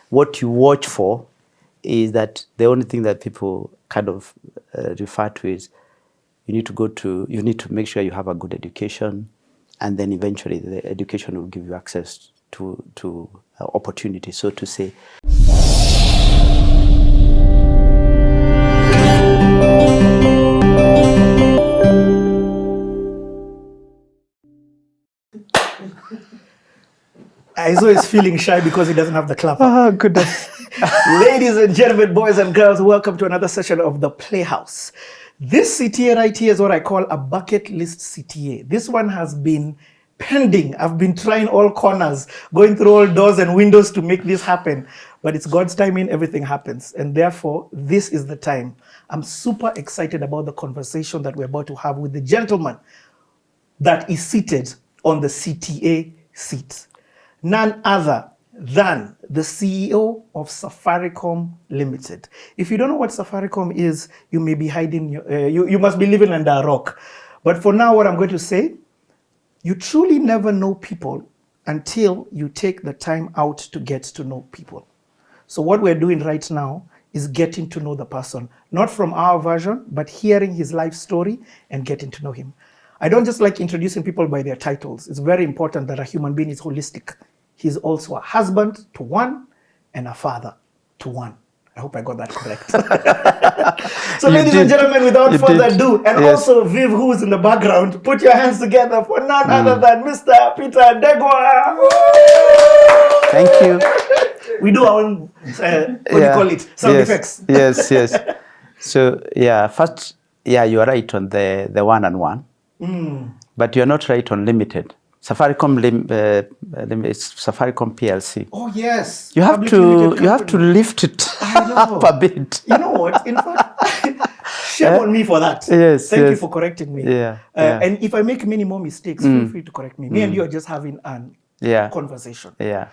what you watch for is that the only thing that people kind of refer to is you need to make sure you have a good education, and then eventually the education will give you access to opportunity, so to say. He's always feeling shy because he doesn't have the clapper. Oh, goodness. Ladies and gentlemen, boys and girls, welcome to another session of The Playhouse. This CTA right here is what I call a bucket list CTA. This one has been pending. I've been trying all corners, going through all doors and windows to make this happen. But it's God's timing, everything happens. And therefore, this is the time. I'm super excited about the conversation that we're about to have with the gentleman that is seated on the CTA seat. None other than the CEO of Safaricom Limited. If you don't know what Safaricom is, you may be hiding, you must be living under a rock. But for now, what I'm going to say, you truly never know people until you take the time out to get to know people. So what we're doing right now is getting to know the person, not from our version, but hearing his life story and getting to know him. I don't just like introducing people by their titles. It's very important that a human being is holistic. He's also a husband to one and a father to one. I hope I got that correct. So ladies and gentlemen, without further ado, and also Viv, who is in the background, put your hands together for none other than Mr. Peter Ndegwa. Thank you. We do our own, what do you call it? Sound effects. Yes. So, first, you are right on the one-on-one. But you're not right on limited. Safaricom it's Safaricom PLC. Oh yes. You have to lift it up a bit. You know what? In fact, shame on me for that. Yes. Thank you for correcting me. Yeah. And if I make many more mistakes, feel free to correct me. Me and you are just having an conversation. Yeah.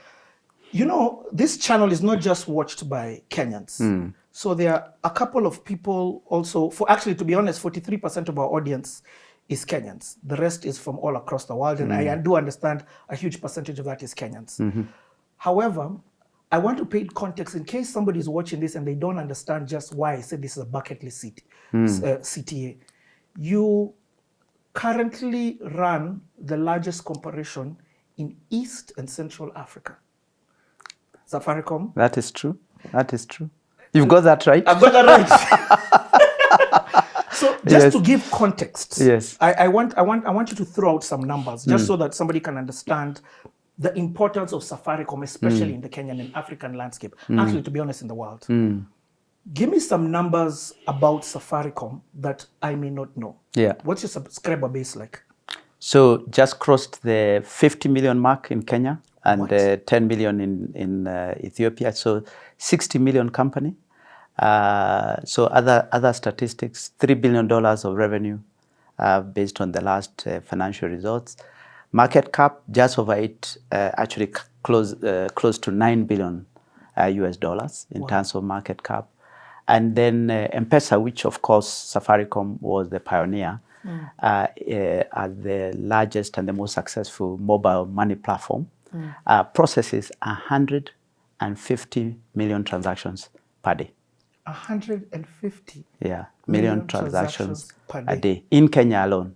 You know, this channel is not just watched by Kenyans. So there are a couple of people also, to be honest, 43% of our audience is Kenyans. The rest is from all across the world, and I do understand a huge percentage of that is Kenyans. However, I want to paint context in case somebody is watching this and they don't understand just why I said this is a bucket list CTA. You currently run the largest corporation in East and Central Africa. Safaricom. That is true. You've got that right. I've got that right. So just to give context, I want you to throw out some numbers just so that somebody can understand the importance of Safaricom, especially in the Kenyan and African landscape. Actually, to be honest, in the world. Give me some numbers about Safaricom that I may not know. What's your subscriber base like? So just crossed the 50 million mark in Kenya and 10 million in Ethiopia. So 60 million company. So other statistics, $3 billion of revenue based on the last financial results. Market cap just over it, actually close to $9 billion US dollars in terms of market cap. And then M-PESA, which of course Safaricom was the pioneer, as the largest and the most successful mobile money platform, processes 150 million transactions per day. 150 million transactions a day in Kenya alone.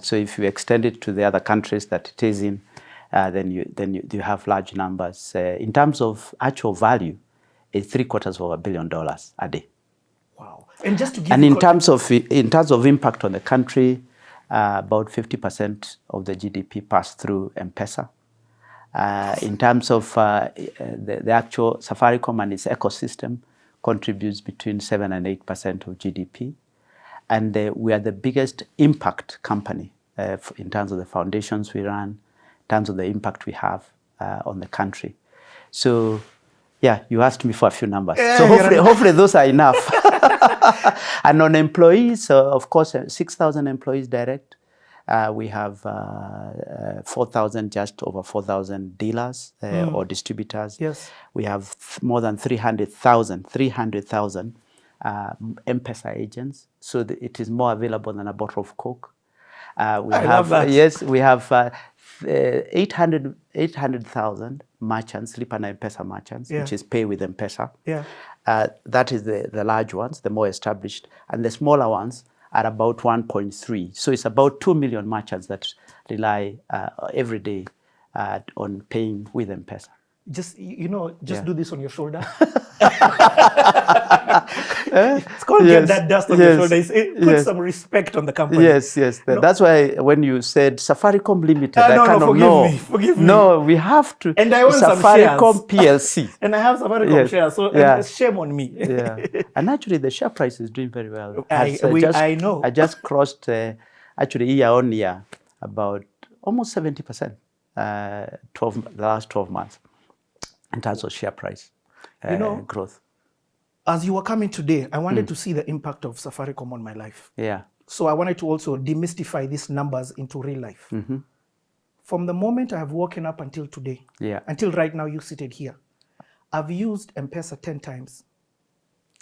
So if you extend it to the other countries that it is in, then you have large numbers. In terms of actual value, it's $750 million a day. Wow! And just to give in terms of impact on the country, about 50% of the GDP passed through M-PESA. In terms of the actual Safaricom and its ecosystem, contributes between 7 and 8% of GDP. And we are the biggest impact company in terms of the foundations we run, in terms of the impact we have on the country. So, you asked me for a few numbers. So hopefully those are enough. And on employees, of course, 6,000 employees direct. We have 4,000, just over 4,000 dealers or distributors. Yes. We have more than 300,000 M-PESA agents, so that it is more available than a bottle of Coke. We have 800,000 merchants, Lipa na M-PESA merchants, which is pay with M-PESA. That is the large ones, the more established. And the smaller ones are about 1.3. So it's about 2 million merchants that rely every day on paying with M-PESA. Just, do this on your shoulder. It's called get that dust on your shoulder. Put some respect on the company. Yes. That's why when you said Safaricom Limited, forgive me. No, we have to. And I want Safaricom PLC. And I have Safaricom shares, so shame on me. And actually, the share price is doing very well. I know. I just crossed, actually, year on year, about almost 70%, the last 12 months. In terms of share price growth. As you were coming today, I wanted to see the impact of Safaricom on my life. So I wanted to also demystify these numbers into real life. From the moment I have woken up until today, until right now you seated here, I've used M-PESA 10 times.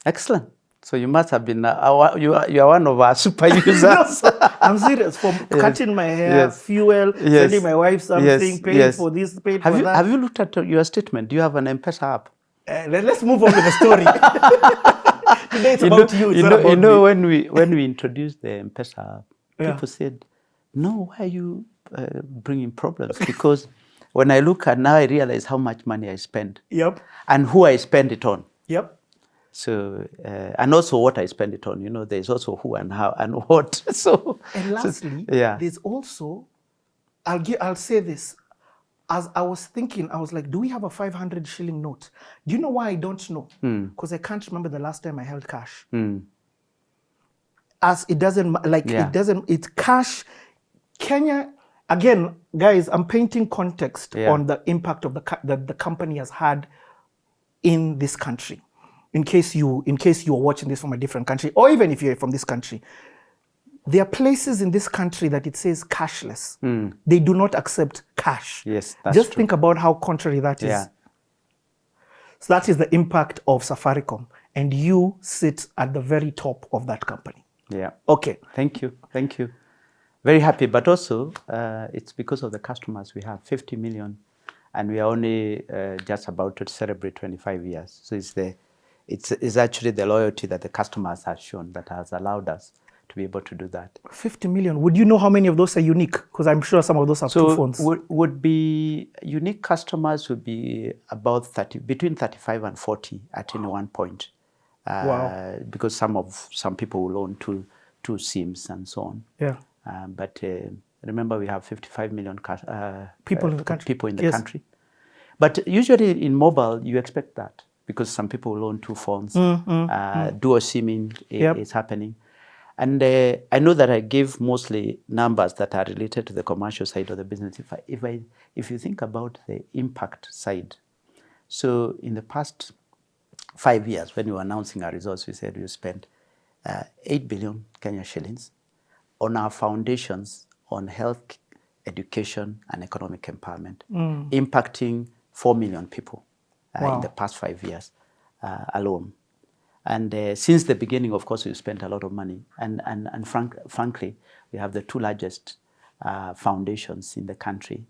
Excellent. So you must have been, you are one of our super users. I'm serious. From cutting my hair, fuel, sending my wife something, paying for this, paying for that. Have you looked at your statement? Do you have an M-PESA app? Let's move on with the story. Today it's about you. It's not about me. When we introduced the M-PESA app, people said, no, why are you bringing problems? Because when I look at now, I realize how much money I spend. And who I spend it on. So, and also what I spend it on, there's also who and how and what. And lastly, there's also, I'll say this, as I was thinking, I was like, do we have a 500 shilling note? Do you know why I don't know? Because I can't remember the last time I held cash. As it doesn't, it's cash. Kenya, again, guys, I'm painting context on the impact of that the company has had in this country. In case you are watching this from a different country, or even if you're from this country, there are places in this country that it says cashless. They do not accept cash. Yes, that's Just true. think about how contrary that is. So that is the impact of Safaricom, and you sit at the very top of that company. Okay. Thank you. Very happy, but also it's because of the customers we have, 50 million, and we are only just about to celebrate 25 years. So it's actually the loyalty that the customers have shown that has allowed us to be able to do that. 50 million. Would you know how many of those are unique? Because I'm sure some of those have two phones. Would be unique customers would be about between 35 and 40 at any one point. Because some people will own two SIMs and so on. But remember, we have 55 million people in the country. But usually in mobile, you expect that, because some people will own two phones. Dual SIMing is happening. And I know that I give mostly numbers that are related to the commercial side of the business. If you think about the impact side, so in the past 5 years, when we were announcing our results, we said we spent 8 billion Kenya shillings on our foundations on health, education, and economic empowerment, impacting 4 million people in the past 5 years alone. And since the beginning, of course, we've spent a lot of money. And frankly, we have the two largest foundations in the country.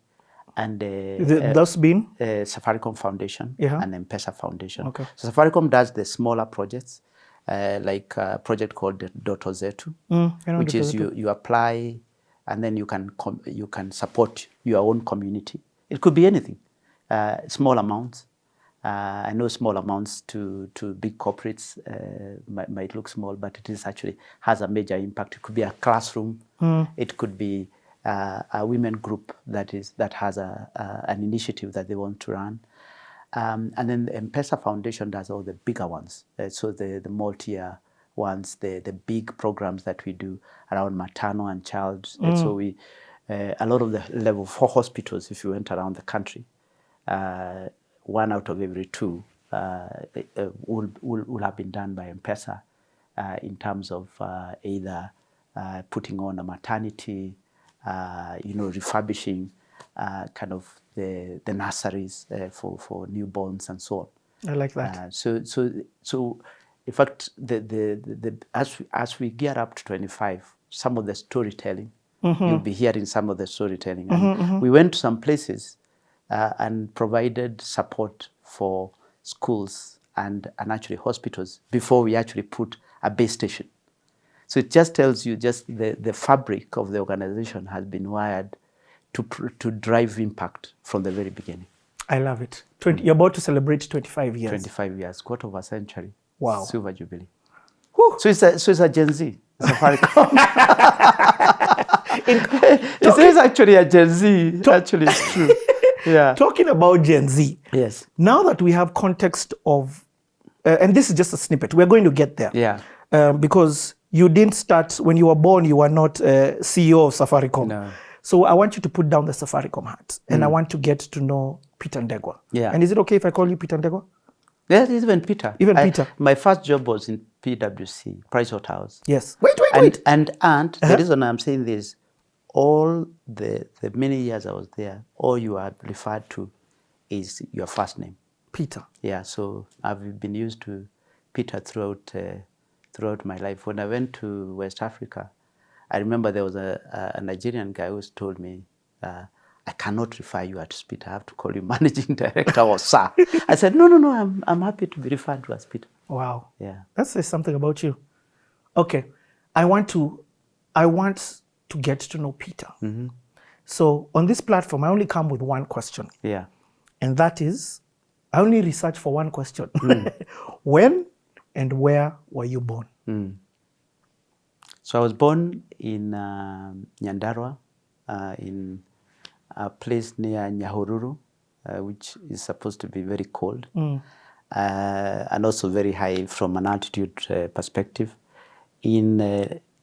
And those being? Safaricom Foundation and M-PESA Foundation. So Safaricom does the smaller projects, like a project called Doto Zetu, which is you apply and then you can support your own community. It could be anything, small amounts. I know small amounts to big corporates might look small, but it actually has a major impact. It could be a classroom. It could be a women group that has an initiative that they want to run. And then the M-PESA Foundation does all the bigger ones. So the multi-year ones, the big programs that we do around maternal and child. And so a lot of the level 4 hospitals, if you went around the country, 1 out of every 2 will have been done by M-PESA in terms of either putting on a maternity, refurbishing kind of the nurseries for newborns and so on. I like that. So in fact, as we gear up to 25, some of the storytelling You'll be hearing some of the storytelling. And we went to some places and provided support for schools and actually hospitals before we actually put a base station. So it just tells you just the fabric of the organization has been wired to drive impact from the very beginning. I love it. You're about to celebrate 25 years. 25 years, quarter of a century. Wow. Silver Jubilee. Whew. So it's a Gen Z. Safaricom. It is actually a Gen Z. Actually, it's true. Yeah. Talking about Gen Z. Yes. Now that we have context of, and this is just a snippet, we're going to get there. Yeah. Because you didn't start, when you were born, you were not CEO of Safaricom. No. So I want you to put down the Safaricom hat, and I want to get to know Peter Ndegwa. Yeah. And is it okay if I call you Peter Ndegwa? Yes, even Peter. Peter. My first job was in PwC, Pricewaterhouse. Yes. Wait. And the reason I'm saying this, all the many years I was there, all you are referred to is your first name. Peter. Yeah, so I've been used to Peter throughout my life. When I went to West Africa, I remember there was a Nigerian guy who told me, I cannot refer you as Peter. I have to call you managing director or sir. I said, no, I'm happy to be referred to as Peter. Wow. Yeah. That says something about you. Okay. I want to get to know Peter. So on this platform, I only come with one question. Yeah. And that is, I only research for one question. When and where were you born? So I was born in Nyandarua, in a place near Nyahururu, which is supposed to be very cold, and also very high from an altitude perspective. In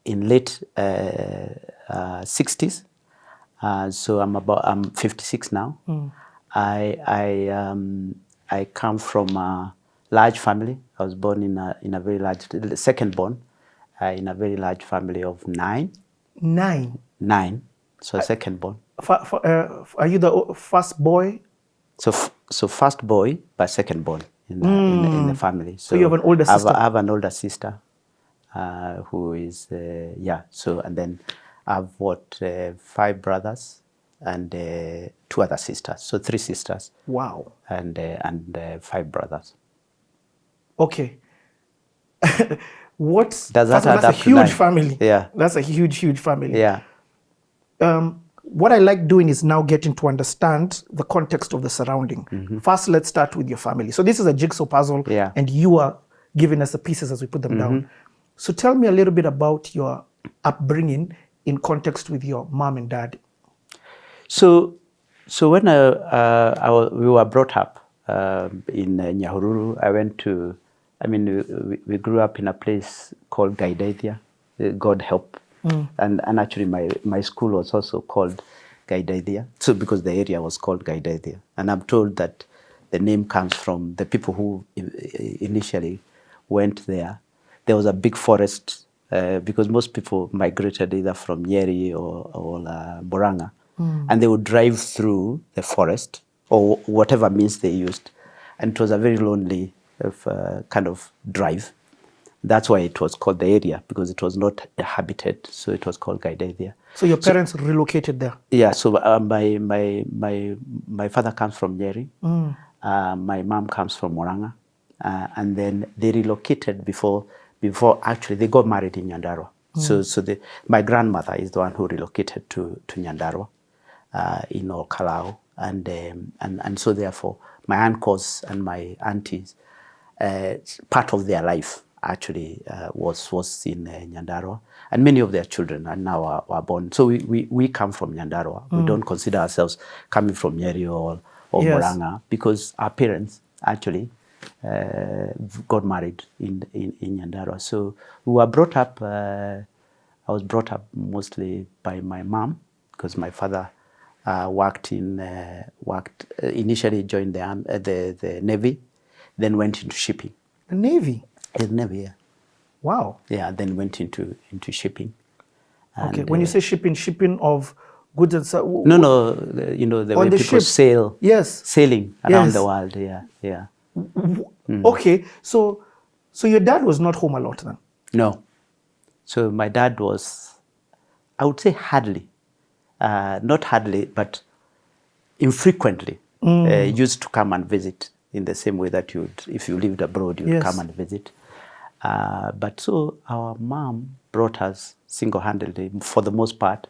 late 60s, so I'm 56 now. I come from a large family. I was born in a very large, second born, in a very large family of 9. 9. So second born. Are you the first boy? So first boy, but second born in the family. So you have an older sister? I have an older sister who is, so, and then I've got 5 brothers and 2 other sisters. So 3 sisters. Wow. And 5 brothers. Okay. That's a huge family. Yeah. That's a huge family. Yeah. What I like doing is now getting to understand the context of the surrounding. First, let's start with your family. So this is a jigsaw puzzle, and you are giving us the pieces as we put them down. So tell me a little bit about your upbringing in context with your mom and dad. So when we were brought up in Nyahururu, we grew up in a place called Gaidaithia, God help. And actually my school was also called Gaidaithia, so because the area was called Gaidaithia. And I'm told that the name comes from the people who initially went there. There was a big forest because most people migrated either from Nyeri or Boranga. And they would drive through the forest or whatever means they used. And it was a very lonely kind of drive. That's why it was called the area, because it was not habited, so it was called Gaidaithia. So your parents relocated there? Yeah, so my father comes from Nyeri, my mom comes from Moranga, and then they relocated before actually they got married in Nyandarua. So my grandmother is the one who relocated to Nyandarua in Okalau, and so therefore my uncles and my aunties, part of their life actually was in Nyandarua, and many of their children are now are born. So we come from Nyandarua. We don't consider ourselves coming from Nyeri or Moranga, because our parents actually got married in Nyandarua. So we were brought up. I was brought up mostly by my mom, because my father initially joined the Navy, then went into shipping. The Navy? The Navy, yeah. Wow. Yeah, then went into shipping. And, okay, when you say shipping of goods and so no, the way people sail. Yes. Sailing around the world, yeah. Okay, so your dad was not home a lot then? No. So my dad was I would say hardly, not hardly, but infrequently used to come and visit in the same way that if you lived abroad, you'd come and visit. But so our mom brought us single-handedly for the most part.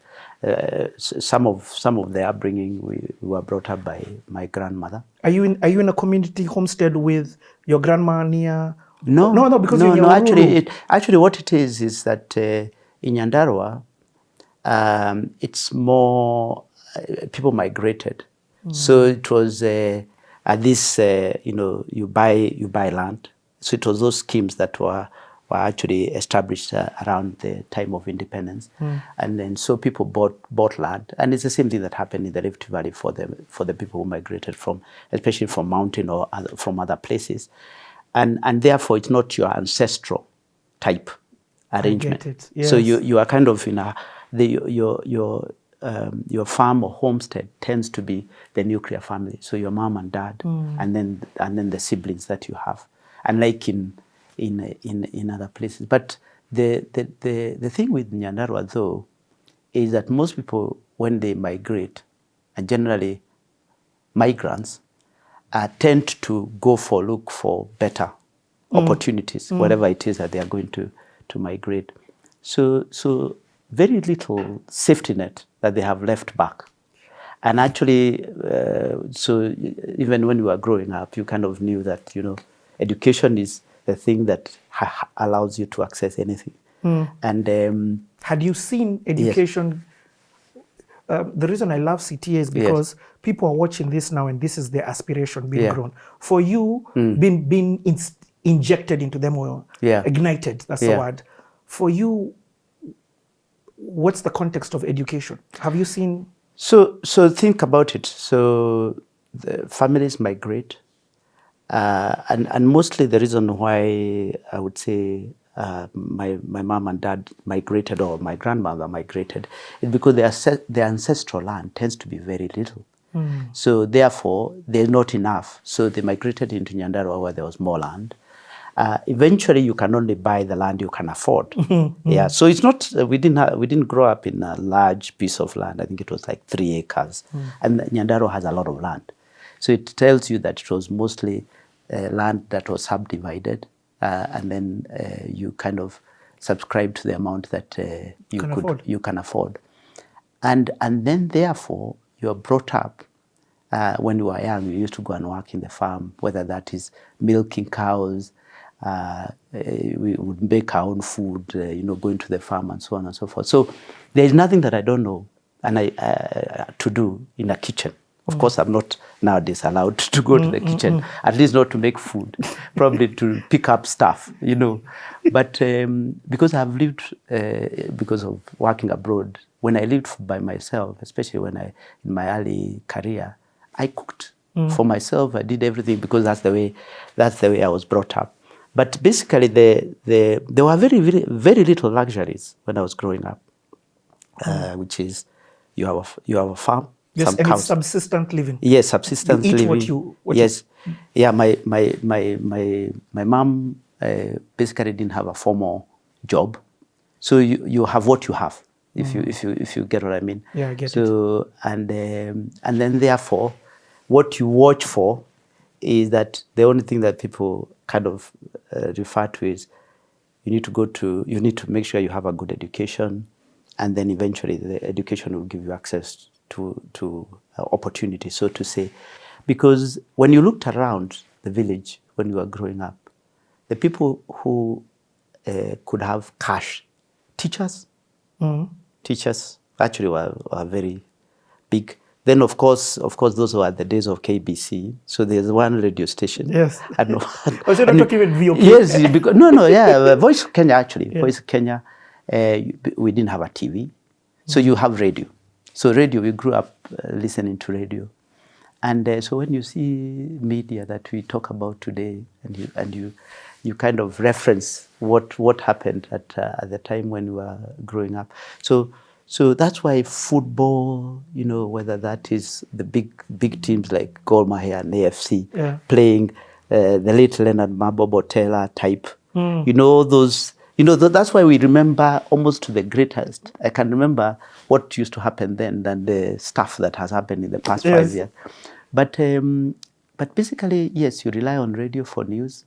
Some of the upbringing we were brought up by my grandmother. Are you in a community homestead with your grandma near? No, because no. Actually, what it is that in Nyandarua, it's more people migrated. So it was at this you buy land. So it was those schemes that were actually established around the time of independence, and then so people bought land, and it's the same thing that happened in the Rift Valley for the people who migrated especially from mountain or from other places, and therefore it's not your ancestral type arrangement. I get it. Yes. So you are kind of in your farm or homestead tends to be the nuclear family. So your mom and dad, and then the siblings that you have, unlike in other places. But the thing with Nyandarua though is that most people, when they migrate, and generally migrants, tend to look for better opportunities, whatever it is that they are going to migrate. So very little safety net that they have left back. And actually, so even when you were growing up, you kind of knew that, education is the thing that allows you to access anything. And had you seen education? Yes. The reason I love CTA is because people are watching this now, and this is their aspiration being grown. For you, being injected into them or ignited, that's the word. For you, what's the context of education? Have you seen? So think about it. So the families migrate, and mostly the reason why I would say my mom and dad migrated, or my grandmother migrated, is because their ancestral land tends to be very little. So therefore, there's not enough. So they migrated into Nyandarua where there was more land. Eventually, you can only buy the land you can afford. Yeah, so it's not we didn't grow up in a large piece of land. I think it was like 3 acres, and Nyandarua has a lot of land. So it tells you that it was mostly land that was subdivided, and then you kind of subscribe to the amount that you can afford, and then therefore you are brought up. When you were young, you used to go and work in the farm, whether that is milking cows. We would make our own food, going to the farm and so on and so forth. So there is nothing that I don't know to do in a kitchen. Of course, I'm not nowadays allowed to go to the kitchen, at least not to make food, probably to pick up stuff, But because I've lived, because of working abroad, when I lived by myself, especially in my early career, I cooked for myself. I did everything because that's the way I was brought up. But basically, there were very, very, very little luxuries when I was growing up, which is you have a farm. Yes, and it's subsistent living. Yes, subsistent living. What yes, yeah. My mom basically didn't have a formal job, so you have what you have. If you get what I mean. Yeah, I get it. So and then therefore, what you watch for is that the only thing that people kind of refer to is you need to make sure you have a good education, and then eventually the education will give you access to opportunity, so to say. Because when you looked around the village when you were growing up, the people who could have cash, teachers actually were very big. Then, of course, those were the days of KBC. So there's one radio station. Yes. And, was it not talking about VOP? Yes, because Voice of Kenya actually. Yeah. Voice of Kenya, we didn't have a TV, so you have radio. So radio, we grew up listening to radio, and so when you see media that we talk about today, and you kind of reference what happened at the time when we were growing up. So that's why football, whether that is the big teams like Gor Mahia and AFC playing the late Leonard Mabobo Taylor type, those That's why we remember almost to the greatest. I can remember what used to happen then than the stuff that has happened in the past 5 years. But basically, yes, you rely on radio for news.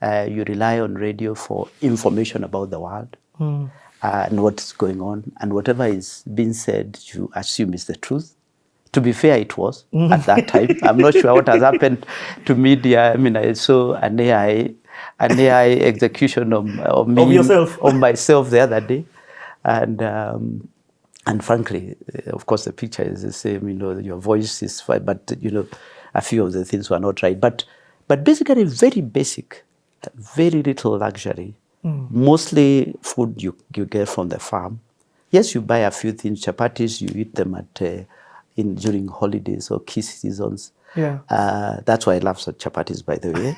You rely on radio for information about the world and what's going on. And whatever is being said, you assume is the truth. To be fair, it was at that time. I'm not sure what has happened to media. I mean, I saw an AI execution of me, of yourself, of myself the other day, and frankly, of course, the picture is the same. Your voice is fine, but a few of the things were not right. But basically, very basic, very little luxury. Mostly food you get from the farm. Yes, you buy a few things, chapatis. You eat them during holidays or key seasons. Yeah. That's why I love chapatis, by the way.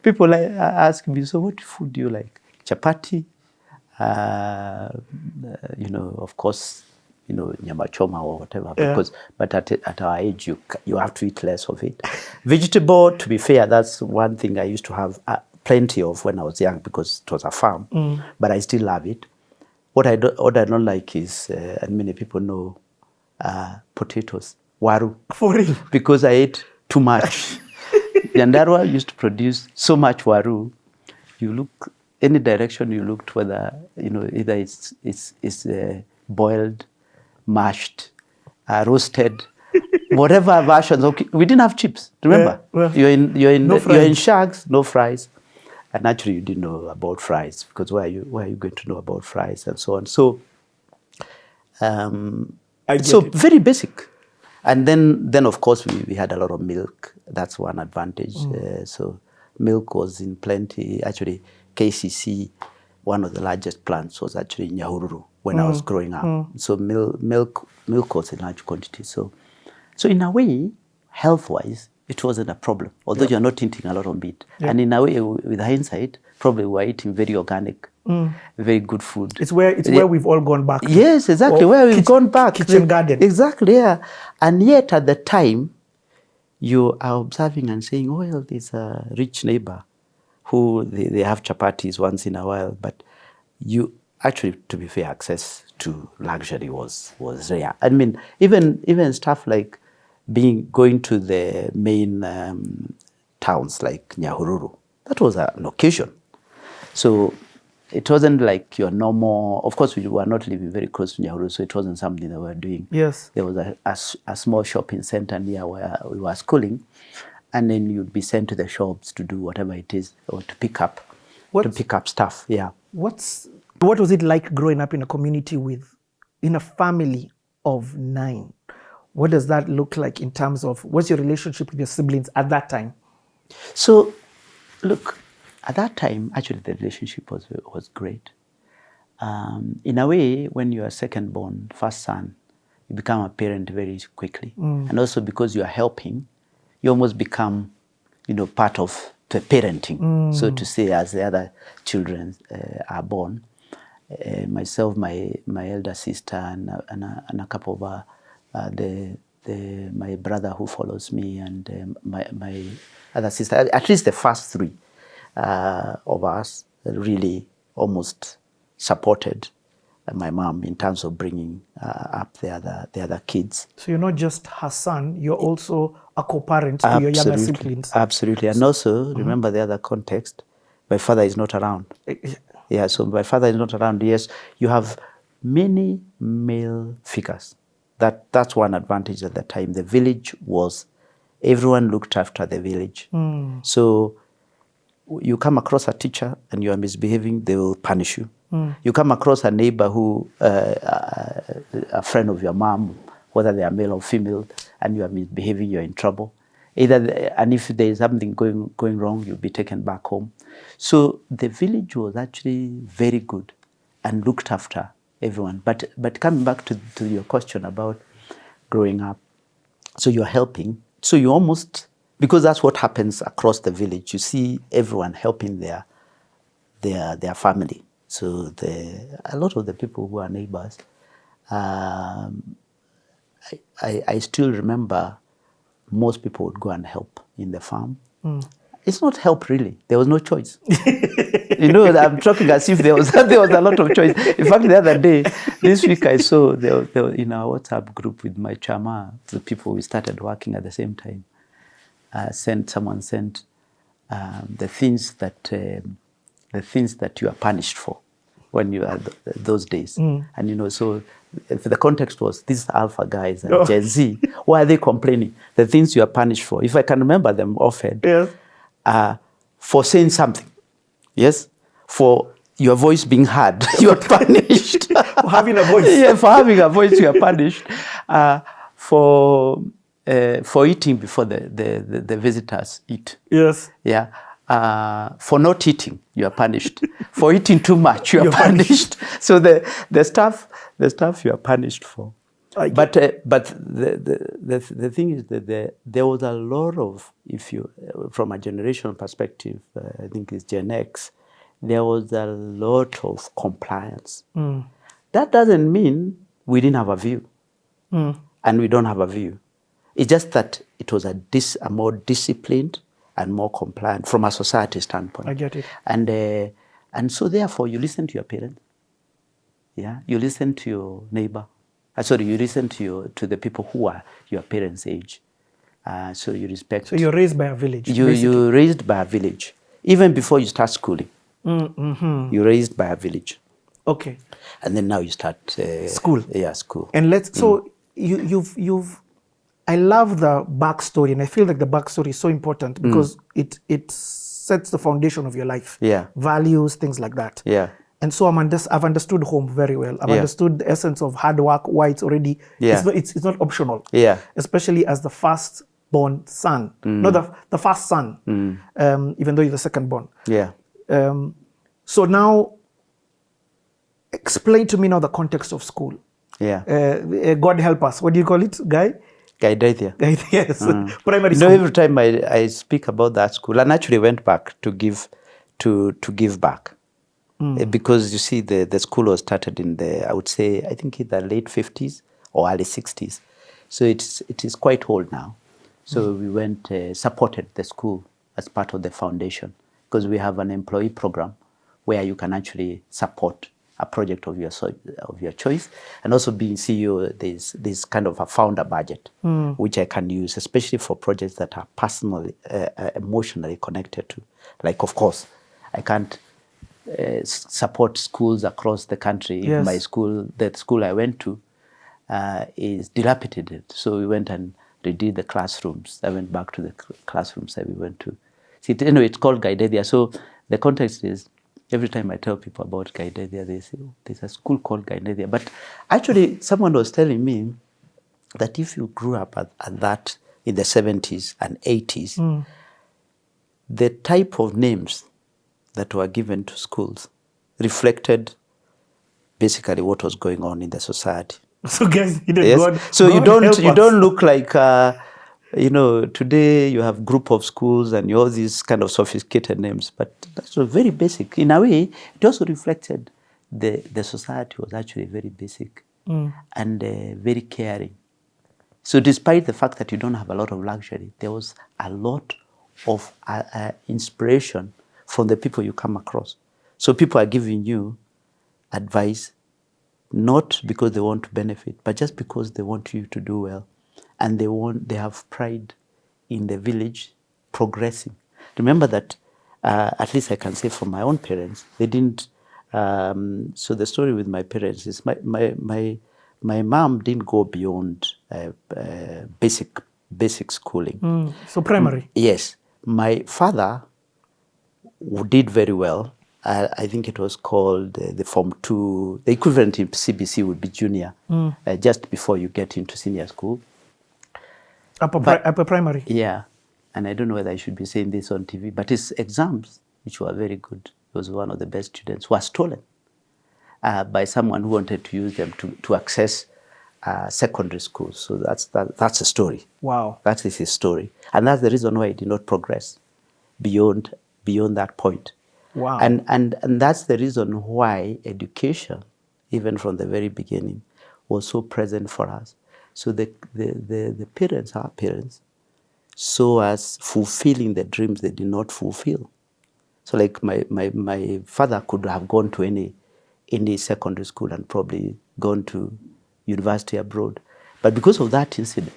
People ask me, so what food do you like? Chapati, of course, nyama choma or whatever. But at our age, you have to eat less of it. Vegetable, to be fair, that's one thing I used to have plenty of when I was young because it was a farm. But I still love it. What I don't like is, and many people know, potatoes, waru. For real? Because I ate too much. Nyandarua used to produce so much waru. You look any direction you looked, whether either it's boiled, mashed, roasted, whatever versions. Okay, we didn't have chips. Remember, you're in shags, no fries. And naturally, you didn't know about fries because why are you going to know about fries and so on? So, very basic. And then of course we had a lot of milk. That's one advantage. So milk was in plenty. Actually, KCC, one of the largest plants, was actually in Nyahururu when I was growing up. So milk was in large quantity. So in a way, health-wise, it wasn't a problem, although you're not eating a lot of meat. And in a way, with hindsight, probably we're eating very organic, very good food. It's where we've all gone back. Yes, exactly, where we've gone back. Kitchen garden. Exactly, yeah. And yet at the time, you are observing and saying, oh, well, there's a rich neighbor who they have chapatis once in a while, but you actually, to be fair, access to luxury was rare. I mean, even stuff like going to the main towns like Nyahururu, that was an occasion. So it wasn't like your normal, of course we were not living very close to Nyahururu, so it wasn't something that we were doing. Yes. There was a small shopping center near where we were schooling, and then you'd be sent to the shops to do whatever it is, or to pick up stuff, yeah. What was it like growing up in a community in a family of 9? What does that look like in terms of what's your relationship with your siblings at that time? So, look, at that time, actually the relationship was great. In a way, when you are second born, first son, you become a parent very quickly. And also because you are helping, you almost become, part of the parenting, so to say, as the other children are born. Myself, my elder sister, and a couple of my brother who follows me, and my other sister, at least the first 3 of us really almost supported my mom in terms of bringing up the other kids. So you're not just her son, you're also a co-parent to your younger siblings. Absolutely. And also, remember the other context, my father is not around. Yeah, so my father is not around. Yes, you have many male figures. That's one advantage at the time. The village everyone looked after the village. So you come across a teacher and you are misbehaving, they will punish you. You come across a neighbor who, a friend of your mom, whether they are male or female, and you are misbehaving, you're in trouble. And if there is something going wrong, you'll be taken back home. So the village was actually very good and looked after everyone. But coming back to your question about growing up, so you're helping. So you almost, because that's what happens across the village, you see everyone helping their family. So a lot of the people who are neighbors, I still remember most people would go and help in the farm. It's not help really. There was no choice. You know, I'm talking as if there was a lot of choice. In fact, the other day, this week, I saw in our WhatsApp group with my chama, the people we started working at the same time, someone sent the things that you are punished for when you are those days. And, you know, so the context was these alpha guys and Gen Z. Why are they complaining? The things you are punished for. If I can remember them often, Yes. For saying something, yes, for your voice being heard, you are punished. For having a voice. Yeah, for having a voice, you are punished. For eating before the visitors eat. Yes. Yeah. For not eating, you are punished. For eating too much, you are punished. So the stuff you are punished for. But the thing is that there was a lot of, if you from a generational perspective, I think it's Gen X, there was a lot of compliance. That doesn't mean we didn't have a view, and we don't have a view. It's just that it was a more disciplined and more compliant from a society standpoint. I get it. And so therefore you listen to your parents. Yeah, you listen to your neighbor. You listen to the people who are your parents' age. So you respect. So you're raised by a village. You're raised by a village. Even before you start schooling, you're raised by a village. Okay. And then now you start school. Yeah, school. And so you've. I love the backstory, and I feel like the backstory is so important because it sets the foundation of your life. Yeah. Values, things like that. Yeah. And so I've understood home very well. I've understood the essence of hard work, why it's already, it's not optional. Yeah. Especially as the first-born son, not the first son, even though you're the second-born. Yeah. So now, explain to me now the context of school. Yeah. God help us. What do you call it, Guy? Gaidaithia. Yes. Primary school. Every time I speak about that school, I naturally went back to give back. Because you see, the school was started in I would say, I think in the late 50s or early 60s. So it is quite old now. So we went, supported the school as part of the foundation, because we have an employee program where you can actually support a project of your choice. And also being CEO, there's kind of a founder budget, which I can use, especially for projects that are personally, emotionally connected to. Like, of course, I can't support schools across the country. Yes. If my school, the school I went to, is dilapidated. So we went and redid the classrooms. I went back to the classrooms that we went to. See, anyway, it's called Gaidaithia. So the context is, every time I tell people about Gaidaithia, they say, oh, there's a school called Gaidaithia. But actually, someone was telling me that if you grew up at that in the 70s and 80s, the type of names that were given to schools reflected basically what was going on in the society. So guys, God, so God you don't look like today you have group of schools and you have these kind of sophisticated names, but that's very basic. In a way, it also reflected the society was actually very basic and very caring. So despite the fact that you don't have a lot of luxury, there was a lot of inspiration from the people you come across. So people are giving you advice, not because they want to benefit, but just because they want you to do well. And they have pride in the village progressing. Remember that, at least I can say from my own parents, they didn't, so the story with my parents is my mom didn't go beyond basic schooling. So primary? Yes. My father did very well. I think it was called the Form 2, the equivalent in CBC would be junior, just before you get into senior school. Upper primary? Yeah. And I don't know whether I should be saying this on TV, but his exams, which were very good, he was one of the best students, were stolen by someone who wanted to use them to access secondary school. So that's a story. Wow. That is his story. And that's the reason why he did not progress beyond that point. Wow. And that's the reason why education, even from the very beginning, was so present for us. So the parents, our parents, saw us fulfilling the dreams they did not fulfill. So like my father could have gone to any secondary school and probably gone to university abroad. But because of that incident,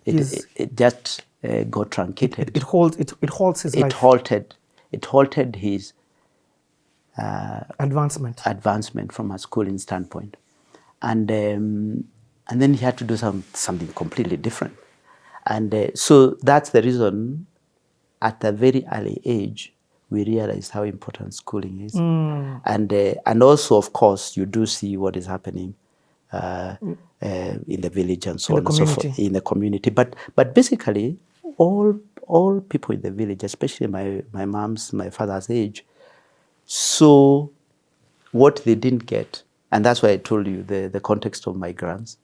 it just got truncated. It halts his life. It halted his advancement from a schooling standpoint, and then he had to do something completely different, and so that's the reason. At a very early age, we realized how important schooling is, and also, of course, you do see what is happening in the village and so on and so forth in the community. But basically, all people in the village, especially my father's age, saw what they didn't get, and that's why I told you the context of migrants.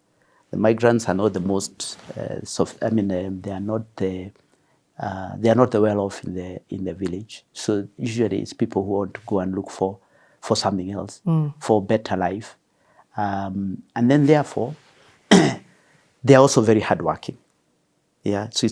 The migrants are not the most. They are not the. They are not the well-off in the village. So usually it's people who want to go and look for something else, for better life, and then therefore they are also very hardworking. Yeah, so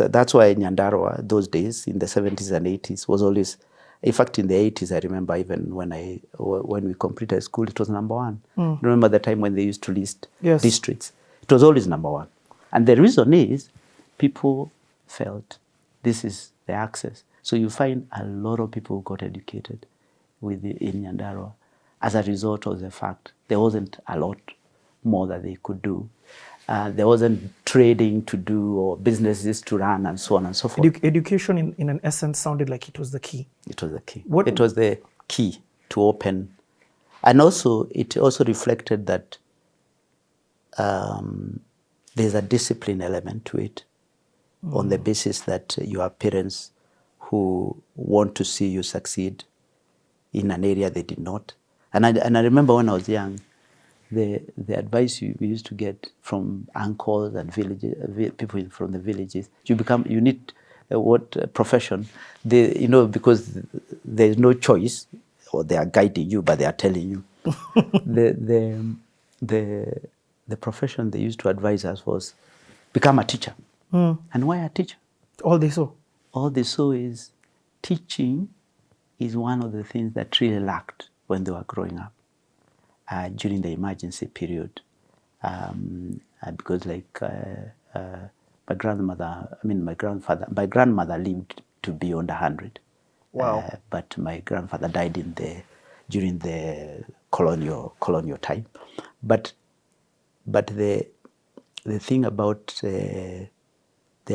that's why Nyandarua those days in the 70s and 80s was always. In fact, in the 80s, I remember even when we completed school, it was number one. Remember the time when they used to list districts? It was always number one, and the reason is people felt this is the access. So you find a lot of people who got educated in Nyandarua as a result of the fact there wasn't a lot more that they could do. There wasn't trading to do or businesses to run and so on and so forth. Education in an essence sounded like it was the key. It was the key. It was the key to open. And also, it also reflected that there's a discipline element to it, on the basis that you have parents who want to see you succeed in an area they did not. And I remember when I was young, the advice we used to get from uncles and people from the villages, you need what profession, because there's no choice, or they are guiding you, but they are telling you. The profession they used to advise us was become a teacher. And why a teacher? All they saw. All they saw is teaching is one of the things that really lacked when they were growing up during the emergency period. Because my grandmother lived to be under 100. Wow. But my grandfather died during the colonial time. But the thing about the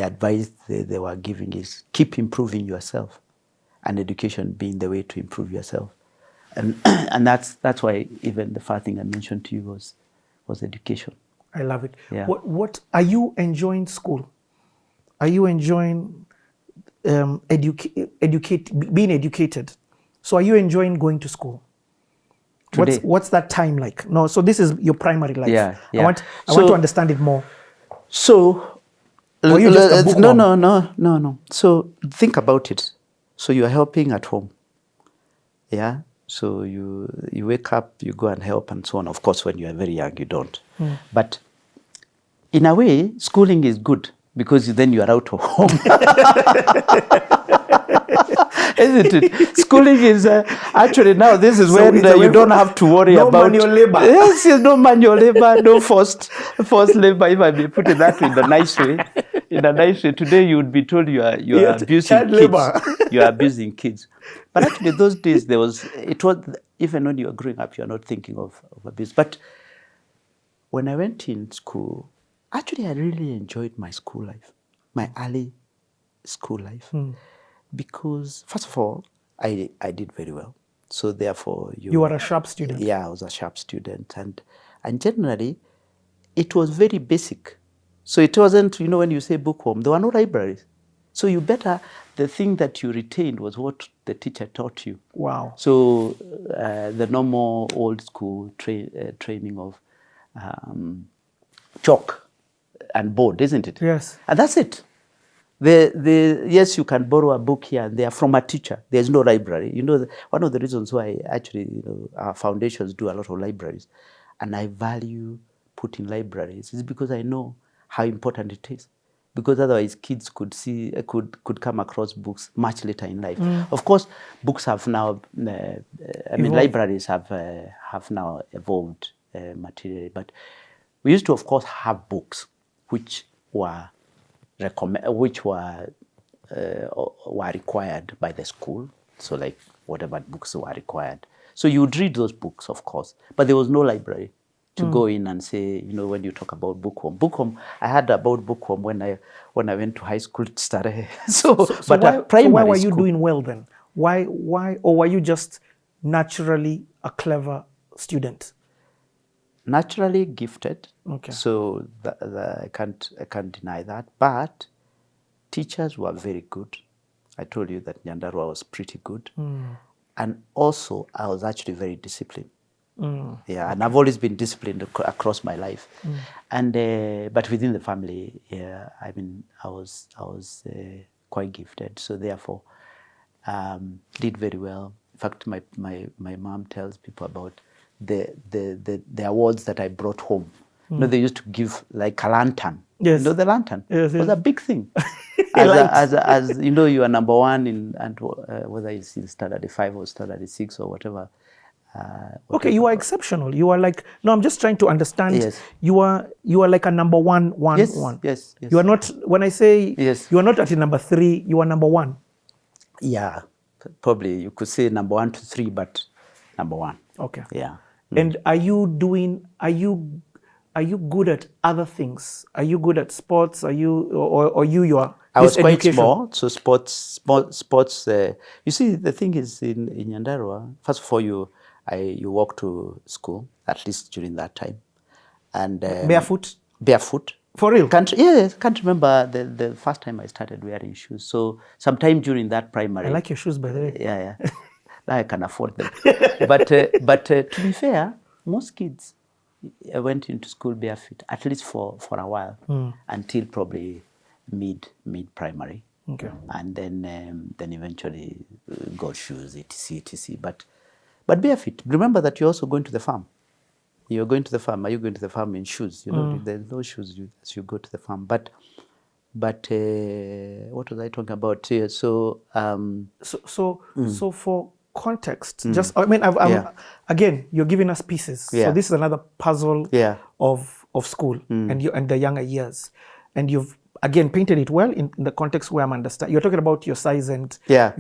advice they were giving is keep improving yourself, and education being the way to improve yourself. And that's why even the first thing I mentioned to you was education. I love it. Yeah. What are you enjoying school? Are you enjoying being educated? So are you enjoying going to school? Today. What's that time like? No, so this is your primary life. Yeah. I want to understand it more. So or you just a bookworm? No. So think about it. So you are helping at home. Yeah. So you wake up, you go and help and so on. Of course, when you are very young, you don't. But in a way, schooling is good because then you are out of home. Isn't it? Schooling is actually now this is when you don't have to worry about manual labor. Yes, no manual labor, no forced labor. If I may put it that way, in a nice way. In a nice way. Today you would be told you are abusing kids. Labor. You are abusing kids. But actually those days it was even when you were growing up, you are not thinking of abuse. But when I went in school, actually I really enjoyed my school life, my early school life. Because first of all, I did very well. So therefore you were a sharp student. Yeah, I was a sharp student. And generally it was very basic. So it wasn't, when you say bookworm, there were no libraries. So the thing that you retained was what the teacher taught you. Wow. So the normal old school training of chalk and board, isn't it? Yes. And that's it. Yes, you can borrow a book here and there from a teacher. There's no library. One of the reasons why actually our foundations do a lot of libraries, and I value putting libraries, is because I know how important it is. because otherwise kids could come across books much later in life. Of course, books have now, libraries have now evolved materially, but we used to, of course, have books which were required by the school. So like whatever books were required. So you would read those books, of course, but there was no library to go in and say, when you talk about bookworm, I heard about bookworm when I went to high school to study. Why were you doing well then? Why, or were you just naturally a clever student? Naturally gifted. Okay. So I can't deny that. But teachers were very good. I told you that Nyandarua was pretty good. And also, I was actually very disciplined. Yeah, and I've always been disciplined across my life. And but within the family, yeah, I was quite gifted. So therefore, did very well. In fact, my mom tells people about the awards that I brought home. They used to give like a lantern. Yes. The lantern. Yes, was a big thing. As you are number one whether it's in standard 5 or standard 6 or whatever. Okay, you are exceptional. You are like, no, I'm just trying to understand. Yes. You are like a number one. Yes. You are not, when I say you are not at a number 3, you are number 1. Yeah, probably you could say number 1 to 3, but number 1. Okay. Yeah. And are you good at other things? Are you good at sports? Are you, or you are? I was quite education? small, so sports. You see, the thing is in Nyandarua, first of all, you walk to school, at least during that time. And barefoot? Barefoot. For real? Can't remember the first time I started wearing shoes. So sometime during that primary. I like your shoes, by the way. Yeah. Now I can afford them. But to be fair, most kids went into school barefoot, at least for a while, until probably mid primary. Okay. And then eventually got shoes, etc. But barefoot. Remember that you're also going to the farm. You're going to the farm. Are you going to the farm in shoes? There's no shoes as you go to the farm. But what was I talking about here? So for context, again, you're giving us pieces. Yeah. So this is another puzzle of school and the younger years, and you've again painted it well in the context where I'm understanding. You're talking about your size and the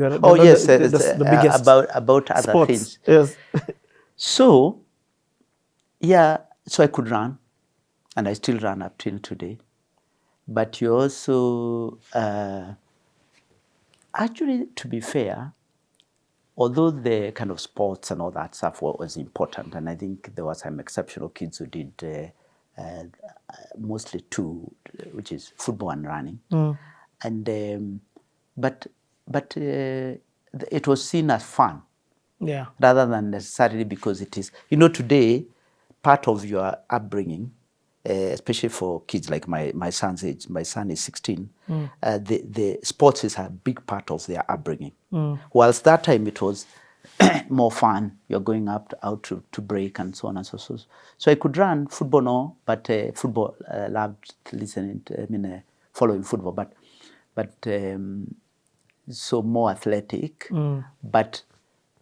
biggest about other sports. things. Yes. So I could run, and I still run up till today. But you also actually, to be fair, although the kind of sports and all that stuff was important, and I think there were some exceptional kids who did mostly 2, which is football and running, and but it was seen as fun, rather than necessarily because it is. Today, part of your upbringing, especially for kids like my son's age. My son is 16. The sports is a big part of their upbringing. Whilst that time it was more fun. You're going out to break and so on and so forth. So I could run football, no, but football loved following football, but so more athletic. But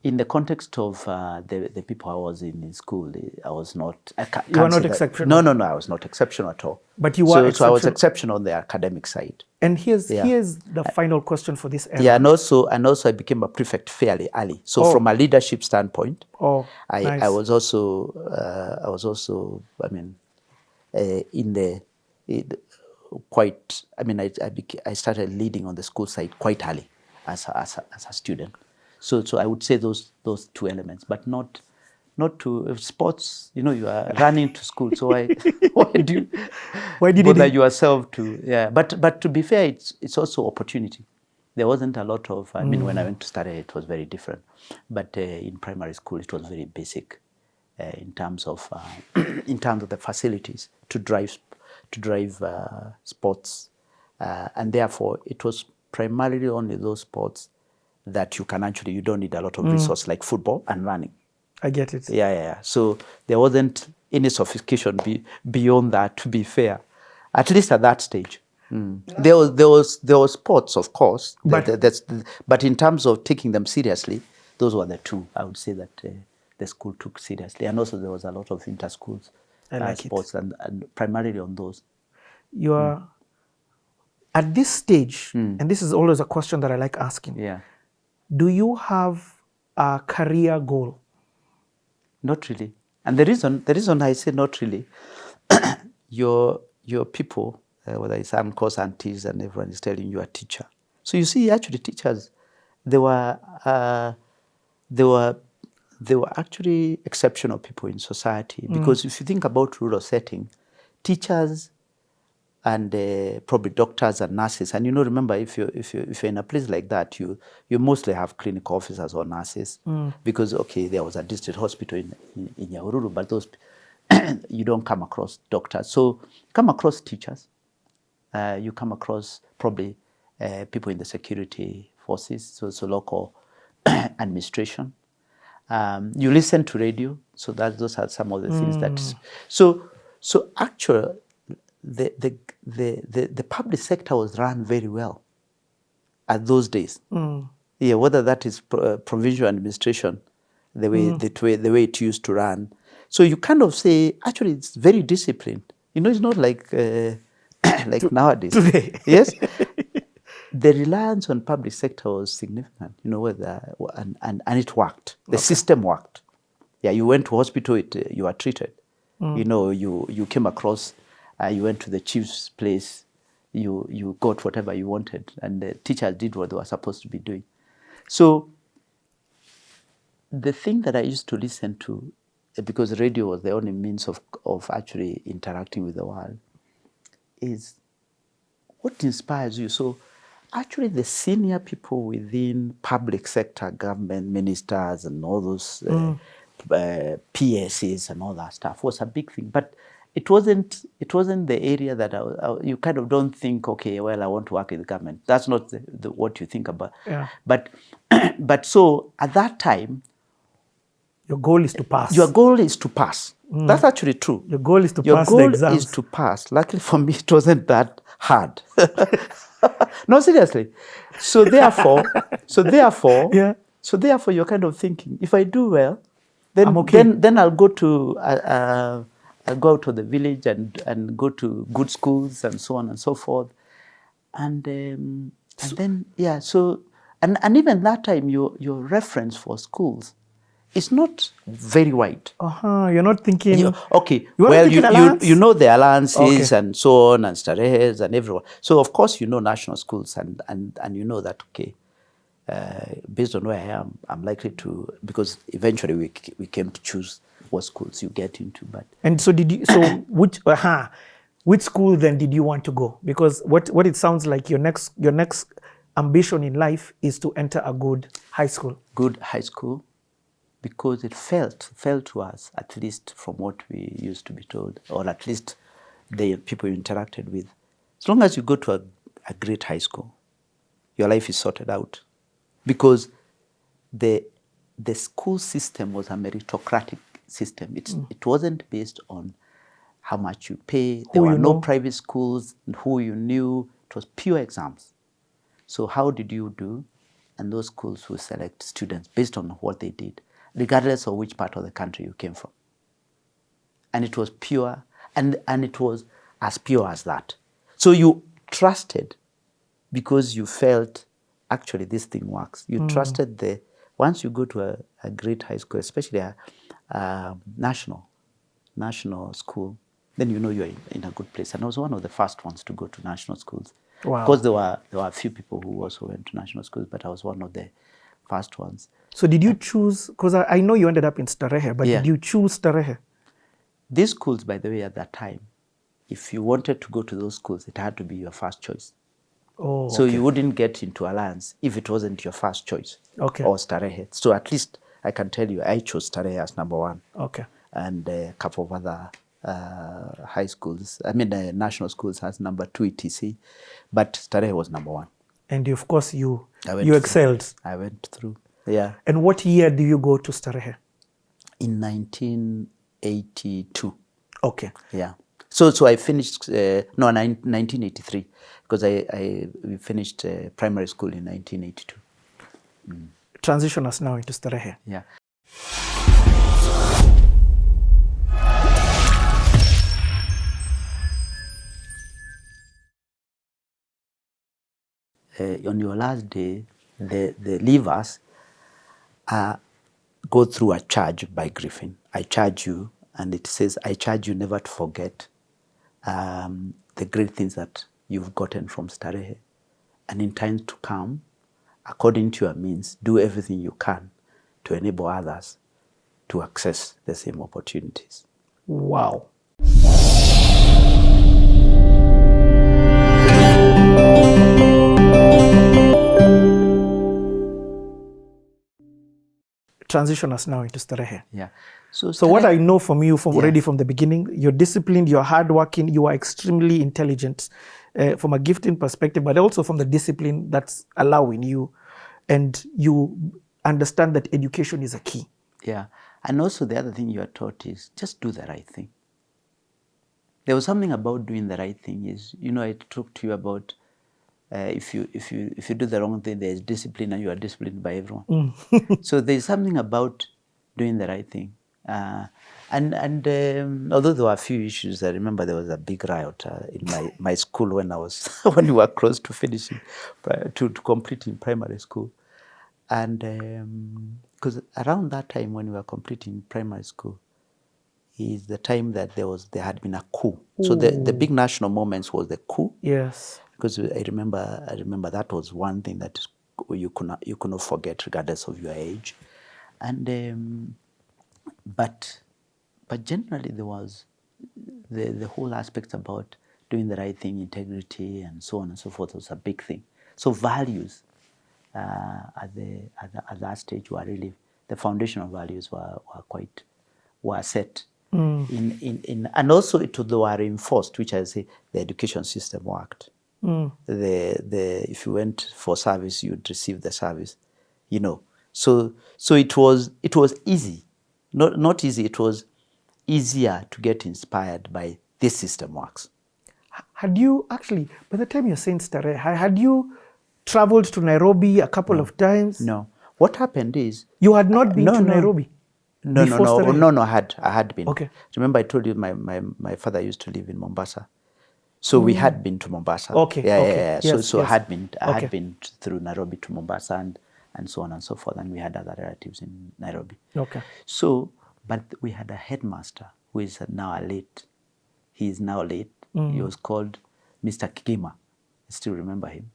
in the context of the people I was in school, I was not. You were not exceptional. No, I was not exceptional at all. But you were. So I was exceptional on the academic side. And here's the final question for this era. Yeah, and also I became a prefect fairly early. So from a leadership standpoint, nice. I was also I started leading on the school side quite early as a student. So I would say those 2 elements, but not to sports. You are running to school, so why did you bother yourself to? Yeah, but to be fair, it's also opportunity. There wasn't a lot of. When I went to study, it was very different. But in primary school, it was very basic in terms of the facilities to drive sports, and therefore it was primarily only those sports that you don't need a lot of resource like football and running. I get it. Yeah. So there wasn't any sophistication beyond that, to be fair, at least at that stage. There was sports, of course, but in terms of taking them seriously, those were the two I would say that the school took seriously. And also there was a lot of inter-schools sports and primarily on those. You are at this stage, and this is always a question that I like asking. Yeah. Do you have a career goal? Not really. And the reason I say not really, your people, whether it's uncles, aunties, and everyone is telling you a teacher. So you see, actually, teachers, they were actually exceptional people in society, because if you think about rural setting, teachers and probably doctors and nurses, and remember, if you're in a place like that, you mostly have clinical officers or nurses, because there was a district hospital in Nyahururu, but those you don't come across doctors. So you come across teachers, you come across probably people in the security forces, so local administration. You listen to radio, so those are some of the things that. So actually, the public sector was run very well at those days. Yeah, whether that is provincial administration, the way it used to run. So you kind of say, actually, it's very disciplined. It's not like like nowadays. Today. Yes. The reliance on public sector was significant, and it worked. The system worked. Yeah, you went to hospital, you were treated. You came across, you went to the chief's place, you got whatever you wanted, and the teachers did what they were supposed to be doing. So the thing that I used to listen to, because radio was the only means of actually interacting with the world, is what inspires you. So actually the senior people within public sector, government, ministers and all those PSAs and all that stuff was a big thing. But it wasn't the area that you kind of don't think, I want to work in the government. That's not what you think about. Yeah. But so at that time, your goal is to pass. Your goal is to pass. That's actually true. Your goal is to Your pass goal the exams. is to pass. Luckily for me, it wasn't that hard. No, seriously. So therefore, yeah. So therefore, you're kind of thinking, if I do well, then I'm okay. then I'll go to I'll go to the village and go to good schools and so on and so forth, and then So and even that time, your reference for schools is not very wide. You're not thinking. You know the alliances and so on and Starehes and everyone. So of course national schools and you know that based on where I am, I'm likely to, because eventually we came to choose what schools you get into. But and so did you? So which school then did you want to go? Because what it sounds like your next ambition in life is to enter a good high school. Good high school. Because it felt to us, at least from what we used to be told, or at least the people you interacted with, as long as you go to a great high school, your life is sorted out. Because the school system was a meritocratic system. It wasn't based on how much you pay. There were no private schools, who you knew. It was pure exams. So how did you do? And those schools will select students based on what they did, regardless of which part of the country you came from. And it was pure, and it was as pure as that. So you trusted because you felt, actually, this thing works. You trusted once you go to a great high school, especially a national school, then you're in a good place. And I was one of the first ones to go to national schools. Wow. Of course, there were a few people who also went to national schools, but I was one of the first ones. So did you choose, because I know you ended up in Starehe, but did you choose Starehe? These schools, by the way, at that time, if you wanted to go to those schools, it had to be your first choice. So you wouldn't get into Alliance if it wasn't your first choice. Okay. Or Starehe. So at least I can tell you, I chose Starehe as number one. Okay. And a couple of other high schools, national schools as number 2, etc. But Starehe was number one. And of course you excelled. I went through, yeah. And what year do you go to Starehe? In 1982. Okay. Yeah. So I finished, 1983, because we finished primary school in 1982. Transition us now into Starehe. Yeah. On your last day, the leavers go through a charge by Griffin. I charge you, and it says, I charge you never to forget the great things that you've gotten from Starehe. And in times to come, according to your means, do everything you can to enable others to access the same opportunities. Wow. Transition us now into Starehe. Yeah. So what I know from you already from the beginning, you're disciplined, you're hardworking, you are extremely intelligent from a gifting perspective, but also from the discipline that's allowing you, and you understand that education is a key. Yeah. And also the other thing you are taught is just do the right thing. There was something about doing the right thing is, I talked to you about if you do the wrong thing, there's discipline, and you are disciplined by everyone. So there's something about doing the right thing. And although there were a few issues, I remember there was a big riot in my school when when we were close to finishing, to completing primary school. And because around that time when we were completing primary school is the time that there had been a coup. Ooh. So the big national moments was the coup. Yes. Because I remember that was one thing that you could not forget, regardless of your age. And but generally there was the whole aspect about doing the right thing, integrity, and so on and so forth was a big thing. So values at that stage were really the foundational values were set. And also they were reinforced, which I say the education system worked. If you went for service, you'd receive the service, So it was easy, not easy. It was easier to get inspired by this system works. Had you actually, by the time you're saying Starehe, had you traveled to Nairobi a couple of times? No. What happened is you had not been to Nairobi. No, I had been. Okay. Remember, I told you my father used to live in Mombasa. So we had been to Mombasa. Okay. Yeah. Yes, so I had been through Nairobi to Mombasa and so on and so forth. And we had other relatives in Nairobi. Okay. So, but we had a headmaster who is now late. He is now late. He was called Mr. Kigima. I still remember him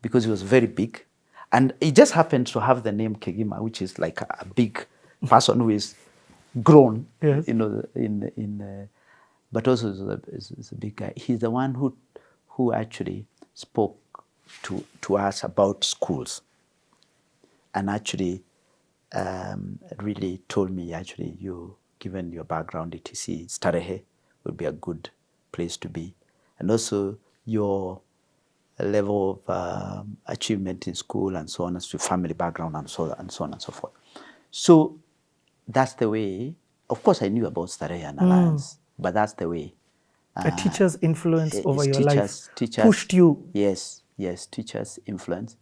because he was very big. And he just happened to have the name Kigima, which is like a big person who is grown, yes. But also is a big guy. He's the one who actually spoke to us about schools, and actually really told me, actually, given your background, etc., Starehe would be a good place to be, and also your level of achievement in school and so on, as to family background and so on and so forth. So that's the way. Of course, I knew about Starehe and Alliance. But that's the way. A teacher's influence over your life pushed you. Yes, teacher's influence.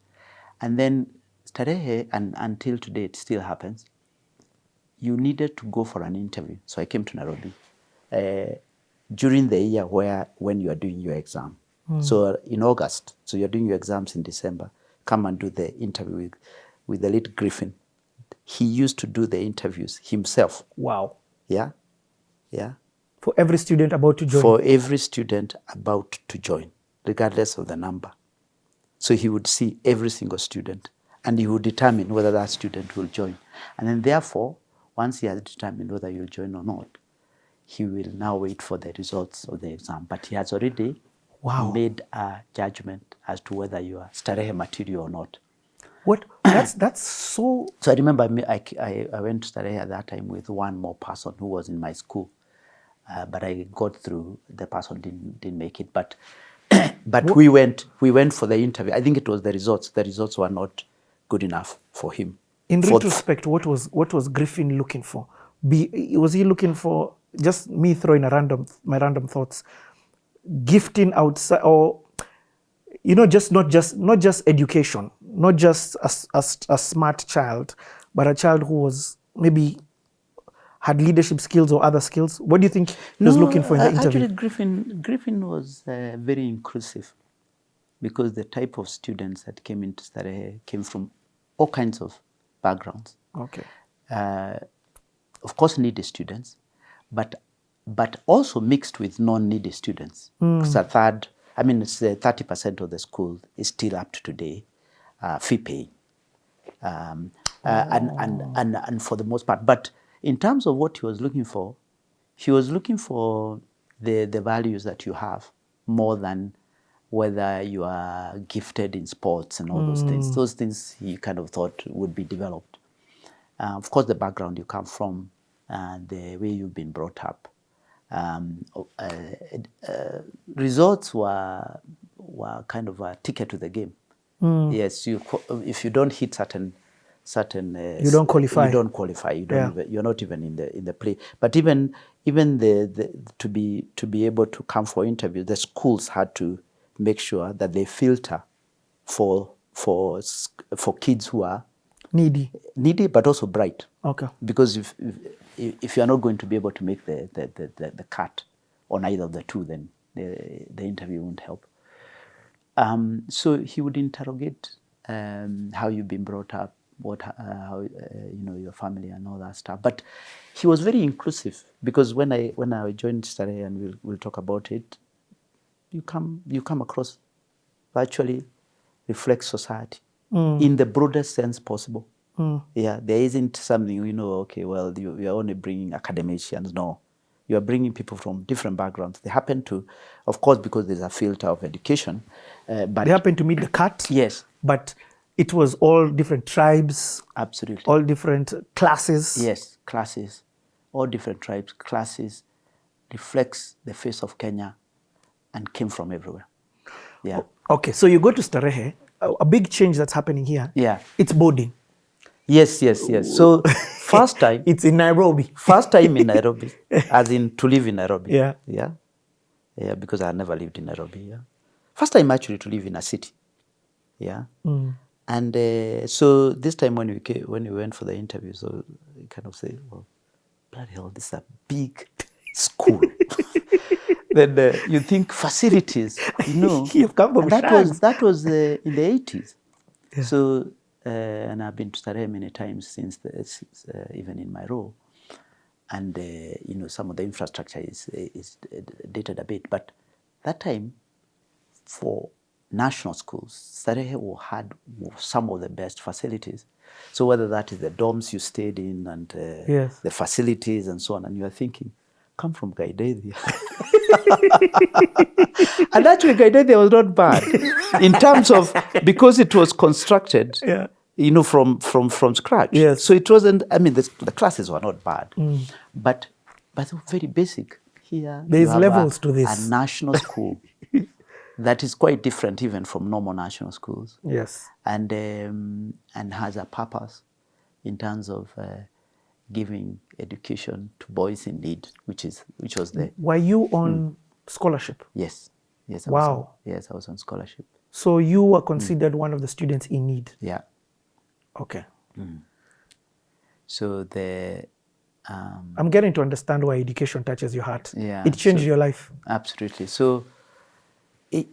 And then Starehe, and until today it still happens, you needed to go for an interview. So I came to Nairobi during the year when you are doing your exam. So in August, so you're doing your exams in December, come and do the interview with the late Griffin. He used to do the interviews himself. Wow. Yeah. For every student about to join? For every student about to join, regardless of the number. So he would see every single student, and he would determine whether that student will join. And then therefore, once he has determined whether you'll join or not, he will now wait for the results of the exam. But he has already made a judgment as to whether you are Starehe material or not. What? That's so... So I remember I went to Starehe at that time with one more person who was in my school. But I got through. The person didn't make it. But we went for the interview. I think it was the results. The results were not good enough for him. In retrospect, what was Griffin looking for? Was he looking for just me throwing my random thoughts, gifting outside, or not just education, not just a smart child, but a child who was maybe had leadership skills or other skills? What do you think he was looking for in the interview? Actually, Griffin was very inclusive, because the type of students that came into Starehe came from all kinds of backgrounds. Okay. Of course, needy students, but also mixed with non-needy students. Because it's 30% of the school is still up to today fee paying, and for the most part. But in terms of what he was looking for the values that you have, more than whether you are gifted in sports and all those things. Those things he kind of thought would be developed. Of course, the background you come from, the way you've been brought up. Results were kind of a ticket to the game. Yes, if you don't hit certain you don't qualify. You don't qualify. You're not even in the play. But even to be able to come for interview, the schools had to make sure that they filter for kids who are needy, but also bright. Okay. Because if you are not going to be able to make the cut on either of the two, then the interview won't help. So he would interrogate how you've been brought up, how your family and all that stuff. But he was very inclusive, because when I joined Starehe, and we'll talk about it, you come across virtually reflects society in the broadest sense possible. Yeah, there isn't something, okay, well, you are only bringing academicians. No, you are bringing people from different backgrounds. They happen to, of course, because there's a filter of education. But they happen to meet the cut. Yes. But it was all different tribes. Absolutely. All different classes. Yes, classes. All different tribes, classes, reflects the face of Kenya and came from everywhere. Yeah. Okay, so you go to Starehe, a big change that's happening here. Yeah. It's boarding. Yes. So first time. It's in Nairobi. First time in Nairobi, as in to live in Nairobi. Yeah. Yeah, because I never lived in Nairobi. Yeah. First time actually to live in a city. Yeah. And so this time when we went for the interview, so we kind of say, well, bloody hell, this is a big school. Then you think facilities, You've come from that was in the 80s. Yeah. So, and I've been to Starehe many times since even in my role. And, some of the infrastructure is dated a bit. But that time, for national schools, Starehe had some of the best facilities. So whether that is the dorms you stayed in and the facilities and so on, and you are thinking, come from Gaidethia. And actually Gaidethia was not bad in terms of, because it was constructed from scratch. Yes. So it wasn't, the classes were not bad, but they were very basic. Here there's levels to this. A national school that is quite different even from normal national schools. Yes. And has a purpose in terms of giving education to boys in need, which was the. Were you on scholarship? Yes. Wow. I was on scholarship. So you were considered one of the students in need. Yeah. Okay. So I'm getting to understand why education touches your heart. Yeah. It changed your life. Absolutely. So, the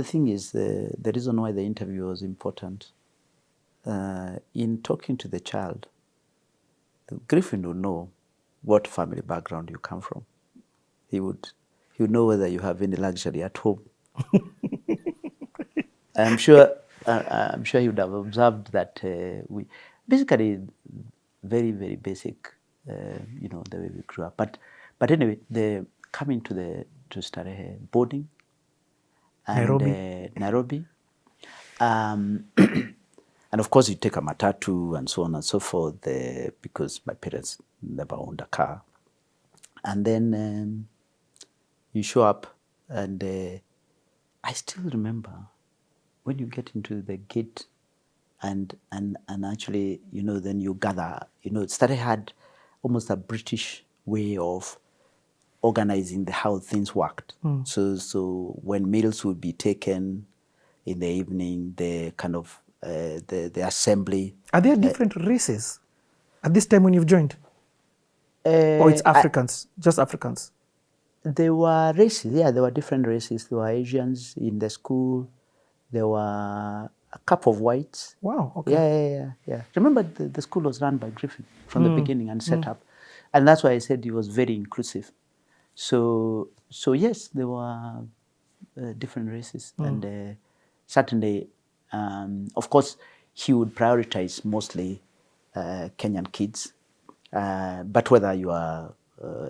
thing is, the reason why the interview was important, in talking to the child, Griffin would know what family background you come from. He would know whether you have any luxury at home. I'm sure he would have observed that we basically very, very basic, the way we grew up. But anyway, the coming to Starehe, boarding and Nairobi. And of course, you take a matatu and so on and so forth, because my parents never owned a car. And then you show up, and I still remember when you get into the gate, and actually, then you gather. Starehe had almost a British way of organizing how things worked. So when meals would be taken in the evening, the kind of the assembly. Are there different races at this time when you've joined? Or it's Africans, just Africans? There were races, yeah, there were different races. There were Asians in the school. There were a couple of whites. Wow, okay. Yeah. Remember, the school was run by Griffin from the beginning and set up. And that's why I said he was very inclusive. So yes, there were different races. And certainly, of course, he would prioritize mostly Kenyan kids. But whether you are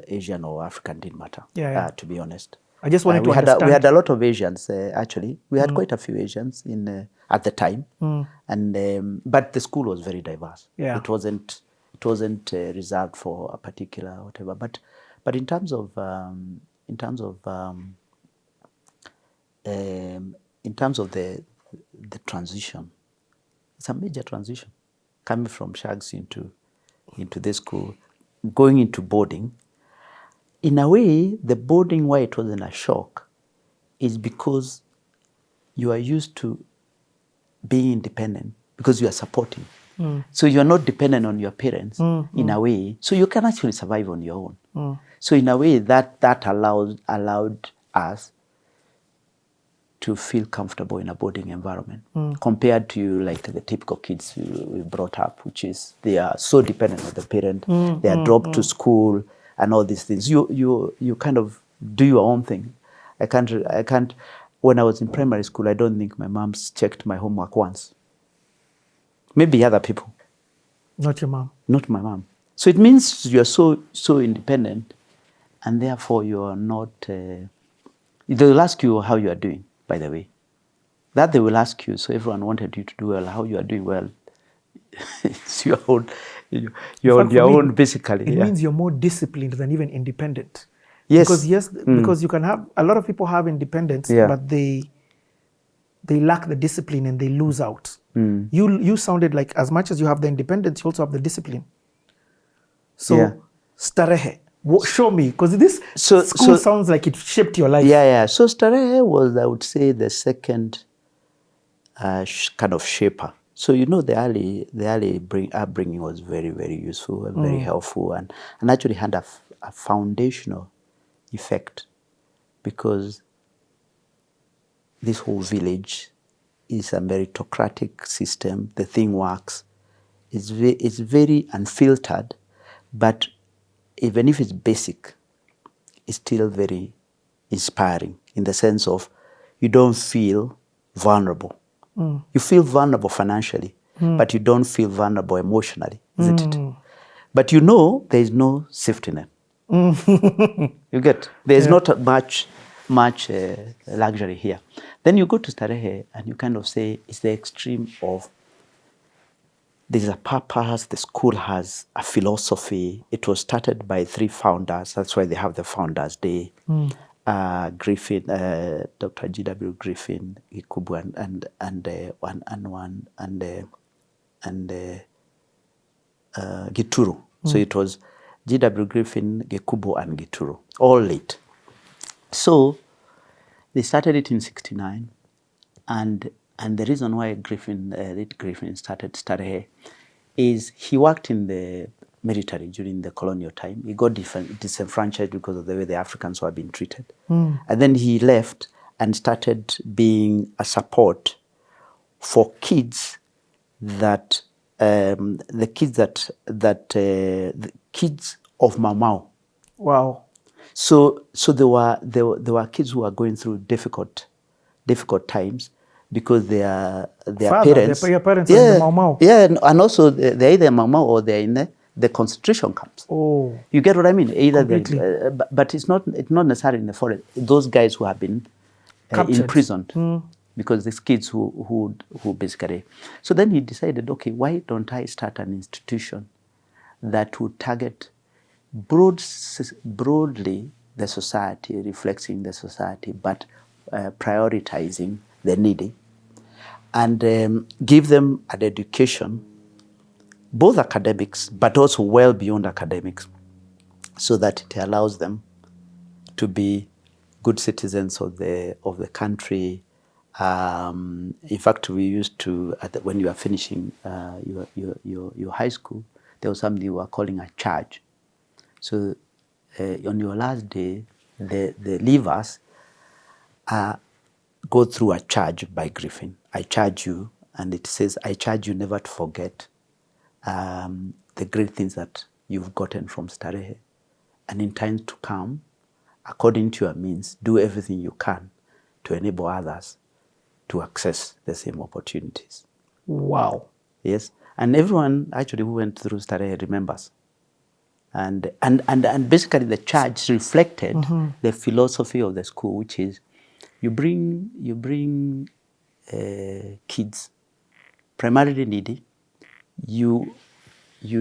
Asian or African didn't matter, to be honest. I just wanted to understand. We had a lot of Asians, actually. We had quite a few Asians at the time. And but the school was very diverse. Yeah. It wasn't reserved for a particular whatever. But in terms of the transition, it's a major transition coming from Shags into this school, going into boarding. In a way, the boarding, why it wasn't a shock, is because you are used to being independent because you are supporting. So you are not dependent on your parents in a way. So you can actually survive on your own. So in a way, that allowed us to feel comfortable in a boarding environment compared to like the typical kids we brought up, which is they are so dependent on the parent. They are dropped to school and all these things. You kind of do your own thing. I can't. When I was in primary school, I don't think my mom's checked my homework once. Maybe other people. Not your mom. Not my mom. So it means you're so independent, and therefore you are not. They'll ask you how you are doing. By the way, that they will ask you. So everyone wanted you to do well. How you are doing well? It's your own. You're on your own, basically. It means you're more disciplined than even independent. Yes. Because you can have a lot of people have independence, but they lack the discipline and they lose out. You sounded like as much as you have the independence, you also have the discipline. So starehe. Show me, because this school sounds like it shaped your life. Yeah. So starehe was, I would say, the second kind of shaper. So the early upbringing was very, very useful and very helpful, and actually had a foundational effect, because this whole village is a meritocratic system. The thing works. It's very unfiltered, but even if it's basic, it's still very inspiring in the sense of you don't feel vulnerable. You feel vulnerable financially, but you don't feel vulnerable emotionally, isn't it? But there is no safety net. You get? There's not much luxury here. Then you go to Starehe and you kind of say it's the extreme of there's a purpose, the school has a philosophy. It was started by 3 founders. That's why they have the Founders Day. Griffin, Dr. G.W. Griffin, Gikubu, and Gituru. So it was G.W. Griffin, Gikubu, and Gituru, all late. So they started it in 1969, and the reason why Griffin started Starehe is he worked in the military during the colonial time. He got disenfranchised because of the way the Africans were being treated. And then he left and started being a support for kids the kids of Mau. Wow. So there were kids who were going through difficult times because their parents. Your parents are in the Mau. Yeah, and also they're either Mau or they're in the concentration camps. Oh, you get what I mean? Either but it's not necessarily in the forest. Those guys who have been imprisoned because these kids who basically. So then he decided, okay, why don't I start an institution that would target broadly the society, reflecting the society, but prioritizing the needy, and give them an education, both academics, but also well beyond academics, so that it allows them to be good citizens of the country. In fact, we used to, when you are finishing your high school, there was something we were calling a charge. So on your last day, the leavers go through a charge by Griffin. I charge you, and it says, I charge you never to forget the great things that you've gotten from Starehe. And in times to come, according to your means, do everything you can to enable others to access the same opportunities. Wow. Yes. And everyone actually who went through Starehe remembers. And basically the charge reflected the philosophy of the school, which is you bring kids, primarily needy, you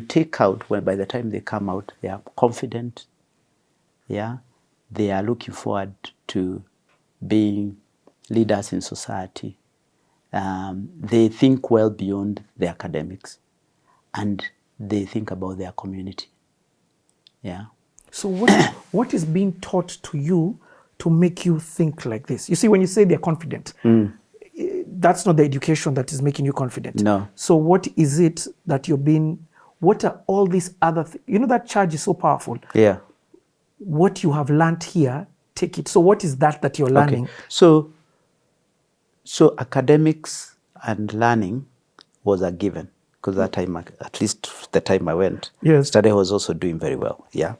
take out, when by the time they come out, they are confident, yeah, they are looking forward to being leaders in society. They think well beyond the academics, and they think about their community. Yeah. So what is being taught to you to make you think like this? You see, when you say they're confident, that's not the education that is making you confident. No. So what is it that you're being, what are all these other things? You know, that charge is so powerful. Yeah. What you have learned here, take it. So what is that you're learning? Okay. So academics and learning was a given, because that time, at least the time I went, yes, Starehe was also doing very well. Yeah.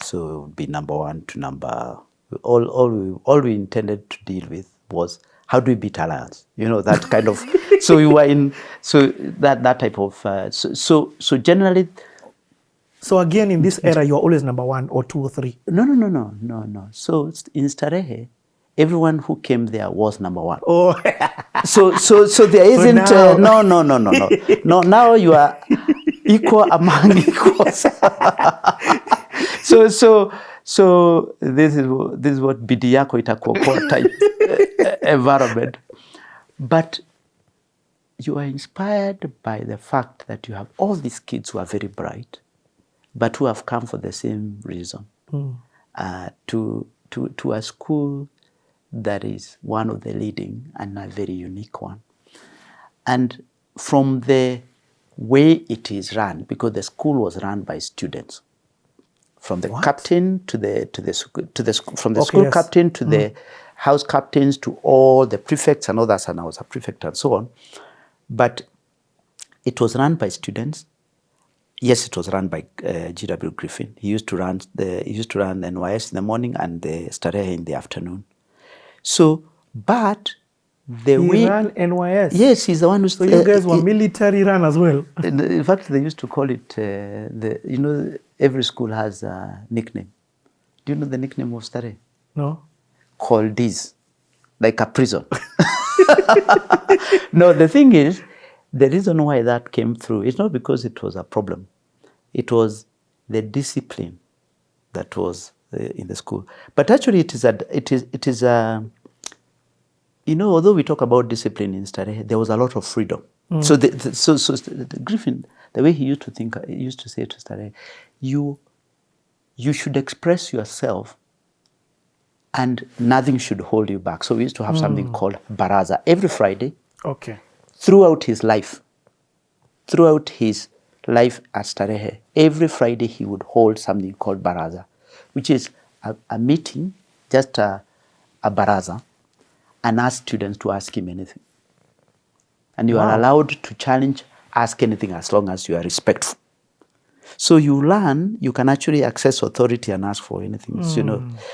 So it would be number one to number, all we intended to deal with was how do we beat alliance? You know, that kind of, so we were in, so that type of, so generally. So again, in this era, you're always number 1 or 2 or 3. No. So in Starehe, everyone who came there was number 1. Oh. So there isn't, so no. No, now you are equal among equals. So this is what bidii yako itakuokoa type environment. But you are inspired by the fact that you have all these kids who are very bright, but who have come for the same reason, to a school that is one of the leading and a very unique one. And from the way it is run, because the school was run by students, from the captain to the school captain to the house captains to all the prefects and others, and I was a prefect and so on. But it was run by students. Yes, it was run by G.W. Griffin. He used to run NYS in the morning and the Starehe in the afternoon. So, but the way he ran NYS. Yes, he's the one who. So you guys were military run as well. In fact, they used to call it every school has a nickname. Do you know the nickname of Starehe? No. Coldies, like a prison. No, the thing is, the reason why that came through is not because it was a problem. It was the discipline that was in the school. But actually, it is although we talk about discipline in Starehe, there was a lot of freedom. So Griffin, the way he used to think, he used to say to Starehe, you should express yourself, and nothing should hold you back. So we used to have something called Baraza every Friday. Okay. Throughout his life at Starehe, every Friday he would hold something called Baraza, which is a meeting, just a Baraza, and ask students to ask him anything. And you are allowed to challenge, ask anything as long as you are respectful. So you learn, you can actually access authority and ask for anything,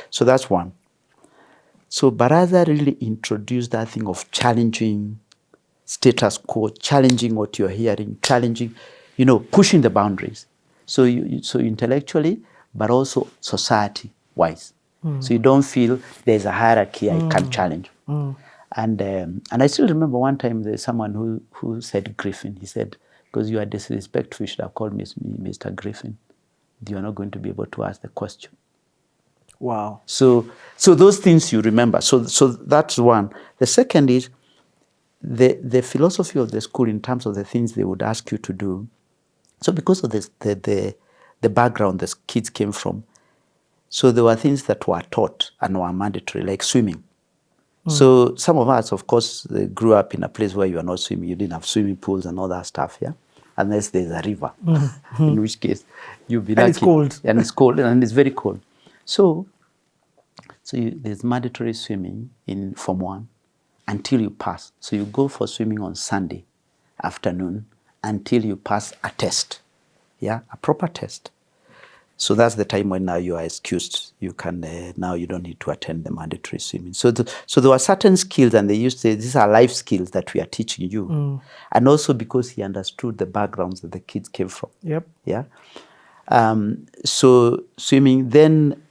So that's one. So Baraza really introduced that thing of challenging status quo, challenging what you're hearing, challenging, pushing the boundaries. So so intellectually, but also society-wise. So you don't feel there's a hierarchy I can challenge. And I still remember one time there's someone who said Griffin. He said, because you are disrespectful, you should have called me Mr. Griffin. You are not going to be able to ask the question. Wow. So those things you remember. So that's one. The second is the philosophy of the school in terms of the things they would ask you to do. So because of this, the background the kids came from, So there were things that were taught and were mandatory, like swimming. So some of us, of course, grew up in a place where you are not swimming. You didn't have swimming pools and all that stuff, yeah? Unless there's a river, in which case you'll be lucky. And it's cold. And it's cold, and it's very cold. So there's mandatory swimming in Form 1 until you pass. So you go for swimming on Sunday afternoon until you pass a test, yeah, a proper test. So that's the time when now you are excused. You can now you don't need to attend the mandatory swimming. So there were certain skills, and they used to say these are life skills that we are teaching you, and also because he understood the backgrounds that the kids came from. Yep. Yeah. So swimming. Then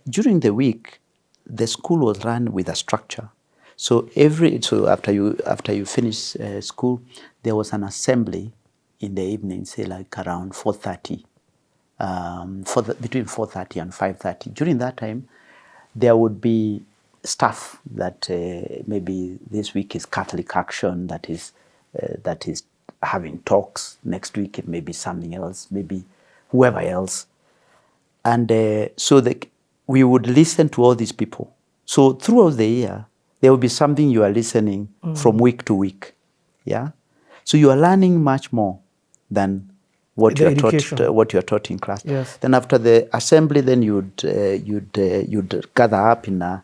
during the week, the school was run with a structure. So after you finish school, there was an assembly in the evening, say like around 4:30. Between 4:30 and 5:30. During that time, there would be stuff that maybe this week is Catholic Action, that is having talks. Next week it may be something else, maybe whoever else. And we would listen to all these people. So throughout the year, there will be something you are listening from week to week. Yeah. So you are learning much more than what you are taught in class. Yes. Then after the assembly, then you'd gather up in a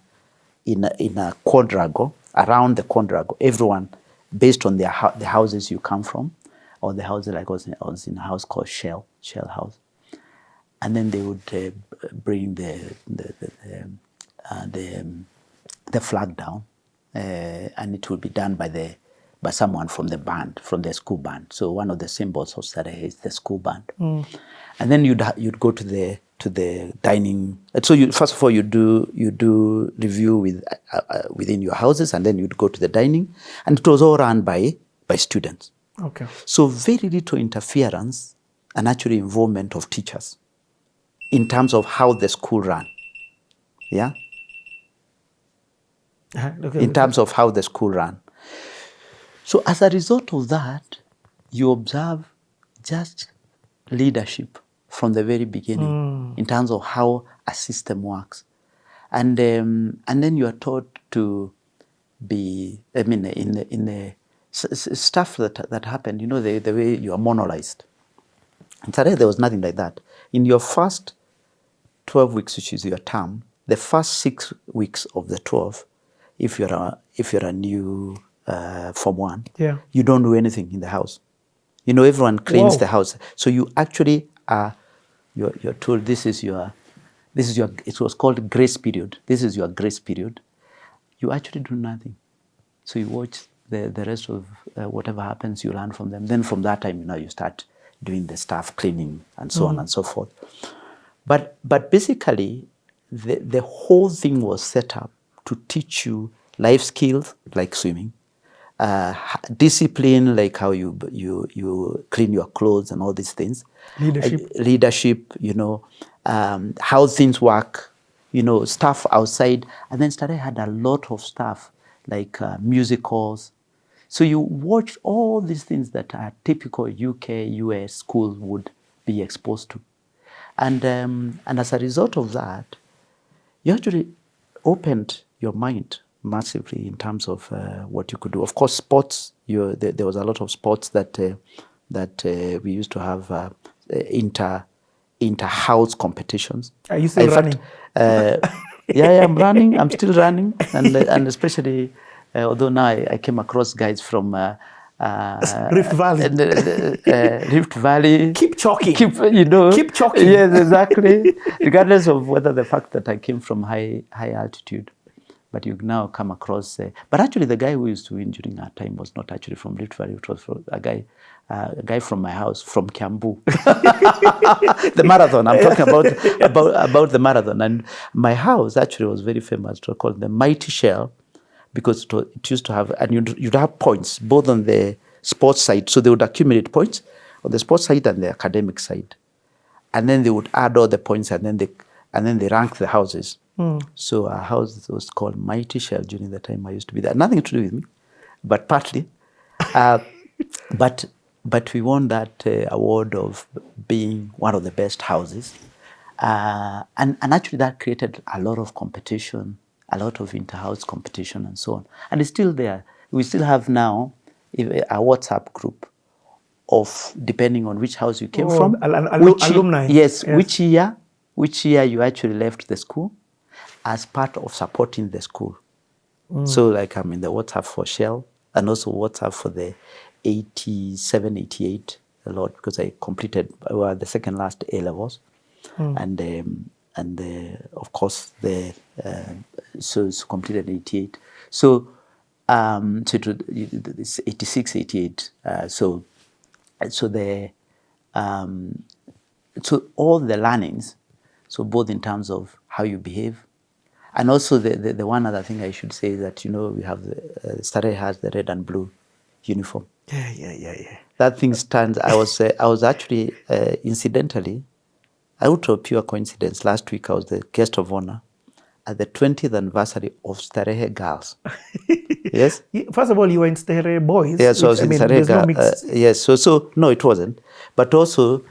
quadrangle, around the quadrangle, everyone based on the houses you come from, or the houses, like I was in a house called Shell House, and then they would bring the flag down, and it would be done by someone from the band, from the school band. So one of the symbols of Saturday is the school band. And then you'd go to the dining. So first of all you do review within your houses, and then you'd go to the dining, and it was all run by students. Okay. So very little interference and actually involvement of teachers in terms of how the school ran. Yeah. Okay. In terms of how the school ran. So as a result of that, you observe just leadership from the very beginning in terms of how a system works. And then you are taught to be, in the stuff that happened, the way you are monolized. In Saturday, there was nothing like that. In your first 12 weeks, which is your term, the first 6 weeks of the 12, if you're a new Form 1, yeah, you don't do anything in the house. Everyone cleans the house. So you actually you're told this is your, it was called grace period. This is your grace period. You actually do nothing. So you watch the rest of whatever happens, you learn from them. Then from that time, you start doing the stuff, cleaning and so on and so forth. But basically, the whole thing was set up to teach you life skills like swimming, discipline like how you clean your clothes and all these things, leadership, how things work, stuff outside. And then Saturday had a lot of stuff like musicals. So you watch all these things that are typical UK, US schools would be exposed to. And as a result of that, you actually opened your mind massively in terms of what you could do. Of course, sports. There was a lot of sports that we used to have inter-house competitions. Are you still running? Yeah, I'm running. I'm still running, and especially although now I came across guys from Rift Valley. Rift Valley. Keep chalking. Keep chalking. Yes, exactly. Regardless of whether the fact that I came from high altitude. But you now come across, but actually the guy who used to win during our time was not actually from Rift Valley. It was from a guy from my house, from Kiambu. The marathon, I'm talking about the marathon. And my house actually was very famous. It was called the Mighty Shell, because it used to have, and you'd have points, both on the sports side. So they would accumulate points on the sports side and the academic side. And then they would add all the points, and then they rank the houses. So our house was called Mighty Shell during the time I used to be there. Nothing to do with me, but partly. But we won that award of being one of the best houses. And actually that created a lot of competition, a lot of inter-house competition and so on. And it's still there. We still have now a WhatsApp group of, depending on which house you came from, alumni. Yes, which year you actually left the school as part of supporting the school. So like I'm in the WhatsApp for Shell and also WhatsApp for the 87, 88 a lot, because I completed the second last A levels. And of course so it's completed 88. So it's 86, 88. So all the learnings, so both in terms of how you behave, and also the one other thing I should say is that, we have Starehe has the red and blue uniform. Yeah. That thing stands. I was actually incidentally, out of pure coincidence, last week I was the guest of honor at the 20th anniversary of Starehe Girls. Yes. First of all, you were in Starehe Boys. Yeah, so I was in Starehe Girls. Yes. So no, it wasn't. But also,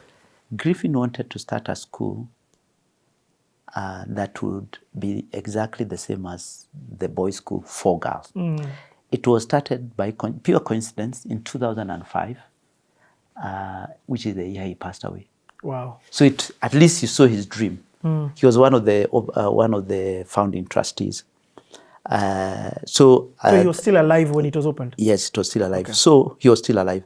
Griffin wanted to start a school that would be exactly the same as the boys' school for girls. It was started by pure coincidence in 2005, which is the year he passed away. Wow. So at least you saw his dream. He was one of the founding trustees. So he was still alive when it was opened? Yes, it was still alive. Okay. So he was still alive.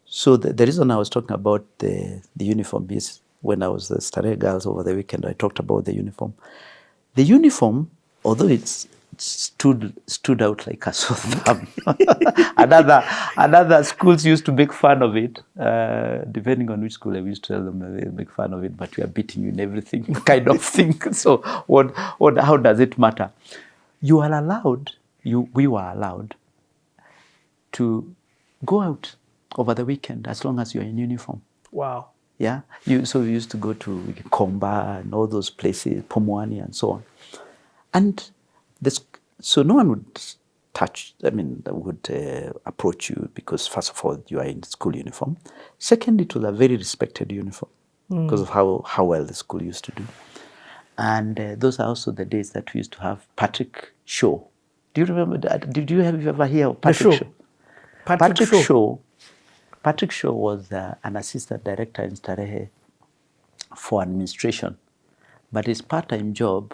So the reason I was talking about the uniform is when I was the Starehe Girls over the weekend, I talked about the uniform. The uniform, although it stood out like a sore thumb. Another schools used to make fun of it. Depending on which school, I used to tell them they make fun of it, but we are beating you in everything kind of thing. So how does it matter? We were allowed to go out over the weekend as long as you're in uniform. Wow. Yeah. So we used to go to Komba and all those places, Pomwani and so on. And so no one would approach you because, first of all, you are in school uniform. Second, it was a very respected uniform because of how well the school used to do. And those are also the days that we used to have Patrick Shaw. Do you remember that? Have you ever heard of Patrick Shaw? Patrick Shaw was an assistant director in Starehe for administration, but his part-time job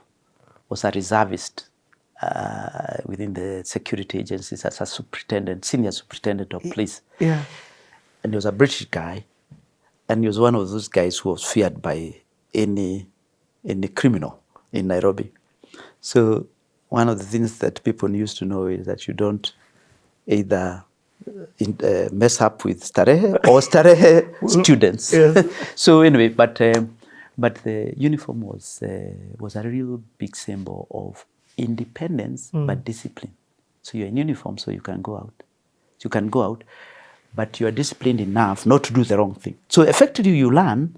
was a reservist within the security agencies as a senior superintendent of police. Yeah. And he was a British guy, and he was one of those guys who was feared by any criminal in Nairobi. So one of the things that people used to know is that you don't either mess up with Starehe or Starehe students. Yes. So anyway, but the uniform was a real big symbol of independence but discipline. So you're in uniform, so you can go out. But you are disciplined enough not to do the wrong thing. So effectively, you learn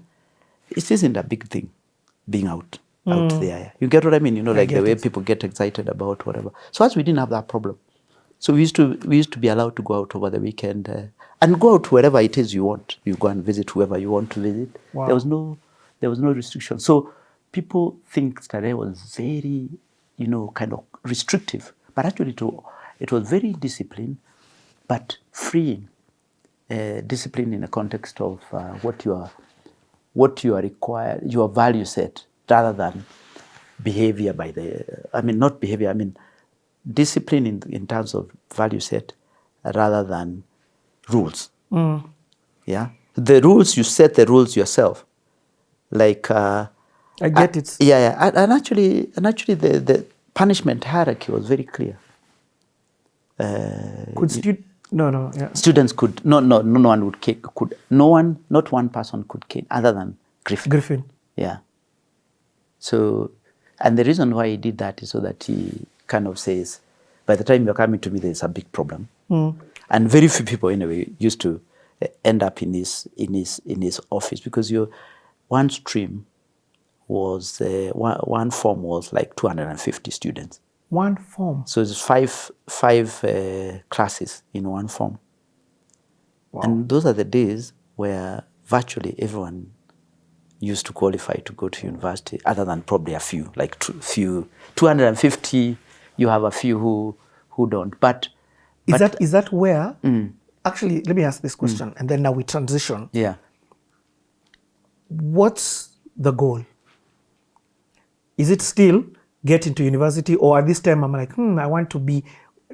it isn't a big thing being out there. You get what I mean? Like the way people get excited about whatever. So as we didn't have that problem. So we used to be allowed to go out over the weekend and go out wherever it is you want. You go and visit whoever you want to visit. Wow. There was no restriction. So people think Starehe was very, kind of restrictive, but actually it was very disciplined, but freeing. Discipline in the context of what you are required, your value set, rather than behavior discipline in terms of value set rather than rules. Yeah, the rules, you set the rules yourself. Like I get it. Yeah, and actually the punishment hierarchy was very clear. Students could no one would kick, not one person could kick other than Griffin. Yeah. So, and the reason why he did that is so that he kind of says, by the time you're coming to me, there's a big problem. And very few people anyway used to end up in his office, because one stream was one form was like 250 students. One form. So it's five classes in one form. Wow. And those are the days where virtually everyone used to qualify to go to university, other than probably a few, like 250. You have a few who don't. But is that where? Actually, let me ask this question, and then now we transition. Yeah. What's the goal? Is it still get into university, or at this time I'm like, I want to be.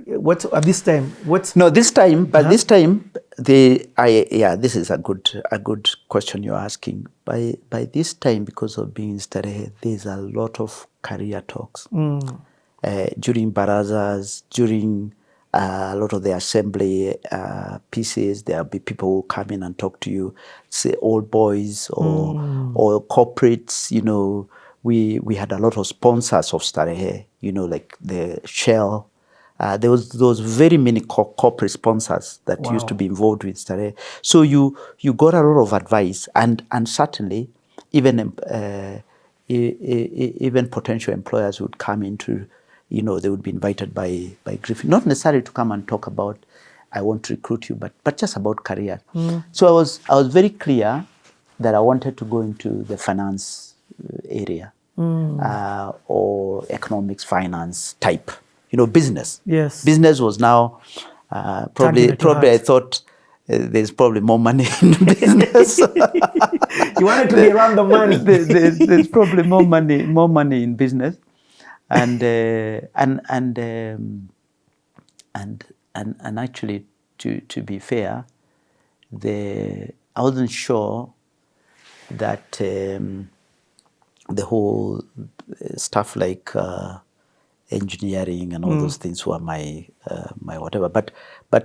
What's at this time? What's no this time? But this time, this is a good question you're asking. By this time, because of being in Starehe, there's a lot of career talks during barazas, during a lot of the assembly pieces. There'll be people who come in and talk to you, say old boys or corporates. You know, we had a lot of sponsors of Starehe. You know, like the Shell. There was those very many corporate sponsors that used to be involved with Starehe. So you got a lot of advice, and certainly even potential employers would come into, you know, they would be invited by Griffin, not necessarily to come and talk about, I want to recruit you, but just about career. So I was very clear that I wanted to go into the finance area or economics, finance type. You know, business. Yes. Business was now probably I thought there's probably more money in business. You wanted to be around the money. There's probably more money in business, and actually, to be fair, I wasn't sure that the whole stuff like engineering and all those things were my whatever, but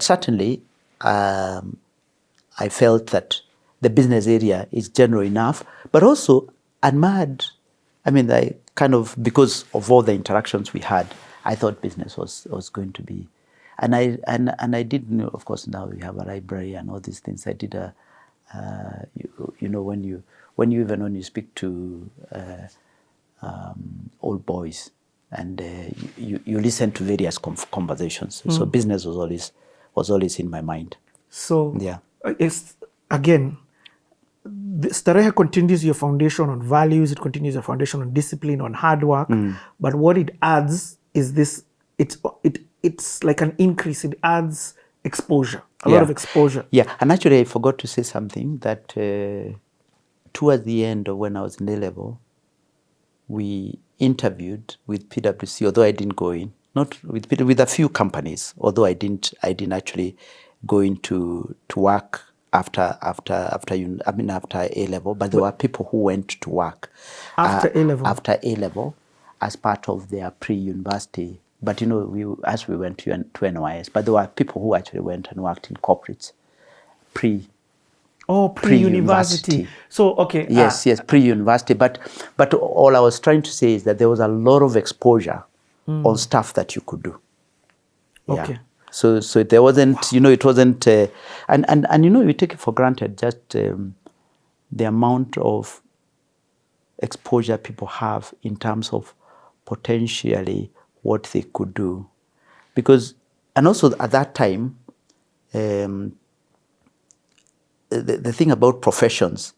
certainly I felt that the business area is general enough, but also admired. I mean, I kind of, because of all the interactions we had, I thought business was going to be, and I did know. Of course, now we have a library and all these things. I did when you speak to old boys. And you listen to various conversations. So business was always in my mind. So yeah, it's again, Starehe continues your foundation on values. It continues your foundation on discipline, on hard work. But what it adds is this. It's like an increase. It adds exposure, a lot of exposure. Yeah, and actually I forgot to say something that towards the end of when I was in A-level, we interviewed with PwC, although I didn't go in, not with a few companies, although I didn't actually go into to work after A-level, but there were people who went to work after A-level as part of their pre-university. But you know, as we went to NYS, but there were people who actually went and worked in corporates pre-university. So okay. Yes, pre-university. But all I was trying to say is that there was a lot of exposure on stuff that you could do. Yeah. Okay. So there wasn't, you know, it wasn't, and you know, you take it for granted just the amount of exposure people have in terms of potentially what they could do, because, and also at that time, the thing about professions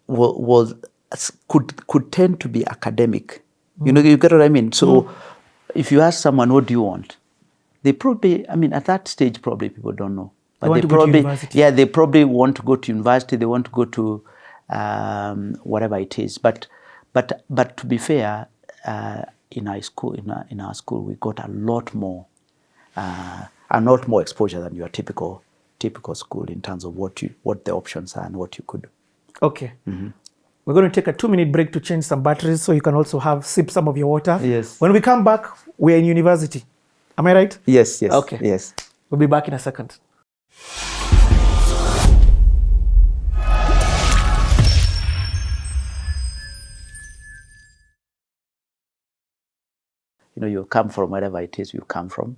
could tend to be academic. You know, you get what I mean? So if you ask someone, what do you want? They probably, I mean, at that stage, probably people don't know. But they probably, they probably want to go to university. They want to go to whatever it is. But to be fair, in our school, we got a lot more exposure than your typical school in terms of what the options are and what you could do. Okay. We're going to take a 2-minute break to change some batteries so you can also sip some of your water. Yes. When we come back, we're in university. Am I right? Yes. Okay. Yes. We'll be back in a second. You know, you come from wherever it is you come from,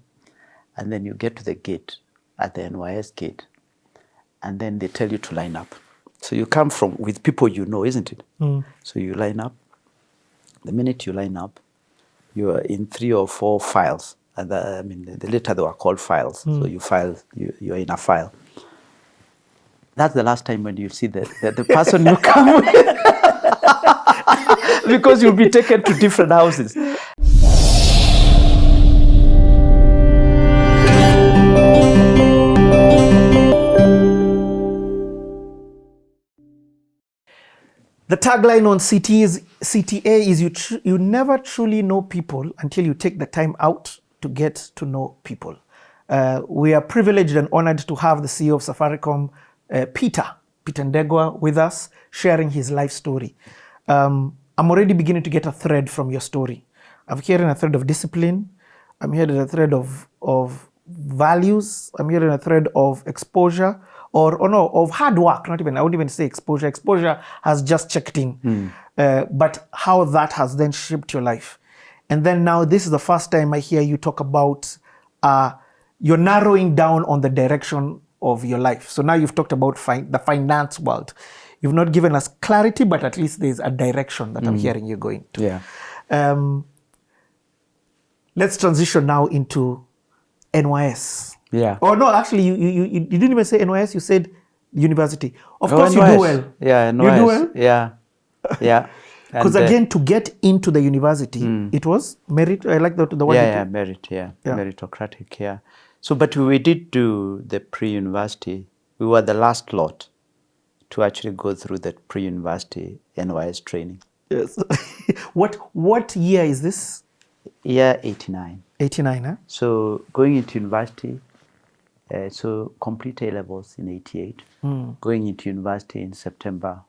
and then you get to the gate, at the NYS gate, and then they tell you to line up. So you come from with people you know, isn't it? So you line up. The minute you line up, you are in 3 or 4 files. And later they were called files. So you're in a file. that's the last time when you see the person you come with. Because you'll be taken to different houses. The tagline on CTA is you never truly know people until you take the time out to get to know people. We are privileged and honored to have the CEO of Safaricom, Peter Ndegwa, with us, sharing his life story. I'm already beginning to get a thread from your story. I'm hearing a thread of discipline. I'm hearing a thread of values. I'm hearing a thread of exposure, of hard work. I wouldn't even say exposure. Exposure has just checked in. But how that has then shaped your life. And then now this is the first time I hear you talk about you're narrowing down on the direction of your life. So now you've talked about the finance world. You've not given us clarity, but at least there's a direction that I'm hearing you going to. Yeah. Let's transition now into NYS. Yeah. Oh no, actually, you didn't even say NYS. You said university. Of course, NYS. You do well. Yeah, NYS. You do well. Yeah, yeah. Because again, to get into the university, it was merit. I like the one. Yeah, merit. Yeah, meritocratic. Yeah. So, but we did do the pre-university. We were the last lot to actually go through the pre-university NYS training. Yes. What year is this? Year 89. 89, huh? So going into university, so complete A-levels in 88. Going into university in September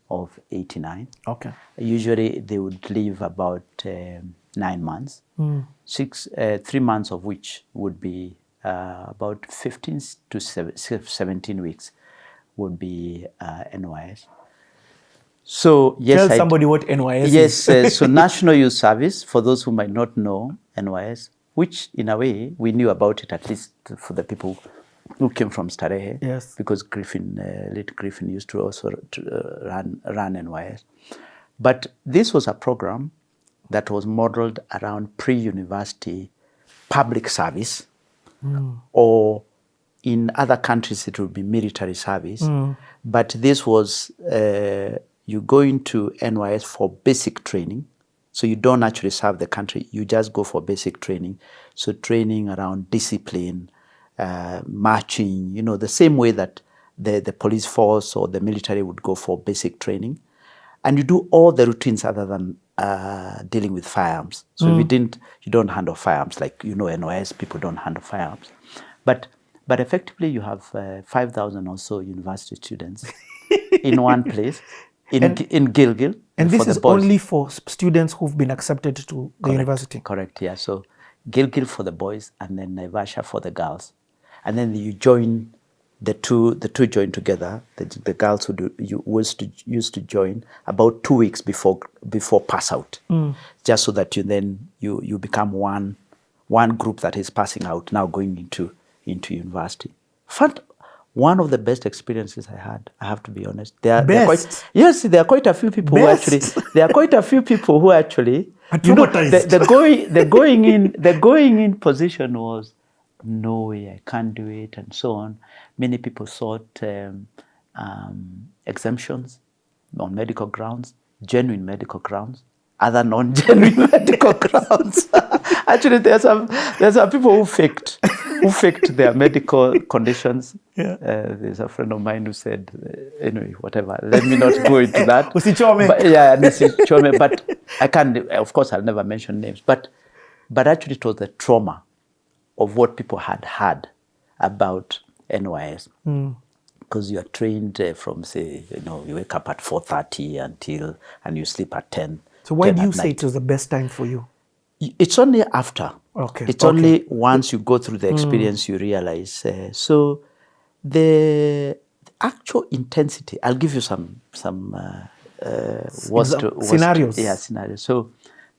of 89. Okay. Usually they would leave about 9 months. 3 months of which would be about 15 to 17 weeks would be NYS. So yes, tell somebody what NYS is. Yes, so National Youth Service, for those who might not know NYS, which in a way we knew about it, at least for the people who came from Starehe. Yes. Because late Griffin used to also run NYS. But this was a program that was modeled around pre-university public service, or in other countries it would be military service. But this was, you go into NYS for basic training. So you don't actually serve the country, you just go for basic training. So training around discipline, marching, the same way that the police force or the military would go for basic training. And you do all the routines other than dealing with firearms. So if you don't handle firearms, like NYS, people don't handle firearms. But effectively you have 5,000 or so university students in one place, in Gilgil. And this is only for students who've been accepted to the university? Correct, yeah. So Gilgil for the boys and then Naivasha for the girls. And then you join, the two join together. The girls used to join about 2 weeks before pass out. Just so that you become one group that is passing out, now going into university. One of the best experiences I had, I have to be honest. There are quite a few people who actually, the going in position was, no way, I can't do it, and so on. Many people sought exemptions on medical grounds, genuine medical grounds, other non-genuine medical grounds. Actually, there's some people who faked their medical conditions. Yeah. There's a friend of mine who said, anyway, whatever, let me not go into that. But I can't, of course, I'll never mention names. But actually, it was the trauma of what people had about NYS. Because you are trained from, say, you wake up at 4:30 and you sleep at 10. So why do you say it was the best time for you? It's only after. Okay. It's only once you go through the experience you realize. So the actual intensity, I'll give you some scenarios. Yeah, scenarios. So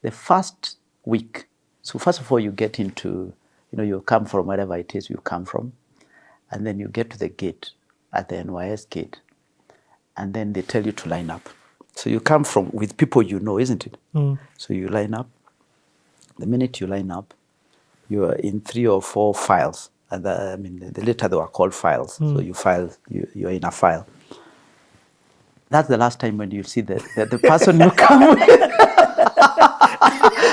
the first week, so first of all, you get into, you come from wherever it is you come from, and then you get to the gate, at the NYS gate, and then they tell you to line up. So you come with people isn't it? So you line up. The minute you line up, you are in 3 or 4 files. I mean, later they were called files. So you file, you're in a file. That's the last time when you see the person you come with.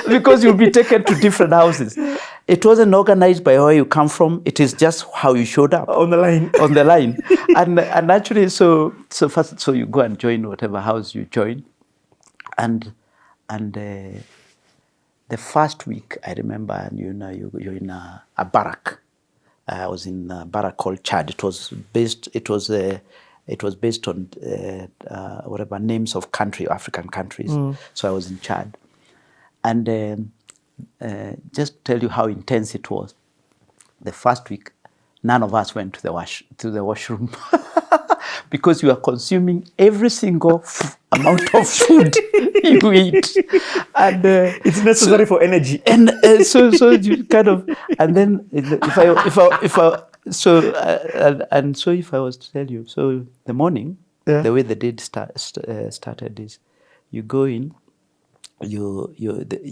Because you'll be taken to different houses. It wasn't organized by where you come from. It is just how you showed up. On the line. On the line. And actually, so you go and join whatever house you join. And the first week, I remember, you're in a barrack. I was in a barrack called Chad. It was based on whatever names of African countries. So I was in Chad. And just to tell you how intense it was, the first week, none of us went to the washroom because you are consuming every single amount of food you eat, and it's necessary for energy. And so you kind of, and then if I was to tell you, so the morning, the way the day started is, you go in. You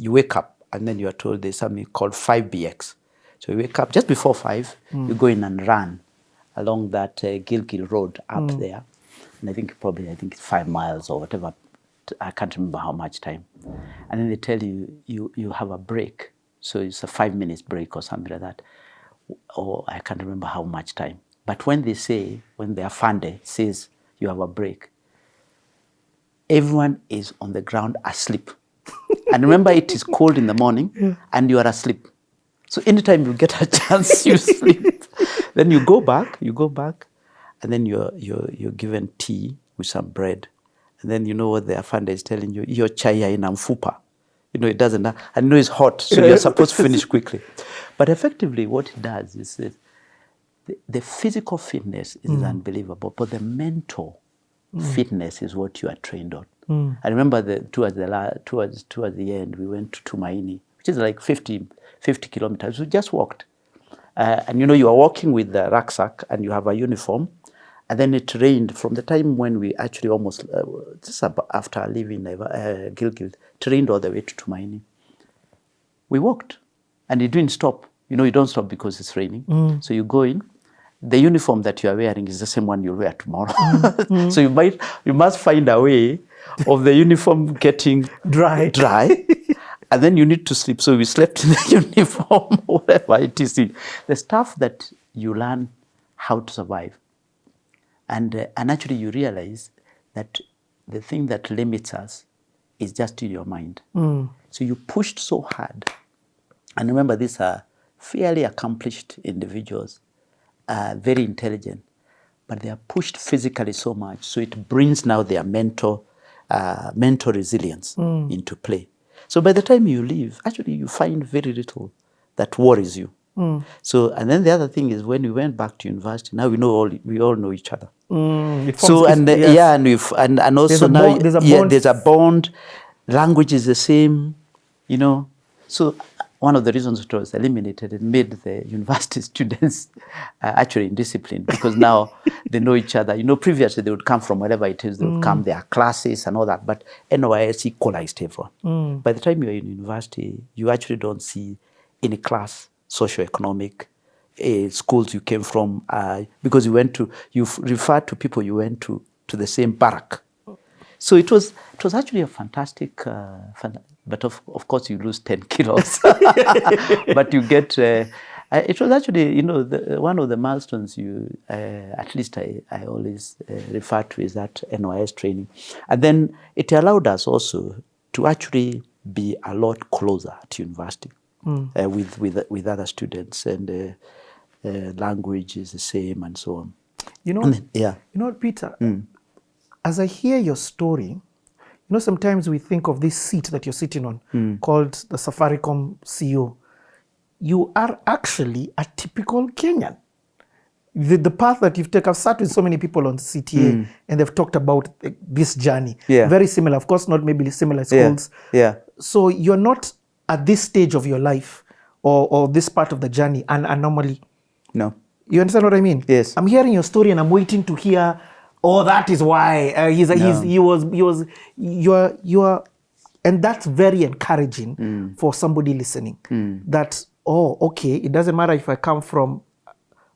wake up and then you are told there's something called 5BX. So you wake up just before 5, you go in and run along that Gilgil Road up there. And I think it's 5 miles or whatever. I can't remember how much time. And then they tell you have a break. So it's a 5 minutes break or something like that. Or I can't remember how much time. But when the afande says you have a break, everyone is on the ground asleep. And remember, it is cold in the morning, and you are asleep. So anytime you get a chance, you sleep. Then you go back, and then you're given tea with some bread. And then you know what the afande is telling you, your chai in mfupa. It doesn't, and it's hot, so you're supposed to finish quickly. But effectively, what it does is the physical fitness is unbelievable, but the mental fitness is what you are trained on. I remember towards the end, we went to Tumaini, which is like 50 kilometers. We just walked. And you are walking with the rucksack and you have a uniform. And then it rained from the time when we actually almost, just after leaving Gilgil, it rained all the way to Tumaini. We walked and it didn't stop. You don't stop because it's raining. So you go in. The uniform that you are wearing is the same one you'll wear tomorrow. So you must find a way of the uniform getting dry. And then you need to sleep. So we slept in the uniform, whatever it is. The stuff that you learn how to survive. And actually you realize that the thing that limits us is just in your mind. So you pushed so hard. And remember, these are fairly accomplished individuals, very intelligent, but they are pushed physically so much. So it brings now their mental resilience into play. So by the time you leave, actually you find very little that worries you. So, and then the other thing is when we went back to university, now we all know each other. So and also now there's a bond. Language is the same, So one of the reasons it was eliminated, it made the university students actually indisciplined because now they know each other. Previously they would come from wherever it is, they would come, their classes and all that, but NYS equalized everyone. By the time you're in university, you actually don't see any class, socioeconomic, schools you came from, because you referred to people you went to the same barrack. So it was actually a fantastic, but of course you lose 10 kilos, but you get, it was actually, one of the milestones at least I always refer to is that NYS training. And then it allowed us also to actually be a lot closer to university with other students, and language is the same and so on. Peter, as I hear your story, sometimes we think of this seat that you're sitting on called the Safaricom CEO. You are actually a typical Kenyan. The path that you've taken, I've sat with so many people on CTA and they've talked about this journey. Very similar, of course, not maybe similar schools. So you're not at this stage of your life or this part of the journey an anomaly. No. You understand what I mean? Yes. I'm hearing your story and I'm waiting to hear, that is why and that's very encouraging for somebody listening. That, okay, it doesn't matter if I come from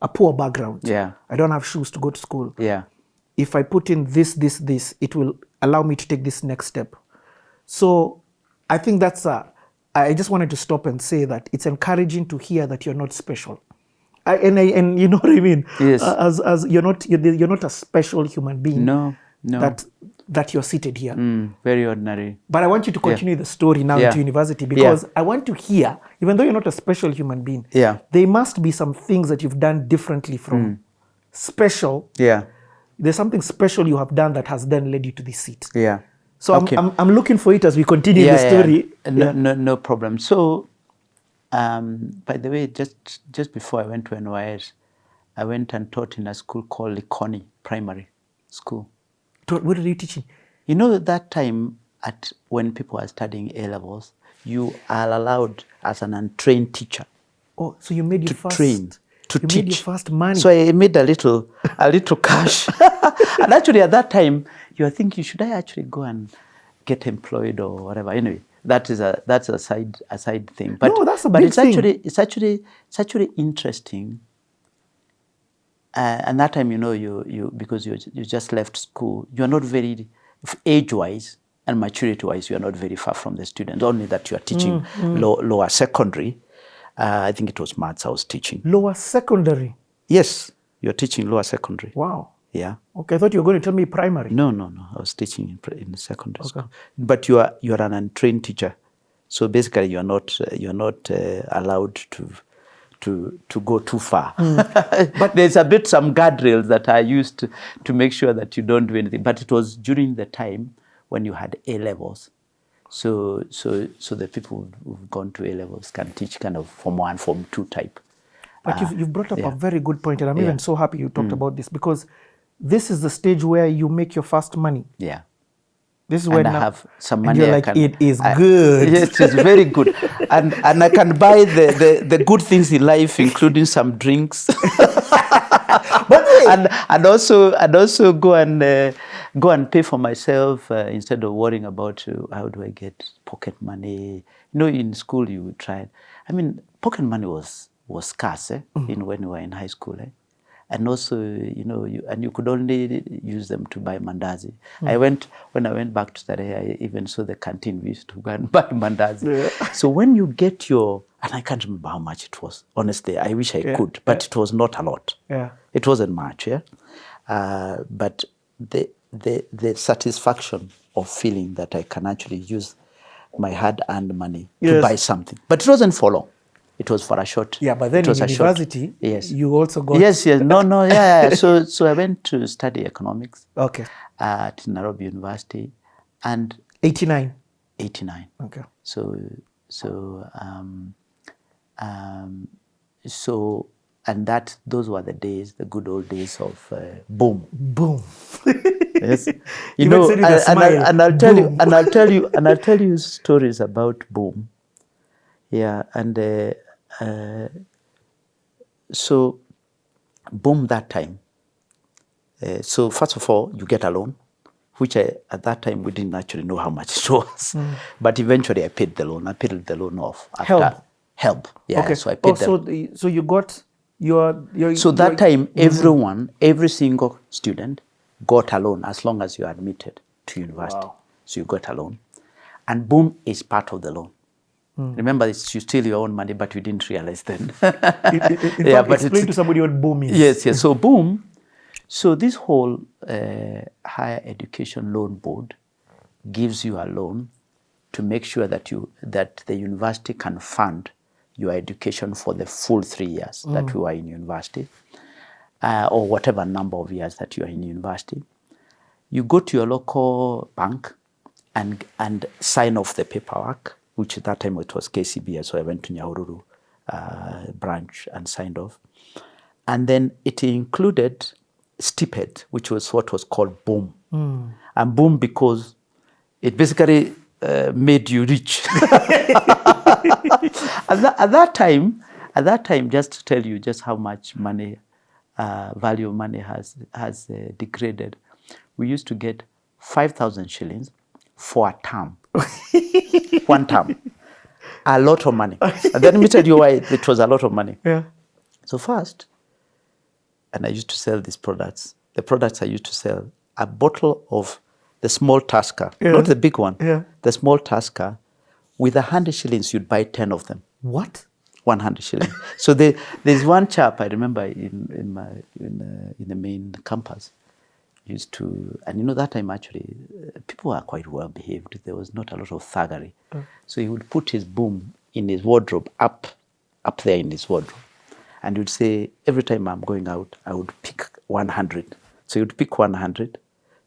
a poor background. Yeah. I don't have shoes to go to school. Yeah. If I put in this, it will allow me to take this next step. So I think I just wanted to stop and say that it's encouraging to hear that you're not special. And you know what I mean? Yes. As you're not a special human being. No. That you're seated here. Very ordinary. But I want you to continue the story now into university, because I want to hear, even though you're not a special human being, there must be some things that you've done differently from special. Yeah. There's something special you have done that has then led you to this seat. Yeah. So I'm looking for it as we continue the story. No problem. So, by the way, just before I went to NYS, I went and taught in a school called Likoni Primary School. What are you teaching? You know, that time when people are studying A-levels, you are allowed as an untrained teacher. Oh, so you made your to train, to teach. Made your first money. So I made a little cash. And actually at that time, you are thinking, should I actually go and get employed or whatever? Anyway, that's a side thing. But, no, that's a big thing. It's actually interesting. And that time, you know, you because you just left school, you're not very, age-wise and maturity-wise, you're not very far from the students, only that you are teaching lower secondary. I think it was maths I was teaching. Lower secondary? Yes, you're teaching lower secondary. Wow. Yeah. Okay, I thought you were going to tell me primary. No. I was teaching in the secondary school. But you are an untrained teacher. So basically, you're not allowed to go too far. But there's some guardrails that are used to make sure that you don't do anything. But it was during the time when you had A-levels. So the people who've gone to A-levels can teach kind of Form 1, Form 2 type. But you've brought up a very good point, and I'm even so happy you talked about this, because this is the stage where you make your first money. Yeah. This is when I have some money. And you're like, it is good. Yes, it's very good. And I can buy the good things in life, including some drinks. and also go and pay for myself instead of worrying about how do I get pocket money. You know, in school you would try. I mean, pocket money was scarce when we were in high school. And also, you know, you could only use them to buy mandazi. When I went back to Starehe, I even saw the canteen. We used to go and buy mandazi. Yeah. So when you get and I can't remember how much it was. Honestly, I wish I could, but it was not a lot. Yeah. It wasn't much, but the satisfaction of feeling that I can actually use my hard-earned money to buy something. But it wasn't for long. It was for a short. Yeah, but then in university, you also got... Yes. No, yeah. So I went to study economics. Okay. At Nairobi University, and 89. Okay. And those were the days, the good old days of boom. Boom. Yes. You know, and I'll tell you stories about boom. Yeah, and so boom that time. So first of all, you get a loan, which at that time we didn't actually know how much it was. But eventually I paid the loan. I paid the loan off. Help. Yeah. Okay. So I paid them. So you got your So that time, every single student got a loan as long as you are admitted to university. Wow. So you got a loan. And boom is part of the loan. Remember, you steal your own money, but you didn't realize then. Explain to somebody what boom is. Yes. So boom. So this whole higher education loan board gives you a loan to make sure that the university can fund your education for the full 3 years that you are in university, or whatever number of years that you are in university. You go to your local bank and sign off the paperwork, which at that time it was KCB, so I went to Nyahururu branch and signed off. And then it included stipend, which was what was called boom. And boom because it basically made you rich. At that time, just to tell you just how much money, value of money has degraded, we used to get 5,000 shillings for a term. 1 term. A lot of money. And then let me tell you why it was a lot of money. Yeah. So first, and I used to sell these products. The products I used to sell, a bottle of the small Tusker, not the big one, the small Tusker, with 100 shillings, you'd buy 10 of them. What? 100 shillings. So there's one chap I remember in the main campus used to, and you know that time actually people were quite well behaved. There was not a lot of thuggery. So he would put his boom in his wardrobe up there in his wardrobe, and he'd say every time I'm going out, I would pick 100. So you'd pick 100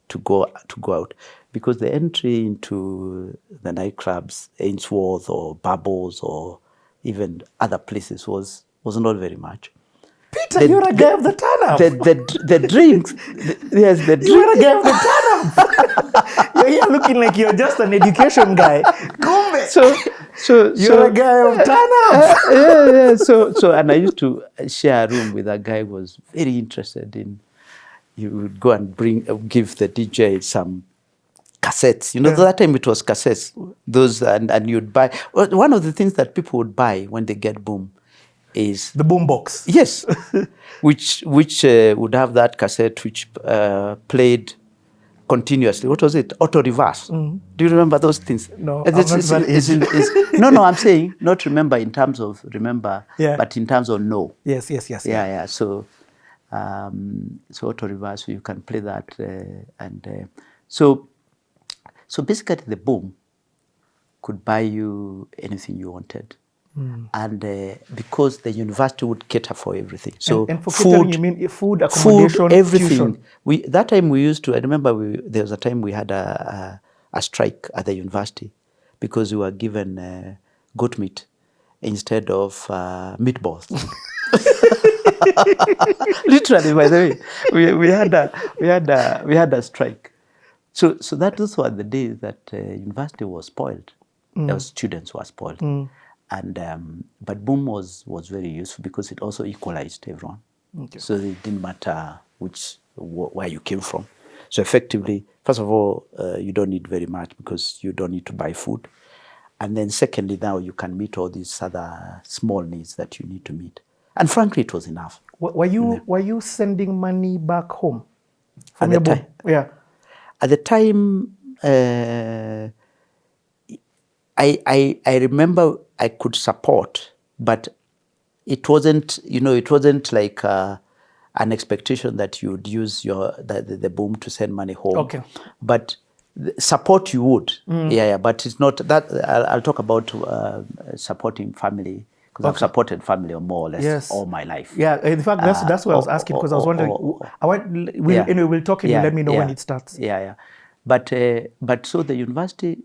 to go out, because the entry into the nightclubs, Ainsworth or Bubbles or even other places was not very much. Peter, you're a guy of the turn-up. The drinks, yes, the drinks. You're a guy of the turn-up. You're here looking like you're just an education guy. So you're a guy of turn-up. Yeah. So, and I used to share a room with a guy who was very interested in. You would go and give the DJ some cassettes. You know, that time it was cassettes. Those and you'd buy. One of the things that people would buy when they get boom is the boom box. Yes, which would have that cassette which played continuously. What was it? Auto reverse. Do you remember those things? No, No. I'm saying not remember in terms of remember, but in terms of know. Yes. Yeah. So auto reverse, so you can play that, and so basically the boom could buy you anything you wanted. And because the university would cater for everything, so and for catering, you mean food, accommodation, everything. That time we used to. I remember there was a time we had a strike at the university because we were given goat meat instead of meatballs. Literally, by the way, we had a strike. So those were the days that university was spoiled. The students were spoiled. And but boom was very useful because it also equalized everyone. Okay. So it didn't matter where you came from. So effectively, first of all, you don't need very much because you don't need to buy food. And then secondly, now you can meet all these other small needs that you need to meet. And frankly, it was enough. Were you sending money back home from your boom? Yeah. At the time, I remember I could support, but it wasn't like an expectation that you would use the boom to send money home. Okay. But support you would, but it's not that. I'll talk about supporting family, because I've supported family more or less all my life. Yeah, in fact, that's what I was asking, because I was wondering. Anyway, we'll talk and you let me know when it starts. Yeah. But so the university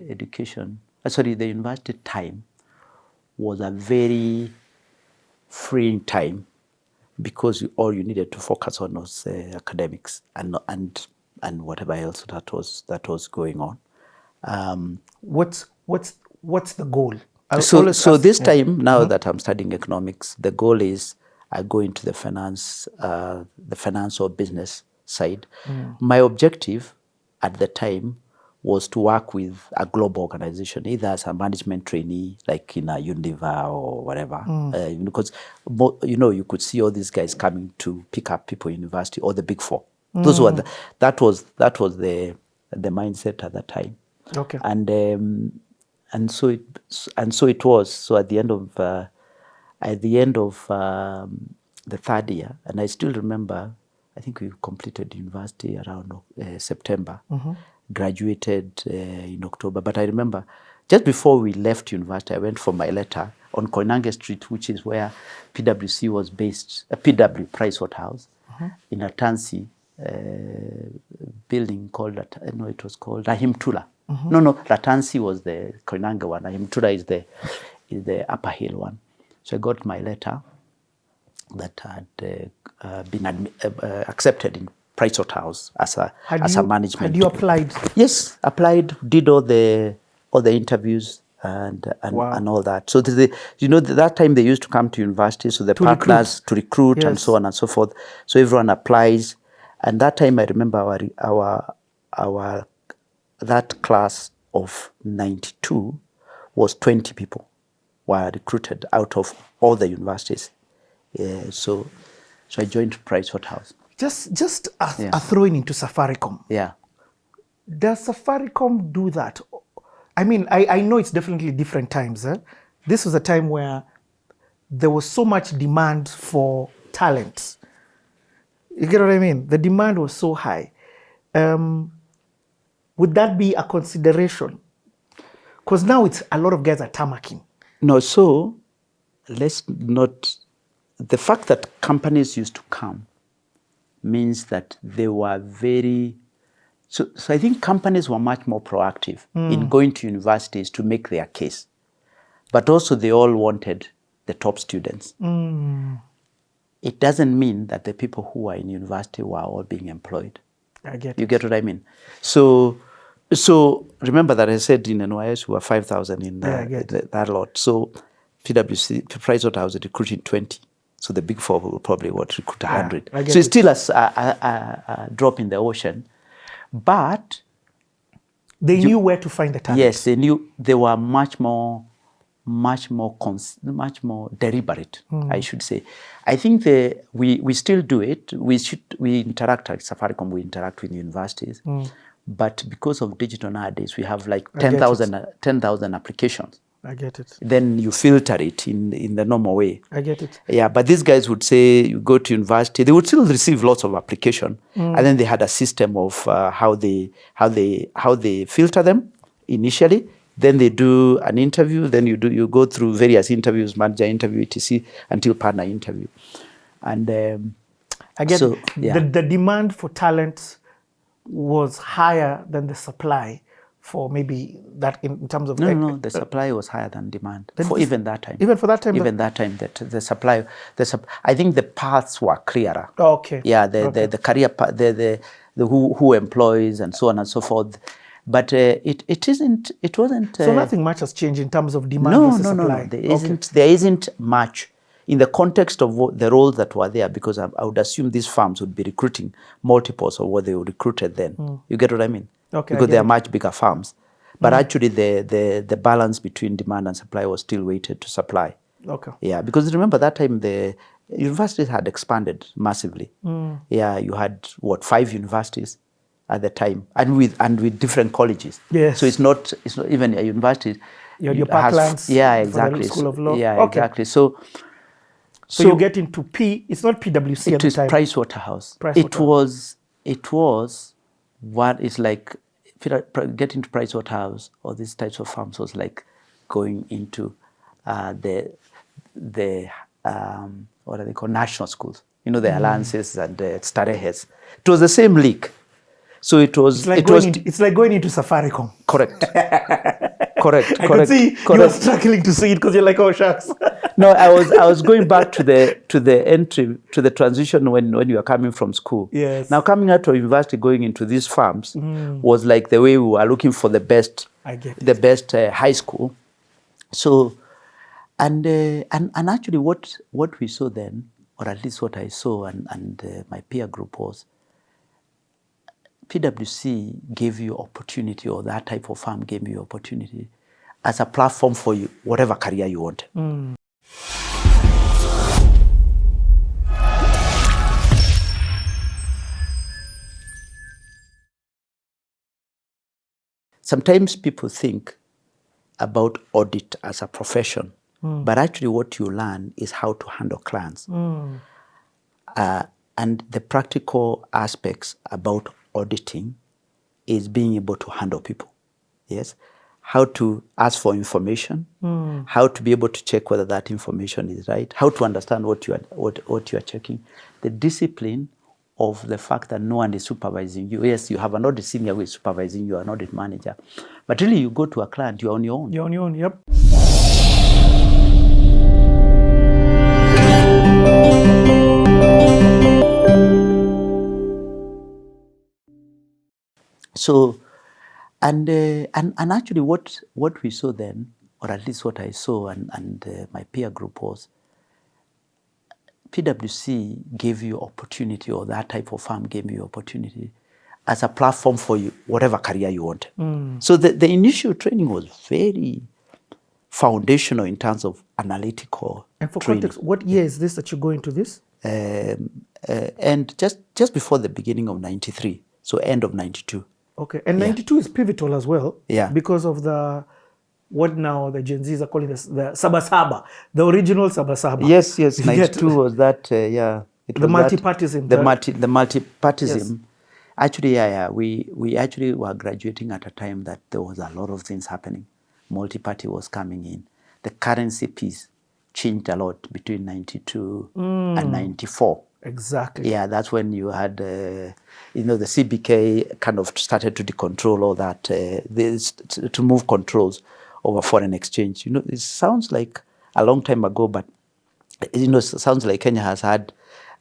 education, the university time was a very freeing time, because all you needed to focus on was academics and whatever else that was going on. What's the goal? So this time now that I'm studying economics, the goal is I go into the finance or business side. My objective at the time was to work with a global organization, either as a management trainee, like in a Unilever or whatever, because you could see all these guys coming to pick up people in university, or the Big Four. Those were that was the mindset at that time. Okay. And so it was. So at the end of the third year, and I still remember, I think we completed university around September. Graduated in October. But I remember just before we left university, I went for my letter on Koinange Street, which is where PwC was based, PW Pricewaterhouse, in a Tansi building called, it was called Rahimtula. No, Latansi was the Koinange one. Rahimtula is the Upper Hill one. So I got my letter that had been accepted in Pricewaterhouse as a management. Had you applied? Yes, applied. Did all the interviews and all that. So that time they used to come to university, so the partners to recruit and so on and so forth. So everyone applies, and that time I remember our that class of 92 was 20 people were recruited out of all the universities. So So I joined Pricewaterhouse. Just a throw-in into Safaricom. Yeah. Does Safaricom do that? I mean, I know it's definitely different times. This was a time where there was so much demand for talent. You get what I mean? The demand was so high. Would that be a consideration? Because now it's a lot of guys are tamarking. No, so let's not. The fact that companies used to come means that they were very. So I think companies were much more proactive in going to universities to make their case. But also they all wanted the top students. It doesn't mean that the people who are in university were all being employed. I get it. You get what I mean? So remember that I said in NYS we were 5,000 in that lot. So PwC, Pricewaterhouse recruiting 20. So the big four will probably recruit 100. So it's still a drop in the ocean. But they knew where to find the talent. Yes, they knew. They were much more deliberate, I should say. I think we still do it. We interact at Safaricom. We interact with universities, but because of digital nowadays, we have like 10,000 applications. I get it. Then you filter it in the normal way. I get it. Yeah, but these guys would say you go to university, they would still receive lots of application, and then they had a system of how they filter them initially. Then they do an interview. Then you go through various interviews, manager interview, etc., until partner interview. And I get it. The demand for talent was higher than the supply. For maybe that in terms of the supply was higher than demand for even that time. Even for that time. Even that time, that the supply, I think the paths were clearer. Oh, okay. Yeah, the career path, the who employs and so on and so forth. But it wasn't. So nothing much has changed in terms of demand versus supply. No. There isn't much in the context of the roles that were there, because I would assume these firms would be recruiting multiples of what they recruited then. You get what I mean? Okay, because they are much bigger firms. But actually the balance between demand and supply was still weighted to supply. Okay. Yeah, because remember that time the universities had expanded massively. Yeah, you had 5 universities at the time, and with different colleges. Yes. So it's not even a university. You had your Parklands. Yeah, exactly. School of Law. Yeah, exactly. So you get into it's not PwC at the time. It was Pricewaterhouse. It was what is like getting to Pricewaterhouse or these types of firms was like going into the what are they called, national schools. You know, the alliances and the starterheads. It was the same league. So it was. It's like going into Safaricom. Correct. Correct. I could see you were struggling to see it because you're like, oh shucks. No, I was going back to the transition when you were coming from school. Yes. Now coming out of university, going into these farms was like the way we were looking for the best. I get it. The best high school. So, and actually, what we saw then, or at least what I saw, and my peer group was, PwC gave you opportunity, or that type of firm gave you opportunity as a platform for you, whatever career you want. Sometimes people think about audit as a profession, but actually what you learn is how to handle clients. And the practical aspects about auditing is being able to handle people. Yes, how to ask for information, how to be able to check whether that information is right, how to understand what you are checking, the discipline of the fact that no one is supervising you. Yes, you have an audit senior who is supervising you, an audit manager, but really you go to a client, you're on your own. You're on your own. Yep. So, and actually what we saw then, or at least what I saw and my peer group was, PwC gave you opportunity, or that type of firm gave you opportunity as a platform for you, whatever career you want. So the initial training was very foundational in terms of analytical And for training. context, what year is this that you go into this? And just before the beginning of 93, so end of 92. Okay, and 92 is pivotal as well. Yeah. Because of what now the Gen Zs are calling the Sabasaba, the original Sabasaba. Yes, 92 was that, yeah. The multipartism. The multipartism. Yes. Actually, yeah. We actually were graduating at a time that there was a lot of things happening. Multi-party was coming in. The currency piece changed a lot between 92 and 94. Exactly. Yeah, that's when you had, the CBK kind of started to control all that, to move controls over foreign exchange. It sounds like a long time ago, but, it sounds like Kenya has had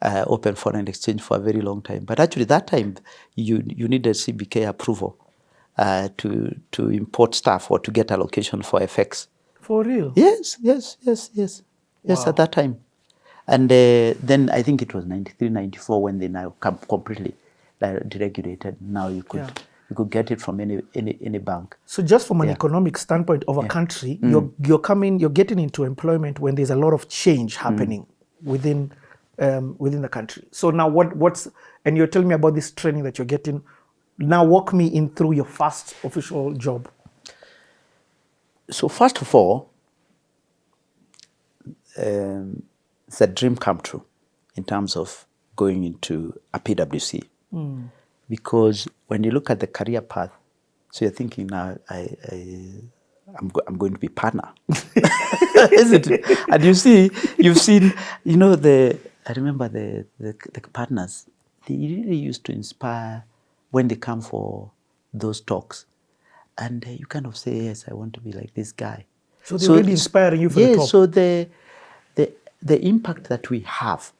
open foreign exchange for a very long time. But actually that time, you needed CBK approval to import stuff or to get allocation for FX. For real? Yes, at that time. And then I think it was 93, 94 when they now completely deregulated. Now you could get it from any bank. So just from an economic standpoint of a country, you're getting into employment when there's a lot of change happening within the country. So now and you're telling me about this training that you're getting. Now walk me in through your first official job. So first of all, it's a dream come true in terms of going into a PwC. Because when you look at the career path, so you're thinking now, I'm going to be partner, isn't it? And you've seen, I remember the partners, they really used to inspire when they come for those talks. And you kind of say, yes, I want to be like this guy. So they're really inspiring you for the top. Yes, so the impact that we have,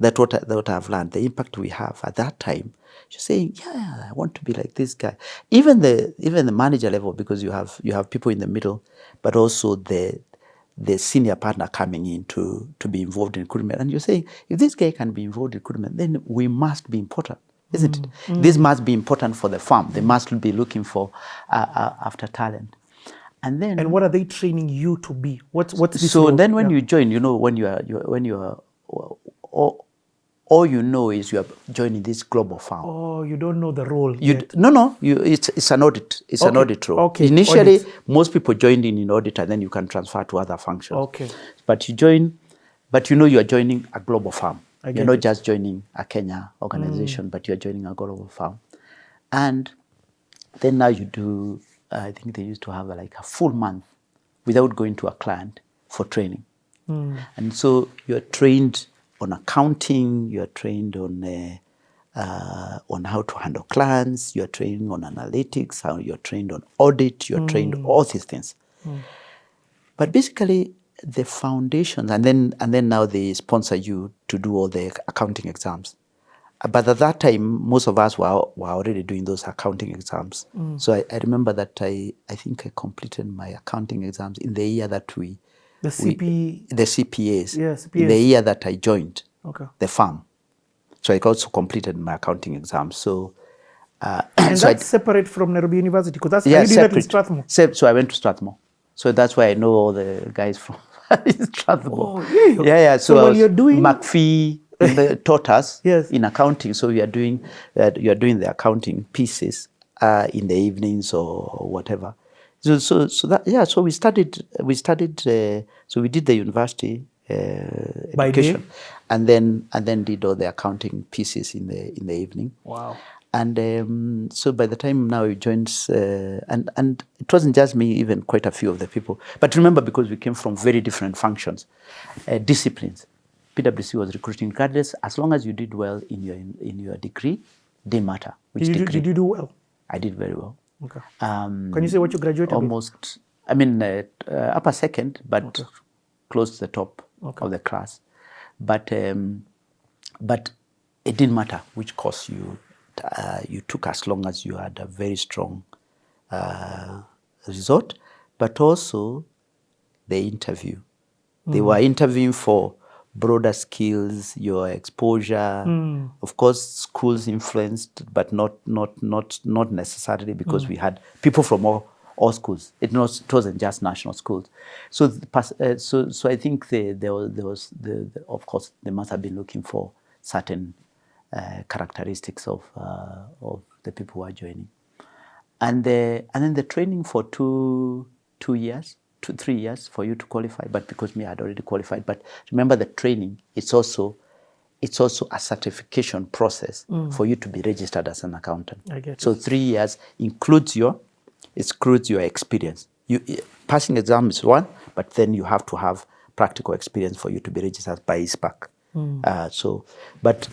that what I've learned, the impact we have at that time, you're saying, yeah, I want to be like this guy. Even the manager level, because you have people in the middle, but also the senior partner coming in to be involved in recruitment. And you're saying, if this guy can be involved in recruitment, then we must be important, isn't it? This must be important for the firm. They must be looking for after talent. And what are they training you to be? What's this? So then when you join, when you are all you know is you are joining this global firm. Oh, you don't know the role. No. It's an audit. It's an audit role. Okay. Initially, most people joined in audit, and then you can transfer to other functions. Okay. But you join, you are joining a global firm. You're not just joining a Kenya organization, but you're joining a global firm. And then now you do, I think they used to have like a full month without going to a client for training. And so you're trained on accounting, you're trained on how to handle clients, you're trained on analytics, you're trained on audit, you're trained on all these things. But basically, the foundations, and then now they sponsor you to do all the accounting exams. But at that time, most of us were already doing those accounting exams. So I remember that I think I completed my accounting exams in the year that the CPAs. Yes, CPAs. In the year that I joined the firm. So I also completed my accounting exams. So and so that's separate from Nairobi University, because that's you did that in Strathmore. So I went to Strathmore. So that's why I know all the guys from Strathmore. Oh, yeah. So when you're doing McPhee taught us in accounting. So you are doing the accounting pieces in the evenings or whatever. So we studied. So we did the university education, and then did all the accounting pieces in the evening. Wow. And so by the time now he joins, and it wasn't just me, even quite a few of the people. But remember, because we came from very different functions, disciplines, PwC was recruiting regardless, as long as you did well in your degree, didn't matter which degree. Did you do well? I did very well. Okay. Can you say what you graduated with? Upper second, but close to the top of the class. But it didn't matter which course you took, as long as you had a very strong result. But also the interview. They were interviewing for broader skills, your exposure. Of course, schools influenced, but not necessarily, because we had people from all schools. It wasn't just national schools. So so I think of course they must have been looking for certain characteristics of the people who are joining, and then the training for 3 years for you to qualify. But because me, I had already qualified. But remember, the training, it's also a certification process for you to be registered as an accountant. I get so it. 3 years includes your experience. Passing exam is one, but then you have to have practical experience for you to be registered by ISPAC. But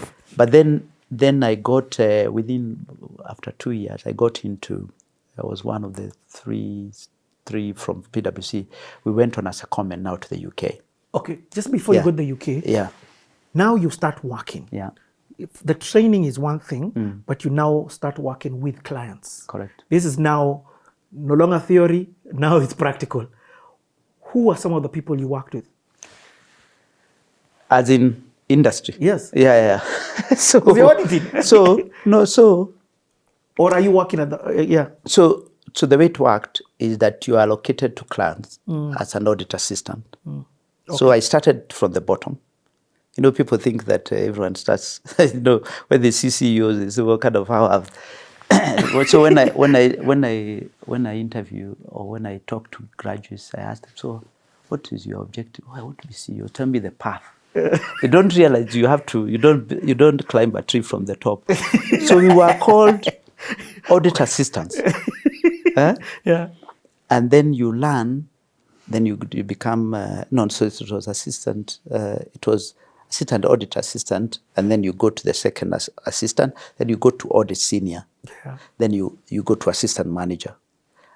then I got after 2 years, I was one of the three from PwC. We went on as a comment now to the UK. Okay, just before you go to the UK, now you start working. Yeah. If the training is one thing, but you now start working with clients. Correct. This is now no longer theory, now it's practical. Who are some of the people you worked with? As in industry? Yes. Yeah. So you're auditing. Or are you working at the, So the way it worked is that you are allocated to clients as an audit assistant. Okay. So I started from the bottom. People think that everyone starts, when they see CEOs, they say, what kind of how I've... So when I interview or when I talk to graduates, I ask them, so what is your objective? I want to be CEO. Tell me the path. They don't realize you don't climb a tree from the top. So we were called audit assistants. Yeah. And then you learn, then you become, so it was assistant, it was assistant audit assistant, and then you go to the second assistant, then you go to audit senior. Yeah. Then you go to assistant manager,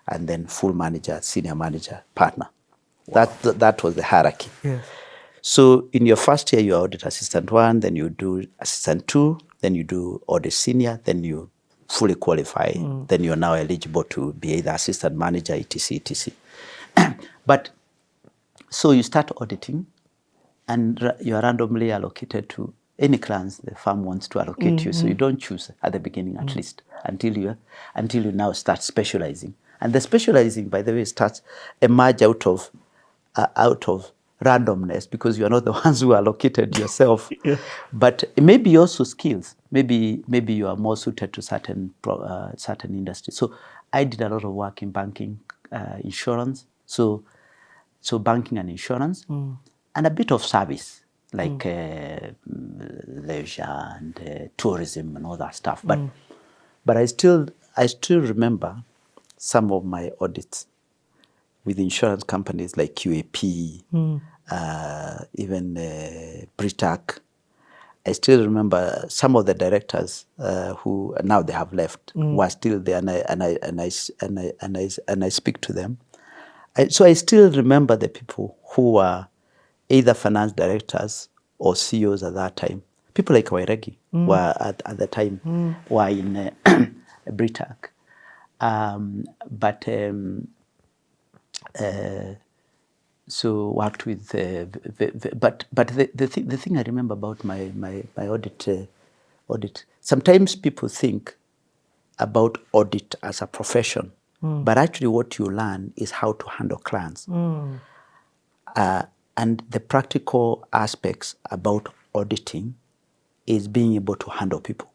and then full manager, senior manager, partner. Wow. That was the hierarchy. Yeah. So in your first year, you're audit assistant 1, then you do assistant 2, then you do audit senior, then you fully qualify, then you're now eligible to be either assistant manager, etc. But so you start auditing, and you are randomly allocated to any clients the firm wants to allocate you. So you don't choose at the beginning, at least, until you now start specializing. And the specializing, by the way, emerge out of randomness, because you are not the ones who are allocated yourself. Yeah. But it may be also skills. Maybe you are more suited to certain industries. So I did a lot of work in banking, insurance. So banking and insurance, and a bit of service, like leisure and tourism and all that stuff. But I still remember some of my audits with insurance companies like QAP, even Britac. I still remember some of the directors who now they have left were still there, and I speak to them. So I still remember the people who were either finance directors or CEOs at that time. People like Wairegi were at the time were in Britac, so worked with. But the thing I remember about my audit. Sometimes people think about audit as a profession, but actually what you learn is how to handle clients. And the practical aspects about auditing is being able to handle people.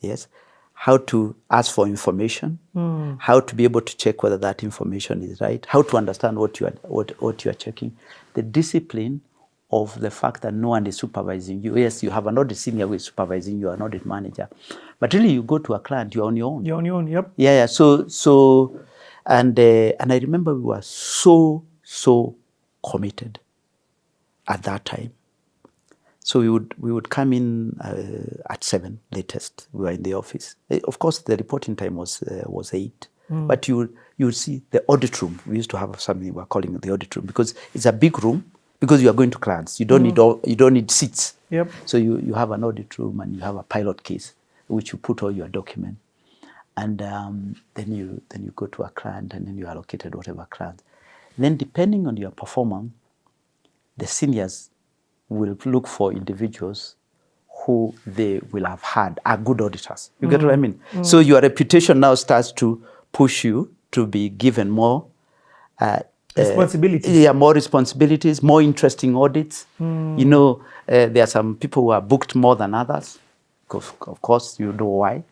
Yes, how to ask for information, how to be able to check whether that information is right, how to understand what you are checking, the discipline of the fact that no one is supervising you. Yes, you have an audit senior who is supervising you, an audit manager, but really you go to a client, you're on your own. You're on your own. Yep. Yeah. So, and I remember we were so committed at that time. So we would come in at 7 latest. We were in the office. Of course, the reporting time was 8. But you would see the audit room. We used to have something we were calling the audit room, because it's a big room, because you are going to clients. You don't need seats. Yep. So you have an audit room, and you have a pilot case which you put all your document, and then you go to a client, and then you are allocated whatever client. Then depending on your performance, the seniors will look for individuals who they will have had are good auditors. You get what I mean? So your reputation now starts to push you to be given more responsibilities. Yeah, more responsibilities, more interesting audits. You know, there are some people who are booked more than others. Of course, you know why.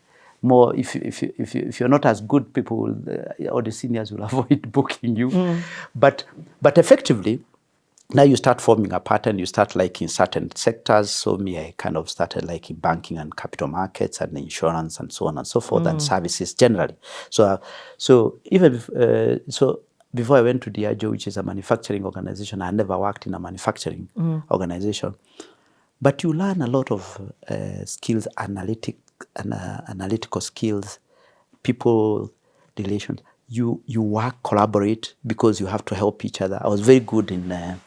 More if you're not as good, people will, or the seniors will avoid booking you. But effectively, now you start forming a pattern. You start liking certain sectors. So me, I kind of started liking banking and capital markets and insurance and so on and so forth, and services generally. So even so, before I went to Diageo, which is a manufacturing organization, I never worked in a manufacturing organization. But you learn a lot of skills, analytical skills, people relations. You work, collaborate, because you have to help each other. I was very good in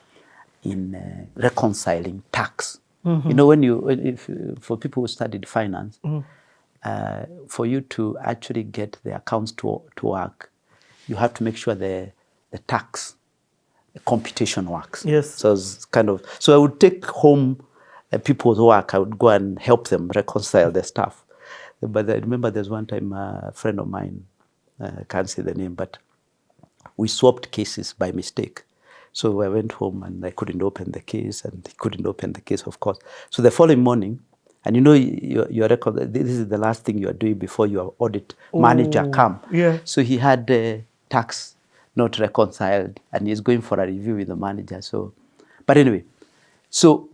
reconciling tax. You know, for people who studied finance, for you to actually get the accounts to work, you have to make sure the tax computation works. Yes. So it's kind of, so I would take home people's work. I would go and help them reconcile the stuff. But I remember there's one time a friend of mine, I can't say the name, but we swapped cases by mistake. So I went home and I couldn't open the case, and he couldn't open the case, of course. So the following morning, and you know, your record, this is the last thing you are doing before your audit manager come. Yeah. So he had the tax not reconciled, and he's going for a review with the manager. So, but anyway,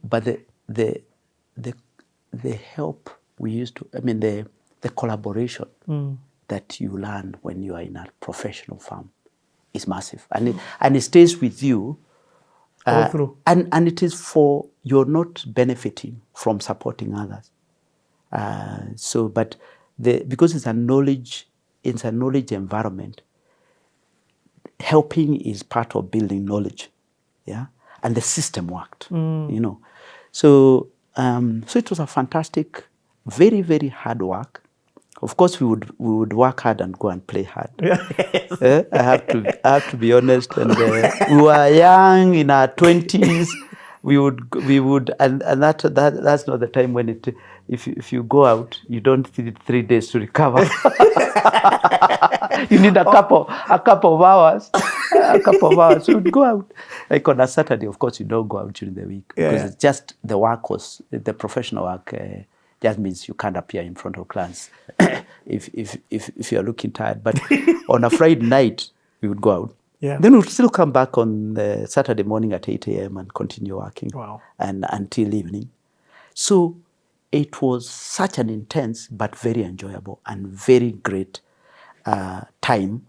but the help we used to, I mean, the collaboration that you learn when you are in a professional firm is massive, and it stays with you all through. And it is for, you're not benefiting from supporting others. But because it's a knowledge environment, helping is part of building knowledge, yeah. And the system worked, you know. So it was a fantastic, very, very hard work. Of course, we would work hard and go and play hard. I have to be honest. And we were young, in our 20s. We would, and that's not the time when if you go out, you don't need 3 days to recover. You need a couple of hours. You would go out. Like on a Saturday, of course, you don't go out during the week, because it's just the professional work. Just means you can't appear in front of clients if you're looking tired. But on a Friday night, we would go out. Yeah. Then we'd still come back on the Saturday morning at 8 a.m. and continue working. Wow. And until evening. So it was such an intense but very enjoyable and very great time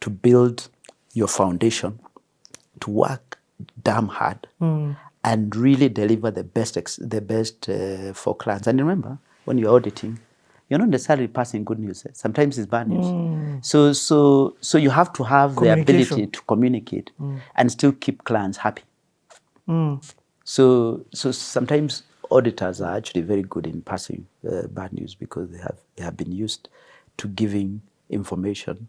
to build your foundation, to work damn hard, and really deliver the best for clients. And remember, when you're auditing, you're not necessarily passing good news. Sometimes it's bad news. So you have to have the ability to communicate and still keep clients happy. So sometimes auditors are actually very good in passing bad news, because they have been used to giving information,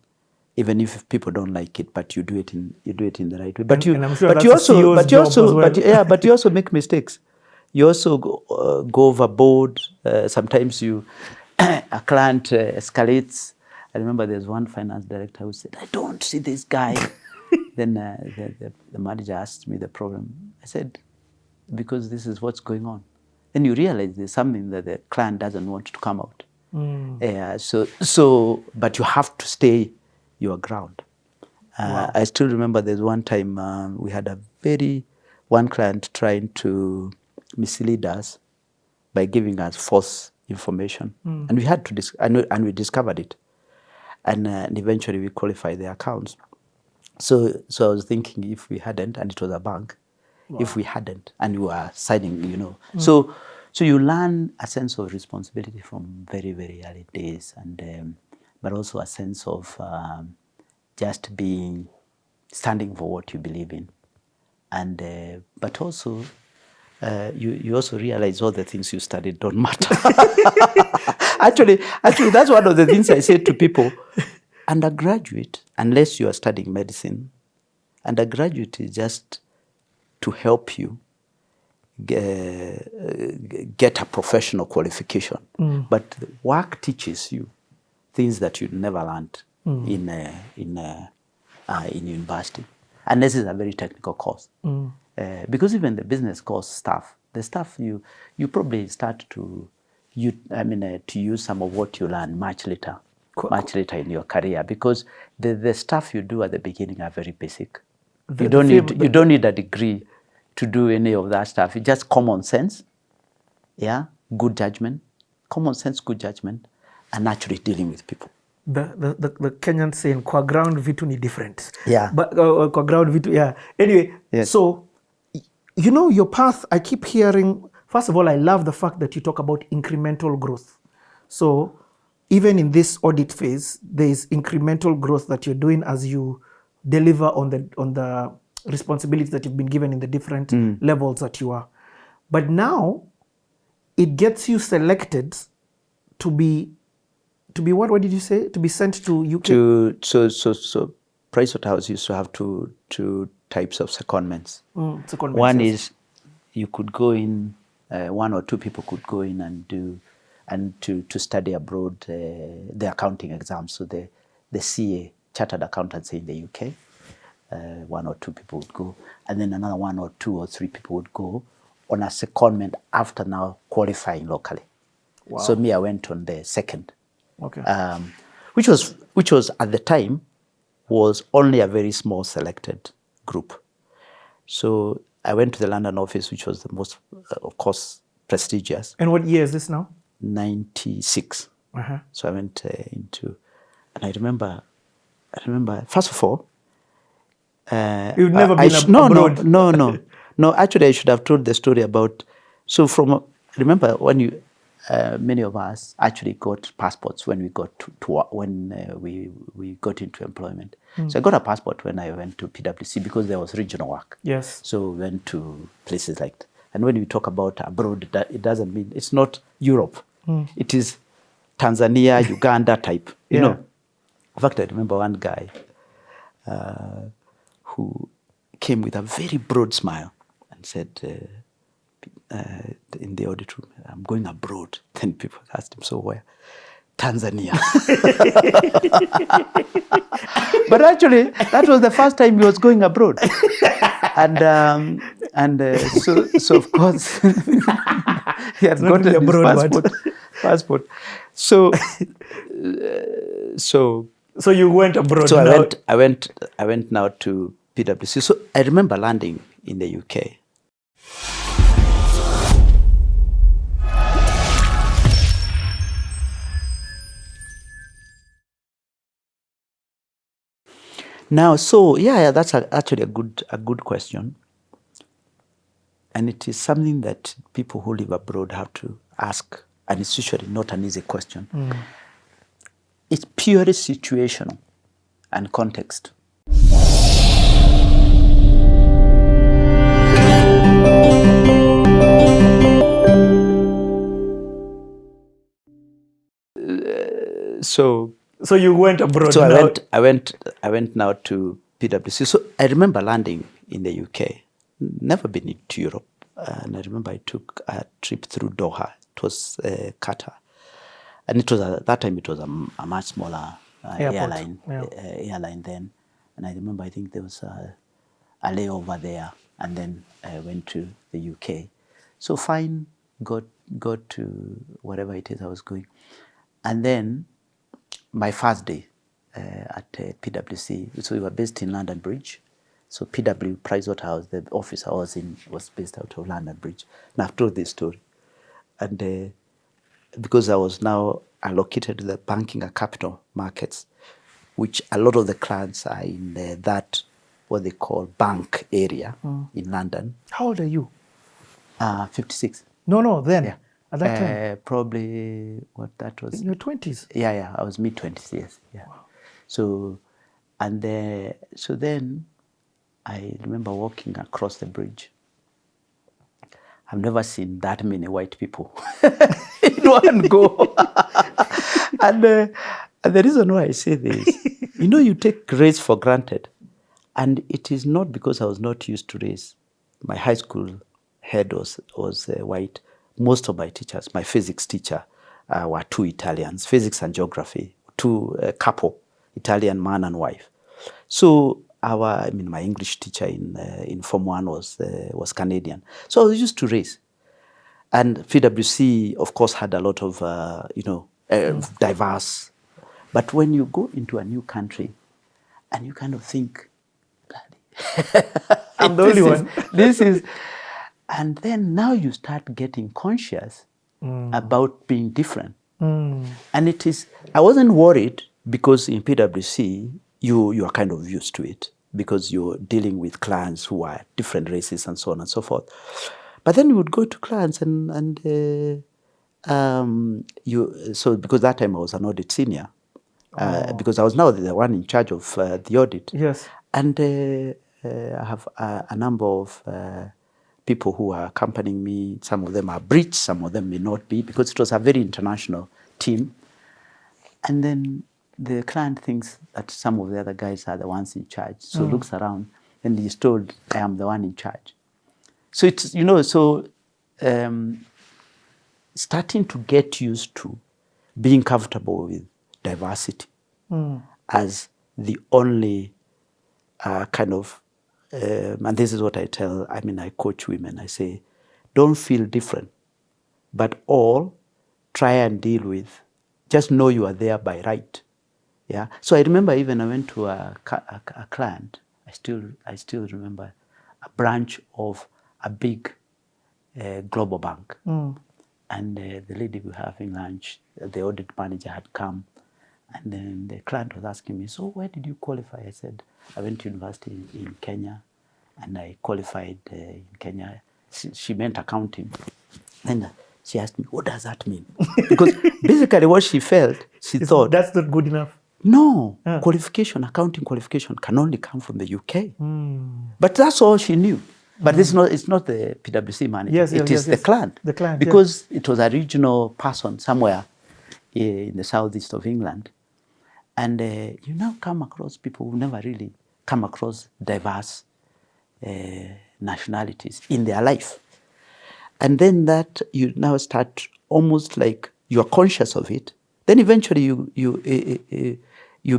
even if people don't like it, but you do it in the right way. But you also make mistakes. You also go overboard. Sometimes a client escalates. I remember there's one finance director who said, "I don't see this guy." Then the manager asked me the problem. I said, "Because this is what's going on." Then you realize there's something that the client doesn't want to come out. But you have to stay your ground. Wow. I still remember there's one time we had one client trying to mislead us by giving us false information, and we had to and we discovered it, and eventually we qualified the accounts. So I was thinking, if we hadn't, and it was a bank, if we hadn't, and we were signing, you know, so you learn a sense of responsibility from very, very early days, and but also a sense of just standing for what you believe in, and but also you also realize all the things you studied don't matter. Actually, that's one of the things I say to people. Undergraduate, unless you are studying medicine, undergraduate is just to help you get a professional qualification. But work teaches you things that you never learned in university, unless it's a very technical course. Because even the business course stuff, the stuff you probably start to use some of what you learn much later in your career, because the stuff you do at the beginning are very basic. You don't need a degree to do any of that stuff. It's just common sense, good judgment, common sense, good judgment, and actually dealing with people. The Kenyan saying, kwa ground vitu ni different. Yeah. But kwa ground vitu, yeah. Anyway, yes. So, your path, I keep hearing, first of all, I love the fact that you talk about incremental growth. So, even in this audit phase, there is incremental growth that you're doing as you deliver on the responsibilities that you've been given in the different levels that you are. But now, it gets you selected to be what did you say? To be sent to UK? So Pricewaterhouse used to have two types of secondments. Secondments. One is you could go in, one or two people could go in and to study abroad the accounting exams. So the CA, Chartered Accountancy in the UK, one or two people would go, and then another one or two or three people would go on a secondment after now qualifying locally. Wow. So me, I went on the second. Okay. Which was at the time was only a very small selected group. So I went to the London office, which was the most, of course, prestigious. And what year is this now? 96. So I went into, and I remember. First of all, you've never been abroad. No. Actually, I should have told the story about. So remember when you. Many of us actually got passports when we got we got into employment. So I got a passport when I went to PwC because there was regional work. Yes. So we went to places like that. And when we talk about abroad, it doesn't mean it's not Europe. It is Tanzania, Uganda type. You know. In fact, I remember one guy who came with a very broad smile and said. In the audit room, I'm going abroad. Then people asked him, so where? Tanzania. But actually, that was the first time he was going abroad. So of course, he had gotten his passport. So you went abroad. So I went now to PwC. So I remember landing in the UK. Now, that's actually a good question, and it is something that people who live abroad have to ask, and it's usually not an easy question. It's purely situational and context. So you went abroad. So I went now to PwC. So I remember landing in the UK. Never been to Europe, and I remember I took a trip through Doha. It was Qatar, and it was at that time it was a much smaller airline then. And I remember I think there was a layover there, and then I went to the UK. So fine, got to wherever it is I was going, and then. My first day at PwC, so we were based in London Bridge. So Pricewaterhouse, the office I was in, was based out of London Bridge. And I've told this story. And because I was now allocated to the banking and capital markets, which a lot of the clients are in that, what they call bank area in London. How old are you? 56. No, then. Yeah. At that time? Probably, what that was? In your 20s? Yeah, I was mid-20s, yes. Yeah. Wow. So then I remember walking across the bridge. I've never seen that many white people in one go. And the reason why I say this, you take race for granted. And it is not because I was not used to race. My high school head was white. Most of my teachers, my physics teacher, were two Italians, physics and geography, two couple, Italian man and wife. So my English teacher in Form 1 was Canadian. So I was used to race. And PwC, of course, had a lot of, diverse. But when you go into a new country and you kind of think, I'm the only one. This is, and then now you start getting conscious about being different. And it is, I wasn't worried because in PwC, you are kind of used to it because you're dealing with clients who are different races and so on and so forth. But then you would go to clients so because that time I was an audit senior, because I was now the one in charge of the audit. Yes. And I have a number of people who are accompanying me. Some of them are Brits, some of them may not be, because it was a very international team. And then the client thinks that some of the other guys are the ones in charge. So looks around and he's told, I am the one in charge. So it's, starting to get used to being comfortable with diversity as the only kind of, and this is what I I coach women. I say, don't feel different, but all try and deal with, just know you are there by right. Yeah. So I remember even I went to a client, I still remember, a branch of a big global bank. And the lady we were having lunch, the audit manager had come, and then the client was asking me, so where did you qualify? I said, I went to university in Kenya, and I qualified in Kenya. She meant accounting. And she asked me, what does that mean? Because basically what she felt, she thought, that's not good enough. No, qualification, accounting qualification can only come from the UK. But that's all she knew. But it's not the PwC manager. Yes, it is the client. The client, because it was a regional person somewhere in the southeast of England. And you now come across people who never really come across diverse nationalities in their life. And then that you now start almost like you are conscious of it. Then eventually you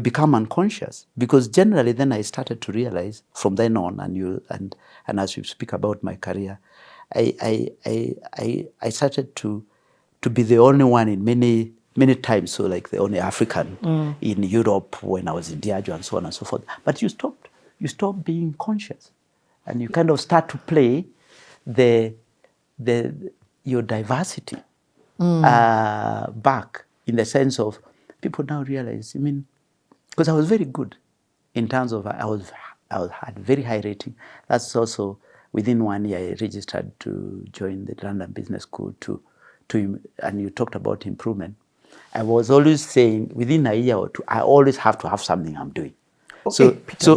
become unconscious, because generally then I started to realize from then on, and as we speak about my career, I started to be the only one in many times, so like the only African in Europe when I was in Diageo and so on and so forth. But you stop being conscious, and you kind of start to play your diversity back, in the sense of people now realize, because I was very good in terms of, I had very high rating. That's also within 1 year I registered to join the London Business School and you talked about improvement. I was always saying within a year or two, I always have to have something I'm doing. Okay, so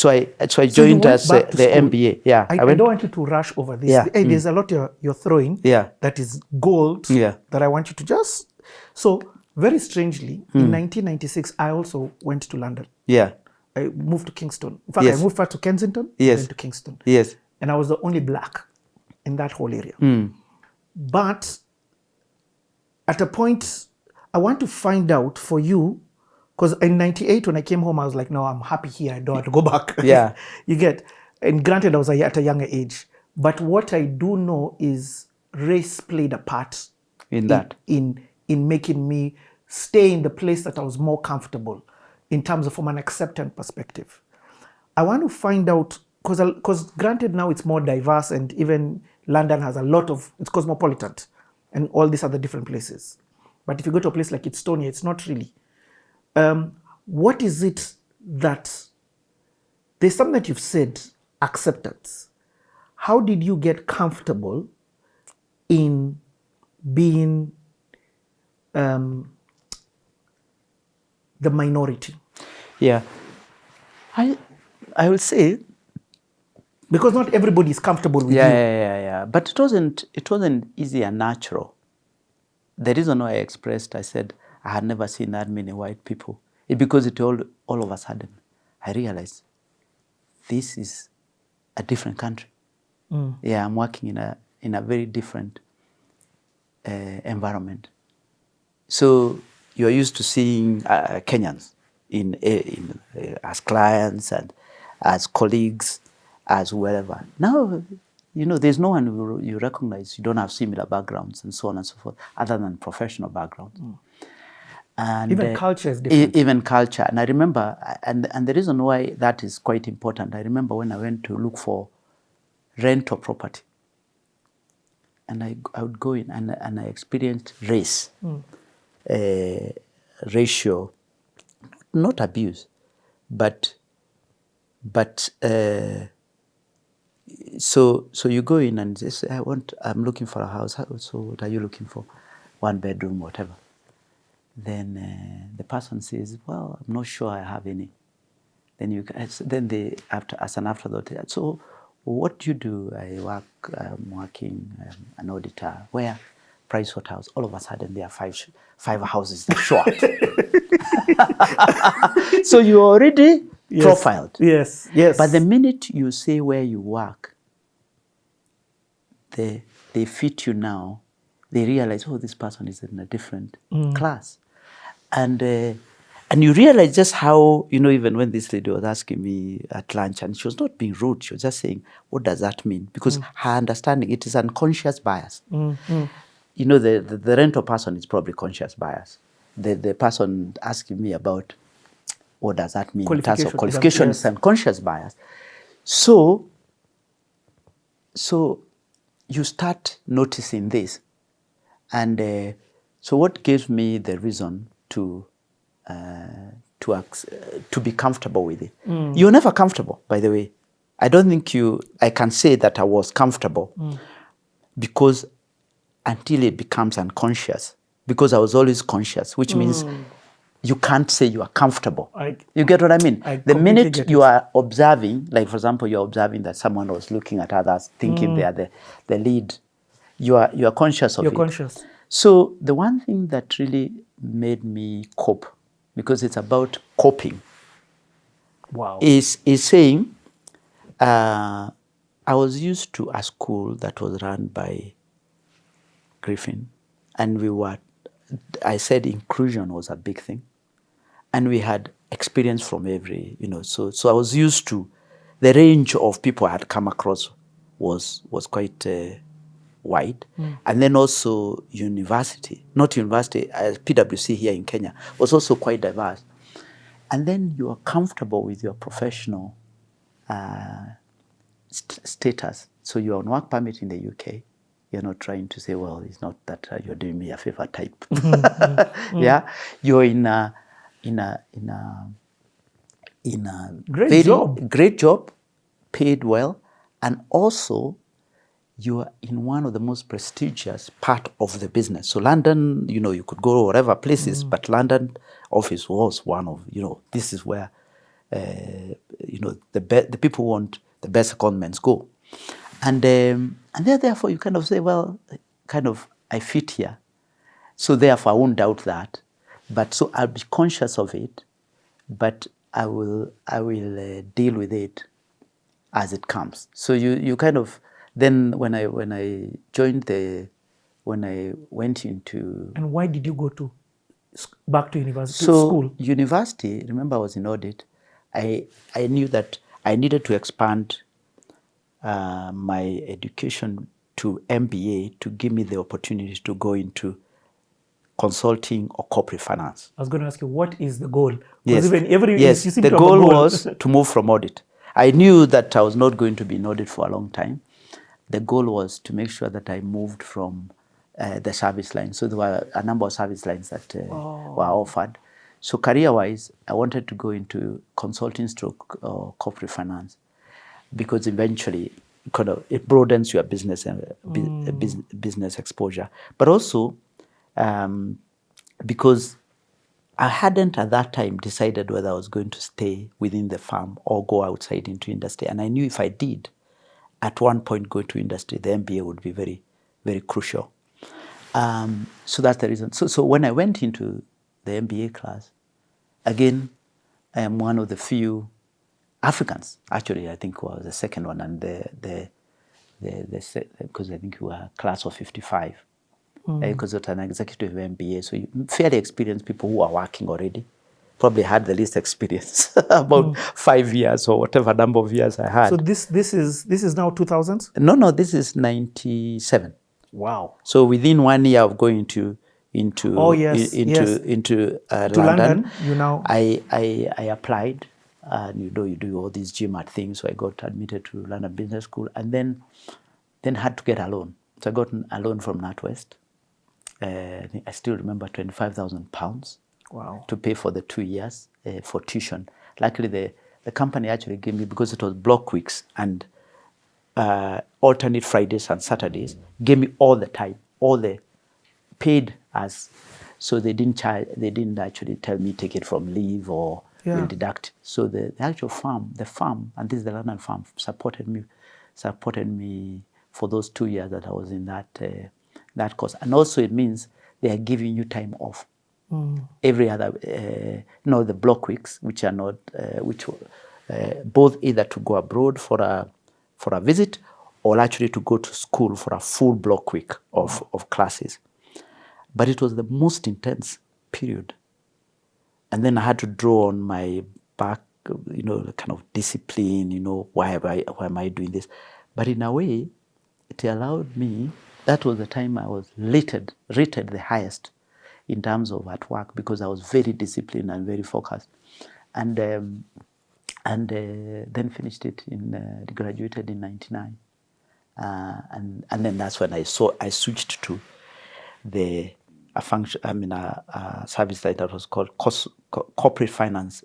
I joined as the MBA. Yeah, I don't want you to rush over this. Yeah. There's a lot you're throwing that is gold that I want you to just... So very strangely, in 1996, I also went to London. Yeah. I moved to Kingston. In fact, I moved first to Kensington, then to Kingston. Yes. And I was the only black in that whole area. But at a point, I want to find out for you, because in 98, when I came home, I was like, no, I'm happy here. I don't have to go back. Yeah. You get, and granted, I was at a younger age. But what I do know is race played a part in that. In making me stay in the place that I was more comfortable in terms of from an acceptance perspective. I want to find out, because granted now it's more diverse, and even London has a lot of, it's cosmopolitan and all these other different places. But if you go to a place like Estonia, it's not really. What is it that, there's something that you've said, acceptance. How did you get comfortable in being the minority? Yeah, I will say, because not everybody is comfortable with you. Yeah. But it wasn't easy and natural. The reason why I expressed, I said I had never seen that many white people, because it all of a sudden I realized this is a different country. Yeah, I'm working in a very different environment. So you're used to seeing Kenyans, as clients and as colleagues, as wherever. Now, there's no one who you recognize. You don't have similar backgrounds and so on and so forth, other than professional backgrounds. And even culture is different. Even culture. And I remember, and the reason why that is quite important, I remember when I went to look for rental property, and I would go in and I experienced race, ratio, not abuse, but so you go in and just say, I'm looking for a house. So what are you looking for? 1 bedroom, whatever. Then the person says, well, I'm not sure I have any. Then they, as an afterthought, so what do you do? I'm working an auditor. Where? Pricewaterhouse. All of a sudden, there are five houses that show up. So you're already profiled. Yes. But the minute you say where you work, they fit you now. They realize, oh, this person is in a different class. And you realize just how, even when this lady was asking me at lunch, and she was not being rude, she was just saying, what does that mean? Because her understanding, it is unconscious bias. The rental person is probably conscious bias. The person asking me about what does that mean in terms of qualification is unconscious bias. So you start noticing this. And so what gives me the reason to be comfortable with it? You're never comfortable, by the way. I don't think I can say that I was comfortable because until it becomes unconscious, because I was always conscious, which means you can't say you are comfortable. You get what I mean? The minute you are observing, like for example, you're observing that someone was looking at others, thinking they are the lead, you are conscious of it. You're conscious. So the one thing that really made me cope, because it's about coping, is saying, I was used to a school that was run by Griffin, and I said inclusion was a big thing, and we had experience from every, so I was used to the range of people I had come across was quite wide. And then also PwC here in Kenya was also quite diverse. And then you are comfortable with your professional status. So you're on work permit in the UK. You're not trying to say, well, it's not that you're doing me a favor type. Yeah, you're in a great job, paid well, and also you are in one of the most prestigious part of the business. So London, you could go whatever places, but London office was one of, this is where, the people want the best secondments go. And therefore you kind of say, well, I fit here. So therefore I won't doubt that. But so I'll be conscious of it, but I will deal with it as it comes. So you kind of, then when I went into... And why did you go back to university, school? University, remember I was in audit. I knew that I needed to expand my education to MBA to give me the opportunity to go into consulting or corporate finance. I was going to ask you, what is the goal? Yes, the goal was to move from audit. I knew that I was not going to be in audit for a long time. The goal was to make sure that I moved from the service line. So there were a number of service lines that were offered. So career-wise, I wanted to go into consulting stroke or corporate finance, because eventually it broadens your business business exposure. But also because I hadn't at that time decided whether I was going to stay within the firm or go outside into industry. And I knew if I did, at one point go to industry, the MBA would be very, very crucial. So that's the reason. So when I went into the MBA class, again, I am one of the few Africans. Actually, I think was the second one, and because I think we were a class of 55. Because it's an executive MBA, so you fairly experienced people who are working already. probably had the least experience, about 5 years or whatever number of years I had. So this is now 2000s? No, this is 97. Wow. So within 1 year of going into London, you now I applied, and you do all these GMAT things. So I got admitted to London Business School, and then had to get a loan. So I got a loan from NatWest. I still remember £25,000. Wow. To pay for the 2 years for tuition. Luckily, the company actually gave me, because it was block weeks and alternate Fridays and Saturdays, gave me all the time, all the paid as. So they didn't actually tell me take it from leave or we'll deduct. So the actual farm, and this is the London farm, supported me for those 2 years that I was in that course. And also it means they are giving you time off. Every other, the block weeks, which are not, both either to go abroad for a visit or actually to go to school for a full block week of classes. But it was the most intense period. And then I had to draw on my back, the kind of discipline, why am I doing this? But in a way, it allowed me, that was the time I was rated the highest in terms of at work, because I was very disciplined and very focused, and then finished it graduated in '99, and then that's when I switched to a service that was called corporate finance,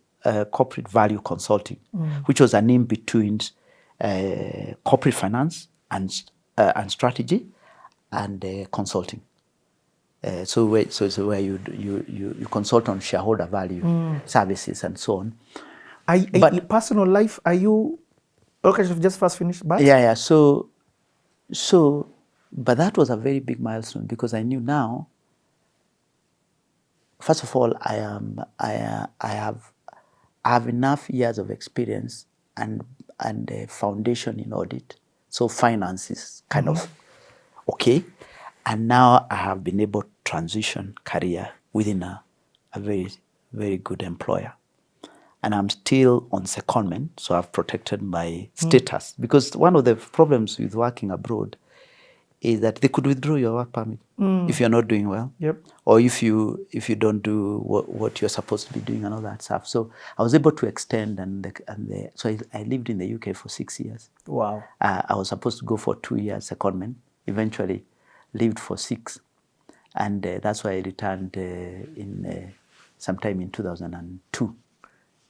corporate value consulting, which was an in between corporate finance and strategy and consulting. So where you consult on shareholder value services and so on. But personal life, are you okay? You've just first finished, but yeah. So, but that was a very big milestone, because I knew now. First of all, I have enough years of experience and a foundation in audit, so finance is kind of okay. And now I have been able to transition career within a very, very good employer. And I'm still on secondment, so I've protected my status. Because one of the problems with working abroad is that they could withdraw your work permit if you're not doing well. Yep. Or if you don't do what you're supposed to be doing and all that stuff. So I was able to extend, so I lived in the UK for 6 years. Wow. I was supposed to go for 2 years secondment, eventually lived for 6, and that's why I returned sometime in 2002.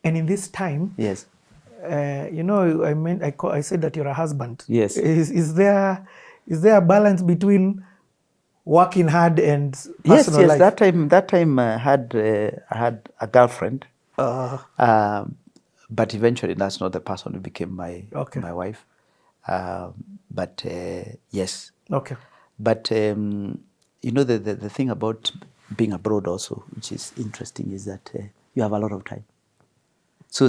And in this time, yes, I said that you're a husband. Yes. Is there a balance between working hard and personal life? Yes. That time I had a girlfriend, but eventually that's not the person who became my wife. But yes. Okay. But the thing about being abroad also, which is interesting, is that you have a lot of time. So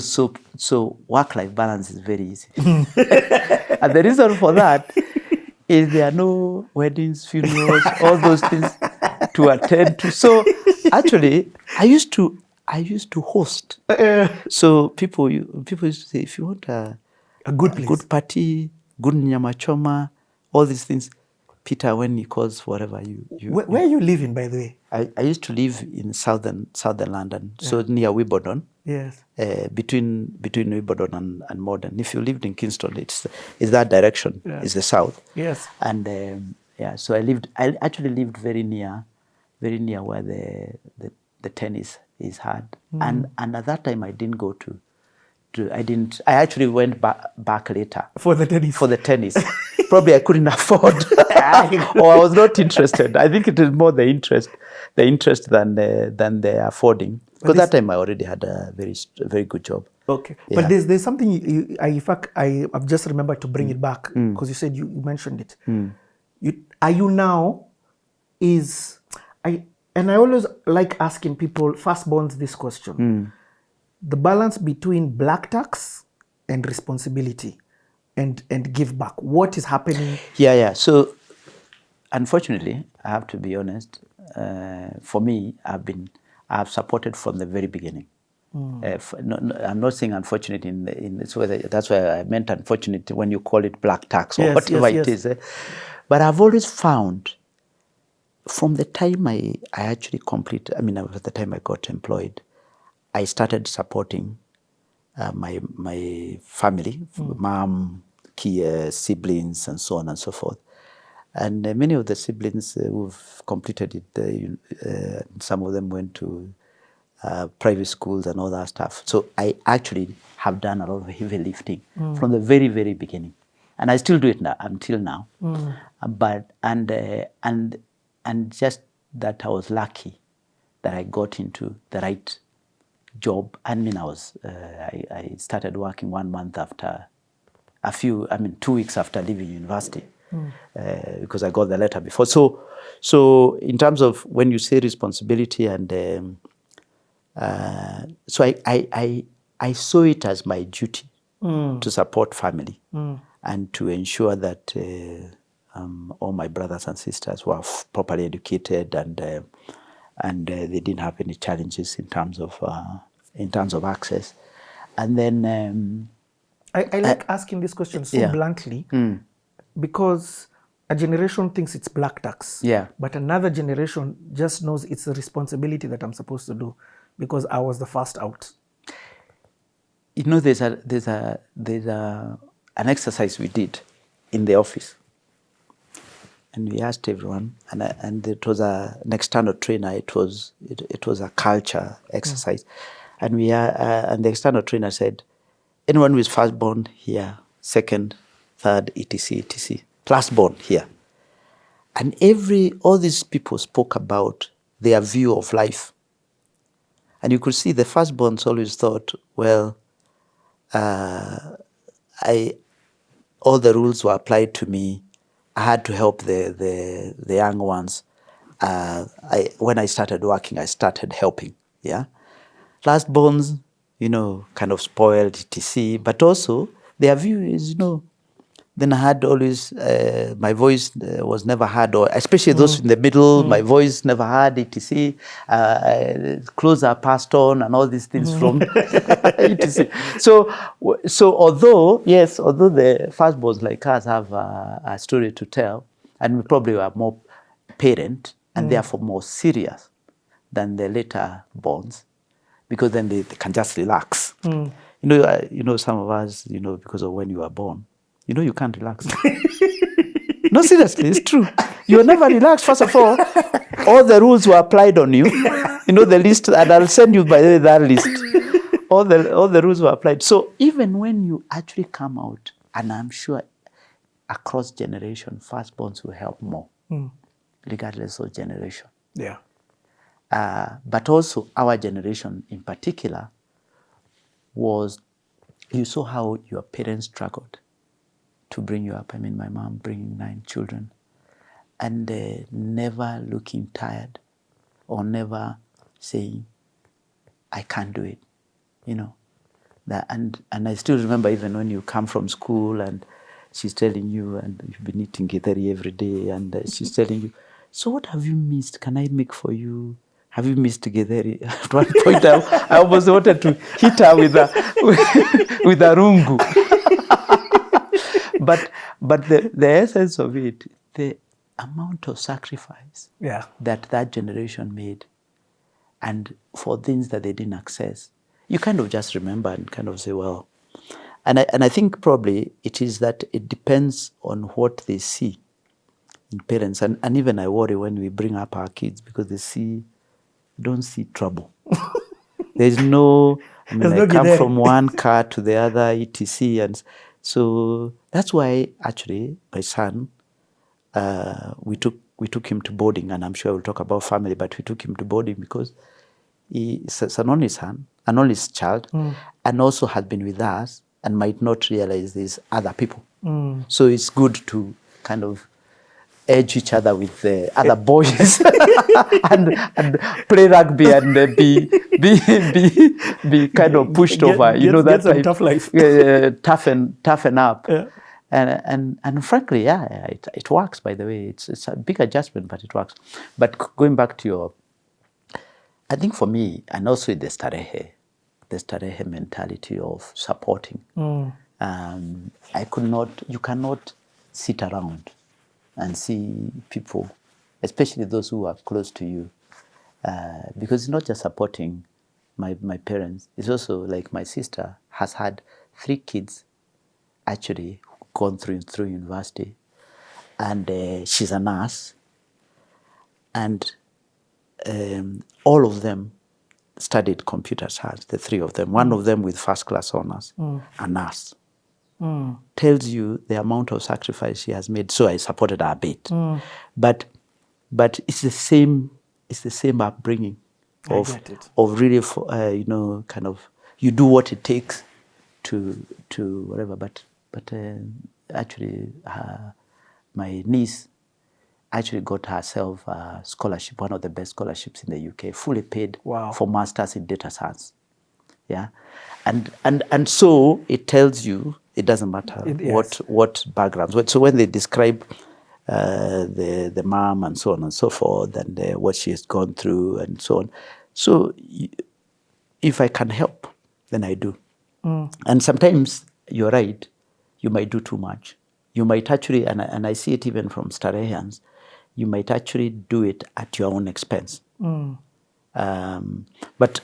work-life balance is very easy. And the reason for that is there are no weddings, funerals, all those things to attend to. So actually, I used to host. So people used to say, if you want a good party, good nyama choma, all these things, Peter, when he calls whatever you where are you living, by the way? I used to live in southern London, so near Wimbledon. Yes. Between Wimbledon and Morden. If you lived in Kingston, it's that direction. Yes. It's the south. Yes. And so I actually lived very near where the tennis is had. And at that time I didn't go to I actually went back later. For the tennis? Probably I couldn't afford, or I was not interested. I think it is more the interest than the affording. Because that time I already had a very good job. Okay. Yeah. But there's something, I've just remembered to bring it back, because you said you mentioned it. Are you now, and I always like asking people, firstborns, this question. The balance between black tax and responsibility and give back. What is happening? Yeah. So, unfortunately, I have to be honest. For me, I've supported from the very beginning. I'm not saying unfortunate that's why I meant unfortunate when you call it black tax or Yes, whatever yes, it is. But I've always found from the time I actually at the time I got employed, I started supporting my family, mom, siblings, and so on and so forth. And many of the siblings who've completed it, some of them went to private schools and all that stuff. So I actually have done a lot of heavy lifting from the very, very beginning, and I still do it now until now. And just that I was lucky that I got into the right job. I mean, I started working 1 month after 2 weeks after leaving university, because I got the letter before. So in terms of when you say responsibility, and so I saw it as my duty to support family and to ensure that all my brothers and sisters were properly educated, and they didn't have any challenges in terms of access. And then I like asking this question so bluntly, because a generation thinks it's black tax, but another generation just knows it's a responsibility that I'm supposed to do because I was the first out. There's an exercise we did in the office, and we asked everyone, and it was an external trainer. It was a culture exercise, and and the external trainer said, anyone who is firstborn here, second, third, etc., lastborn here, and all these people spoke about their view of life, and you could see the firstborns always thought, well, all the rules were applied to me. I had to help the young ones. When I started working, I started helping. Lastborns, kind of spoiled, etc. But also their view is, then I had always, my voice was never heard, or especially those in the middle, my voice never heard, etc. Clothes are passed on and all these things from etc. So although the firstborns like us have a story to tell, and we probably were more parent and therefore more serious than the later borns, because then they can just relax. Some of us, because of when you were born, you can't relax. No, seriously, it's true. You were never relaxed. First of all the rules were applied on you. The list, and I'll send you by the way that list. All the rules were applied. So even when you actually come out, and I'm sure across generation, firstborns will help more, regardless of generation. Yeah. But also our generation in particular you saw how your parents struggled to bring you up. I mean, my mom bringing 9 children and never looking tired or never saying, I can't do it, and I still remember even when you come from school and she's telling you, and you've been eating githeri every day, and she's telling you, so what have you missed? Can I make for you? Have you missed githeri? At one point I almost wanted to hit her with a rungu. But the essence of it, the amount of sacrifice that generation made, and for things that they didn't access, you kind of just remember and kind of say, well, and I think probably it is that it depends on what they see in parents, and even I worry when we bring up our kids, because they don't see trouble. There's no, I come from one car to the other, etc. And so that's why actually my son, we took him to boarding, and I'm sure we'll talk about family, but we took him to boarding because he's an only son, an only child, and also had been with us and might not realize there's other people. So it's good to kind of edge each other with the other boys and play rugby and be kind of pushed over. Get some tough life. Toughen up. Yeah. And frankly, it works, by the way. It's a big adjustment, but it works. But going back to I think for me, and also in the starehe, the starehe mentality of supporting. You cannot sit around and see people, especially those who are close to you, because it's not just supporting my parents. It's also like my sister has had 3 kids, actually gone through university, and she's a nurse, and all of them studied computer science, the 3 of them. One of them with first-class honors, a nurse. Tells you the amount of sacrifice she has made. So I supported her a bit, but it's the same upbringing of really kind of you do what it takes to whatever. But actually, my niece actually got herself a scholarship, one of the best scholarships in the UK, fully paid for masters in data science. Yeah, and so it tells you it doesn't matter what backgrounds. So when they describe the mom and so on and so forth, and what she has gone through and so on, so if I can help, then I do. And sometimes you're right, you might do too much. You might actually, and I see it even from Starehans, you might actually do it at your own expense. But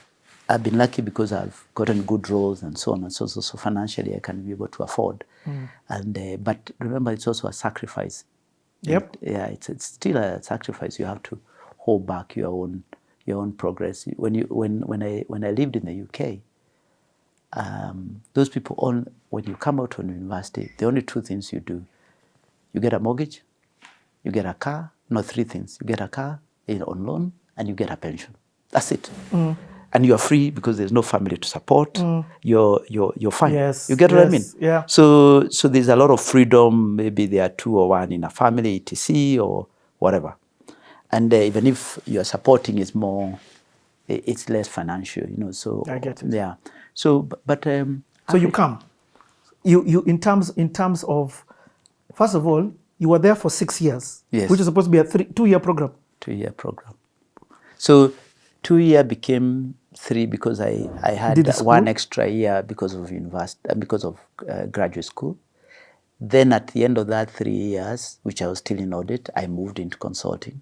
I've been lucky because I've gotten good roles and so on and so financially I can be able to afford. And but remember, it's also a sacrifice. Yep. It's still a sacrifice. You have to hold back your own progress. When I lived in the UK, those people when you come out from university, the only 2 things you do: you get a mortgage, you get a car. No, 3 things: you get a car on loan, and you get a pension. That's it. And you're free because there's no family to support. You're fine. Yes, you get what I mean? Yeah. So there's a lot of freedom. Maybe there are 2 or 1 in a family, etc., or whatever. And even if you're supporting, it's less financial, So I get it. Yeah. So but so you come. You in terms of, first of all, you were there for 6 years, yes, which is supposed to be a 2-year program. 2-year program. So 2-year became 3 because I had 1 extra year because of university, because of graduate school. Then at the end of that 3 years, which I was still in audit, I moved into consulting.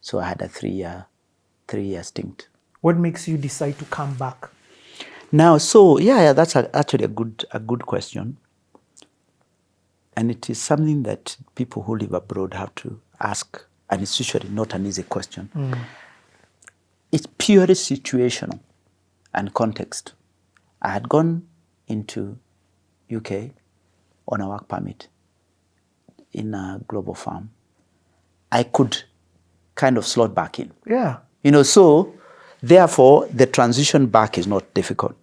So I had a 3-year stint. What makes you decide to come back? Now, so that's actually a good question. And it is something that people who live abroad have to ask. And it's usually not an easy question. It's purely situational and context. I had gone into UK on a work permit in a global firm. I could kind of slot back in. Yeah. So therefore, the transition back is not difficult.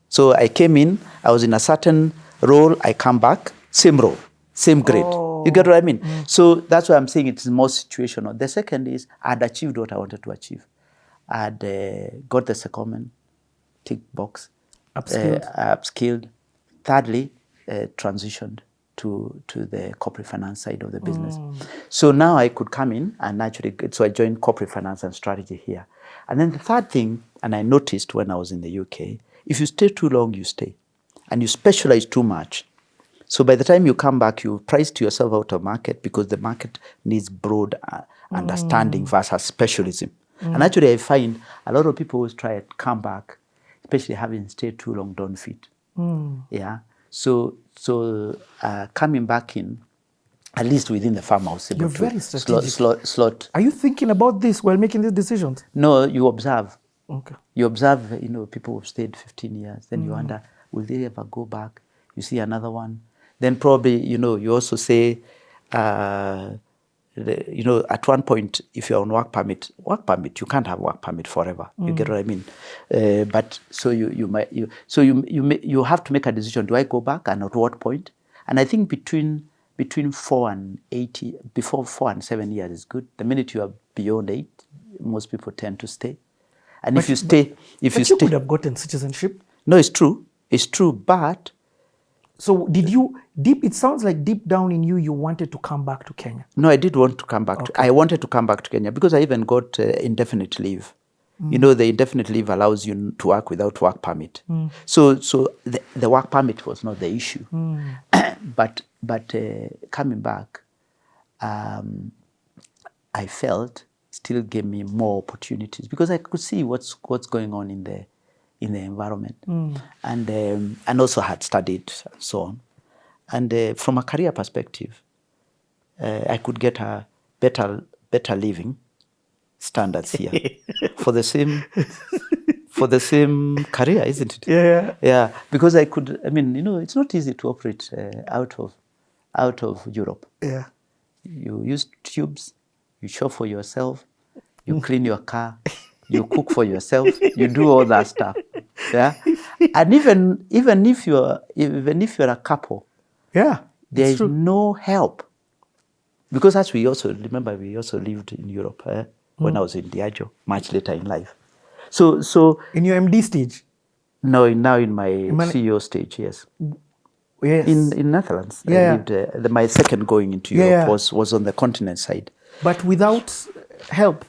So I came in, I was in a certain role, I come back, same role, same grade. You get what I mean? So that's why I'm saying it's more situational. The second is I had achieved what I wanted to achieve. I had got the secondment, tick box, upskilled. Thirdly, transitioned to the corporate finance side of the business. So now I could come in and actually, so I joined corporate finance and strategy here. And then the third thing, and I noticed when I was in the UK, if you stay too long, you stay. And you specialize too much. So by the time you come back, you priced yourself out of market because the market needs broad understanding versus specialism. And actually I find a lot of people who try to come back, especially having stayed too long, don't fit. Yeah. So coming back in, at least within the farm, I was able to very strategic. slot. Are you thinking about this while making these decisions? No, you observe. Okay. You observe, people who've stayed 15 years. Then you wonder, will they ever go back? You see another one. Then probably, you also say, at one point, if you're on work permit, you can't have work permit forever. You get what I mean? But so you have to make a decision. Do I go back, and at what point? And I think between 4 and 7 years is good. The minute you are beyond 8, most people tend to stay. And if you stay, you could have gotten citizenship. No, it's true. It's true, but. So did you, it sounds like deep down in you wanted to come back to Kenya. No, I did want to come back. I wanted to come back to Kenya because I even got indefinite leave You know, the indefinite leave allows you to work without work permit. So the work permit was not the issue. But coming back, I felt still gave me more opportunities because I could see what's going on in the environment, and also had studied and so on. And from a career perspective, I could get a better living standards here for the same career, isn't it? Yeah. Because I could. I mean, you know, it's not easy to operate out of Europe. Yeah. You use tubes. You shop for yourself. You clean your car. You cook for yourself. You do all that stuff. Yeah. And even if you're a couple, yeah, there is no help. Because as we also lived in Europe when I was in Diageo, much later in life. So in your MD stage? No, now in my CEO stage, yes. Yes. In Netherlands, I lived. My second going into Europe was on the continent side. But without help?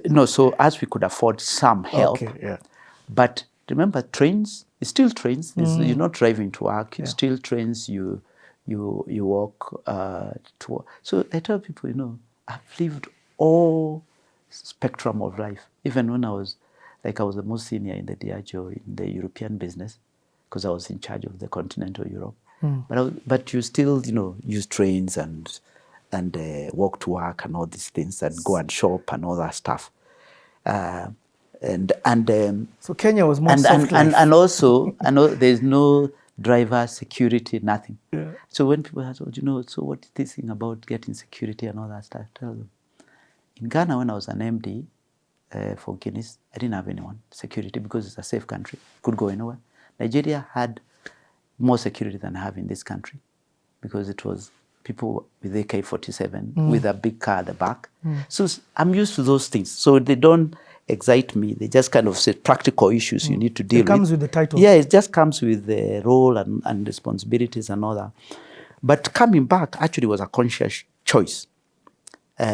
No, so as we could afford some help. Okay, yeah. But remember, trains, it's still trains. You're not driving to work. It's still trains. You walk to work. So I tell people, you know, I've lived all spectrum of life. Even when I was the most senior in the Diageo in the European business, because I was in charge of the continental Europe. But you still, you know, use trains and walk to work and all these things and go and shop and all that stuff. So Kenya was more soft life. And also, I know there's no driver, security, nothing. Yeah. So when people ask, you know, so what is this thing about getting security and all that stuff? I tell them, in Ghana, when I was an MD for Guinness, I didn't have anyone, security, because it's a safe country. Could go anywhere. Nigeria had more security than I have in this country because it was people with AK-47 with a big car at the back. So I'm used to those things. So they don't excite me. They just kind of say practical issues you need to deal with. It comes with the title. Yeah, it just comes with the role and responsibilities and all that. But coming back actually was a conscious choice.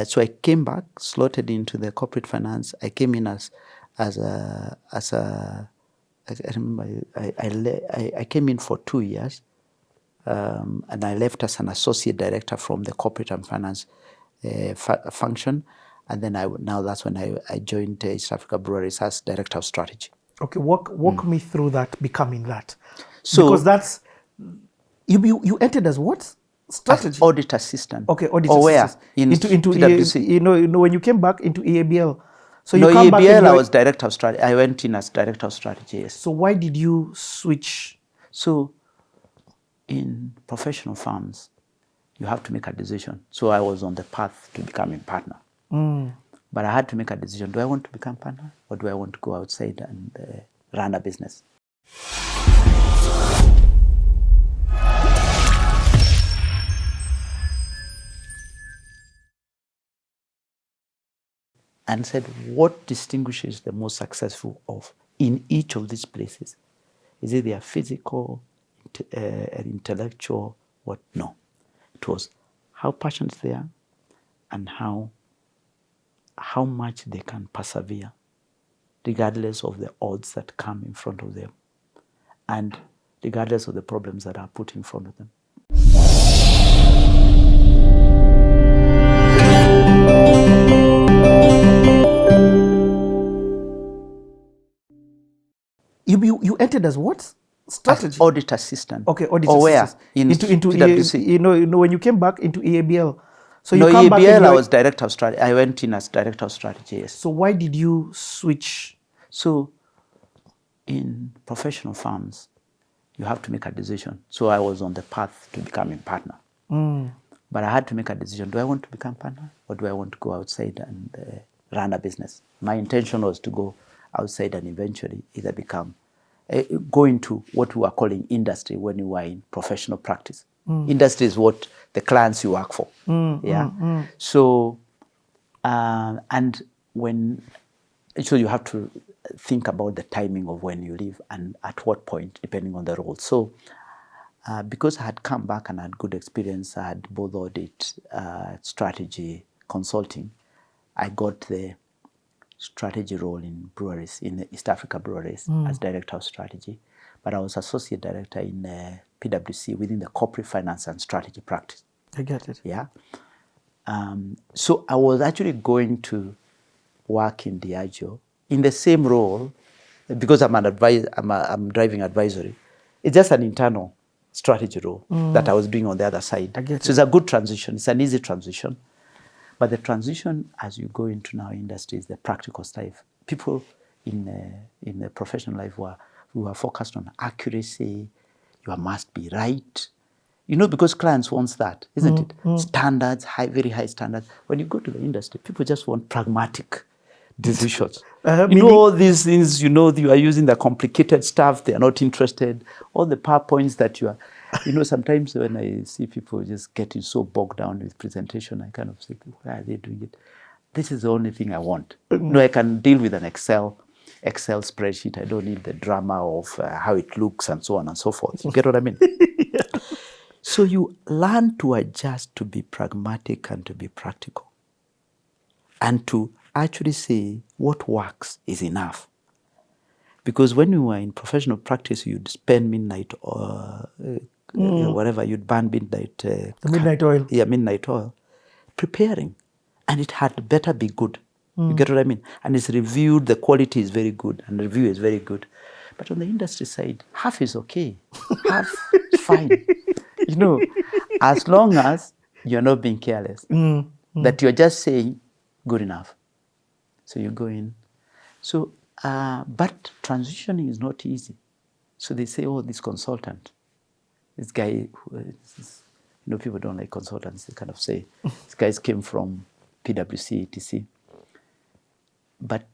So I came back, slotted into the corporate finance. I came in as a I remember I came in for 2 years, and I left as an associate director from the corporate and finance function, and then that's when I joined East Africa Breweries as director of strategy. Okay, walk me through that, becoming that. So because that's you entered as what? Strategy. As audit assistant. Okay, audit assistant. Into PwC. You know when you came back into EABL. So you come back I was director of strategy. I went in as director of strategy, yes. So why did you switch? So in professional firms, you have to make a decision. So I was on the path to becoming partner. But I had to make a decision. Do I want to become partner or do I want to go outside and run a business? And said, what distinguishes the most successful in each of these places? Is it their physical, intellectual, what? No. It was how passionate they are and how much they can persevere, regardless of the odds that come in front of them and regardless of the problems that are put in front of them. You entered as what? Strategy. As audit assistant. Okay, audit assistant. Into PwC. You know when you came back into EABL. So you come EABL, back I was director of strategy. I went in as director of strategy, yes. So why did you switch? So in professional firms, you have to make a decision. So I was on the path to becoming partner. But I had to make a decision. Do I want to become partner or do I want to go outside and run a business? My intention was to go outside and eventually either go into what we were calling industry when you were in professional practice. Industry is what the clients you work for. So, so you have to think about the timing of when you leave and at what point, depending on the role. So, because I had come back and had good experience, I had both audit, strategy, consulting, I got the strategy role in breweries, in the East Africa breweries as director of strategy. But I was associate director in PwC within the corporate finance and strategy practice. I get it. Yeah. So I was actually going to work in Diageo in the same role because I'm driving advisory. It's just an internal strategy role that I was doing on the other side. I get so it's a good transition. It's an easy transition. But the transition as you go into now industry is the practical stuff. People in the professional life who are focused on accuracy, you must be right. You know, because clients want that, isn't it? Standards, very high standards. When you go to the industry, people just want pragmatic decisions. You know, all these things, you are using the complicated stuff, they are not interested. All the PowerPoints that you are, sometimes when I see people just getting so bogged down with presentation, I kind of think, why are they doing it? This is the only thing I want. I can deal with an Excel spreadsheet. I don't need the drama of how it looks and so on and so forth. You get what I mean? Yeah. So you learn to adjust to be pragmatic and to be practical. And to actually say what works is enough. Because when you were in professional practice, you'd spend midnight or whatever, you'd burn midnight. The midnight oil. Yeah, midnight oil. Preparing. And it had better be good. You get what I mean? And it's reviewed, the quality is very good, and the review is very good. But on the industry side, half is okay. Half is fine. As long as you're not being careless. That you're just saying, good enough. So you go in. So, but transitioning is not easy. So they say, oh, this consultant, this guy, people don't like consultants. They kind of say, these guys came from PwC, etc. But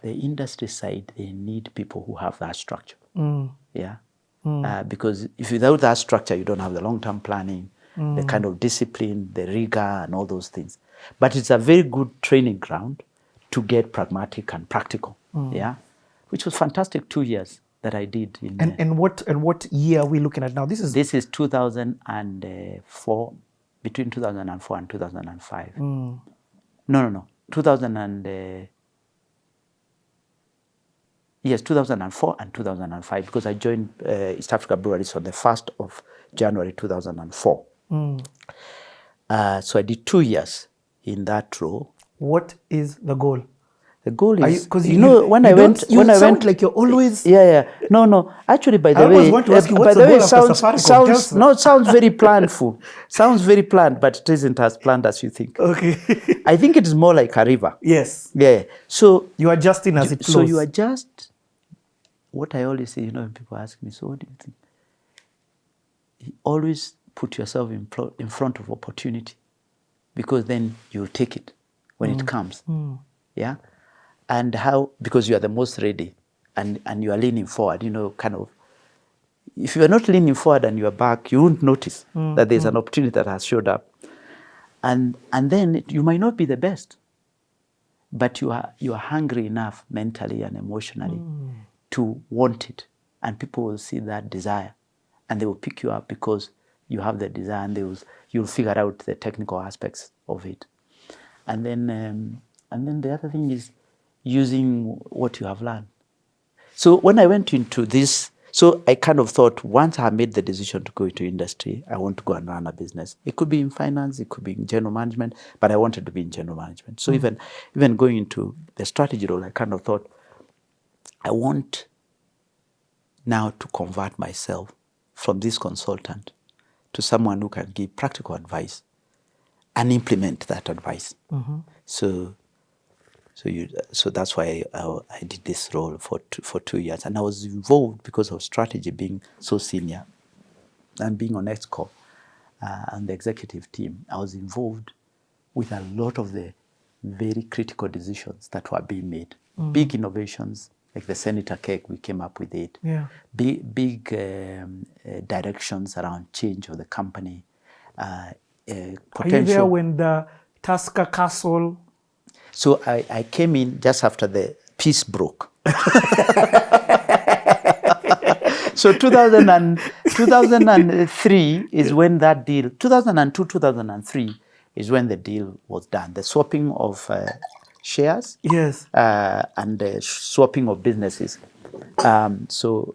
the industry side, they need people who have that structure. Yeah. Because if without that structure, you don't have the long-term planning, the kind of discipline, the rigor, and all those things. But it's a very good training ground to get pragmatic and practical. Yeah, which was fantastic 2 years that I did. And what year are we looking at now? This is 2004, between 2004 and 2005. No. 2004 and 2005, because I joined East Africa Breweries on the 1st of January 2004. So I did 2 years in that role. What is the goal? The goal is, when I went, like you're always. Yeah. No. Actually, by the way, I always want to ask you what's the goal after Safaricom. It sounds very planned. Sounds very planned, but it isn't as planned as you think. Okay. I think it is more like a river. Yes. Yeah. So you adjust as it flows. So you adjust. What I always say, when people ask me, so what do you think? You always put yourself in front of opportunity, because then you'll take it when it comes. Yeah. And because you are the most ready and you are leaning forward, kind of, if you are not leaning forward and you are back, you won't notice that there's an opportunity that has showed up. And then you might not be the best, but you are hungry enough mentally and emotionally to want it. And people will see that desire and they will pick you up because you have the desire, and you'll figure out the technical aspects of it. And then the other thing is using what you have learned. So when I went into this, so I kind of thought, once I made the decision to go into industry, I want to go and run a business. It could be in finance, it could be in general management, but I wanted to be in general management. So even going into the strategy role, I kind of thought, I want now to convert myself from this consultant to someone who can give practical advice and implement that advice. So that's why I did this role for 2 years, and I was involved because of strategy being so senior, and being on ExCo and the executive team. I was involved with a lot of the very critical decisions that were being made. Big innovations like the Senator cake, we came up with it. Yeah. Big directions around change of the company. Are you there when the Tusker Castle? So I came in just after the peace broke. So 2003 is when that deal, 2002, 2003 is when the deal was done. The swapping of shares. Yes. And swapping of businesses. So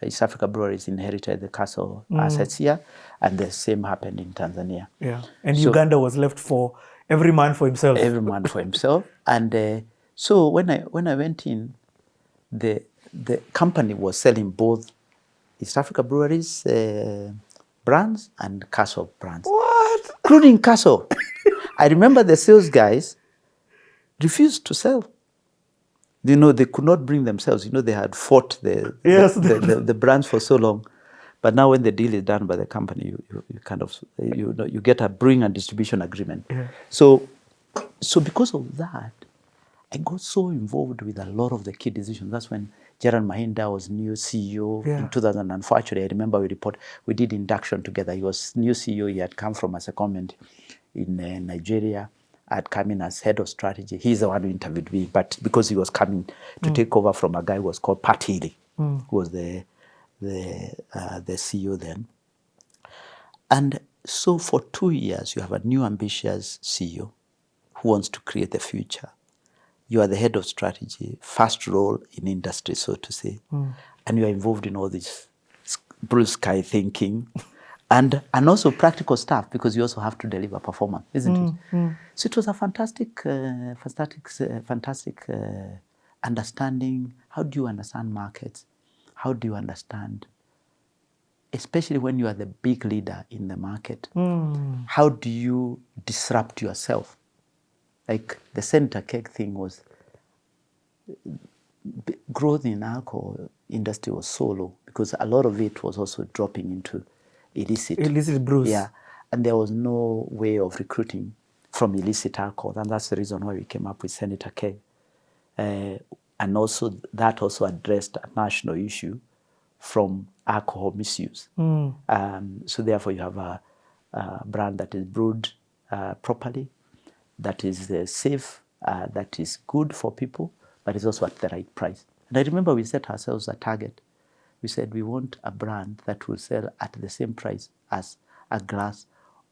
East Africa Breweries inherited the castle assets here, and the same happened in Tanzania. Yeah. And So Uganda was left for every man for himself. every man for himself. And so when I went in, the company was selling both East Africa Breweries brands and Castle brands. What? Including Castle. I remember the sales guys refused to sell. You know, they could not bring themselves. You know, they had fought the brands for so long. But now when the deal is done by the company, you kind of, you get a brewing and distribution agreement. Yeah. So because of that, I got so involved with a lot of the key decisions. That's when Gerald Mahinda was new CEO in 2004. Actually, I remember we did induction together. He was new CEO. He had come from a secondment in Nigeria. I had come in as head of strategy. He's the one who interviewed me, but because he was coming to take over from a guy who was called Pat Healy, who was the CEO then. And so for 2 years, you have a new ambitious CEO who wants to create the future. You are the head of strategy, first role in industry, so to say, and you are involved in all this blue sky thinking, and also practical stuff, because you also have to deliver performance, isn't it? So it was a fantastic understanding. How do you understand markets? How do you understand, especially when you are the big leader in the market, how do you disrupt yourself? Like the Senator Cake thing was, growth in alcohol industry was so low because a lot of it was also dropping into illicit brews. Yeah, and there was no way of recruiting from illicit alcohol, and that's the reason why we came up with Senator Cake. And also that also addressed a national issue from alcohol misuse. So therefore you have a brand that is brewed properly, that is safe, that is good for people, but is also at the right price. And I remember we set ourselves a target. We said we want a brand that will sell at the same price as a glass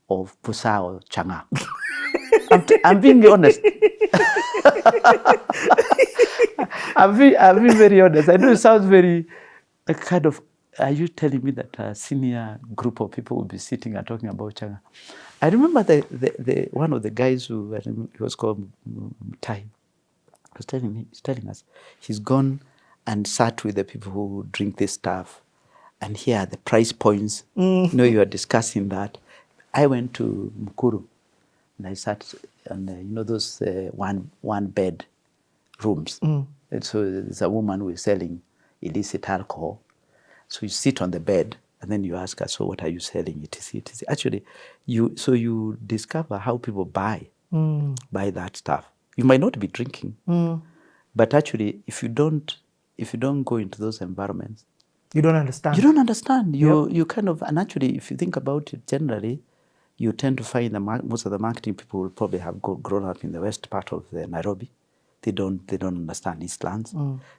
of Pusa or Changa. I'm being honest. I'm being very honest. I know it sounds very kind of, are you telling me that a senior group of people will be sitting and talking about Changa? I remember the one of the guys who, he was called Tai, was telling us, he's gone and sat with the people who drink this stuff, and here are the price points. You know, you are discussing that. I went to Mukuru, and I sat on those one bed rooms. And so there's a woman who is selling illicit alcohol. So you sit on the bed, and then you ask her, so what are you selling? It is actually, you discover how people buy that stuff. You might not be drinking, but actually, if you don't go into those environments, you don't understand. You don't understand. You kind of, and actually, if you think about it, generally, you tend to find most of the marketing people will probably have grown up in the west part of Nairobi. They don't understand Eastlands.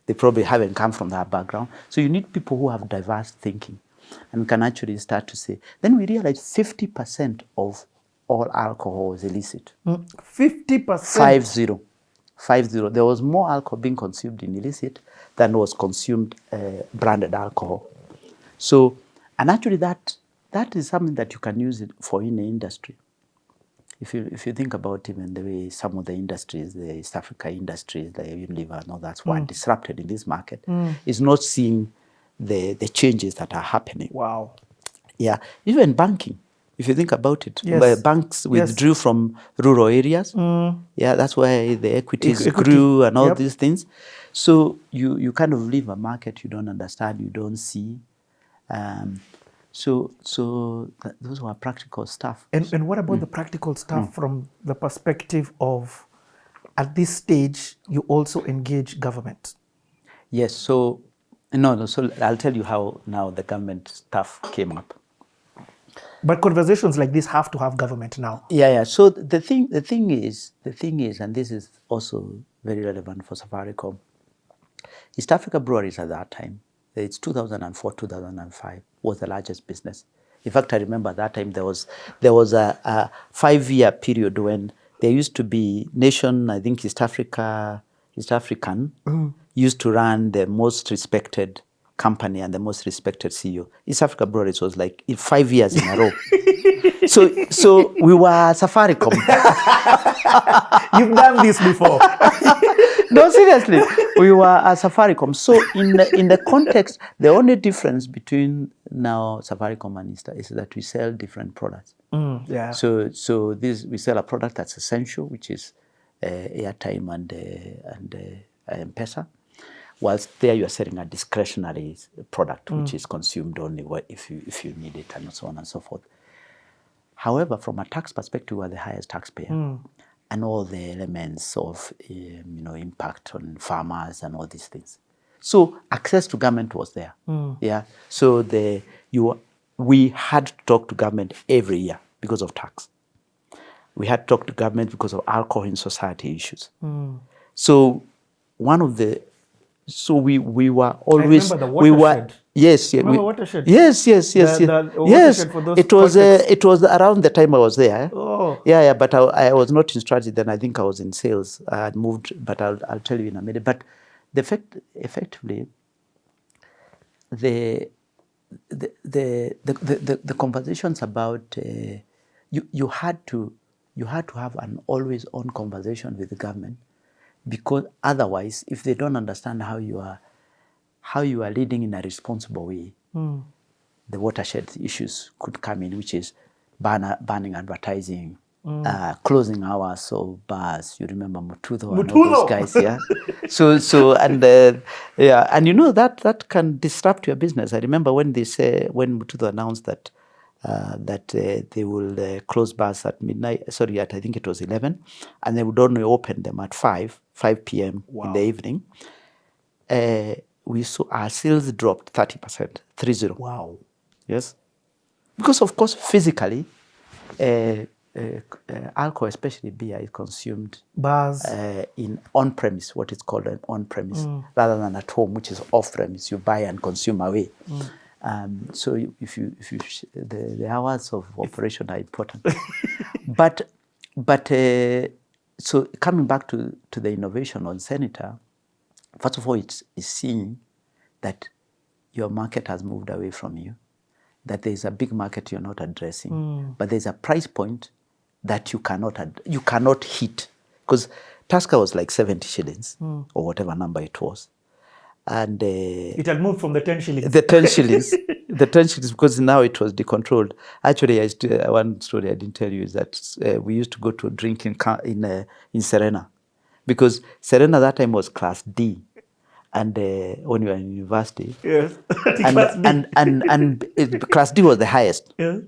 They probably haven't come from that background. So you need people who have diverse thinking and can actually start to say. Then we realize 50% of all alcohol is illicit. 50%? 50. There was more alcohol being consumed in illicit than was consumed branded alcohol. So, and actually that is something that you can use it for in the industry. If you think about even the way some of the industries, the East Africa industries, the Unilever and all that's were disrupted in this market, is not seeing the changes that are happening. Wow. Yeah, even banking. If you think about it, banks withdrew from rural areas. Yeah, that's why the equities grew and all these things. So you kind of leave a market you don't understand, you don't see. So those were practical stuff. And what about the practical stuff from the perspective of, at this stage, you also engage government? Yes, so I'll tell you how now the government stuff came up. But conversations like this have to have government now. Yeah. So the thing is, and this is also very relevant for Safaricom, East Africa Breweries at that time, it's 2004, 2005, was the largest business. In fact, I remember that time there was a 5-year period when there used to be Nation, I think East African, used to run the most respected company and the most respected CEO. East Africa Broadcasting was like 5 years in a row. So we were Safaricom. You've done this before. No, seriously, we were a Safaricom. So in the context, the only difference between now Safaricom and Easter is that we sell different products. Yeah. So we sell a product that's essential, which is airtime and M-PESA. Whilst there you are selling a discretionary product, which is consumed only if you need it, and so on and so forth. However, from a tax perspective, we are the highest taxpayer, and all the elements of impact on farmers and all these things. So access to government was there. Yeah. So we had to talk to government every year because of tax. We had to talk to government because of alcohol in society issues. So one of the we were always I remember the watershed. Yes, yeah. Watershed? Yes. Yes. For those it was around the time I was there. Oh. Yeah, but I was not in strategy then. I think I was in sales. I had moved, but I'll tell you in a minute. But effectively, the conversations about you had to have an always on conversation with the government, because otherwise, if they don't understand how you are leading in a responsible way, the watershed issues could come in, which is banning advertising, closing hours of bars. You remember Mutudho and all those guys, yeah. So and that can disrupt your business. I remember when Mutudho announced that they will close bars at midnight. Sorry, I think it was 11, and they would only open them at 5 p.m. in the evening. We saw our sales dropped 30%, 30. Wow. Yes, because of course physically, alcohol, especially beer, is consumed bars in on-premise, what is called an on-premise, rather than at home, which is off-premise. You buy and consume away. So if you the hours of operation are important. but so coming back to the innovation on Senator, first of all, it's seeing that your market has moved away from you, that there's a big market you're not addressing, but there's a price point that you cannot hit, because Tusker was like 70 shillings or whatever number it was. And it had moved from the 10 shillings. The 10 shillings. The 10 shillings, because now it was decontrolled. Actually, one story I didn't tell you is that we used to go to drink in Serena, because Serena that time was class D, and when you were in university, yes, and class D was the highest. Yeah.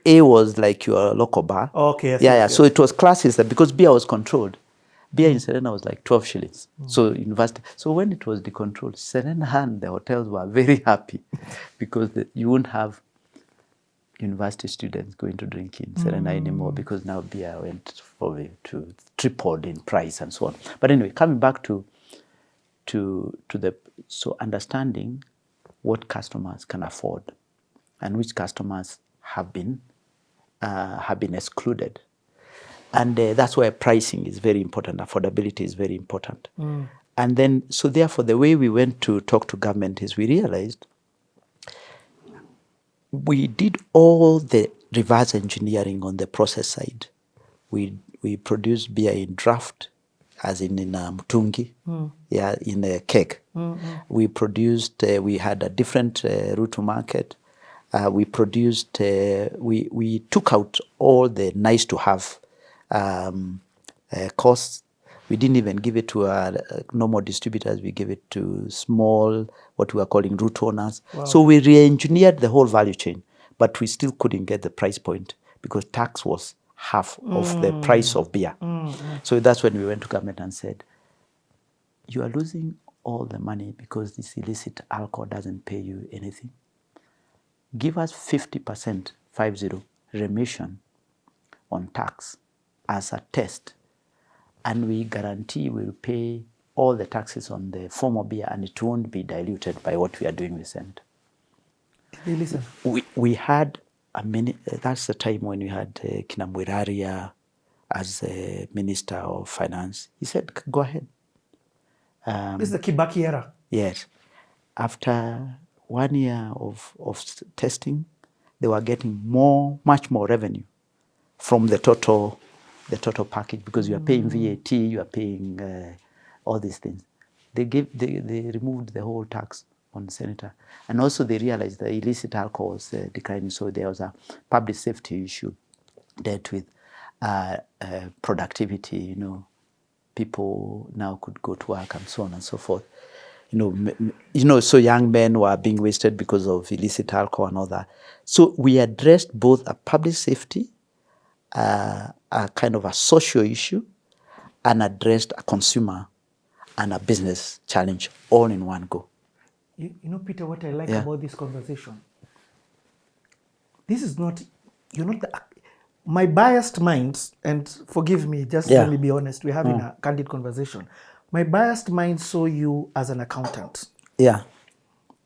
A was like your local bar. Okay. Yes. So it was classes that, because beer was controlled. Beer in Serena was like 12 shillings. So university. So when it was decontrolled, Serena and the hotels were very happy, because you wouldn't have university students going to drink in Serena anymore, because now beer went to tripled in price and so on. But anyway, coming back to understanding what customers can afford and which customers have been excluded. And that's why pricing is very important. Affordability is very important. And then, so therefore, the way we went to talk to government is we realized we did all the reverse engineering on the process side. We produced beer in draft, as in mtungi, in a keg. We produced, we had a different route to market. We produced, we took out all the nice to have costs. We didn't even give it to our normal distributors. We gave it to small, what we are calling route owners. Wow. So we re-engineered the whole value chain, but we still couldn't get the price point, because tax was half of the price of beer. So that's when we went to government and said, you are losing all the money because this illicit alcohol doesn't pay you anything. Give us 50%, 50, remission on tax as a test, and we guarantee we'll pay all the taxes on the former beer, and it won't be diluted by what we are doing with Senator. Hey, listen. We had that's the time when we had Kinamwiraria as a Minister of Finance. He said, go ahead. This is the Kibaki era. Yes. After 1 year of testing, they were getting much more revenue from the total package, because you are paying VAT, you are paying all these things. They removed the whole tax on senator, and also they realized the illicit alcohol was declining. So there was a public safety issue dealt with productivity. You know, people now could go to work and so on and so forth. So young men were being wasted because of illicit alcohol and all that. So we addressed both a public safety, a kind of a social issue, and addressed a consumer and a business challenge all in one go. You know, Peter, what I like about this conversation, this is not, you're not my biased mind, and forgive me, just let me be honest, we're having a candid conversation. My biased mind saw you as an accountant. Yeah.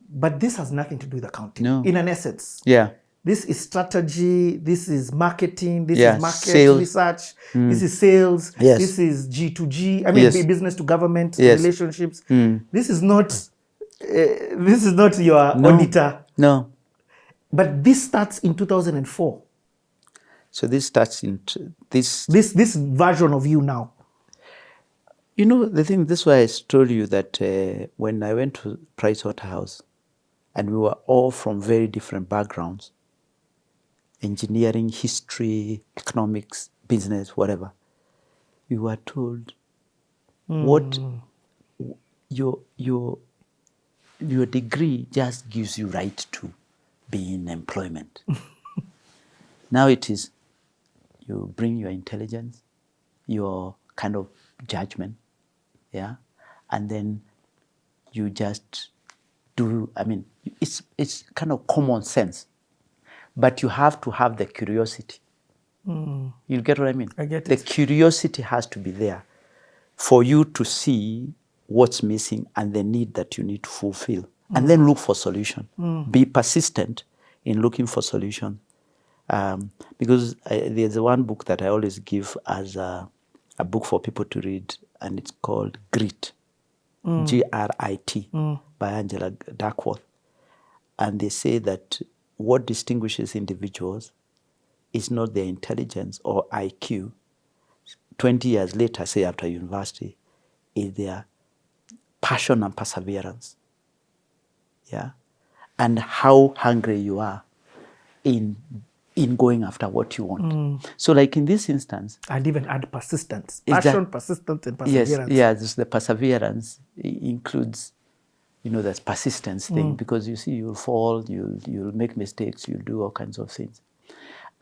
But this has nothing to do with accounting, No. in an essence. Yeah. This is strategy, this is marketing, this is market sales. research, this is sales, Yes. this is G2G, I mean business to government relationships. This is not your auditor. No. But this starts in 2004. So this starts in this version of you now. You know, the thing, this is why I told you that when I went to Pricewaterhouse, and we were all from very different backgrounds, engineering, history, economics, business, whatever, we were told what your degree just gives you right to be in employment. Now it is, you bring your intelligence, your kind of judgment, and then you just do. I mean, it's kind of common sense, but you have to have the curiosity. You get what I mean? I get it. The curiosity has to be there for you to see what's missing and the need that you need to fulfill, and then look for solution. Be persistent in looking for solution, because there's one book that I always give as a book for people to read, and it's called Grit, Grit, by Angela Duckworth. And they say that what distinguishes individuals is not their intelligence or IQ. 20 years later, say after university, is their passion and perseverance. Yeah, and how hungry you are in going after what you want. So like in this instance, I'd even add persistence. Passion, persistence, and perseverance. Yes, the perseverance includes, that persistence thing, because you see, you'll fall, you'll make mistakes, you'll do all kinds of things.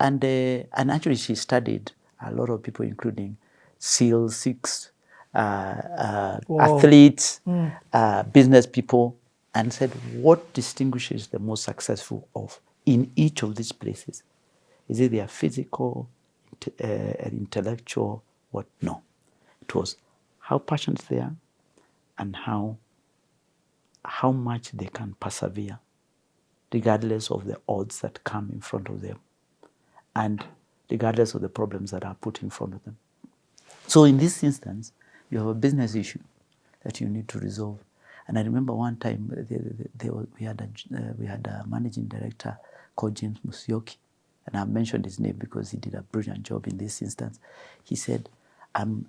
And actually she studied a lot of people, including SEALs, Sikhs, athletes, business people, and said, what distinguishes the most successful in each of these places? Is it their physical, intellectual, what? No. It was how passionate they are and how much they can persevere, regardless of the odds that come in front of them and regardless of the problems that are put in front of them. So in this instance, you have a business issue that you need to resolve. And I remember one time we had a managing director called James Musyoki, and I mentioned his name because he did a brilliant job in this instance. He said, I'm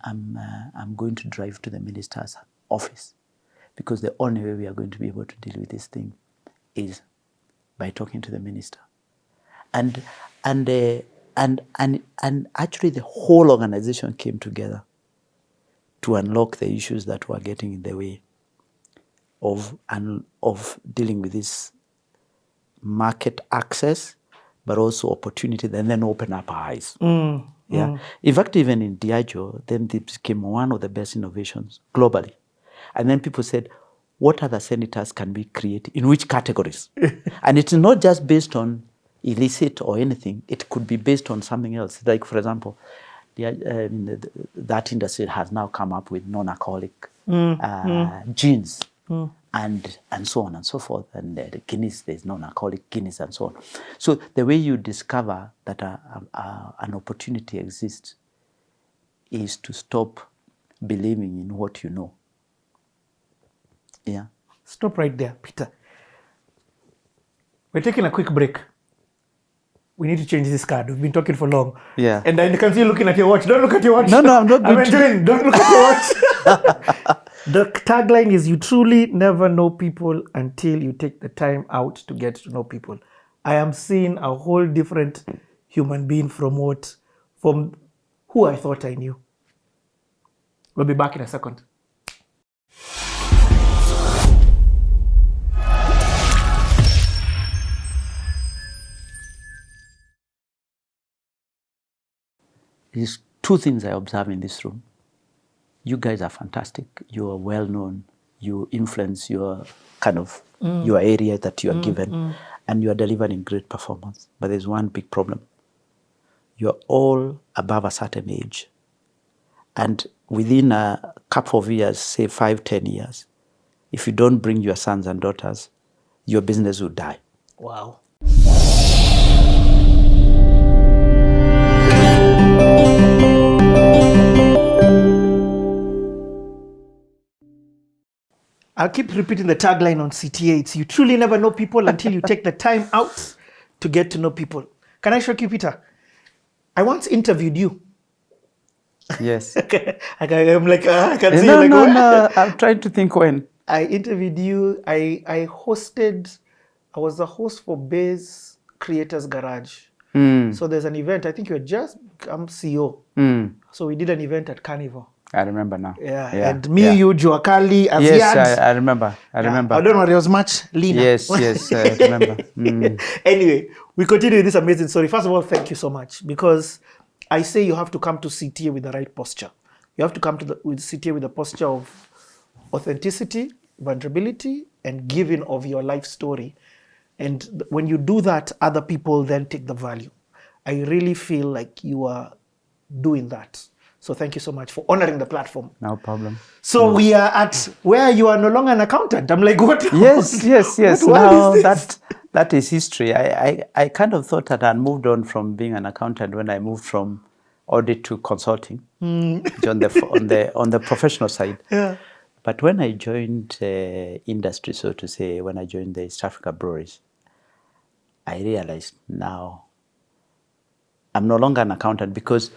going to drive to the minister's office, because the only way we are going to be able to deal with this thing is by talking to the minister. And actually the whole organization came together to unlock the issues that were getting in the way of dealing with this market access, but also opportunity, and then open up our eyes. In fact, even in Diageo, then it became one of the best innovations globally. And then people said, what other senators can be created? In which categories? And it's not just based on illicit or anything. It could be based on something else. Like, for example, that industry has now come up with non-alcoholic gins. And so on and so forth. And the Guinness, there's non-alcoholic Guinness and so on. So the way you discover that an opportunity exists is to stop believing in what you know. Yeah. Stop right there, Peter. We're taking a quick break. We need to change this card. We've been talking for long. Yeah. And I can see you looking at your watch. Don't look at your watch. No, I'm not going to. Don't look at your watch. The tagline is, you truly never know people until you take the time out to get to know people. I am seeing a whole different human being from who I thought I knew. We'll be back in a second. There's two things I observe in this room. You guys are fantastic. You are well known. You influence your kind of your area that you are given, and you are delivering great performance. But there's one big problem. You are all above a certain age, and within a couple of years, say 5-10 years, if you don't bring your sons and daughters, your business will die. Wow. I'll keep repeating the tagline on CTA. It's, you truly never know people until you take the time out to get to know people. Can I shock you, Peter? I once interviewed you. Yes. I'm like, I can see no, you like, no. I'm trying to think when. I interviewed you. I was the host for Base Creators Garage. So there's an event. I think you had just become CEO. So we did an event at Carnival. I remember now. Yeah. And me, you, Joakali, Aziad. Yes, I remember. I remember. I don't know, there was much leaner. Yes, I remember. Anyway, we continue with this amazing story. First of all, thank you so much, because I say you have to come to CTA with the right posture. You have to come to with CTA with the posture of authenticity, vulnerability, and giving of your life story. And when you do that, other people then take the value. I really feel like you are doing that. So thank you so much for honoring the platform. No problem. So we are at where you are no longer an accountant. I'm like, what? Yes. What Now is this? that is history. I kind of thought that I'd moved on from being an accountant when I moved from audit to consulting on the professional side. Yeah. But when I joined industry, so to say, when I joined the East Africa Breweries, I realized now I'm no longer an accountant, because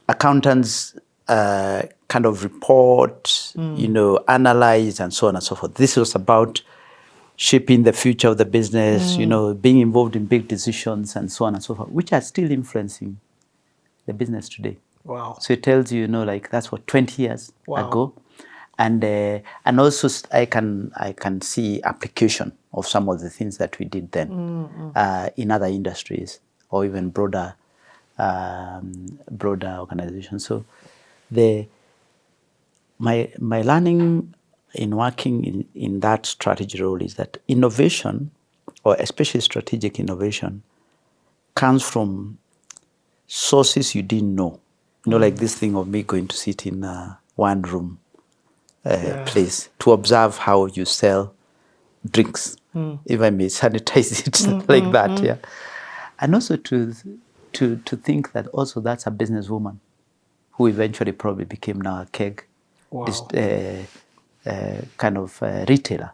accountants kind of report, analyze, and so on and so forth. This was about shaping the future of the business, being involved in big decisions, and so on and so forth, which are still influencing the business today. Wow. So it tells you, like that's what 20 years ago, and also I can see application of some of the things that we did then in other industries or even broader organizations. So my learning in working in that strategy role is that innovation, or especially strategic innovation, comes from sources you didn't know. Like this thing of me going to sit in one room place to observe how you sell drinks, if I may sanitize it like that. Yeah. And also to think that also that's a businesswoman who eventually probably became now a keg kind of retailer.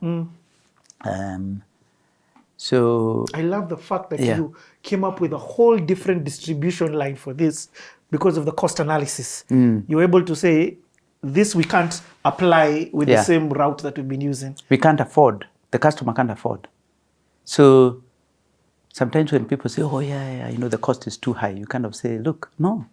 So I love the fact that you came up with a whole different distribution line for this because of the cost analysis. You were able to say, this we can't apply with the same route that we've been using. We can't afford. The customer can't afford. So sometimes when people say, oh, the cost is too high, you kind of say, look, no.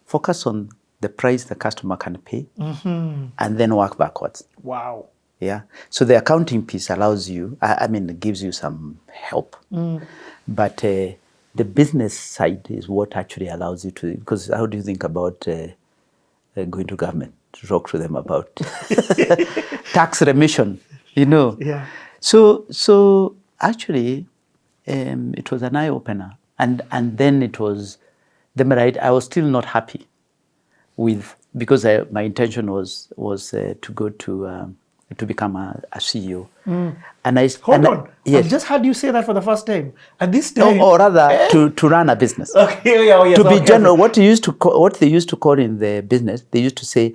Focus on the price the customer can pay and then work backwards. Wow. Yeah. So the accounting piece allows you, it gives you some help. But the business side is what actually allows you to, because how do you think about going to government to talk to them about tax remission, Yeah. So actually, it was an eye-opener. And then it was, I was still not happy with, because my intention was to go to to become a CEO. And Hold on. Yes. I've just heard you say that for the first time. At this time, or rather, to run a business. Okay, yes, to be general, what they used to call in the business, they used to say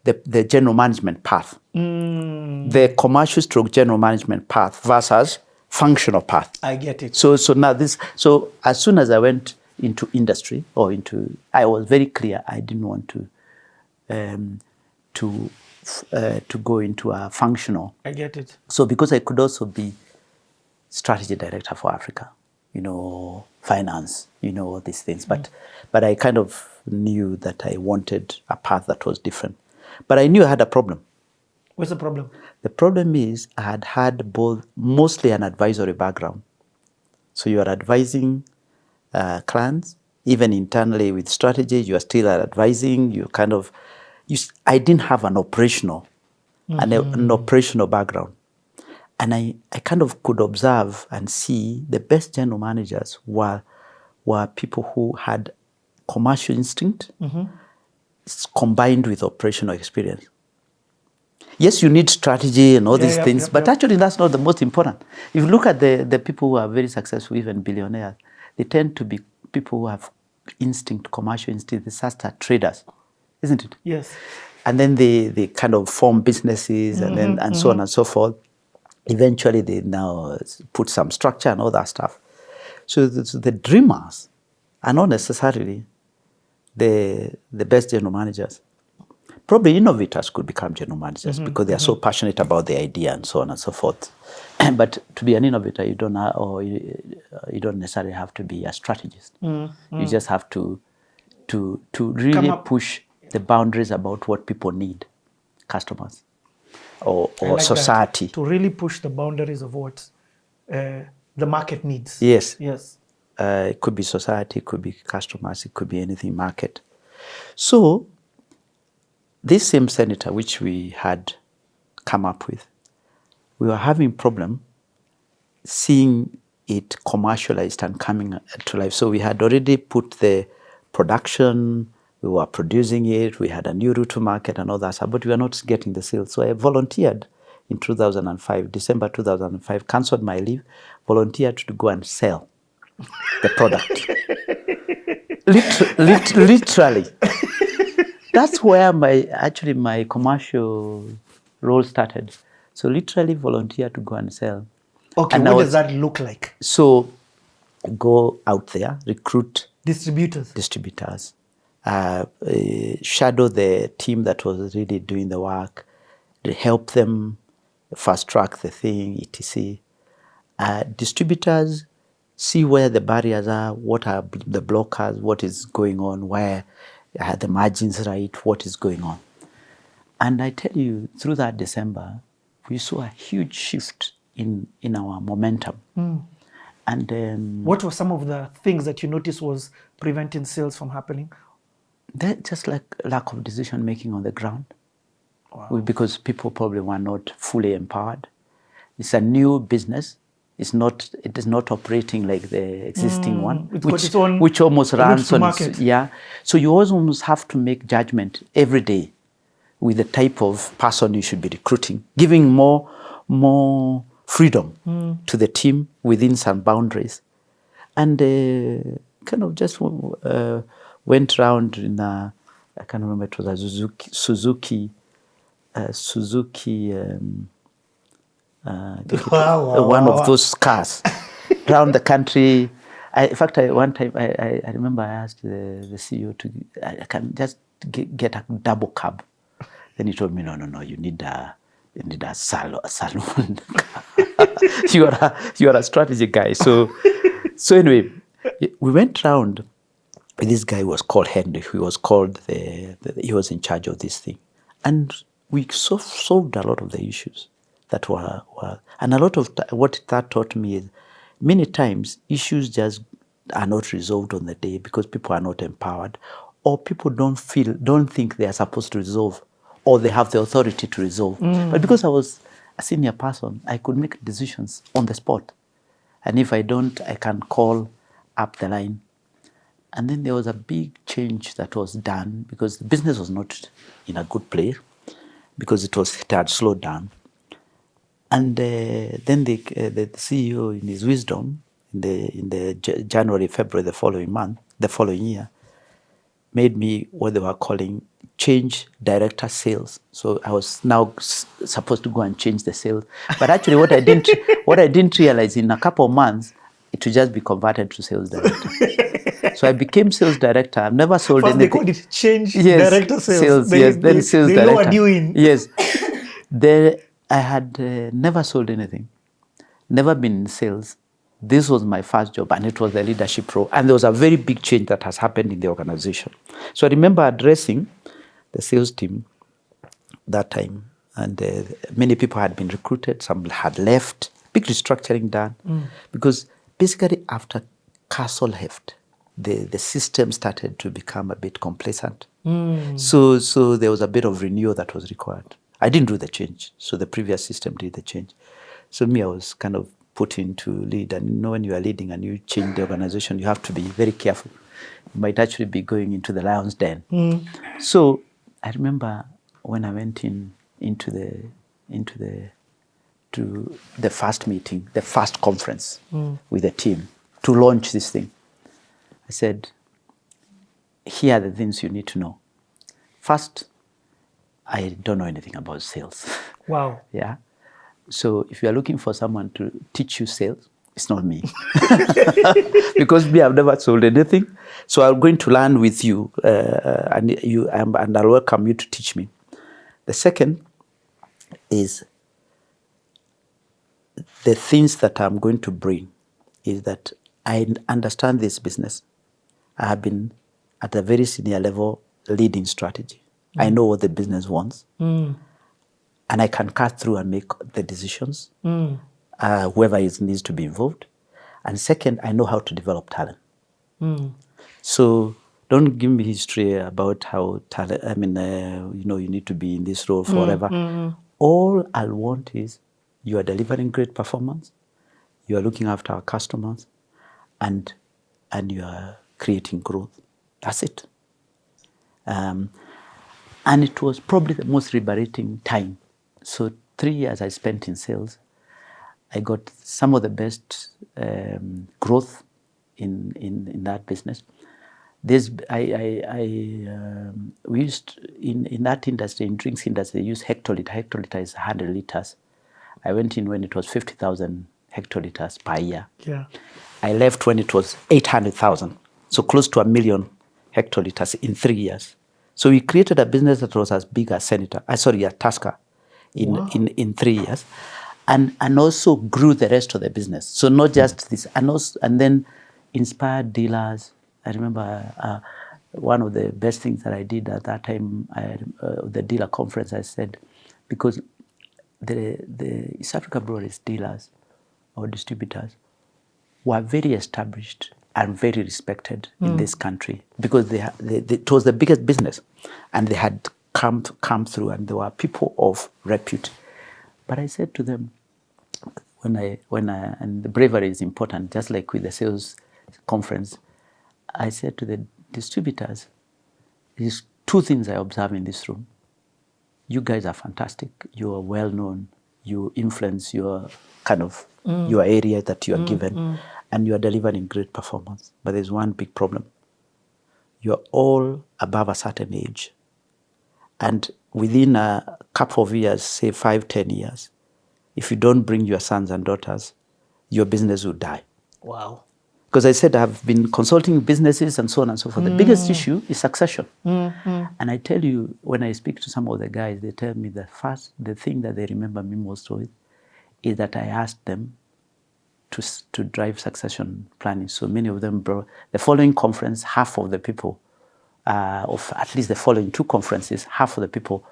the general management path, the commercial stroke general management path versus functional path. I get it. So now so as soon as I went into industry I was very clear I didn't want to go into a functional. I get it. So because I could also be strategy director for Africa, finance, all these things. But I kind of knew that I wanted a path that was different. But I knew I had a problem. What's the problem? The problem is I had had mostly an advisory background. So you are advising clients, even internally with strategy, you are still advising, I didn't have an operational, an operational background. And I kind of could observe and see the best general managers were people who had commercial instinct combined with operational experience. Yes, you need strategy and all these things, but actually that's not the most important. If you look at the people who are very successful, even billionaires, they tend to be people who have instinct, commercial instinct. They start as traders, isn't it? Yes. And then they kind of form businesses and so on and so forth. Eventually, they now put some structure and all that stuff. So the dreamers are not necessarily the best general managers. Probably innovators could become general managers because they are so passionate about the idea and so on and so forth. But to be an innovator, you don't necessarily have to be a strategist. You just have to really push the boundaries about what people need, customers or like society. To really push the boundaries of what the market needs. Yes. Yes. It could be society, it could be customers, it could be anything, market. So this same senator, which we had come up with, we were having problem seeing it commercialized and coming to life. So we had already put the production, we were producing it, we had a new route to market and all that stuff, but we were not getting the sales. So I volunteered in 2005, December 2005, cancelled my leave, volunteered to go and sell the product. Literally. That's where my commercial role started. So literally volunteer to go and sell. Okay, and what does that look like? So go out there, recruit distributors, shadow the team that was really doing the work, help them fast track the thing, etc. Distributors, see where the barriers are, what are the blockers, what is going on, where the margins right, what is going on. And I tell you, through that December, we saw a huge shift in our momentum. And what were some of the things that you noticed was preventing sales from happening? Just like lack of decision making on the ground. Wow. Because people probably were not fully empowered. It's a new business. It is not operating like the existing one, which almost runs on its, So you almost have to make judgment every day with the type of person you should be recruiting, giving more freedom to the team within some boundaries. And kind of just went around in I can't remember, it was a Suzuki. One of those cars around the country. In fact, one time I remember I asked the CEO I can just get a double cab. Then he told me, no, you need a saloon. you are a strategy guy. So anyway, we went around. This guy was called Henry. He was called he was in charge of this thing, and we solved a lot of the issues that were and a lot of what that taught me is many times issues just are not resolved on the day because people are not empowered, or people don't think they are supposed to resolve, or they have the authority to resolve. But because I was a senior person, I could make decisions on the spot, and if I don't, I can call up the line. And then there was a big change that was done because the business was not in a good place because it had slowed down. And then the CEO, in his wisdom, in the January, February, the following year, made me what they were calling change director sales. So I was now supposed to go and change the sales. But actually, what I didn't realize, in a couple of months, it would just be converted to sales director. So I became sales director. I've never sold First anything. They called it change director sales. Then sales they director. lowered you in. Yes. I had never sold anything, never been in sales. This was my first job, and it was the leadership role. And there was a very big change that has happened in the organization. So I remember addressing the sales team that time, and many people had been recruited, some had left, big restructuring done. Because basically after Castle left, the system started to become a bit complacent. So there was a bit of renewal that was required. I didn't do the change, so the previous system did the change. So I was kind of put in to lead. And when you are leading and you change the organization, you have to be very careful. You might actually be going into the lion's den. So I remember when I went into the first meeting, the first conference with the team to launch this thing. I said, here are the things you need to know. First, I don't know anything about sales. Wow. Yeah. So if you are looking for someone to teach you sales, it's not me. Because me, I've never sold anything. So I'm going to learn with you, and I'll welcome you to teach me. The second is the things that I'm going to bring is that I understand this business. I have been at a very senior level leading strategy. I know what the business wants. And I can cut through and make the decisions, whoever needs to be involved. And second, I know how to develop talent. So don't give me history about how talent, you need to be in this role forever. All I want is you are delivering great performance, you are looking after our customers, and you are creating growth. That's it. And it was probably the most liberating time. So 3 years I spent in sales. I got some of the best growth in that business. We used in that industry, in drinks industry, they use hectoliter. Hectoliter is 100 liters. I went in when it was 50,000 hectoliters per year. Yeah. I left when it was 800,000, so close to 1 million hectoliters in 3 years. So we created a business that was as big as Tusker in 3 years, and also grew the rest of the business. So not just this, and then inspired dealers. I remember one of the best things that I did at that time, the dealer conference, I said, because the East Africa Breweries dealers or distributors were very established and very respected in this country because it was the biggest business, and they had come through, and there were people of repute. But I said to them, and the bravery is important, just like with the sales conference, I said to the distributors, there's two things I observe in this room. You guys are fantastic. You are well known. You influence your kind of your area that you are given, and you are delivering great performance. But there's one big problem. You are all above a certain age, and within a couple of years, say 5-10 years, if you don't bring your sons and daughters, your business will die. Wow. Because I said I've been consulting businesses and so on and so forth. The biggest issue is succession. And I tell you, when I speak to some of the guys, they tell me the thing that they remember me most with is that I asked them to drive succession planning. So many of them, the following conference, half of the people, of at least the following 2 conferences, half of the people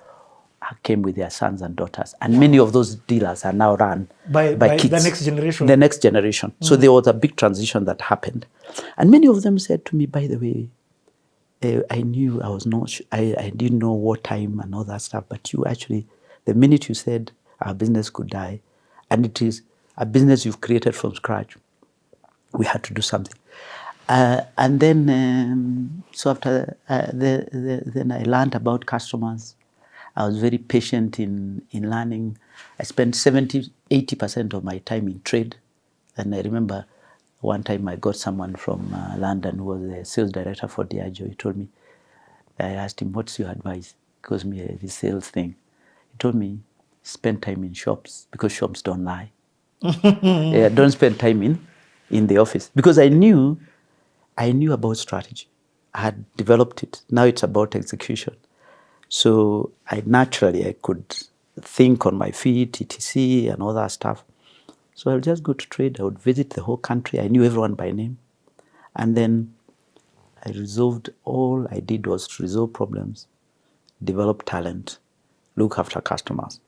came with their sons and daughters. And many of those dealers are now run by kids. The next generation. The next generation. So there was a big transition that happened. And many of them said to me, by the way, I knew I didn't know what time and all that stuff, but you actually, the minute you said our business could die, and it is a business you've created from scratch, we had to do something. And then, so after, then I learned about customers. I was very patient in learning I spent 80% of my time in trade. And I remember one time I got someone from London who was the sales director for Diageo. He told me, I asked him, what's your advice? Because me, the sales thing. He told me, spend time in shops because shops don't lie. Yeah, don't spend time in the office. Because I knew about strategy. I had developed it. Now it's about execution. So I could think on my feet, etc. and all that stuff. So I would just go to trade. I would visit the whole country. I knew everyone by name. And then all I did was to resolve problems, develop talent, look after customers.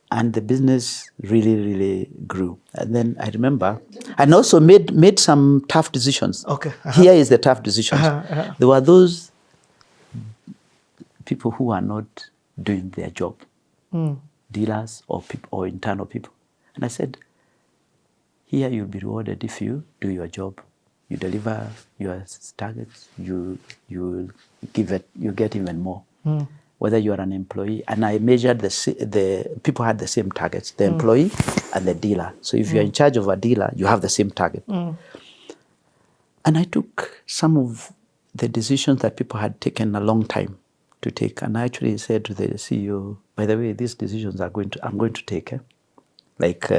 And the business really, really grew. And then I remember, and also made some tough decisions. Okay. Here is the tough decisions. There were those people who are not doing their job, dealers or internal people. And I said, here you'll be rewarded if you do your job, you deliver your targets, you get even more. Whether you are an employee, and I measured the people had the same targets, the employee and the dealer. So if you're in charge of a dealer, you have the same target. And I took some of the decisions that people had taken a long time to take, and I actually said to the CEO, by the way, these decisions I'm going to take, like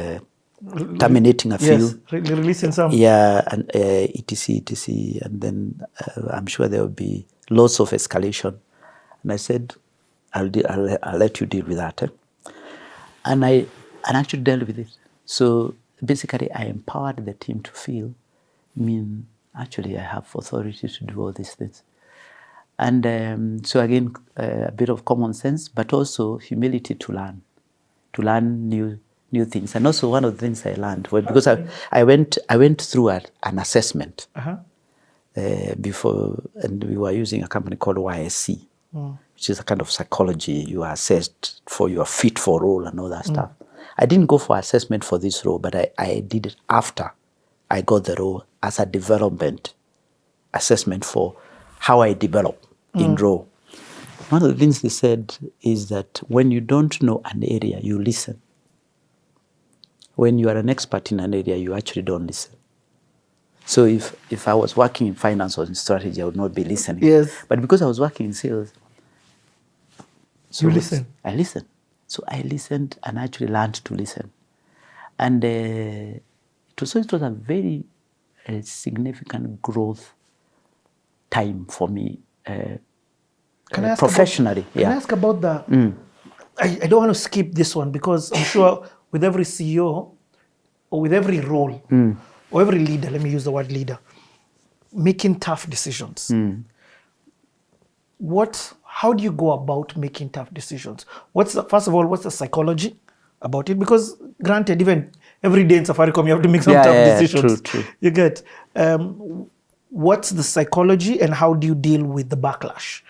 terminating a few. Yes, releasing some. Yeah, and etc. And then I'm sure there will be lots of escalation. And I said, I'll let you deal with that. And I actually dealt with it. So basically, I empowered the team to feel, actually, I have authority to do all these things. And so again, a bit of common sense, but also humility to learn new things. And also one of the things I learned, because I went through an assessment before, and we were using a company called YSC, which is a kind of psychology. You are assessed for your fit for role and all that stuff. I didn't go for assessment for this role, but I did it after I got the role as a development assessment for how I develop in role. One of the things they said is that when you don't know an area, you listen. When you are an expert in an area, you actually don't listen. So if I was working in finance or in strategy, I would not be listening. Yes. But because I was working in sales, you listen. I listened. So I listened and actually learned to listen. And it was a very significant growth time for me professionally. Can I ask about the... I don't want to skip this one because I'm sure with every CEO or with every role or every leader, let me use the word leader, making tough decisions. How do you go about making tough decisions? First of all, what's the psychology about it? Because granted, even every day in Safaricom, you have to make some tough decisions. True. You get. What's the psychology and how do you deal with the backlash?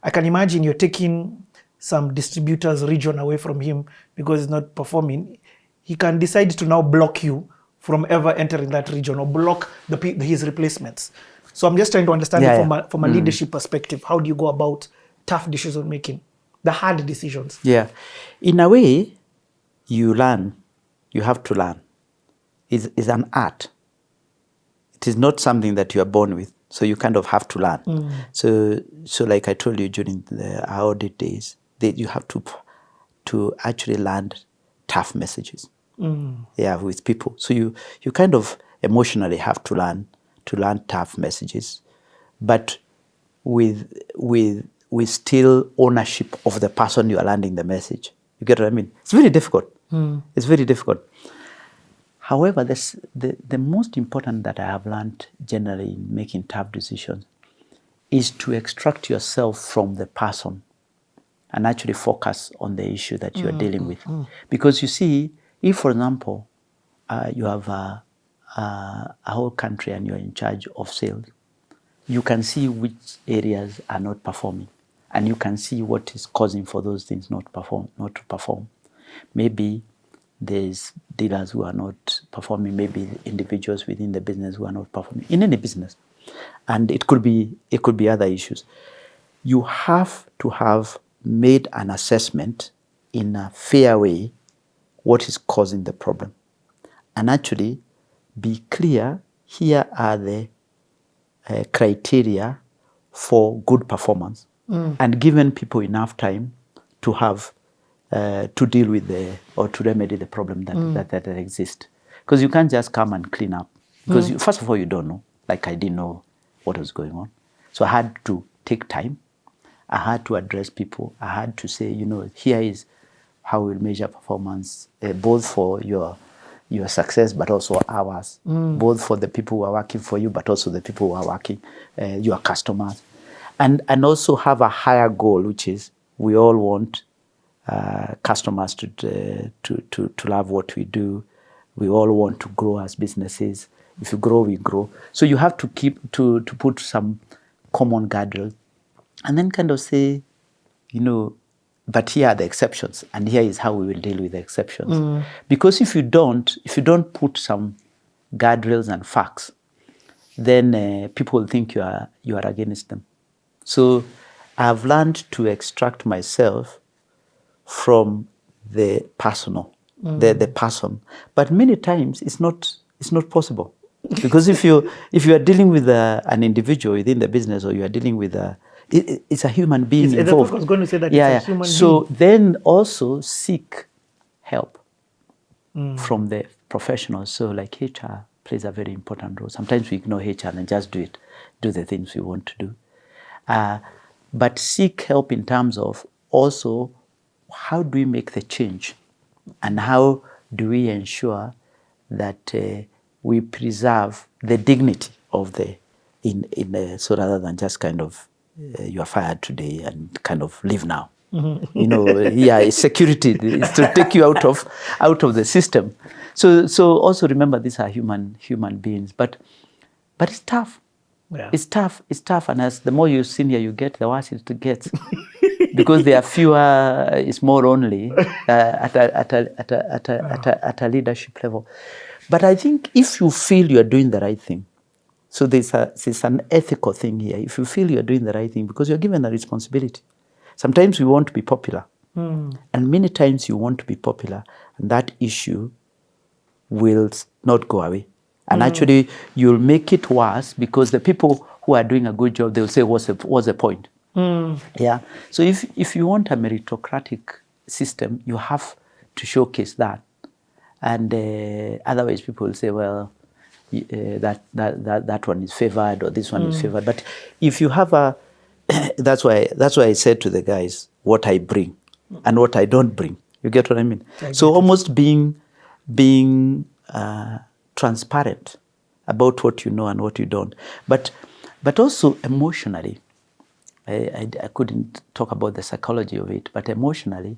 I can imagine you're taking some distributor's region away from him because he's not performing. He can decide to now block you from ever entering that region or block his replacements. So I'm just trying to understand it from a leadership perspective. How do you go about tough decision making, the hard decisions? Yeah. In a way, you learn. You have to learn. It's an art. It is not something that you are born with. So you kind of have to learn. So like I told you during our audit days, you have to actually learn tough messages. With people. So you kind of emotionally have to learn tough messages, but with still ownership of the person you are landing the message. You get what I mean? It's very difficult. It's very difficult. However, the most important that I have learned generally in making tough decisions is to extract yourself from the person and actually focus on the issue that you are dealing with. Because you see, if, for example, you have a whole country and you're in charge of sales, you can see which areas are not performing, and you can see what is causing for those things not to perform. Maybe there's dealers who are not performing, maybe individuals within the business who are not performing in any business, and it could be other issues. You have to have made an assessment in a fair way what is causing the problem, and actually be clear, here are the criteria for good performance, and given people enough time to have to deal with or to remedy the problem that exists. Because you can't just come and clean up, because first of all, you don't know. Like, I didn't know what was going on. So I had to take time. I had to address people. I had to say, here is how we'll measure performance, both for your success, but also ours, both for the people who are working for you, but also the people who are working, your customers. And also have a higher goal, which is we all want customers to love what we do. We all want to grow as businesses. If you grow, we grow. So you have to to put some common guardrails, and then kind of say, but here are the exceptions, and here is how we will deal with the exceptions. Because if you don't put some guardrails and facts, then people will think you are against them. So I've learned to extract myself from the personal, the person. But many times it's not possible, because if you are dealing with an individual within the business, or you are dealing with it's a human being involved. I was going to say that it's a human being. So then also seek help from the professionals. So like HR plays a very important role. Sometimes we ignore HR and just do the things we want to do. But seek help in terms of also, how do we make the change, and how do we ensure that we preserve the dignity of so rather than just kind of you are fired today and kind of leave now. Security is to take you out of the system. So also remember, these are human beings, but it's tough. Yeah. It's tough, and as the more senior you get, the worse it gets. Because there are fewer, it's more only at a leadership level. But I think if you feel you are doing the right thing, so there's an ethical thing here. If you feel you are doing the right thing, because you're given a responsibility. Sometimes we want to be popular, and many times you want to be popular, and that issue will not go away. And actually, you'll make it worse, because the people who are doing a good job, they'll say, what's the point? Yeah. So if you want a meritocratic system, you have to showcase that. And otherwise, people will say, well, that one is favored, or this one is favored. But if you have that's why I said to the guys what I bring and what I don't bring. You get what I mean? So almost being transparent about what you know and what you don't. But also emotionally, I couldn't talk about the psychology of it, but emotionally,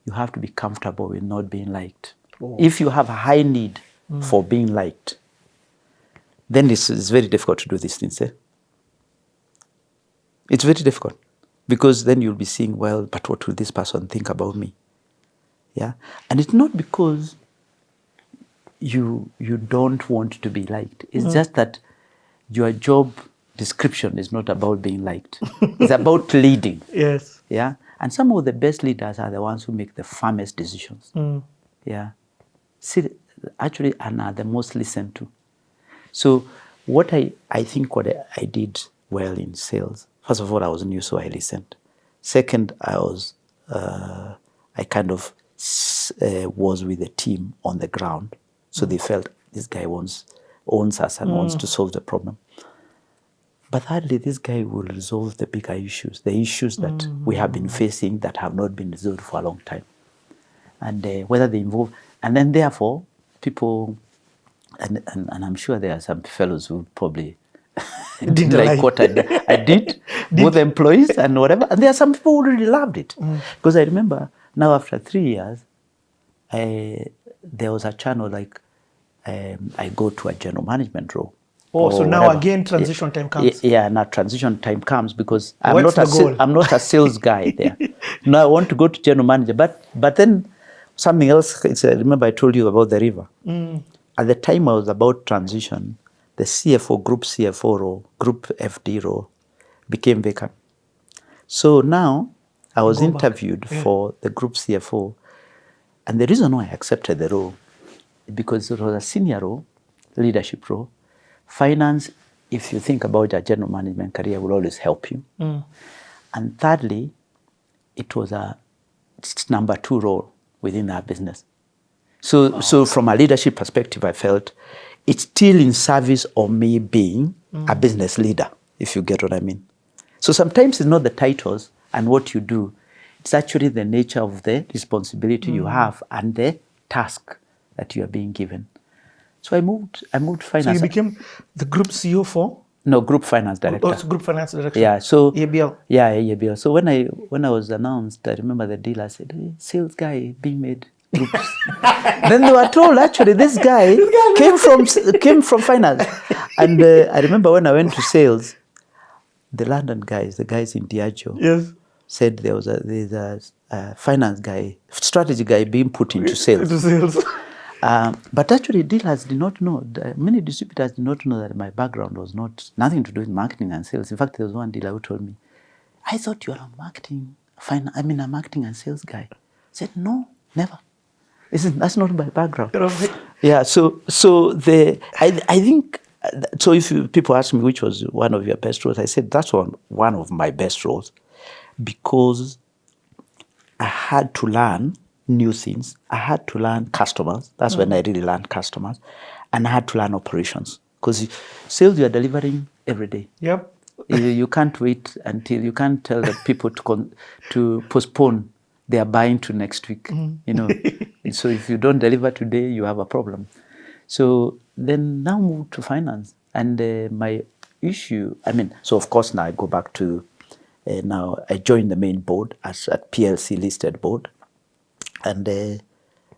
you have to be comfortable with not being liked. Oh. If you have a high need for being liked, then it's very difficult to do these things. It's very difficult, because then you'll be seeing, well, but what will this person think about me? Yeah, and it's not because you don't want to be liked. It's just that your job description is not about being liked. It's about leading. Yes. Yeah, and some of the best leaders are the ones who make the firmest decisions. Yeah, actually, and are the most listened to. So what I think what I did well in sales, first of all, I was new, so I listened. Second, I kind of was with the team on the ground. So they felt this guy owns us and wants to solve the problem. But thirdly, this guy will resolve the bigger issues, the issues that we have been facing that have not been resolved for a long time. And whether they involve, and then therefore, people, and I'm sure there are some fellows who probably didn't like what I did, both employees and whatever. And there are some people who really loved it. Because I remember now, after 3 years, there was a channel like I go to a general management role. Oh, so now again transition time comes. Yeah, now transition time comes, because I'm not a sales guy there. Now I want to go to general manager, but then something else. Remember I told you about the river. At the time I was about transition, the CFO, group CFO role, group FD role became vacant. So now I was interviewed for the group CFO, And the reason why I accepted the role, because it was a senior role, leadership role. Finance, if you think about your general management career, will always help you. And thirdly, it was a number 2 role within our business. So from a leadership perspective, I felt it's still in service of me being a business leader, if you get what I mean. So sometimes it's not the titles and what you do. It's actually the nature of the responsibility you have and the task that you are being given. So I moved finance. So you became the group CEO for? No, group finance director. Oh, it's group finance director. Yeah, so ABL. Yeah, ABL. So when I was announced, I remember the deal. I said, hey, sales guy being made groups. Then they were told actually this guy came from finance. And I remember when I went to sales, the London guys, the guys in Diageo, Yes. said there's a finance guy, strategy guy being put into sales. Into sales. But actually, dealers did not know, many distributors did not know that my background was nothing to do with marketing and sales. In fact, there was one dealer who told me, I thought you were a marketing and sales guy. I said, no, never. That's not my background. Yeah, so I think, so if people ask me which was one of your best roles, I said that's one of my best roles, because I had to learn new things. I had to learn customers. That's when I really learned customers. And I had to learn operations. Because sales, you are delivering every day. Yep. You can't wait until, you can't tell the people to postpone their buying to next week. You know. So if you don't deliver today, you have a problem. So then now move to finance. And my issue, so of course now I go back to, now I joined the main board as a PLC listed board. And the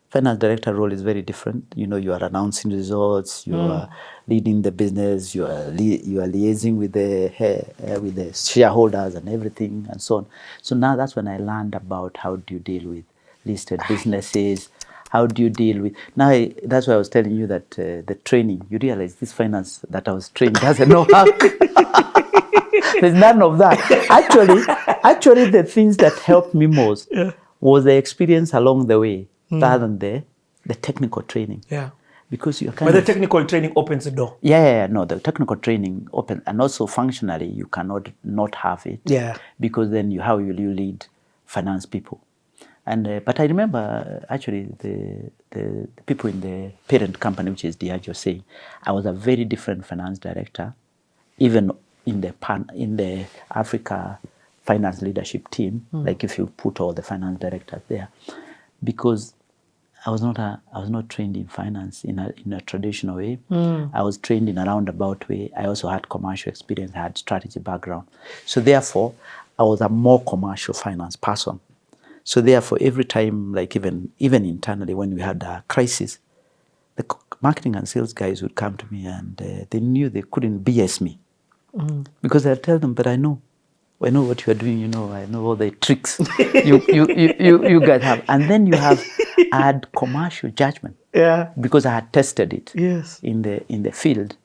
finance director role is very different. You know, you are announcing results, you are leading the business, you are liaising with the shareholders and everything and so on. So now that's when I learned about how do you deal with listed businesses, how do you deal with... Now, that's why I was telling you that the training, you realize this finance that I was trained doesn't know how. There's none of that. Actually, the things that helped me most was the experience along the way, rather than the technical training. Yeah. Because you're But the technical training opens the door. No, the technical training opens, and also functionally, you cannot not have it. Yeah. Because then how will you lead finance people? And but I remember actually the people in the parent company, which is Diageo, saying I was a very different finance director, even in the Africa finance leadership team. Like if you put all the finance directors there, because I was not trained in finance in a traditional way. I was trained in a roundabout way. I also had commercial experience. I had strategy background. So therefore, I was a more commercial finance person. So therefore, every time, like even internally, when we had a crisis, the marketing and sales guys would come to me, and they knew they couldn't BS me, because I'd tell them, but I know what you are doing. You know, I know all the tricks you guys have, and then you have had commercial judgment. Yeah. Because I had tested it. Yes. In the field,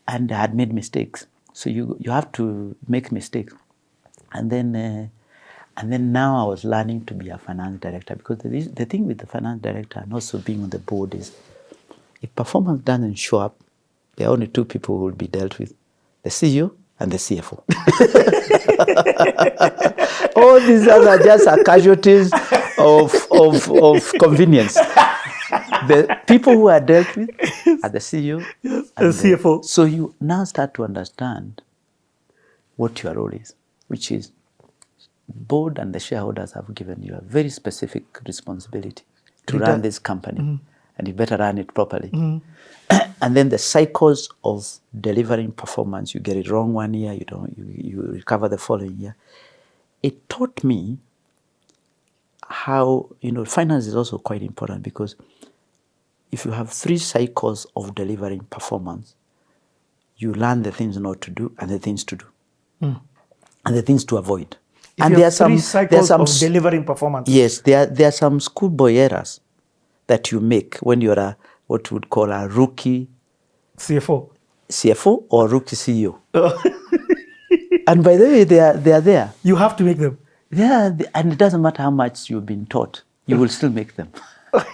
and I had made mistakes. So you have to make mistakes, and then now I was learning to be a finance director, because the thing with the finance director and also being on the board is, if performance doesn't show up, there are only two people who will be dealt with: the CEO and the CFO. All these others just are casualties of convenience. The people who are dealt with are the CEO and the CFO. So you now start to understand what your role is, which is board and the shareholders have given you a very specific responsibility to run this company, and you better run it properly. And then the cycles of delivering performance, you get it wrong one year, you recover the following year. It taught me how, finance is also quite important, because if you have 3 cycles of delivering performance, you learn the things not to do and the things to do, and the things to avoid. And there are some cycles of delivering performance. Yes, there are some schoolboy errors that you make when you're what we would call a rookie CFO or rookie CEO. And by the way, they are there. You have to make them. Yeah, and it doesn't matter how much you've been taught, you will still make them. I'll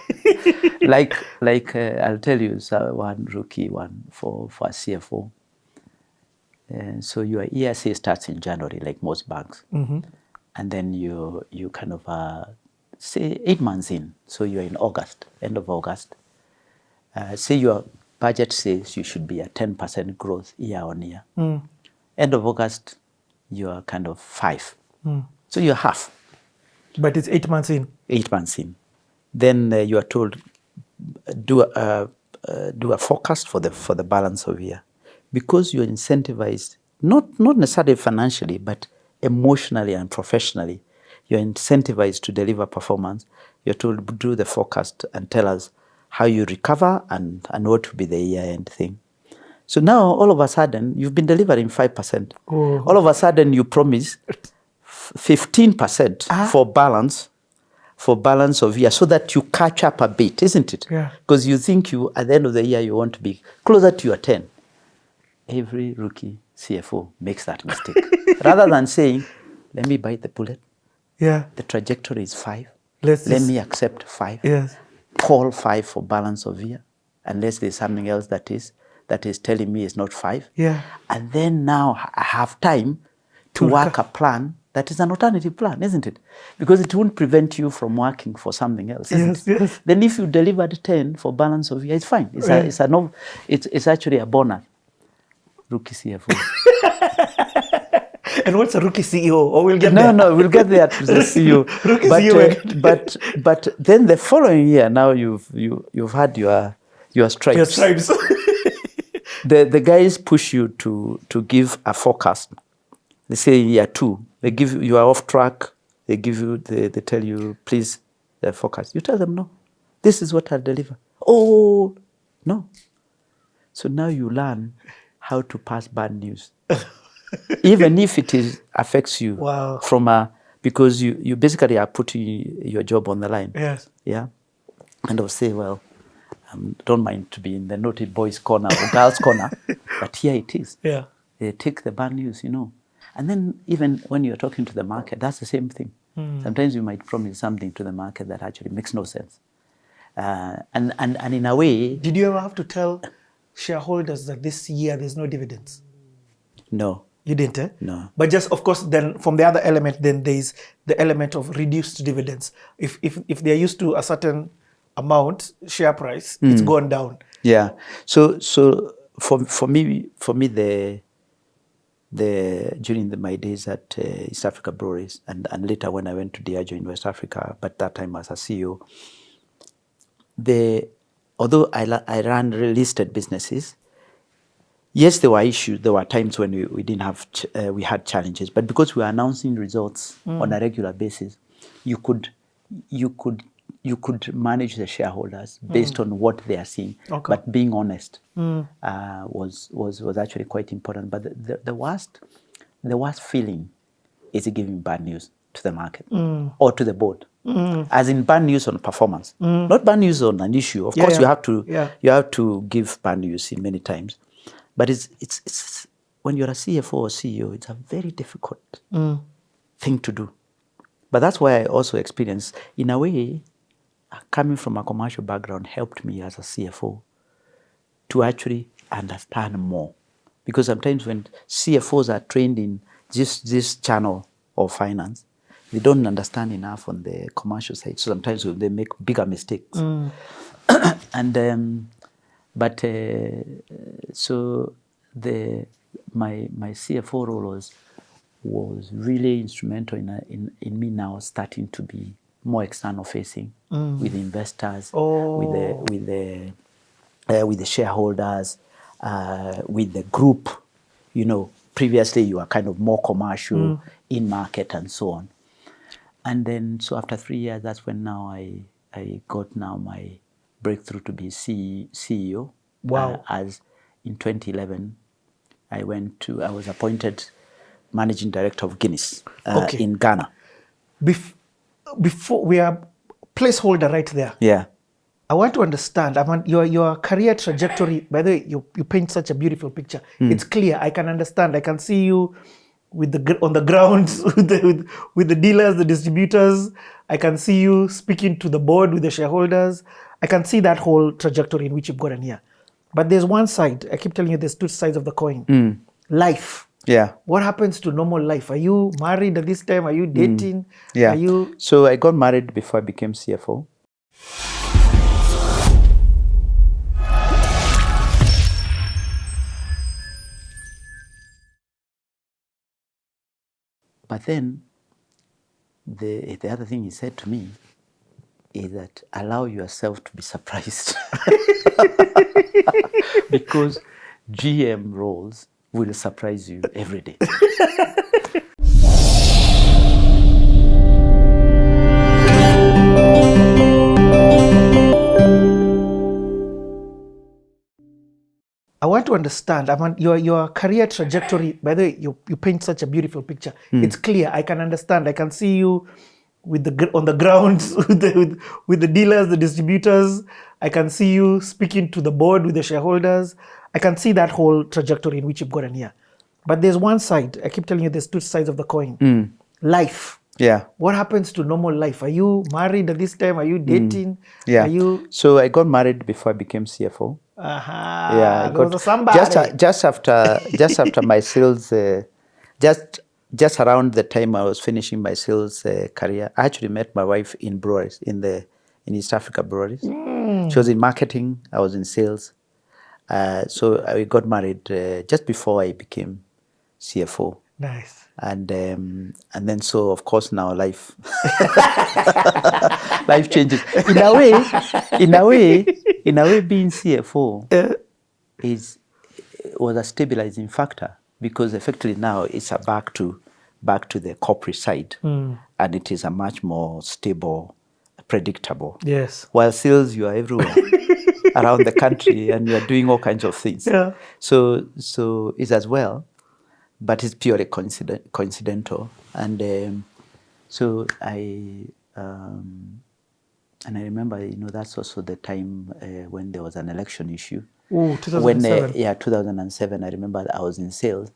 tell you one rookie one for a CFO. So your ESA starts in January, like most banks, and then you kind of say 8 months in. So you're in August, end of August. Say your budget says you should be at 10% growth year on year. End of August, you are kind of 5. So you're half. But it's 8 months in. 8 months in. Then you are told, do a forecast for the balance of year. Because you're incentivized, not necessarily financially, but emotionally and professionally, you're incentivized to deliver performance. You're told to do the forecast and tell us how you recover and what will be the year-end thing. So now, all of a sudden, you've been delivering 5%. Oh. All of a sudden, you promise 15% for balance of year, so that you catch up a bit, isn't it? Yeah. Because you think at the end of the year, you want to be closer to your 10. Every rookie CFO makes that mistake. Rather than saying, let me bite the bullet. Yeah. The trajectory is 5. Let me accept 5. Yes. Call 5 for balance of year, unless there's something else that is telling me it's not 5. Yeah. And then now I have time to work a plan that is an alternative plan, isn't it? Because it won't prevent you from working for something else, isn't it? Yes. Then if you delivered 10 for balance of year, it's fine. It's actually a bonus. Rookie CFO. And what's a rookie CEO? Or we'll get there. No, we'll get there to the CEO. Rookie CEO. But then the following year, now you've had your stripes. Your stripes. The guys push you to give a forecast. They say year 2, they give you are off track. They tell you, please, the forecast. You tell them, no, this is what I'll deliver. Oh, no. So now you learn how to pass bad news, even if it affects you. Wow. Because you basically are putting your job on the line. Yes. Yeah. And I'll say, well, don't mind to be in the naughty boys' corner or girls' corner, but here it is. Yeah. They take the bad news, And then even when you're talking to the market, that's the same thing. Sometimes you might promise something to the market that actually makes no sense. And in a way... Did you ever have to tell shareholders that this year there's no dividends? No. You didn't, eh? No. But just, of course, then from the other element, then there's the element of reduced dividends. If they're used to a certain amount, share price, it's gone down. Yeah. So for me, during my days at East Africa Breweries, and later when I went to Diageo in West Africa, but that time as a CEO, although I ran listed businesses, yes, there were issues. There were times when we didn't have, we had challenges. But because we were announcing results on a regular basis, you could manage the shareholders based on what they are seeing. Okay. But being honest was actually quite important. But the worst feeling is giving bad news to the market or to the board. As in bad news on performance, not bad news on an issue. Of course, you have to give bad news in many times, but it's when you're a CFO or CEO, it's a very difficult thing to do. But that's why I also experienced, in a way, coming from a commercial background helped me as a CFO to actually understand more, because sometimes when CFOs are trained in just this channel of finance, they don't understand enough on the commercial side. So sometimes they make bigger mistakes. So my CFO role was really instrumental in me now starting to be more external facing with investors, with the shareholders, with the group. Previously you were kind of more commercial in market and so on. And then, so after 3 years, that's when now I got now my breakthrough to be CEO. Wow. As in 2011, I was appointed managing director of Guinness in Ghana. Before we are placeholder right there. Yeah. I want to understand. Your career trajectory. By the way, you paint such a beautiful picture. It's clear. I can understand. I can see you on the ground with the dealers, the distributors. I can see you speaking to the board with the shareholders. I can see that whole trajectory in which you've gotten here. But there's one side. I keep telling you, there's two sides of the coin. Life. Yeah. What happens to normal life? Are you married at this time? Are you dating? Yeah. Are you? So I got married before I became CFO. But then the other thing he said to me is that allow yourself to be surprised. Because GM roles will surprise you every day. I want to understand. Your career trajectory. By the way, you paint such a beautiful picture. It's clear. I can understand. I can see you on the ground with the dealers, the distributors. I can see you speaking to the board with the shareholders. I can see that whole trajectory in which you've gotten here. But there's one side. I keep telling you, there's two sides of the coin. Life. Yeah. What happens to normal life? Are you married at this time? Are you dating? Yeah. Are you? So I got married before I became CFO. Yeah. There was a somebody. Just after my sales, just around the time I was finishing my sales career, I actually met my wife in breweries, in East Africa breweries. She was in marketing, I was in sales. So I got married just before I became CFO. Nice. And then so of course now life changes. In a way, being CFO was a stabilizing factor, because effectively now it's back to the corporate side, and it is a much more stable, predictable. Yes. While sales, you are everywhere around the country, and you are doing all kinds of things. Yeah. So it's as well, but it's purely coincidental. And so I remember, that's also the time when there was an election issue. Ooh, 2007. 2007. I remember I was in sales,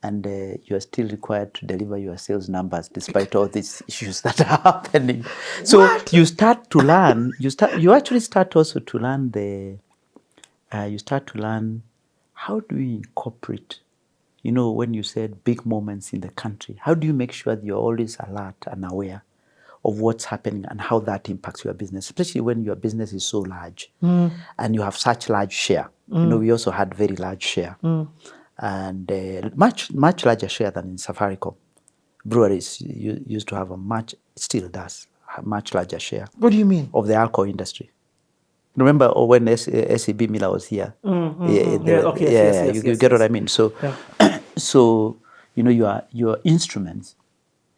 and you are still required to deliver your sales numbers despite all these issues that are happening. So What? you start to learn. You actually start also to learn how do we incorporate. When you said big moments in the country, how do you make sure that you're always alert and aware of what's happening and how that impacts your business, especially when your business is so large and you have such large share. We also had very large share and much larger share than in Safaricom. Breweries used to have still does, a much larger share. What do you mean? Of the alcohol industry. Remember when SEB Miller was here? Yes, you get what I mean? So, yeah. So your instruments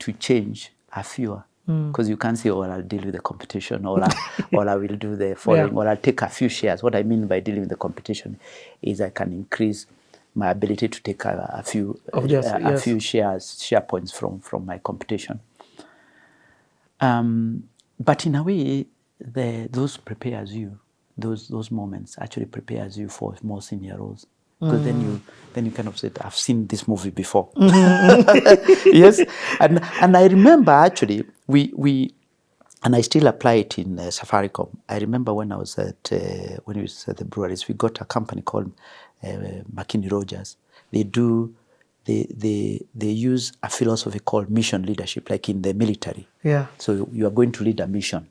to change are fewer, because you can't say, oh, I'll deal with the competition, or I will do the following, or I'll take a few shares. What I mean by dealing with the competition is I can increase my ability to take a few share points from my competition. But in a way, those prepares you. Those moments actually prepares you for more senior roles, because then you kind of said, I've seen this movie before. Yes, and I remember actually we and I still apply it in Safaricom. I remember when I was at the breweries, we got a company called McKinney Rogers. They use a philosophy called mission leadership, like in the military. Yeah. So you are going to lead a mission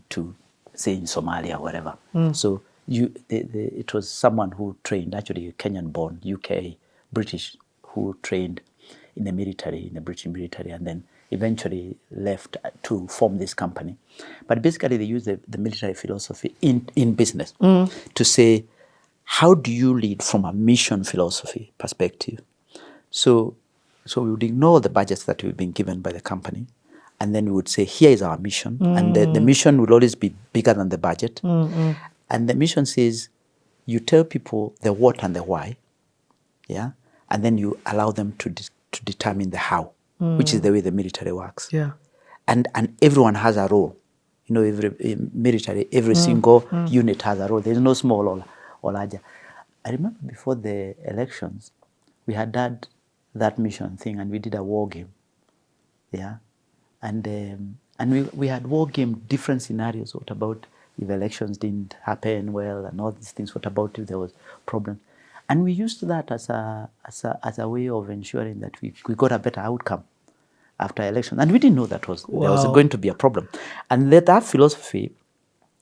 to, say, in Somalia or whatever. So it was someone who trained, actually Kenyan-born, UK, British, who trained in the military, in the British military, and then eventually left to form this company. But basically they use the military philosophy in business to say, how do you lead from a mission philosophy perspective? So we would ignore the budgets that we've been given by the company, and then we would say, here is our mission. And the mission will always be bigger than the budget. And the mission says, you tell people the what and the why, yeah, and then you allow them to determine the how, which is the way the military works. Yeah. And everyone has a role. Every military, every single unit has a role. There's no small or larger. I remember before the elections, we had that mission thing, and we did a war game. Yeah, and we had war game different scenarios. What about if elections didn't happen well and all these things? What about if there was problems? And we used that as a way of ensuring that we got a better outcome after election. And we didn't know there was going to be a problem. And that philosophy,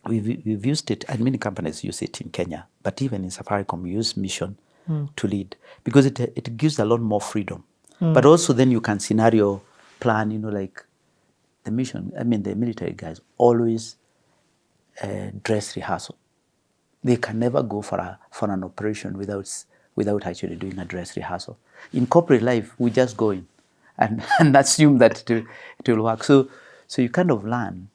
we've used it, and many companies use it in Kenya, but even in Safaricom, we use mission to lead, because it gives a lot more freedom. But also then you can scenario plan, like the mission. I mean, the military guys always dress rehearsal. They can never go for an operation without actually doing a dress rehearsal. In corporate life, we just go in and assume that it will work. So you kind of learn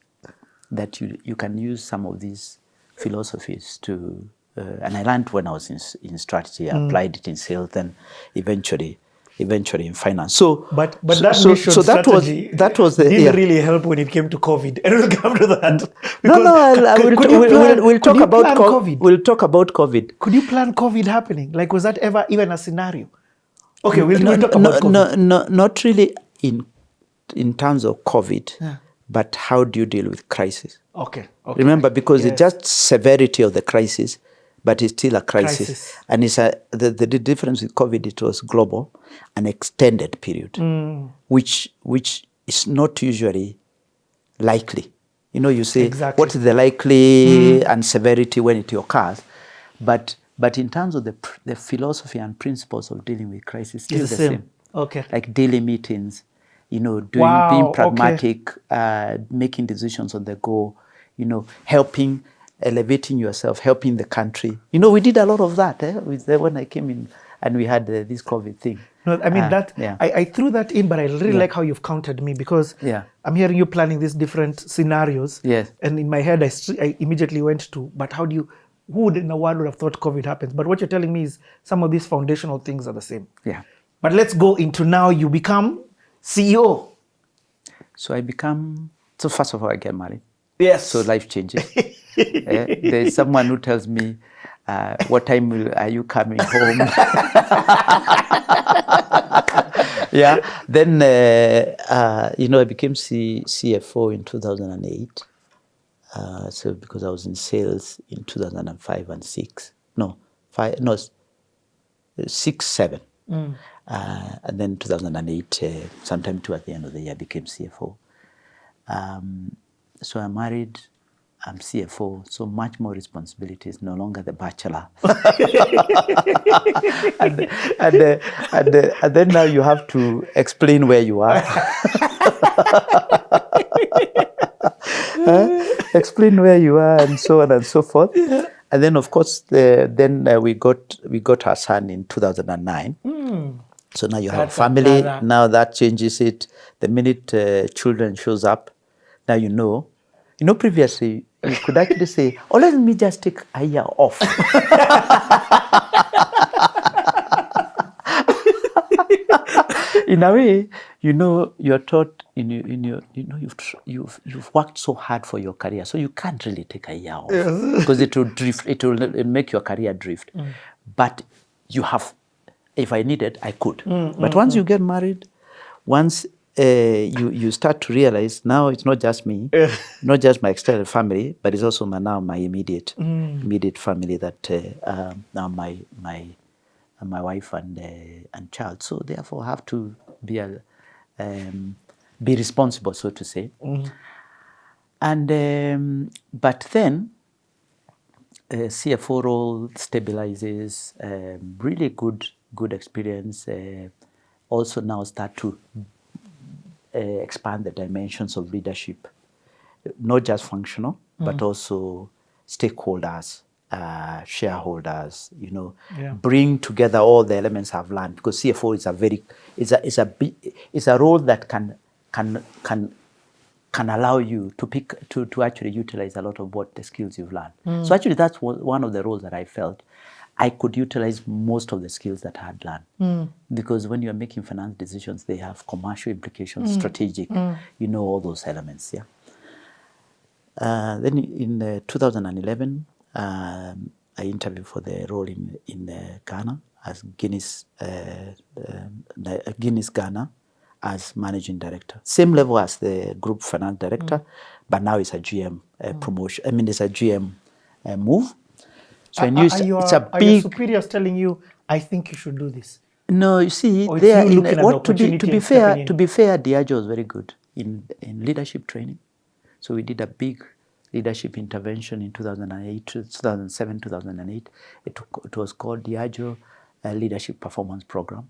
that you can use some of these philosophies to, and I learned when I was in strategy. I applied it in sales, and eventually in finance. But that mission strategy didn't really help when it came to COVID. And we'll come to that. We'll talk about COVID. We'll talk about COVID. Could you plan COVID happening? Like, was that ever even a scenario? Okay, we'll talk about COVID. No, not really in terms of COVID, but how do you deal with crisis? Okay. Remember, because it's just severity of the crisis, but it's still a crisis. And it's the difference with COVID, it was global, an extended period, which is not usually likely. You say, what is the likely and severity when it occurs? But in terms of the philosophy and principles of dealing with crisis, still the same. Okay. Like daily meetings, being pragmatic, making decisions on the go, helping, elevating yourself, helping the country. We did a lot of that when I came in and we had this COVID thing. No, I mean, I threw that in, but I really like how you've countered me, because I'm hearing you planning these different scenarios. Yes. And in my head, I immediately went to, but who would in the world would have thought COVID happens? But what you're telling me is some of these foundational things are the same. Yeah. But let's go into now you become CEO. So first of all, I get married. Yes. So life changes. There's someone who tells me, what time are you coming home? Yeah. Then, I became CFO in 2008. So because I was in sales in 2005 and 6. No, 6, 7. And then 2008, sometime towards the end of the year, I became CFO. So I'm married, I'm CFO, so much more responsibilities, no longer the bachelor. and then now you have to explain where you are. Explain where you are, and so on and so forth. And then, of course, we got our son in 2009. So now you have a family. Now that changes it. The minute children shows up, now previously you could actually say, oh, let me just take a year off. In a way, you're taught you've worked so hard for your career, so you can't really take a year off because it will drift. It will make your career drift. But you have, if I needed, I could. But once you get married, once you start to realize now it's not just me, not just my extended family, but it's also my immediate family that now my wife and child. So therefore, have to be responsible, so to say. And but then CFO role stabilizes. Really good experience. Also now start to expand the dimensions of leadership, not just functional, but also stakeholders, shareholders. Bring together all the elements I've learned, because CFO is a role that can allow you to actually utilize a lot of what the skills you've learned. So actually, that's one of the roles that I felt I could utilize most of the skills that I had learned. Because when you're making finance decisions, they have commercial implications, strategic, all those elements. Yeah. Then in 2011, I I interviewed for the role in Ghana as Guinness Ghana as managing director. Same level as the group finance director, but now it's a GM promotion. I mean, it's a GM move. So I knew it's a Are big. your superiors telling you, I think you should do this? No, you see, Or they are it's you looking at the opportunity and stepping in? to be fair, Diageo was very good in leadership training. So we did a big leadership intervention in 2008, 2007, 2008. It was called Diageo Leadership Performance Program.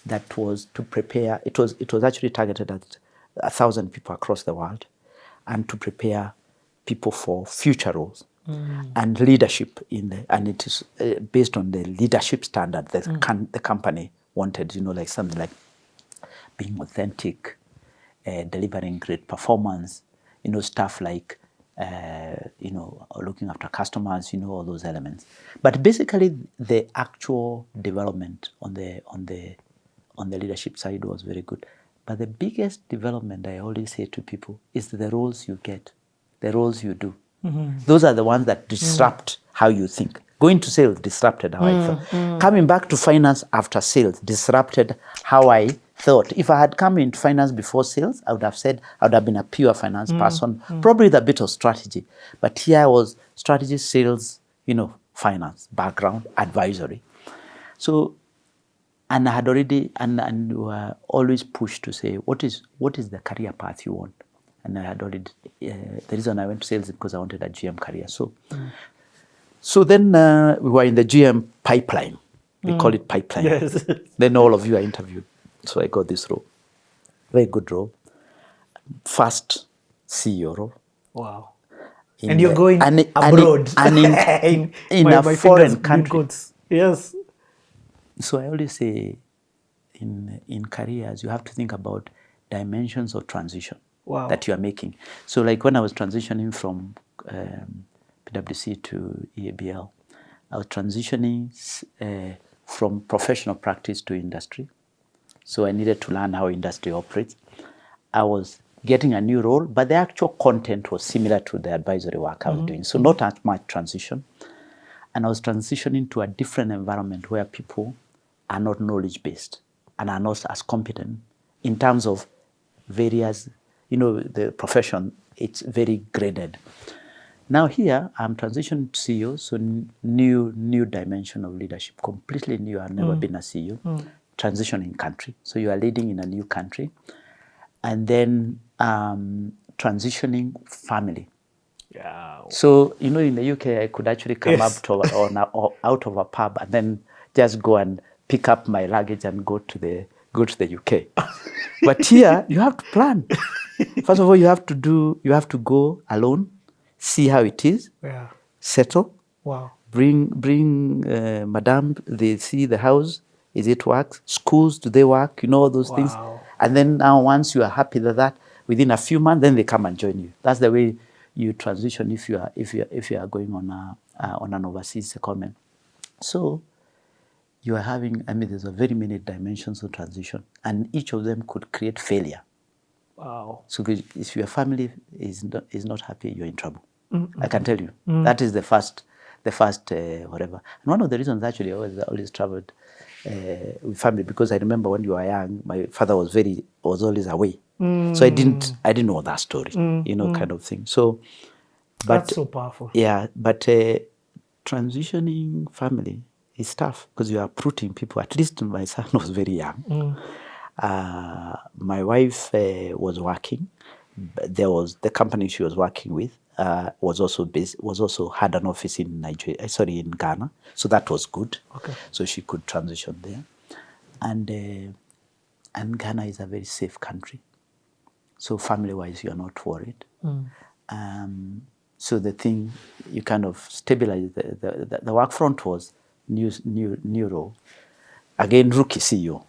That was to prepare. It was actually targeted at 1,000 people across the world, and to prepare people for future roles. And leadership and it is based on the leadership standard that the company wanted, like something like being authentic, delivering great performance, stuff like, looking after customers, all those elements. But basically, the actual development on the leadership side was very good. But the biggest development, I always say to people, is the roles you get, the roles you do. Those are the ones that disrupt how you think. Going to sales disrupted how I thought. Coming back to finance after sales disrupted how I thought. If I had come into finance before sales, I would have been a pure finance person, probably with a bit of strategy. But here I was strategy, sales, finance, background, advisory. So, and I had already, and we were always pushed to say, what is the career path you want? And I had already, the reason I went to sales is because I wanted a GM career. So then we were in the GM pipeline. We call it pipeline. Yes. Then all of you are interviewed. So I got this role. Very good role. First CEO role. Wow. And you're going abroad. And in a foreign country. Yes. So I always say in careers, you have to think about dimensions of transition. Wow. That you are making. So like when I was transitioning from PwC to EABL, I was transitioning from professional practice to industry. So I needed to learn how industry operates. I was getting a new role, but the actual content was similar to the advisory work I was doing. So not as much transition. And I was transitioning to a different environment where people are not knowledge-based and are not as competent in terms of various, the profession, it's very graded. Now here, I'm transitioning to CEO, so new dimension of leadership, completely new. I've never been a CEO. Transitioning country. So you are leading in a new country. And then transitioning family. Yeah. So, in the UK, I could actually come up out of a pub and then just go and pick up my luggage and go to the UK. But here, you have to plan. First of all, you have to go alone, see how it is, settle, bring madam, they see the house, is it works? Schools, do they work? All those things. And then now once you are happy with that, within a few months, then they come and join you. That's the way you transition if you are going on an overseas secondment. So you are having, there's a very many dimensions of transition, and each of them could create failure. Wow. So if your family is not happy, you're in trouble. I can tell you. That is the first whatever. And one of the reasons actually I always traveled with family, because I remember when you were young, my father was always away. So I didn't know that story, kind of thing. So, but that's so powerful. Yeah, but transitioning family is tough because you are uprooting people. At least my son was very young. My wife was working. There was the company she was working with was also had an office in in Ghana. So that was good. Okay. So she could transition there, and Ghana is a very safe country. So family-wise, you are not worried. So the thing, you kind of stabilize. The work front was new role. Again, rookie CEO.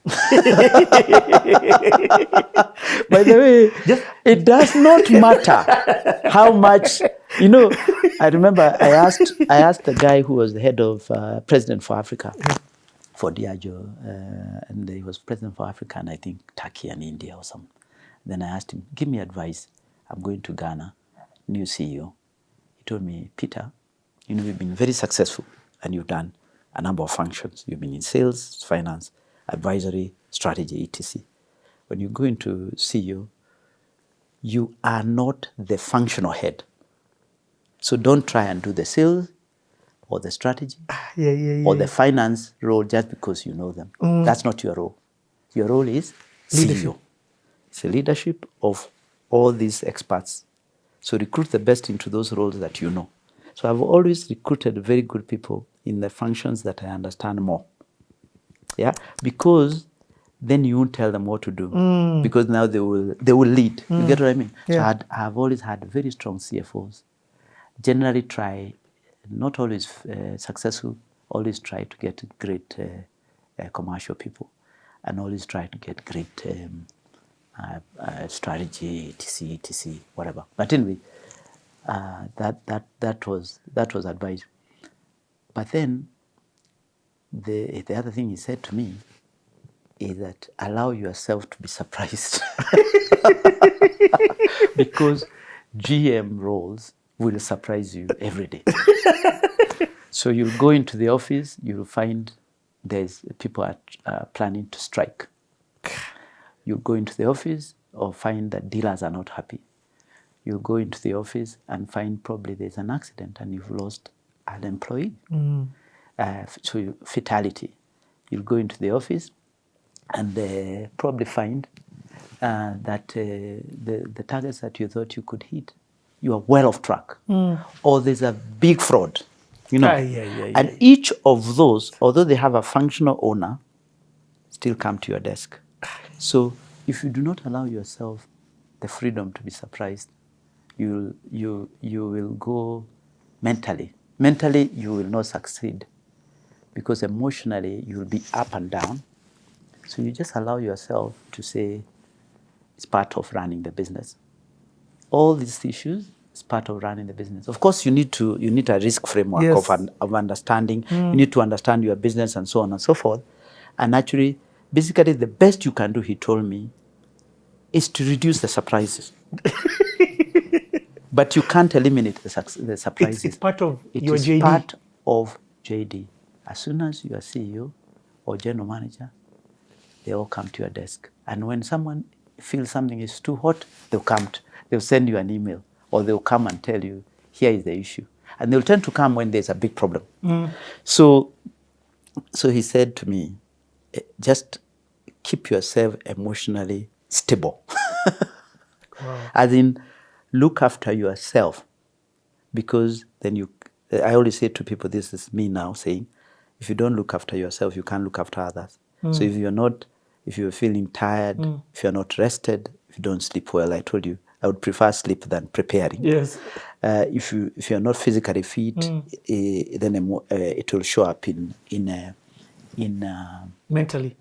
By the way, it does not matter how much, I remember I asked the guy who was the head of President for Africa, for Diageo, and he was President for Africa and I think Turkey and India or something. Then I asked him, give me advice. I'm going to Ghana, new CEO. He told me, Peter, we've been very successful. and you've done a number of functions. You've been in sales, finance, advisory, strategy, etc. When you go into CEO, you are not the functional head. So don't try and do the sales or the strategy or the finance role just because you know them. That's not your role. Your role is Leadership. CEO. It's the leadership of all these experts. So recruit the best into those roles that you know. So I've always recruited very good people in the functions that I understand more. Yeah, because then you won't tell them what to do, because now they will lead. You get what I mean? Yeah. So I've always had very strong CFOs. Generally try, not always successful, always try to get great commercial people, and always try to get great strategy, etc., whatever. But anyway, that was advice. But then the other thing he said to me is that allow yourself to be surprised. Because GM roles will surprise you every day. So you'll go into the office, you'll find there's people are planning to strike. You'll go into the office or find that dealers are not happy. You'll go into the office and find probably there's an accident and you've lost an employee. So fatality. You'll go into the office and probably find that the targets that you thought you could hit, you are well off track. Or there's a big fraud. You know, and each of those, although they have a functional owner, still come to your desk. So if you do not allow yourself the freedom to be surprised, you will go mentally. Mentally, you will not succeed, because emotionally you will be up and down. So you just allow yourself to say it's part of running the business. All these issues is part of running the business. Of course, you need a risk framework of understanding. You need to understand your business and so on and so forth. And actually, basically, the best you can do, he told me, is to reduce the surprises. But you can't eliminate the surprises. It's part of your JD. It is part of JD. As soon as you are CEO or general manager, they all come to your desk. And when someone feels something is too hot, they'll send you an email, or they'll come and tell you, here is the issue. And they'll tend to come when there's a big problem. So he said to me, just keep yourself emotionally stable. As in, look after yourself, because then I always say to people, this is me now saying, if you don't look after yourself, you can't look after others. So if you're feeling tired, if you're not rested, if you don't sleep well, I told you, I would prefer sleep than preparing. Yes. If you're not physically fit, then it will show up in mentally.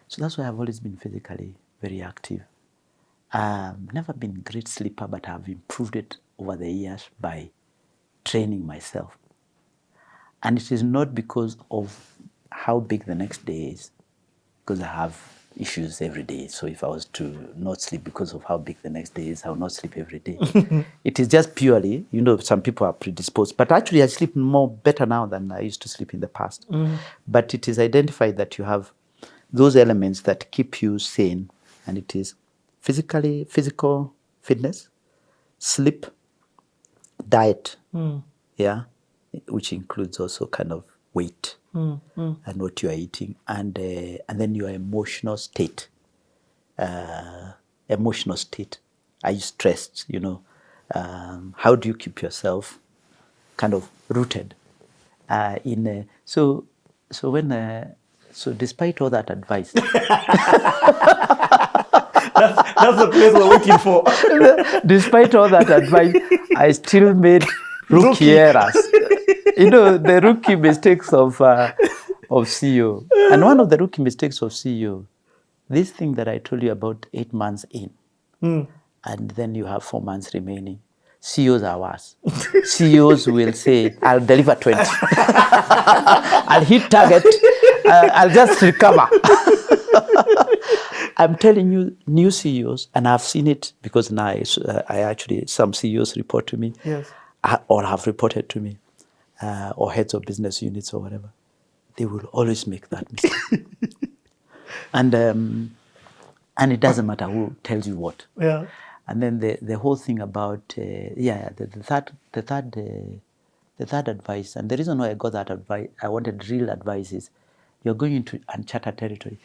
So that's why I've always been physically very active. Never been a great sleeper, but I've improved it over the years by training myself. And it is not because of how big the next day is, because I have issues every day. So if I was to not sleep because of how big the next day is, I will not sleep every day. It is just purely, some people are predisposed. But actually, I sleep better now than I used to sleep in the past. But it is identified that you have those elements that keep you sane. And it is physical fitness, sleep, diet, which includes also kind of weight and what you are eating, and then your emotional state. Are you stressed? How do you keep yourself kind of rooted so despite all that advice, that's the place we're waiting for. Despite all that advice, I still made rookie errors. The rookie mistakes of CEO. And one of the rookie mistakes of CEO, this thing that I told you about 8 months in, and then you have 4 months remaining. CEOs are worse. CEOs will say, I'll deliver 20. I'll hit target. I'll just recover. I'm telling you, new CEOs, and I've seen it because now some CEOs report to me, or have reported to me. or heads of business units or whatever, they will always make that mistake. And it doesn't matter who tells you what. Yeah. And then the whole thing about the third advice, and the reason why I got that advice, I wanted real advice, is you're going into uncharted territory.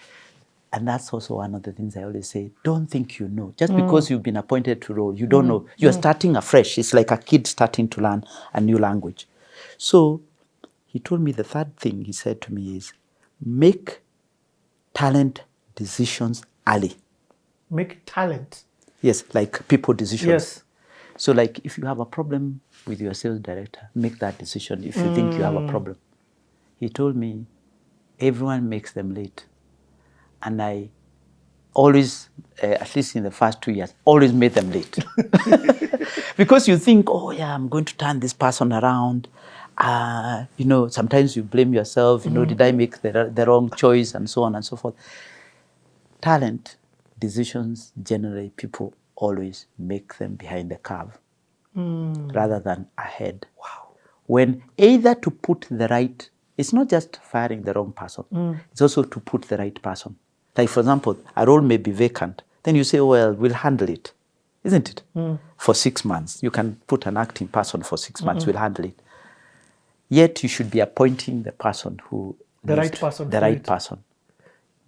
And that's also one of the things I always say. Don't think you know. Just because you've been appointed to role, you don't know. You're starting afresh. It's like a kid starting to learn a new language. So he told me the third thing he said to me is, make talent decisions early. Make talent. Yes, like people decisions. Yes. So like if you have a problem with your sales director, make that decision if you think you have a problem. He told me everyone makes them late. And I always, at least in the first 2 years, always made them late. Because you think, oh yeah, I'm going to turn this person around. Sometimes you blame yourself, did I make the wrong choice, and so on and so forth. Talent decisions, generally people always make them behind the curve rather than ahead. Wow. When either to put the right, it's not just firing the wrong person, it's also to put the right person. Like, for example, a role may be vacant. Then you say, well, we'll handle it, isn't it? For 6 months. You can put an acting person for 6 months, we'll handle it. Yet you should be appointing the person who... The right person. The right person.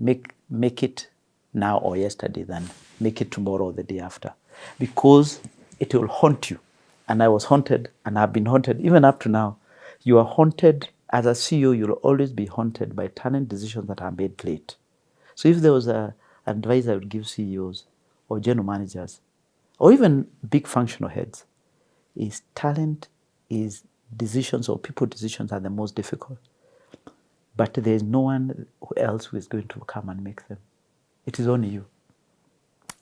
Make it now or yesterday, than make it tomorrow or the day after. Because it will haunt you. And I was haunted, and I've been haunted even up to now. You are haunted, as a CEO, you'll always be haunted by talent decisions that are made late. So if there was an advice I would give CEOs or general managers or even big functional heads, is talent is decisions, or people decisions are the most difficult. But there is no one else who is going to come and make them. It is only you.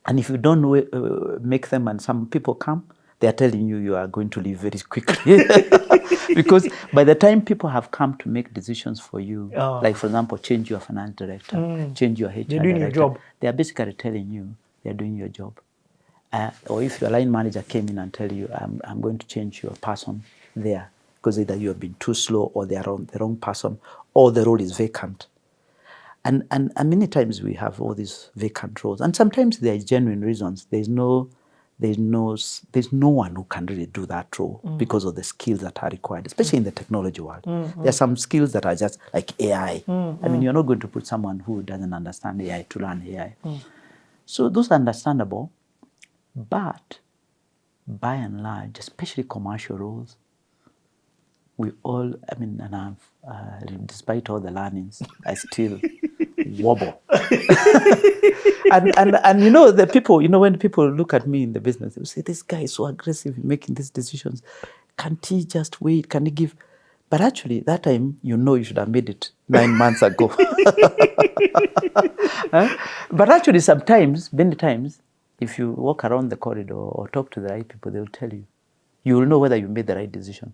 And if you don't make them and some people come, they are telling you you are going to leave very quickly. Because by the time people have come to make decisions for you, like, for example, change your finance director, change your HR director. They're doing your job. They are basically telling you they're doing your job. Or if your line manager came in and tell you, I'm going to change your person there, because either you have been too slow, or they are the wrong person, or the role is vacant. And many times we have all these vacant roles. And sometimes there are genuine reasons. There's no one who can really do that role because of the skills that are required, especially in the technology world. There are some skills that are just like AI. I mean, you're not going to put someone who doesn't understand AI to learn AI. So those are understandable, but by and large, especially commercial roles, we all, and I've, despite all the learnings, I still wobble. and the people, when people look at me in the business, they will say, this guy is so aggressive in making these decisions. Can't he just wait? Can he give? But actually, that time, you should have made it 9 months ago. But actually, many times, if you walk around the corridor or talk to the right people, they will tell you. You will know whether you made the right decision.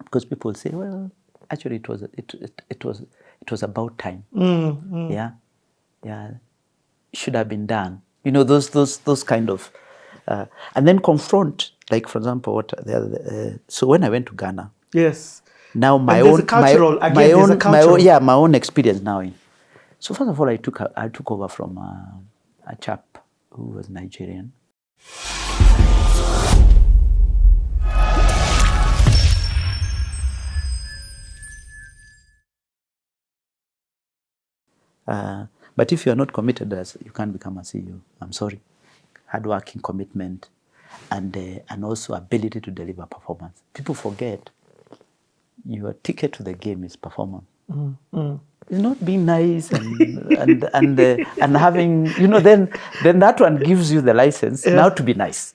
Because people say, well, actually, it was about time. Yeah, should have been done. Those kind of, and then confront. Like, for example, so when I went to Ghana, yes, now my own experience now. So first of all, I took over from a chap who was Nigerian. But if you are not committed, you can't become a CEO. I'm sorry. Hardworking, commitment, and also ability to deliver performance. People forget your ticket to the game is performance. It's not being nice and having, then that one gives you the license now to be nice.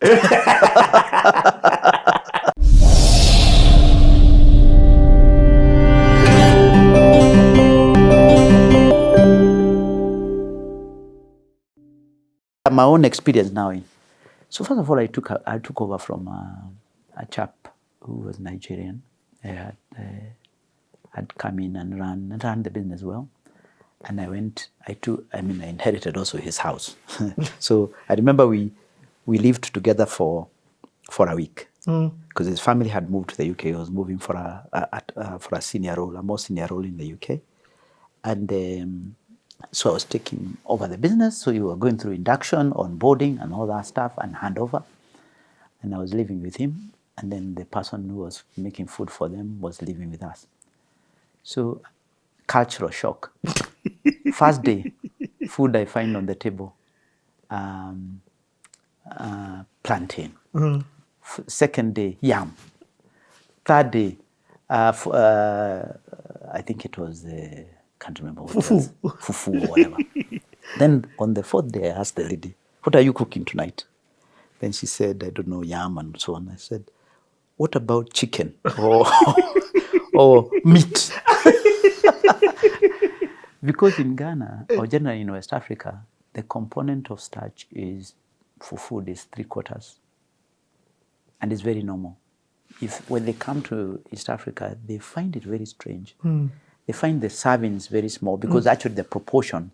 My own experience now. So first of all, I took over from a chap who was Nigerian. Had come in and ran the business well. And I inherited also his house. So I remember we lived together for a week. because his family had moved to the UK. He was moving for a senior role, a more senior role in the UK. And so I was taking over the business. So you were going through induction, onboarding, and all that stuff, and handover. And I was living with him. And then the person who was making food for them was living with us. So, cultural shock. First day, food I find on the table, plantain. Second day, yam. Third day, I think it was, can't remember what it was. Fufu or whatever. Then on the fourth day, I asked the lady, what are you cooking tonight? Then she said, I don't know, yam and so on. I said, what about chicken or meat? Because in Ghana, or generally in West Africa, the component of starch for food is 3/4. And it's very normal. When they come to East Africa, they find it very strange. They find the servings very small because actually the proportion.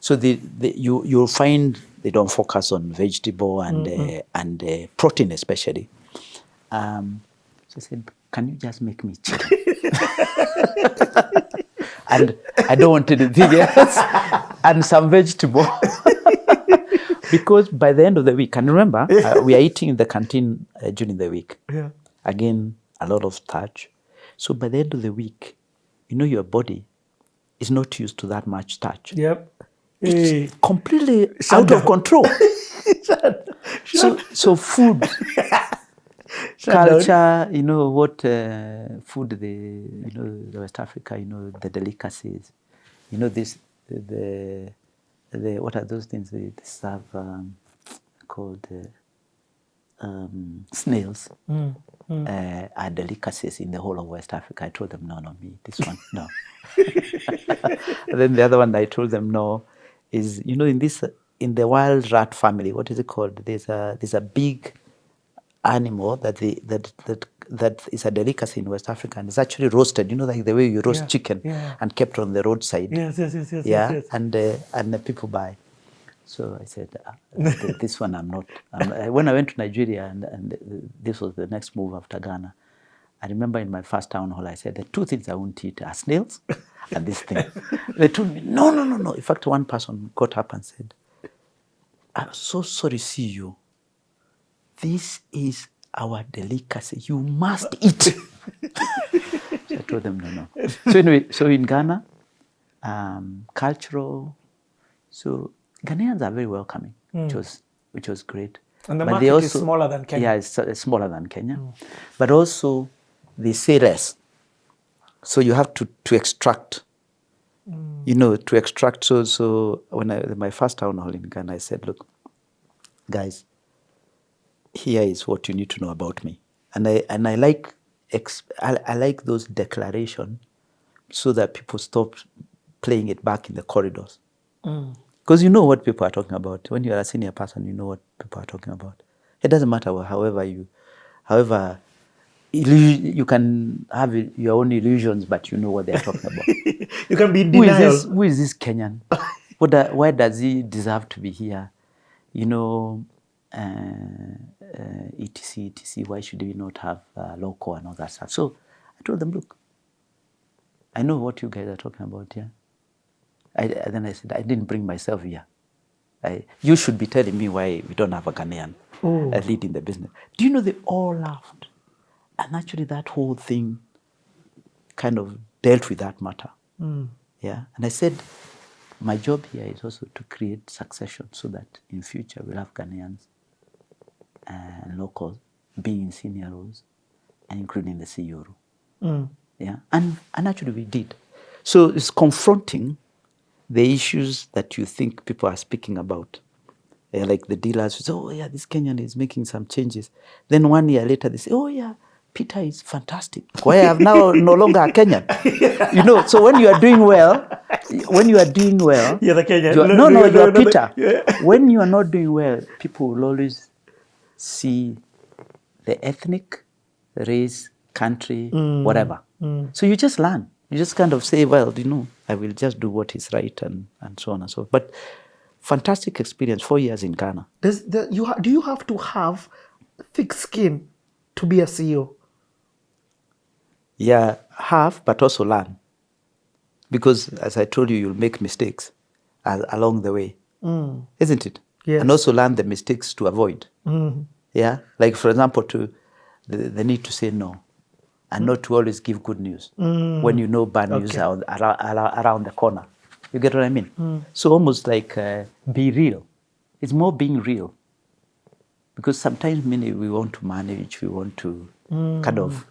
So you'll find they don't focus on vegetable and protein especially. So I said, can you just make me chicken? And I don't want anything else. And some vegetable. Because by the end of the week, and remember, we are eating in the canteen during the week. Yeah. Again, a lot of starch. So by the end of the week, your body is not used to that much starch. Yep. It's completely out of control. So food, culture, what food the West Africa, the delicacies, the what are those things they serve called snails. Are delicacies in the whole of West Africa. I told them, no, me, this one, no. And then the other one I told them no is, in the wild rat family, what is it called? There's a big animal that is a delicacy in West Africa, and it's actually roasted, like the way you roast chicken and kept on the roadside. Yes. Yes. And the people buy. So I said, this one I'm not. When I went to Nigeria, and this was the next move after Ghana, I remember in my first town hall, I said, the two things I won't eat are snails and this thing. They told me, no. In fact, one person got up and said, I'm so sorry to see you. This is our delicacy. You must eat. So I told them, no. So anyway, in Ghana, cultural, so Ghanaians are very welcoming, which was great. And the market is smaller than Kenya. Yeah, it's smaller than Kenya. But also, they say less. So you have to extract, to extract. So when my first town hall in Ghana, I said, look, guys, here is what you need to know about me. And I like those declarations so that people stop playing it back in the corridors. Because you know what people are talking about. When you are a senior person, you know what people are talking about. It doesn't matter however you can have your own illusions, but you know what they are talking about. You can be in denial. Who is this Kenyan? Why does he deserve to be here? etc. Why should we not have local and all that stuff? So I told them, look, I know what you guys are talking about here. Then I said, I didn't bring myself here. You should be telling me why we don't have a Ghanaian leading the business. Do you know they all laughed? And actually that whole thing kind of dealt with that matter. Yeah. And I said, my job here is also to create succession so that in future we'll have Ghanaians and locals being in senior roles and including the CEO role. Yeah. And actually we did. So it's confronting the issues that you think people are speaking about. Like the dealers who say, oh yeah, this Kenyan is making some changes. Then 1 year later they say, oh yeah, Peter is fantastic. Why I have now no longer a Kenyan? So when you are doing well, you're the Kenyan. You're Peter. Yeah. When you are not doing well, people will always see the ethnic, the race, country, whatever. So you just learn. You just kind of say, well, I will just do what is right and so on and so forth. But fantastic experience, 4 years in Ghana. Do you have to have thick skin to be a CEO? Yeah, have, but also learn. Because as I told you, you'll make mistakes along the way, isn't it? Yes. And also learn the mistakes to avoid. Yeah, like for example, the need to say no, and not to always give good news when you know bad news are around the corner. You get what I mean? So almost like be real. It's more being real. Because sometimes we want to manage, we want to kind of,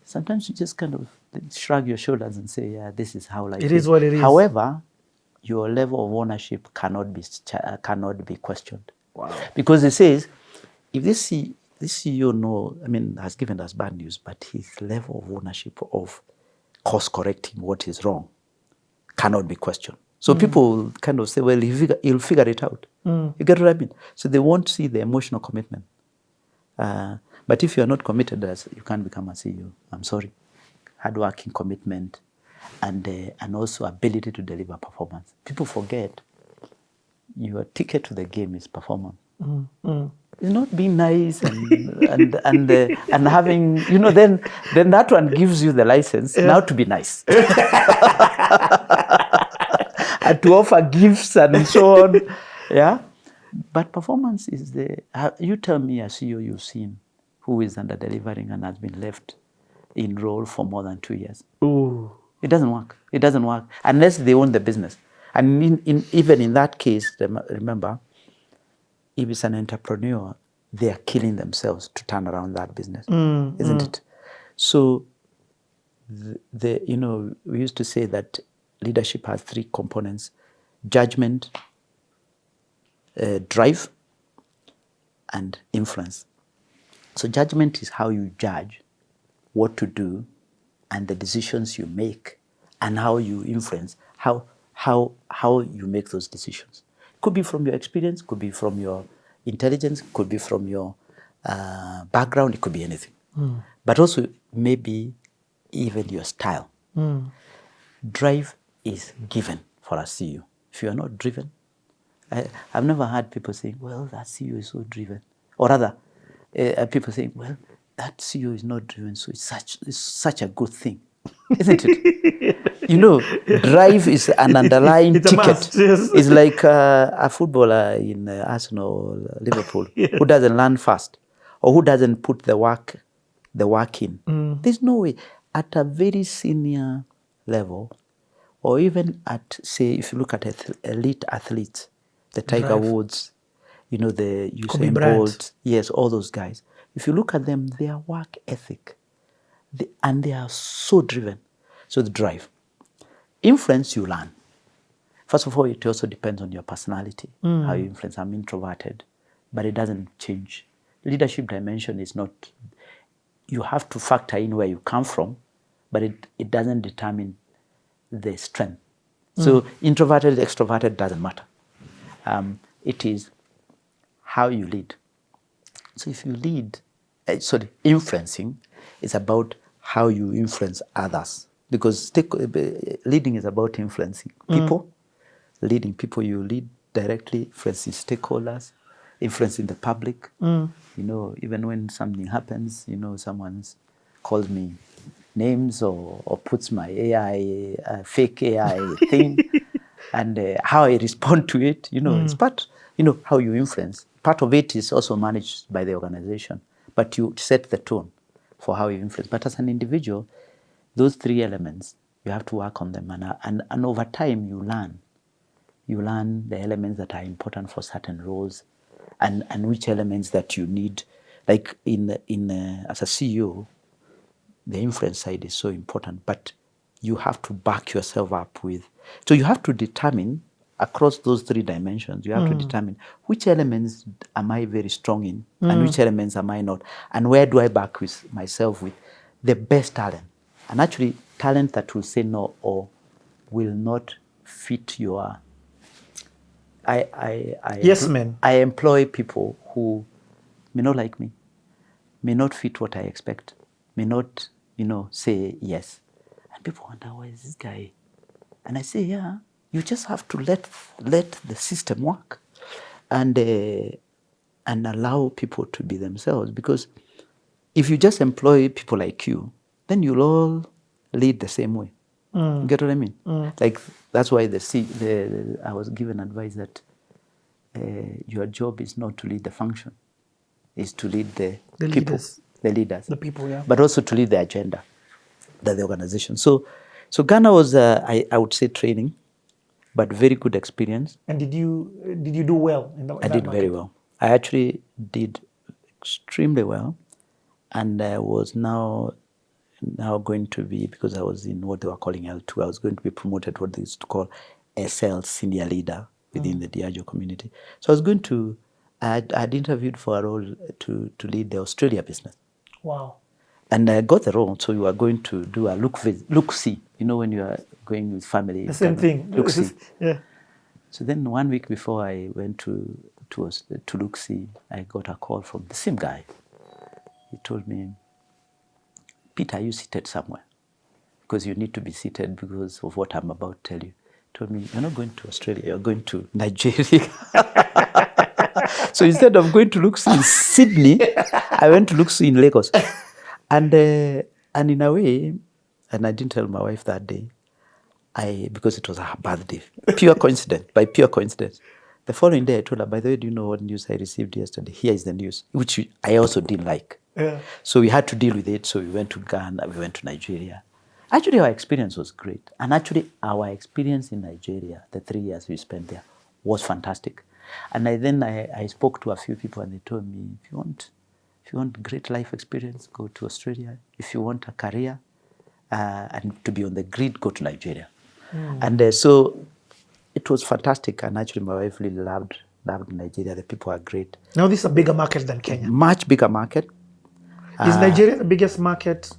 sometimes you just kind of shrug your shoulders and say, yeah, this is how life is. It is what it is. However, your level of ownership cannot be questioned. Wow. Because it says, if this CEO has given us bad news, but his level of ownership of course correcting what is wrong cannot be questioned. So people kind of say, well, he'll figure it out. You get what I mean? So they won't see the emotional commitment. But if you're not committed, you can't become a CEO. I'm sorry. Hardworking commitment and also ability to deliver performance. People forget your ticket to the game is performance. It's not being nice and having, then that one gives you the license now to be nice. And to offer gifts and so on. Yeah. But performance is you tell me a CEO you've seen who is under delivering and has been left in role for more than 2 years. Ooh. It doesn't work. It doesn't work unless they own the business. And even in that case, remember, if it's an entrepreneur, they are killing themselves to turn around that business, isn't it? So, we used to say that leadership has 3 components: judgment, drive, and influence. So judgment is how you judge what to do and the decisions you make and how you influence, how you make those decisions. Could be from your experience, could be from your intelligence, could be from your background, it could be anything. But also maybe even your style. Drive is given for a CEO. If you are not driven, I've never heard people saying, well, that CEO is so driven. Or rather, people saying, well, that CEO is not driven, so it's such a good thing. Isn't it? Drive is an underlying it's ticket. A must, yes. It's like a footballer in Arsenal or Liverpool who doesn't learn fast or who doesn't put the work in. There's no way. At a very senior level, or even at, say, if you look at elite athletes, the Tiger Woods, the Usain Bolt, yes, all those guys. If you look at them, their work ethic, and they are so driven. So the drive. Influence, you learn. First of all, it also depends on your personality, how you influence. I'm introverted, but it doesn't change. Leadership dimension is not, you have to factor in where you come from, but it doesn't determine the strength. So introverted, extroverted doesn't matter. It is how you lead. So if you lead, influencing is about how you influence others. Because leading is about influencing people. Leading people, you lead directly, influencing stakeholders, influencing the public. Even when something happens, someone's calls me names or puts my fake AI thing, and how I respond to it, it's part, how you influence. Part of it is also managed by the organization, but you set the tone for how you influence. But as an individual, those 3 elements, you have to work on them, and over time you learn. You learn the elements that are important for certain roles, and which elements that you need. Like as a CEO, the influence side is so important, but you have to back yourself up with. So you have to determine across those 3 dimensions. You have to determine which elements am I very strong in, and which elements am I not, and where do I back myself with the best talent. And actually, talent that will say no or will not fit your. Yes, man. I employ people who may not like me, may not fit what I expect, may not, say yes. And people wonder, why is this guy? And I say, yeah, you just have to let the system work and allow people to be themselves. Because if you just employ people like you, then you'll all lead the same way. You get what I mean? Like, that's why I was given advice that your job is not to lead the function, is to lead the people, the leaders, the people, yeah, but also to lead the agenda, the organization. So Ghana was, I would say, training, but very good experience. And did you do well in I did very well. I actually did extremely well, and I was now going to be, because I was in what they were calling L2, I was going to be promoted what they used to call SL, senior leader within the Diageo community. So I was going to, I'd interviewed for a role to lead the Australia business. Wow. And I got the role, so we were going to do a look-see. You know, when you are going with family. The same thing. Look-see. Yeah. So then 1 week before I went to look-see, I got a call from the same guy. He told me, Peter, are you seated somewhere? Because you need to be seated because of what I'm about to tell you. He told me, you're not going to Australia, you're going to Nigeria. So instead of going to look-see in Sydney, I went to look-see in Lagos. And in a way, and I didn't tell my wife that day, because it was her birthday. Pure coincidence, by pure coincidence. The following day, I told her, by the way, do you know what news I received yesterday? Here is the news, which I also didn't like. Yeah. So we had to deal with it. So we went to Ghana, we went to Nigeria. Actually, our experience was great. And actually, our experience in Nigeria, the 3 years we spent there, was fantastic. And I spoke to a few people, and they told me, if you want great life experience, go to Australia. If you want a career and to be on the grid, go to Nigeria. And so it was fantastic. And actually, my wife really loved Nigeria. The people are great. Now, this is a bigger market than Kenya. Much bigger market. Is Nigeria the biggest market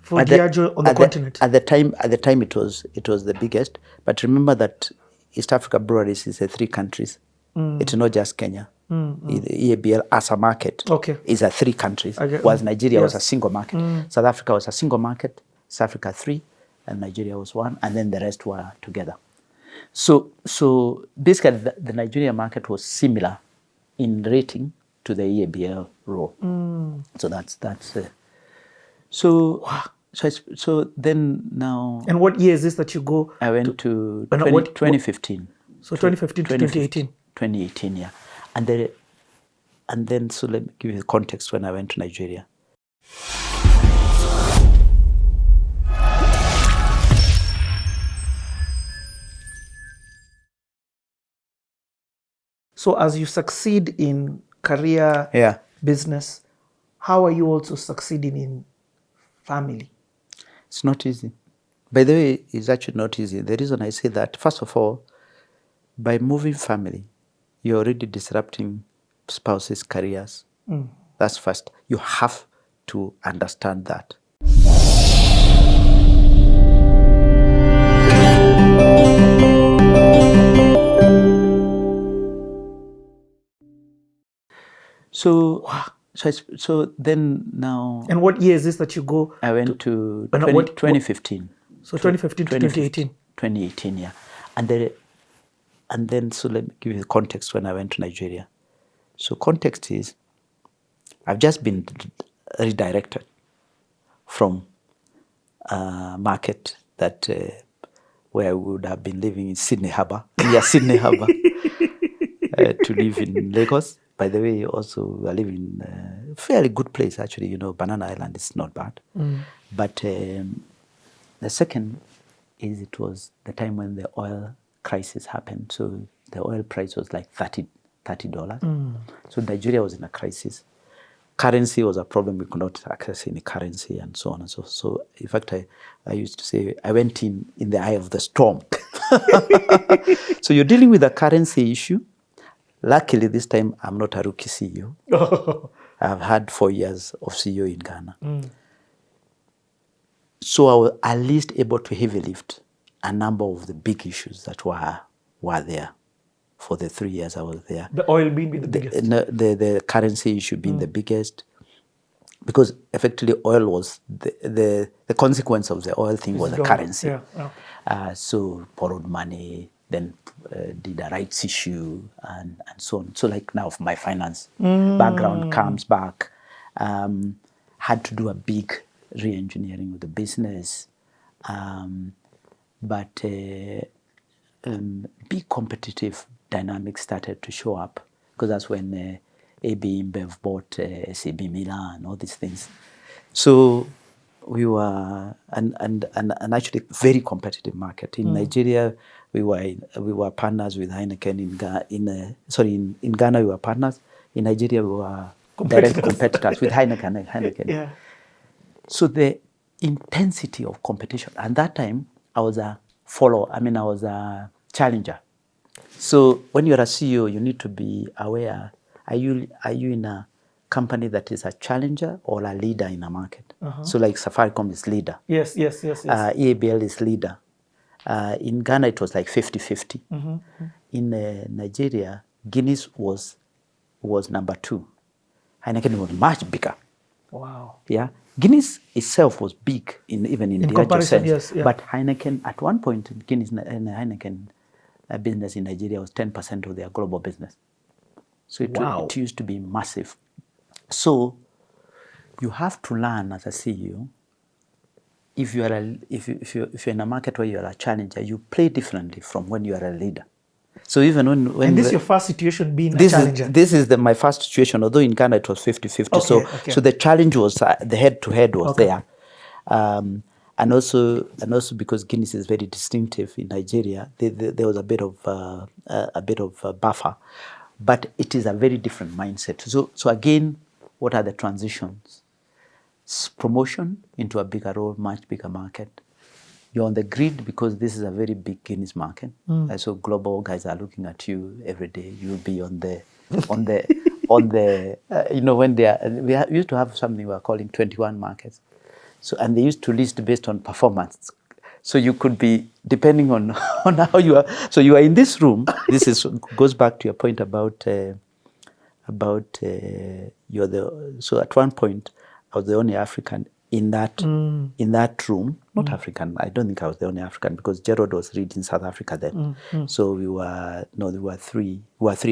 for Diageo on the continent? At the time, it was the biggest. But remember that East Africa Breweries is 3 countries. It's not just Kenya. EABL as a market is 3 countries, while Nigeria was a single market. South Africa was a single market, South Africa 3, and Nigeria was 1, and then the rest were together. So basically, the Nigeria market was similar in rating to the EABL role. So that's so then now. And what year is this that you go? I went to 2015. So 2015 to 2018. 2018, yeah. And then, so let me give you the context when I went to Nigeria. So as you succeed in career, business, how are you also succeeding in family? It's not easy. By the way, it's actually not easy. The reason I say that, first of all, by moving family, you're already disrupting spouses' careers. That's first. You have to understand that. So then now. And what year is this that you go? I went to 2015. So 2015 to 2018. 2018, yeah. And then, so let me give you the context when I went to Nigeria. So context is, I've just been redirected from a market that where I would have been living in Sydney Harbour, near Sydney Harbour, to live in Lagos. By the way, also we are living in a fairly good place, actually. You know, Banana Island is not bad. But the second is, it was the time when the oil crisis happened. So the oil price was like $30. So Nigeria was in a crisis. Currency was a problem. We could not access any currency and so on and so forth. So in fact, I used to say I went in the eye of the storm. So you're dealing with a currency issue. Luckily, this time I'm not a rookie CEO. I've had 4 years of CEO in Ghana. So I was at least able to heavy lift a number of the big issues that were there for the 3 years I was there. The oil being the biggest? The currency issue being the biggest. Because effectively oil was, the consequence of the oil thing was the currency. So borrowed money, then did a rights issue and so on. So like now my finance background comes back. had to do a big re-engineering of the business. But big competitive dynamics started to show up, because that's when AB InBev bought SAB Miller and all these things. So we were, and actually very competitive market. In Nigeria, we were partners with Heineken. In Ghana, we were partners. In Nigeria, we were direct competitors with Heineken. Yeah. So the intensity of competition, at that time, I was a challenger. So when you're a CEO, you need to be aware, are you in a company that is a challenger or a leader in a market? So like Safaricom is leader. Yes. EABL is leader. In Ghana, it was like 50-50. In Nigeria, Guinness was number 2. Heineken was much bigger. Wow. Yeah. Guinness itself was big even in Diageo sense. Yes, yeah. But Heineken, at one point, Guinness and Heineken business in Nigeria was 10% of their global business. So it used to be massive. So you have to learn as a CEO. If you're in a market where you're a challenger, you play differently from when you are a leader. So even when and this is your first situation being a challenger? This is my first situation, although in Ghana it was 50-50. So the challenge was, the head-to-head was there. And also because Guinness is very distinctive in Nigeria, there was a bit of buffer. But it is a very different mindset. So again, what are the transitions? Promotion into a bigger role, much bigger market. You're on the grid because this is a very big Guinness market. So global guys are looking at you every day. You'll be on the when they are, we used to have something we were calling 21 markets. So, and they used to list based on performance. So you could be, depending on how you are. So you are in this room. Goes back to your point about so at one point I was the only African in that room. Not African. I don't think I was the only African, because Gerald was reading South Africa then. So there were three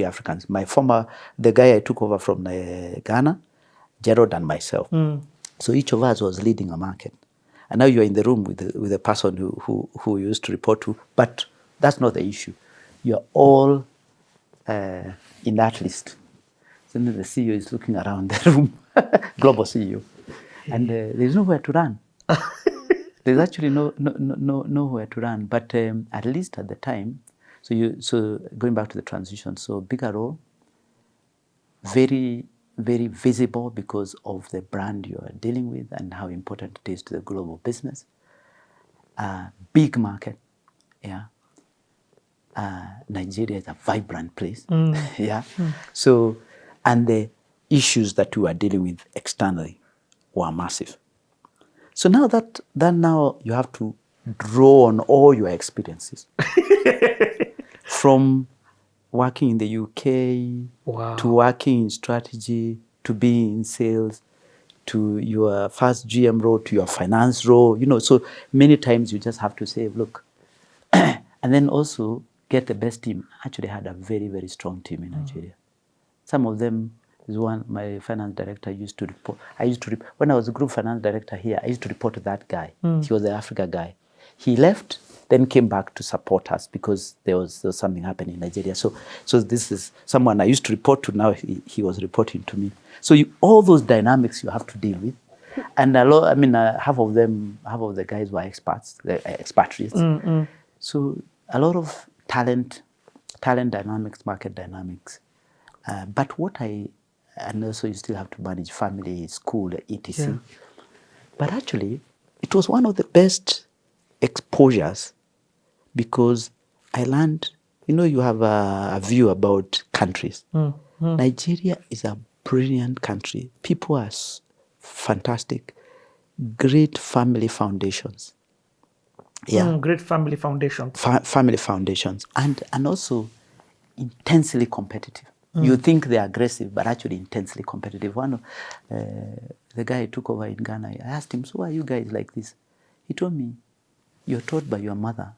Africans. The guy I took over from Ghana, Gerald, and myself. So each of us was leading a market. And now you're in the room with a person who you used to report to. But that's not the issue. You're all in that list. So then the CEO is looking around the room, global CEO. And there's nowhere to run. There's actually nowhere to run. But at least at the time, so going back to the transition, so bigger role, very, very visible because of the brand you are dealing with and how important it is to the global business. Big market, yeah. Nigeria is a vibrant place, yeah. So, and the issues that we are dealing with externally were massive. So now that now you have to draw on all your experiences from working in the UK to working in strategy, to being in sales, to your first GM role, to your finance role, so many times you just have to say, look, and then also get the best team. I actually had a very, very strong team in Nigeria. Some of them is one, my finance director used to report. When I was a group finance director here, I used to report to that guy. He was the Africa guy. He left, then came back to support us because there was something happening in Nigeria. So this is someone I used to report to. Now he was reporting to me. So all those dynamics you have to deal with, and half of the guys were expatriates. So a lot of talent dynamics, market dynamics. But and also you still have to manage family, school, etc. Yeah. But actually, it was one of the best exposures because I learned, you have a view about countries. Nigeria is a brilliant country. People are fantastic. Great family foundations. Yeah. Great family foundations. Family foundations. And also intensely competitive. You think they're aggressive, but actually intensely competitive. One of the guy I took over in Ghana, I asked him, so why are you guys like this? He told me, you're taught by your mother,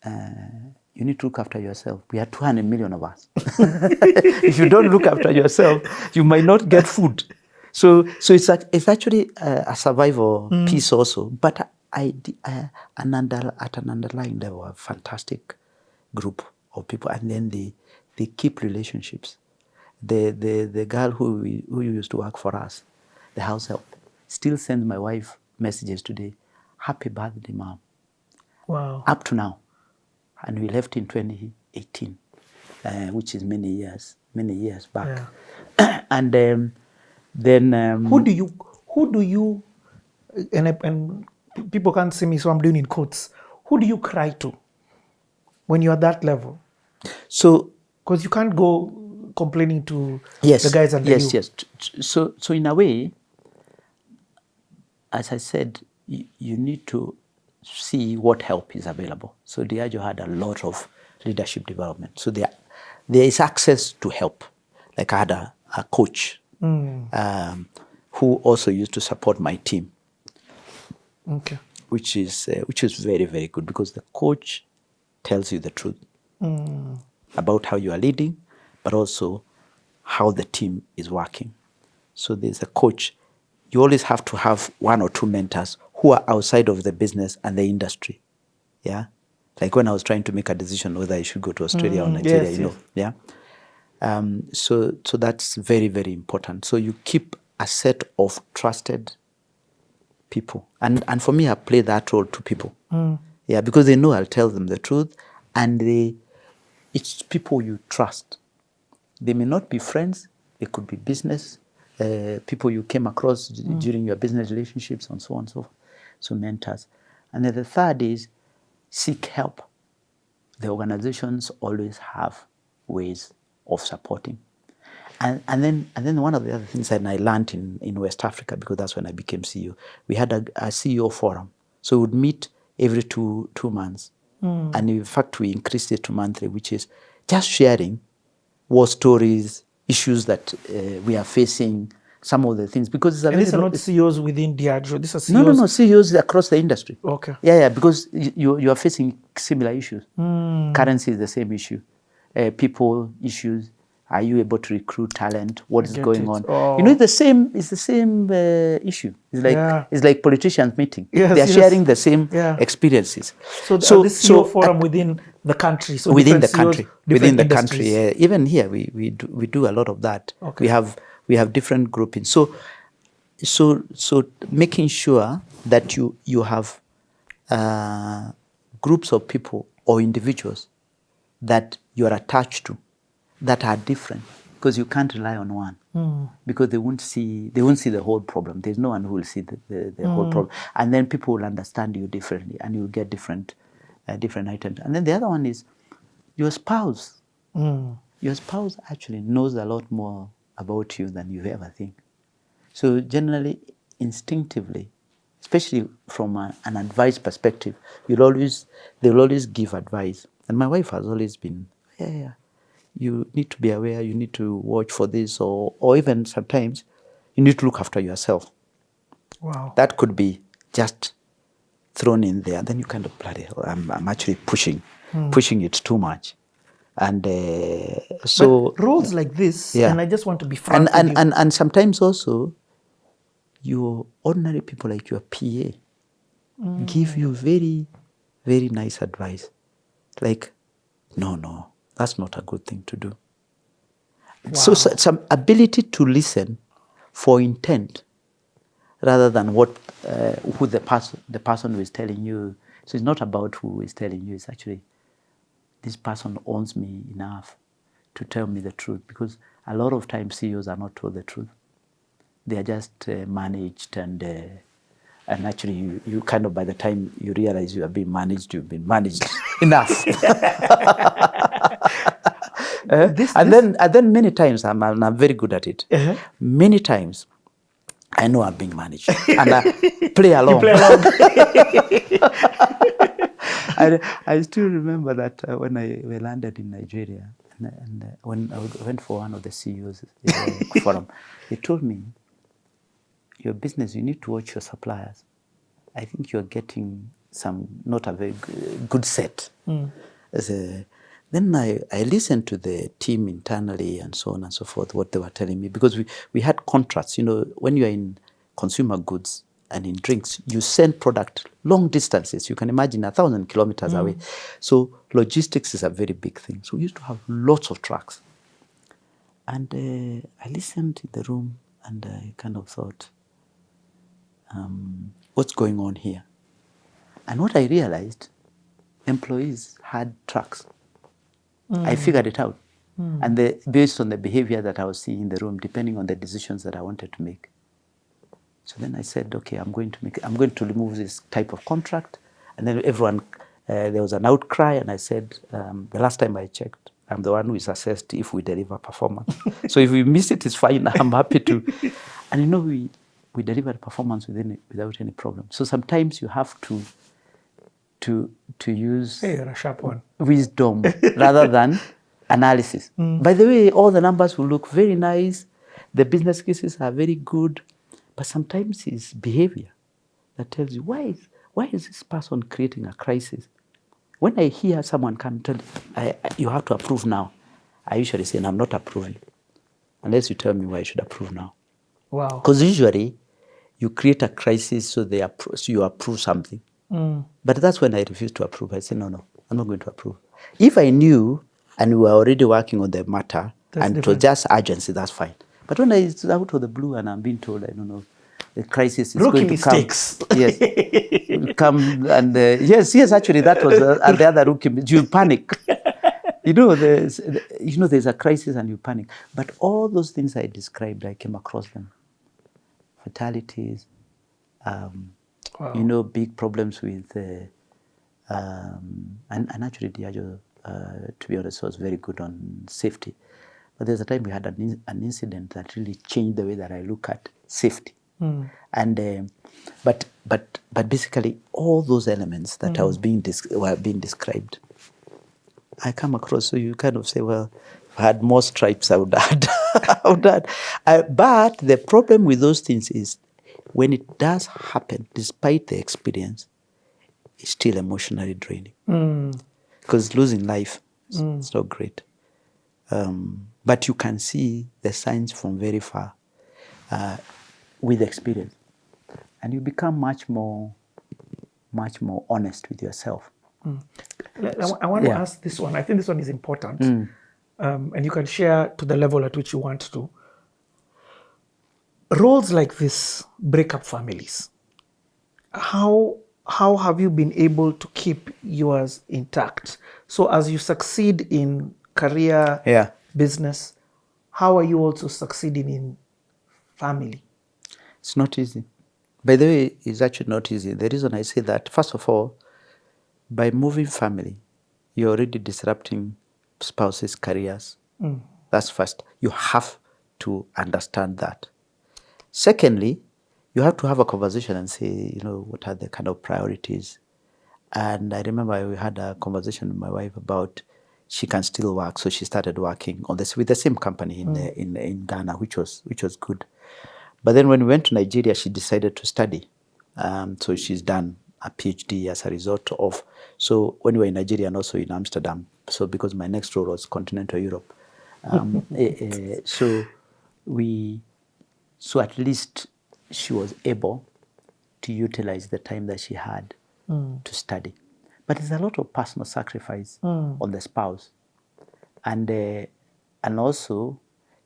you need to look after yourself. We are 200 million of us. If you don't look after yourself, you might not get food. It's actually a survival piece also. But at an underlying level, a fantastic group of people, and then they keep relationships. The girl who used to work for us, the house help, still sends my wife messages today. Happy birthday, mom. Wow. Up to now. And we left in 2018, which is many years back. Yeah. And then who do you and people can't see me, so I'm doing in quotes. Who do you cry to when you're at that level? So, because you can't go complaining to yes, the guys under you. Yes. So in a way, as I said, you need to see what help is available. So Diageo had a lot of leadership development. So there is access to help. Like I had a coach who also used to support my team. Okay. Which is very, very good, because the coach tells you the truth about how you are leading, but also how the team is working. So there's a coach. You always have to have one or two mentors who are outside of the business and the industry. Yeah, like when I was trying to make a decision whether I should go to Australia or Nigeria, yes. Yeah. So that's very, very important. So you keep a set of trusted people, and for me, I play that role to people. Yeah, because they know I'll tell them the truth, and it's people you trust. They may not be friends, they could be business people you came across during your business relationships, and so on and so forth. So mentors. And then the third is seek help. The organizations always have ways of supporting. And then one of the other things that I learned in West Africa, because that's when I became CEO, we had a CEO forum. So we would meet every two months. And in fact, we increased it to monthly, which is just sharing war stories, issues that we are facing, some of the things. Because it's these are not CEOs within Diageo. These are CEOs. No, CEOs across the industry. Okay. Yeah, because you are facing similar issues. Currency is the same issue. People issues. Are you able to recruit talent? What is going on? Oh. It's the same issue. It's like politicians meeting. Yes, they are sharing the same experiences. So this CEO forum within the country. So within the CEOs, country. Within the industries. country. Even here, we do a lot of that. Okay. We have different groupings. So making sure that you have groups of people or individuals that you are attached to that are different, because you can't rely on one, because they won't see the whole problem. There's no one who will see the whole problem, and then people will understand you differently, and you'll get different items. And then the other one is your spouse. Your spouse actually knows a lot more about you than you ever think. So generally, instinctively, especially from an advice perspective, they'll always give advice. And my wife has always been, you need to be aware, you need to watch for this, or even sometimes you need to look after yourself. Wow. That could be just thrown in there. Then you kind of, bloody hell, I'm actually pushing it too much. And so but roles like this, and I just want to be frank with you. And sometimes also your ordinary people like your PA give you very, very nice advice. Like, no, that's not a good thing to do. Wow. So some ability to listen for intent rather than who the person who is telling you. So it's not about who is telling you, it's actually this person owns me enough to tell me the truth, because a lot of times CEOs are not told the truth. They are just managed, and actually you kind of, by the time you realize you are being managed, you've been managed enough. And then many times, I'm very good at it. Many times I know I'm being managed, and I play along. You play along. I still remember that when we landed in Nigeria, and when I went for one of the CEOs forum, they told me, your business, you need to watch your suppliers. I think you're getting not a very good set. Then I listened to the team internally and so on and so forth, what they were telling me, because we had contracts. When you're in consumer goods and in drinks, you send product long distances. You can imagine 1,000 kilometers away. So logistics is a very big thing. So we used to have lots of trucks. And I listened in the room and I kind of thought, what's going on here? And what I realized, employees had trucks. I figured it out. And based on the behavior that I was seeing in the room, depending on the decisions that I wanted to make. So then I said, okay, I'm going to remove this type of contract. And then everyone, there was an outcry, and I said, the last time I checked, I'm the one who is assessed if we deliver performance. So if we miss it, it's fine. I'm happy to. And we delivered performance without any problem. So sometimes you have to use you're a sharp one. Wisdom rather than analysis. By the way, all the numbers will look very nice. The business cases are very good. But sometimes it's behavior that tells you, why is this person creating a crisis? When I hear someone come tell you have to approve now, I usually say, no, I'm not approving. Unless you tell me why I should approve now. Wow. Because usually you create a crisis so you approve something. But that's when I refuse to approve. I say, no, I'm not going to approve. If I knew and we were already working on the matter and it was just urgency, that's fine. But when it's out of the blue and I'm being told, I don't know, the crisis is going to come. Yes, will come and yes, actually that was the other rookie. You panic. There's a crisis and you panic. But all those things I described, I came across them. Fatalities, wow. Big problems with, and actually Diageo, to be honest, was very good on safety. But there's a time we had an incident that really changed the way that I look at safety. And but basically all those elements that were being described, I come across. So you kind of say, well, if I had more stripes, I would add. But the problem with those things is when it does happen, despite the experience, it's still emotionally draining. Because losing life, it's not great. But you can see the signs from very far with experience. And you become much more honest with yourself. I want to ask this one. I think this one is important. And you can share to the level at which you want to. Roles like this break up families. How have you been able to keep yours intact? So as you succeed in career, business, how are you also succeeding in family? It's not easy. By the way, it's actually not easy. The reason I say that, first of all, by moving family, you're already disrupting spouses' careers. That's first. You have to understand that. Secondly, you have to have a conversation and say, what are the kind of priorities? And I remember we had a conversation with my wife about she can still work, so she started working on this with the same company in Ghana, which was good. But then when we went to Nigeria, she decided to study. So she's done a PhD as a result of. So when we were in Nigeria and also in Amsterdam, so because my next role was continental Europe, so at least she was able to utilize the time that she had to study. But there's a lot of personal sacrifice on the spouse, and also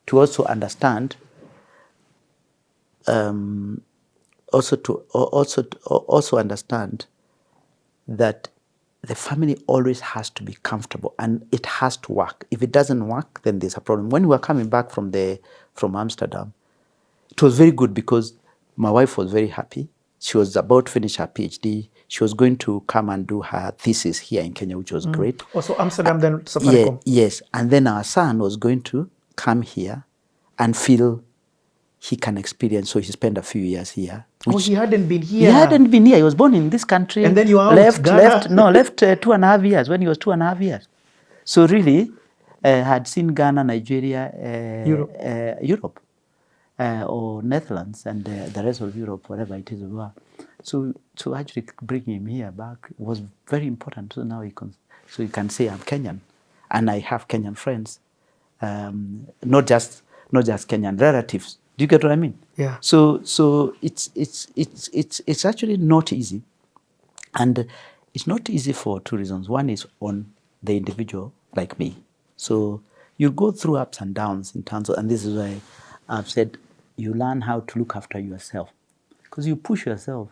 to also understand. Also understand that the family always has to be comfortable and it has to work. If it doesn't work, then there's a problem. When we were coming back from Amsterdam, it was very good because my wife was very happy. She was about to finish her PhD. She was going to come and do her thesis here in Kenya, which was great. Also Amsterdam, then Safaricom. Yes, and then our son was going to come here and feel he can experience. So he spent a few years here. He hadn't been here. He hadn't been here. He was born in this country. And then you are left 2.5 years when he was 2.5 years. So really, had seen Ghana, Nigeria, Europe, or Netherlands, and the rest of Europe, whatever it is. So actually bringing him here back was very important. So now he can say I'm Kenyan. And I have Kenyan friends, not just Kenyan relatives. Do you get what I mean? Yeah. So it's actually not easy, and it's not easy for two reasons. One is on the individual, like me. So you go through ups and downs in terms of, and this is why I've said you learn how to look after yourself, because you push yourself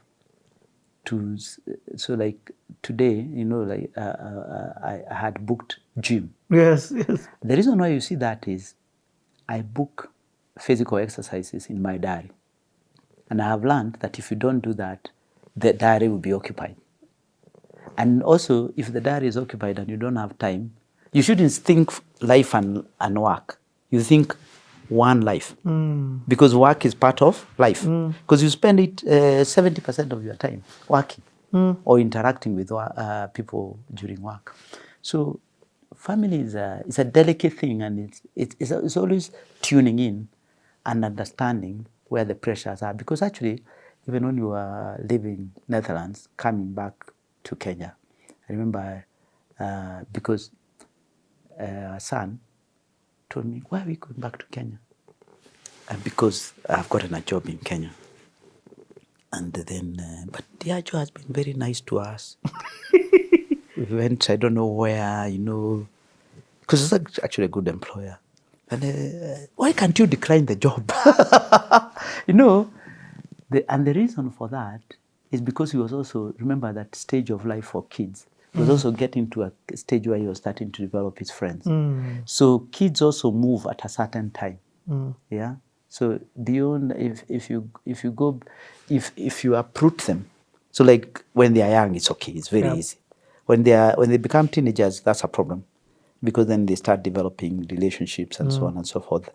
to. So like today, I had booked gym. Yes, yes. The reason why you see that is I book physical exercises in my diary. And I have learned that if you don't do that, the diary will be occupied. And also, if the diary is occupied and you don't have time, you shouldn't think life and work. You think one life. Because work is part of life. Because you spend it 70% of your time working or interacting with people during work. So family is a delicate thing, and it's always tuning in and understanding where the pressures are. Because actually, even when you were living Netherlands, coming back to Kenya, I remember because a son told me, why are we going back to Kenya? Because I've gotten a job in Kenya. And then, but Diageo has been very nice to us. We went, I don't know where, because it's actually a good employer. And why can't you decline the job? And the reason for that is because he was also, remember that stage of life for kids, he was also getting to a stage where he was starting to develop his friends. So kids also move at a certain time. Yeah. So beyond, if you uproot them, so like when they are young, it's okay, it's very easy. When they become teenagers, that's a problem, because then they start developing relationships and so on and so forth.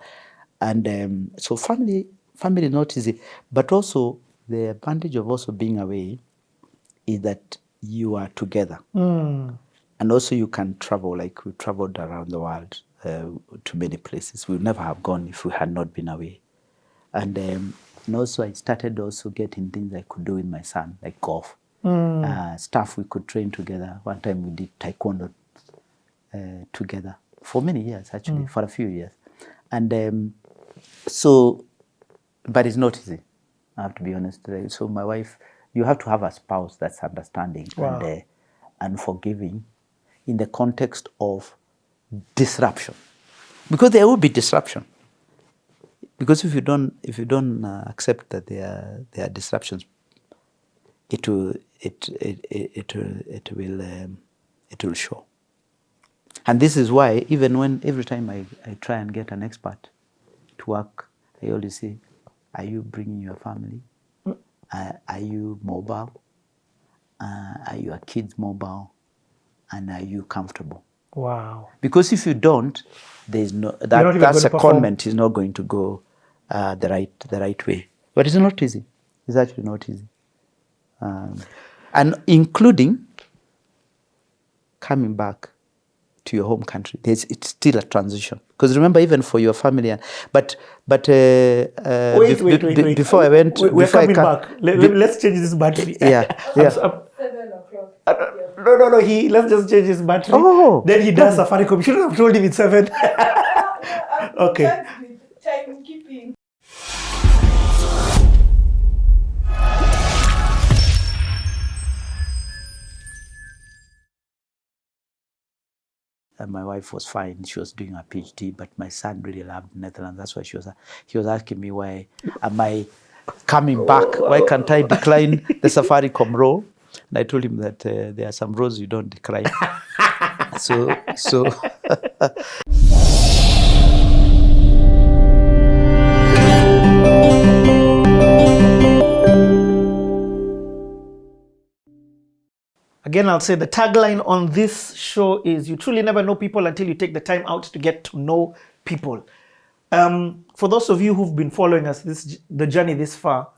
And so family is not easy, but also the advantage of also being away is that you are together, and also you can travel. Like we traveled around the world to many places. We would never have gone if we had not been away. And also I started also getting things I could do with my son, like golf. Stuff we could train together. One time we did taekwondo together for many years, actually, for a few years. And but it's not easy, I have to be honest. So my wife, you have to have a spouse that's understanding and forgiving in the context of disruption, because there will be disruption. Because if you don't accept that there are disruptions, it will show. And this is why even every time I try and get an expert to work, I always say, are you bringing your family? Are you mobile? Are your kids mobile? And are you comfortable? Wow. Because if you don't, there's no that secondment is not going to go the right way. But it's not easy. It's actually not easy. And including coming back to your home country, it's still a transition. Because remember, even for your family, but wait. Before I went, we're coming back. Let's change this battery. Yeah. 7 o'clock. No. Let's just change his battery. Then he does Safaricom. You shouldn't have told him it's 7. Okay. Timekeeping. And my wife was fine. She was doing her PhD, but my son really loved Netherlands. That's why he was asking me, why am I coming back? Why can't I decline the Safaricom role? And I told him that there are some roles you don't decline. So again, I'll say the tagline on this show is, you truly never know people until you take the time out to get to know people. For those of you who've been following us, the journey this far,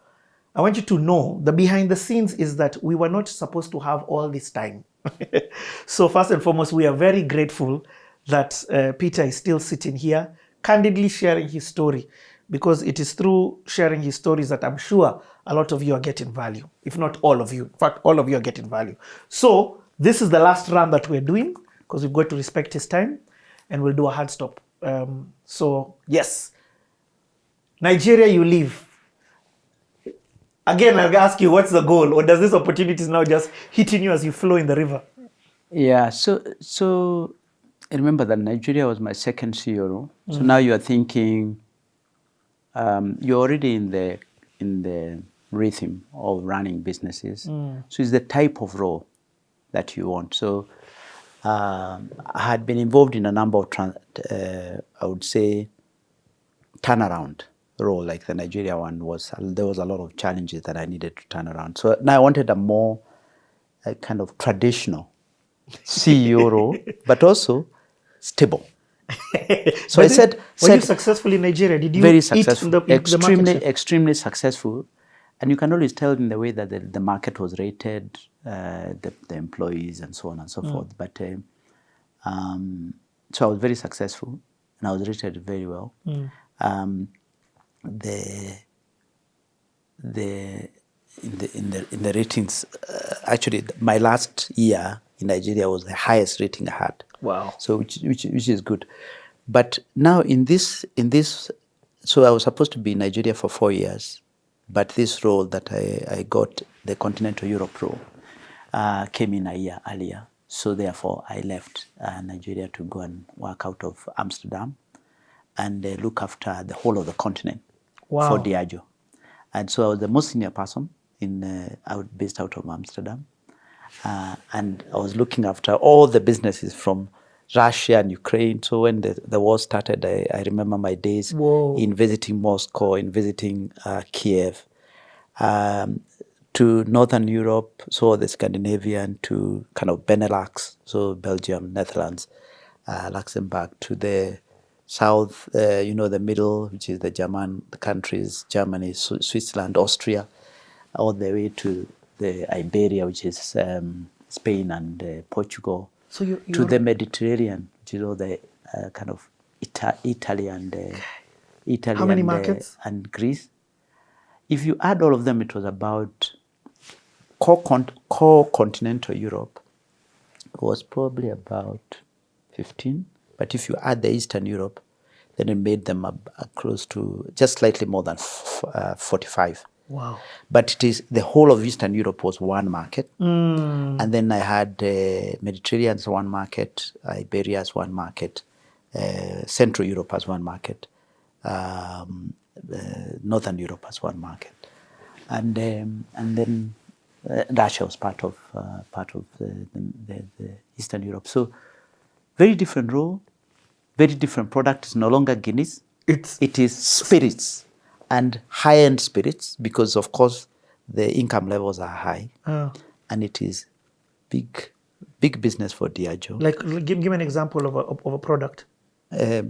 I want you to know the behind the scenes is that we were not supposed to have all this time. So first and foremost, we are very grateful that Peter is still sitting here, candidly sharing his story, because it is through sharing his stories that I'm sure a lot of you are getting value, if not all of you. In fact, all of you are getting value. So this is the last run that we're doing, because we've got to respect his time. and we'll do a hard stop. So yes, Nigeria, you leave. Again, I'll ask you, what's the goal? Or does this opportunity now just hitting you as you flow in the river? Yeah, so remember that Nigeria was my second CEO role. So now you are thinking, you're already in the rhythm of running businesses. So it's the type of role that you want. So I had been involved in a number of, I would say, turnaround role, like the Nigeria one there was a lot of challenges that I needed to turn around. So now I wanted a more kind of traditional CEO role, but also stable. So I said, were you successful in Nigeria? Did you very eat successful, the market share? extremely successful, and you can always tell in the way that the market was rated, the employees and so on and so forth. But so I was very successful, and I was rated very well. In the ratings, actually, my last year in Nigeria was the highest rating I had. Wow! So which is good, but now in this, so I was supposed to be in Nigeria for 4 years, but this role that I got, the Continental Europe role, came in a year earlier. So therefore, I left Nigeria to go and work out of Amsterdam and look after the whole of the continent for Diageo. And so I was the most senior person based out of Amsterdam. And I was looking after all the businesses from Russia and Ukraine. So when the war started, I remember my days in visiting Moscow, in visiting Kiev, to Northern Europe, so the Scandinavian, to kind of Benelux, so Belgium, Netherlands, Luxembourg, to the south, the middle, which is the German countries, Germany, Switzerland, Austria, all the way to the Iberia, which is Spain and Portugal, so to the Mediterranean, which is all the kind of Italy and how many markets? And Greece. If you add all of them, it was about core continental Europe. It was probably about 15. But if you add the Eastern Europe, then it made them close to just slightly more than 45. Wow. But it is the whole of Eastern Europe was one market. And then I had Mediterranean as one market, Iberia as one market, Central Europe as one market, Northern Europe as one market. And then Russia was part of the Eastern Europe. So very different role, very different product. It's no longer Guinness. It is spirits and high-end spirits, because of course the income levels are high, and it is big business for Diageo. Like, give me an example of a product.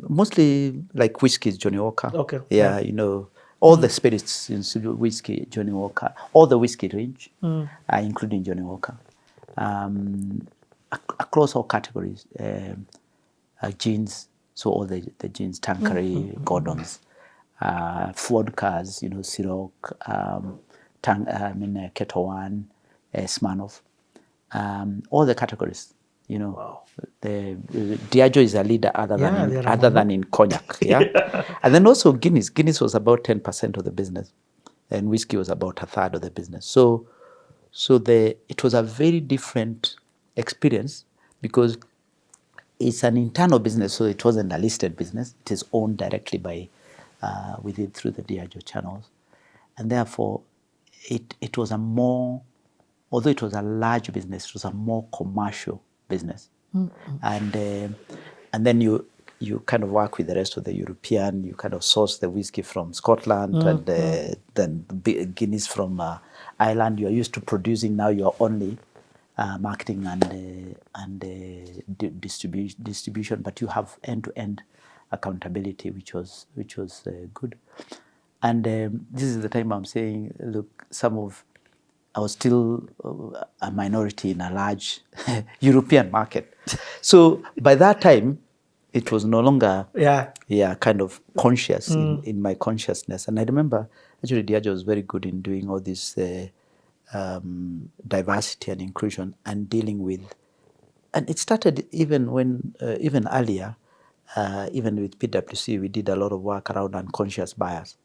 Mostly like whiskies, Johnny Walker. Okay. Yeah, all the spirits in whiskey, Johnny Walker, all the whiskey range, including Johnny Walker, across all categories, gins, so all the gins, Tanqueray, Gordon's, vodkas, Ciroc, Ketel One, Smirnoff, all the categories. Wow. The Diageo is a leader other than in cognac. Yeah. And then also Guinness. Guinness was about 10% of the business, and whiskey was about a third of the business. So it was a very different experience, because it's an internal business, so it wasn't a listed business. It is owned directly by within through the Diageo channels, and therefore it was although it was a large business, it was a more commercial business. And then you kind of work with the rest of the European. You kind of source the whiskey from Scotland, and then Guinness from Ireland. You are used to producing. Now you are only marketing and distribution, but you have end-to-end accountability, which was good. And this is the time I'm saying, look, I was still a minority in a large European market. So by that time, it was no longer kind of conscious in my consciousness. And I remember, actually, Diageo was very good in doing all this diversity and inclusion and dealing with, and it started even earlier, even with PwC, we did a lot of work around unconscious bias.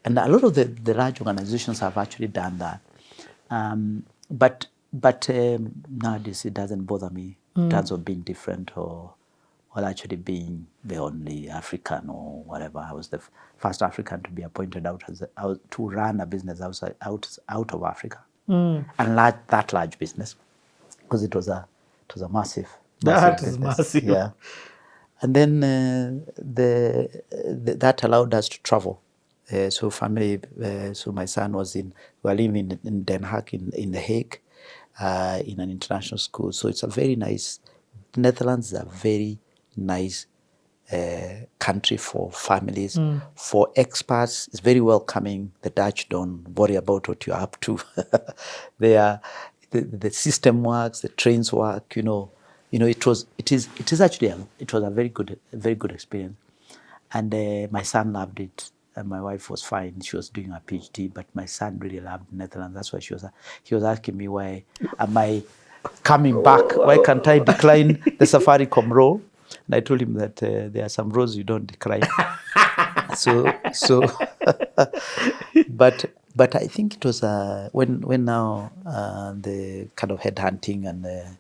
And a lot of the large organizations have actually done that. But nowadays it doesn't bother me in terms of being different or actually being the only African or whatever. I was the first African to be appointed to run a business out of Africa, and that large business, because it was a massive That is business. massive. Yeah, and then that allowed us to travel. So family, so my son was we were living in Den Haag, in The Hague, in an international school. So it's a very nice, Netherlands is a very nice country for families, for expats. It's very welcoming. The Dutch don't worry about what you're up to. The system works, the trains work. It was a very good experience, and my son loved it. And my wife was fine. She was doing her PhD, but my son really loved Netherlands. That's why he was asking me, why am I coming back? Why can't I decline the Safaricom role? And I told him that there are some roles you don't decline. But I think it was when now the kind of headhunting, and I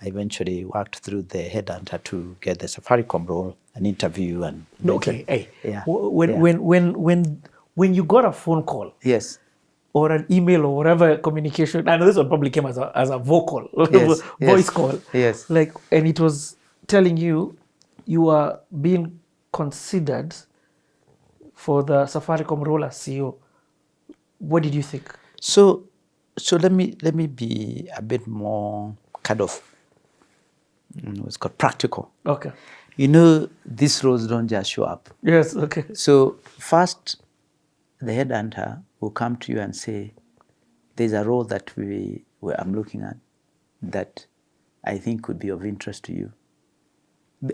eventually worked through the headhunter to get the Safaricom role, an interview, and Okay, hey, yeah. When you got a phone call, Yes. or an email or whatever communication, I know this one probably came as a vocal, Yes, voice yes, call. yes. And it was telling you are being considered for the Safaricom role as CEO. What did you think? So let me be a bit more kind of what's called practical. Okay. These roles don't just show up. Yes. Okay. So first, the headhunter will come to you and say, "There's a role that I'm looking at that I think could be of interest to you."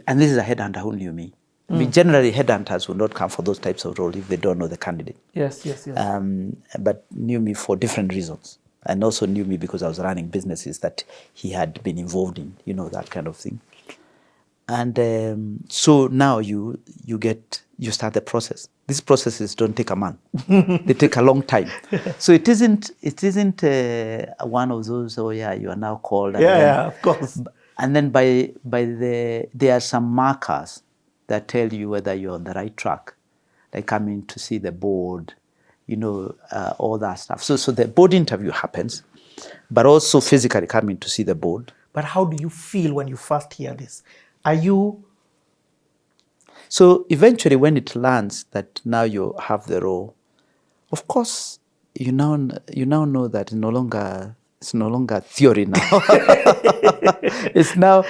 And this is a headhunter who knew me. I mean, generally, headhunters will not come for those types of roles if they don't know the candidate. Yes. But knew me for different reasons, and also knew me because I was running businesses that he had been involved in, that kind of thing. And so now you start the process. These processes don't take a month; they take a long time. So it isn't one of those. Oh yeah, you are now called. And Yeah, of course. And then there are some markers that tell you whether you're on the right track. They come in to see the board, all that stuff. So the board interview happens, but also physically coming to see the board. But how do you feel when you first hear this? Are you... So eventually when it lands that now you have the role, of course, you now know that it's no longer theory now. It's now,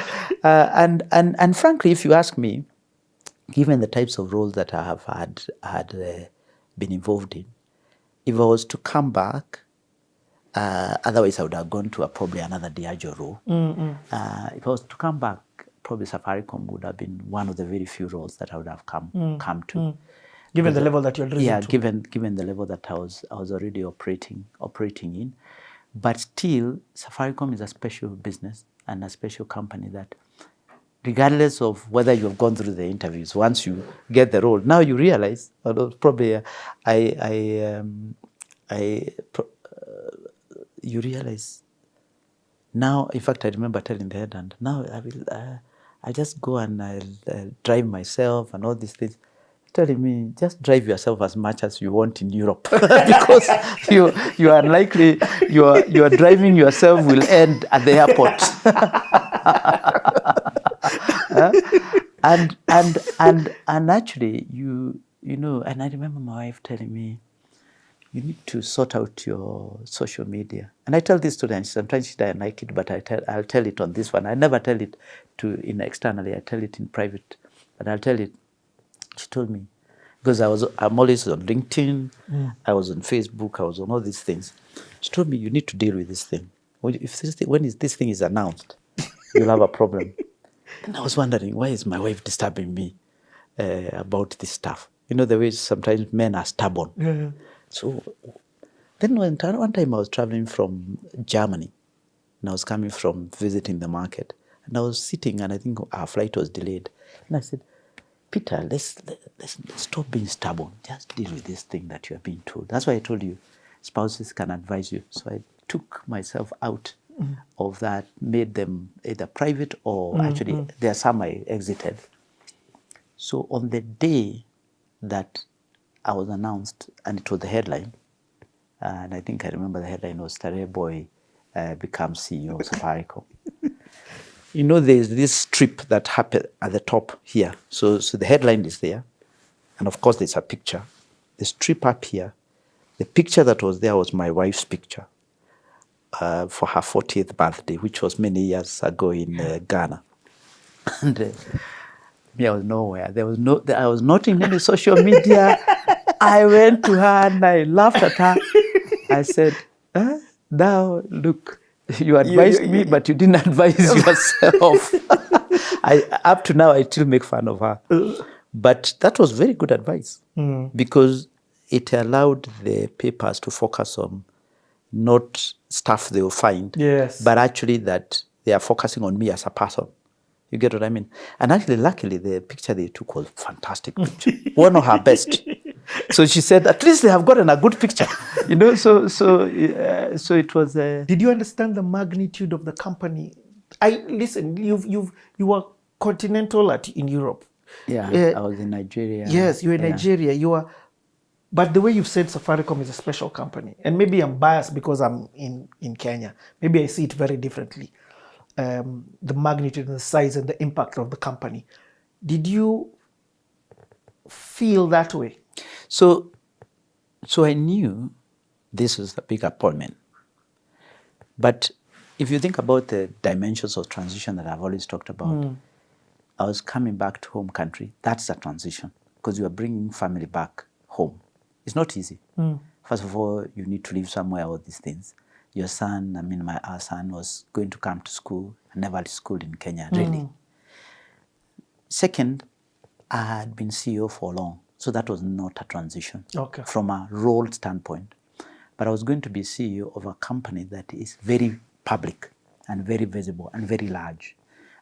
and frankly, if you ask me, given the types of roles that I have had been involved in, if I was to come back, otherwise I would have gone to probably another Diageo role. If I was to come back, probably Safaricom would have been one of the very few roles that I would have come to. Given the level that you're risen yeah, to. given the level that I was already operating in, but still, Safaricom is a special business and a special company that, regardless of whether you have gone through the interviews, once you get the role, now you realize, although probably you realize now. In fact, I remember telling the headhunter, now I just go and I'll drive myself and all these things. Telling me, just drive yourself as much as you want in Europe, because you are likely your driving yourself will end at the airport. And actually, and I remember my wife telling me, you need to sort out your social media. And I tell this to them. Sometimes she doesn't like it, but I'll tell it on this one. I never tell it externally. I tell it in private, but I'll tell it. She told me, because I'm always on LinkedIn, I was on Facebook, I was on all these things. She told me, you need to deal with this thing. When this thing is announced, you'll have a problem. And I was wondering, why is my wife disturbing me about this stuff? The way sometimes men are stubborn. Yeah. So then one time I was traveling from Germany, and I was coming from visiting the market, and I was sitting, and I think our flight was delayed. And I said, Peter, let's stop being stubborn. Just deal with this thing that you are being told. That's why I told you, spouses can advise you. So I took myself out of that, made them either private or actually there are some I exited. So on the day that I was announced, and it was the headline, and I think I remember the headline was Starehe Boy becomes CEO of Safaricom. You know, there's this strip that happened at the top here. So the headline is there. And of course, there's a picture. The strip up here, the picture that was there was my wife's picture for her 40th birthday, which was many years ago in Ghana. And me, I was nowhere. I was not in any social media. I went to her and I laughed at her. I said, now, look, you advised me, but you didn't advise yourself. Up to now, I still make fun of her. But that was very good advice because it allowed the papers to focus on not stuff they will find, but actually that they are focusing on me as a person. You get what I mean? And actually, luckily, the picture they took was a fantastic picture. One of her best. So she said, at least they have gotten a good picture. You know, so it was... Did you understand the magnitude of the company? Listen, you were continental in Europe. Yeah, I was in Nigeria. Yes, you were in Nigeria. You were... But the way you've said Safaricom is a special company, and maybe I'm biased because I'm in Kenya. Maybe I see it very differently. The magnitude and the size and the impact of the company. Did you feel that way? So I knew this was a big appointment. But if you think about the dimensions of transition that I've always talked about, I was coming back to home country. That's a transition because you are bringing family back home. It's not easy. First of all, you need to live somewhere, all these things. Your son, our son was going to come to school. I never schooled in Kenya, really. Second, I had been CEO for long, so that was not a transition from a role standpoint. But I was going to be CEO of a company that is very public and very visible and very large.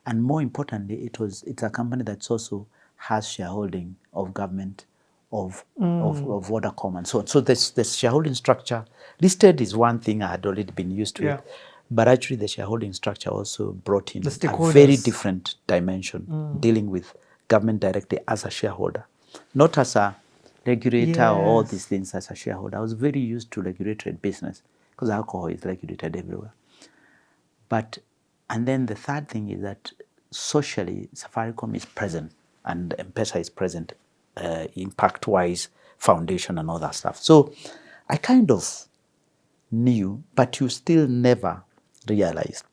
And more importantly, it's a company that also has shareholding of government, of Vodacom and so on. So the shareholding structure, listed is one thing I had already been used to, but actually the shareholding structure also brought in a very different dimension, dealing with government directly as a shareholder, not as a regulator or all these things as a shareholder. I was very used to regulated business because alcohol is regulated everywhere. And then the third thing is that socially, Safaricom is present and M-PESA is present, impact-wise, foundation and all that stuff. So I kind of knew, but you still never realized,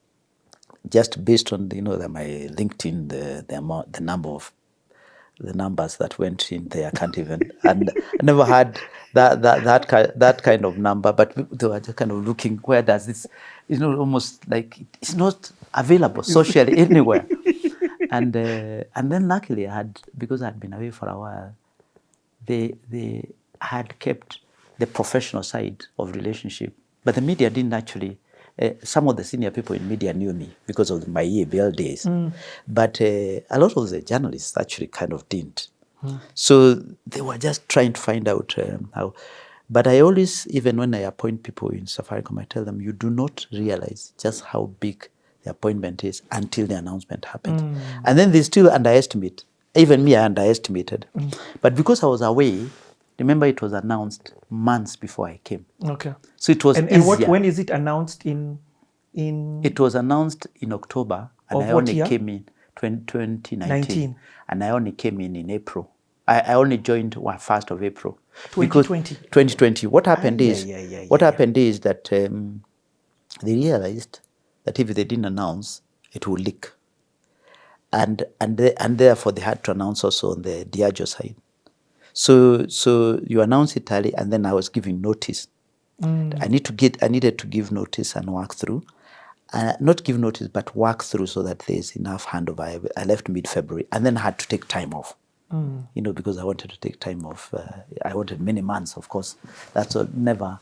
just based on my LinkedIn, the numbers that went in there, I can't even, and I never had that kind of number, but they were just kind of looking, where does this, almost like it's not available socially anywhere. And then luckily because I had been away for a while, they had kept the professional side of relationship, but the media didn't actually. Some of the senior people in media knew me because of my EABL days, but a lot of the journalists actually kind of didn't. So they were just trying to find out how. But I always, even when I appoint people in Safaricom, I tell them, you do not realize just how big the appointment is until the announcement happens. And then they still underestimate. Even me, I underestimated. But because I was away, remember it was announced months before I came. Okay. So it was easier. When is it announced in? It was announced in October, and I only came in 2019. And I only came in April. I only joined 1st of April. 2020. 2020. What happened is that they realized that if they didn't announce, it would leak. And therefore they had to announce also on the Diageo side. So you announce it early, and then I was giving notice. I needed to give notice and work through. Not give notice, but work through so that there's enough handover. I left mid-February and then had to take time off. Because I wanted to take time off. I wanted many months, of course. That's never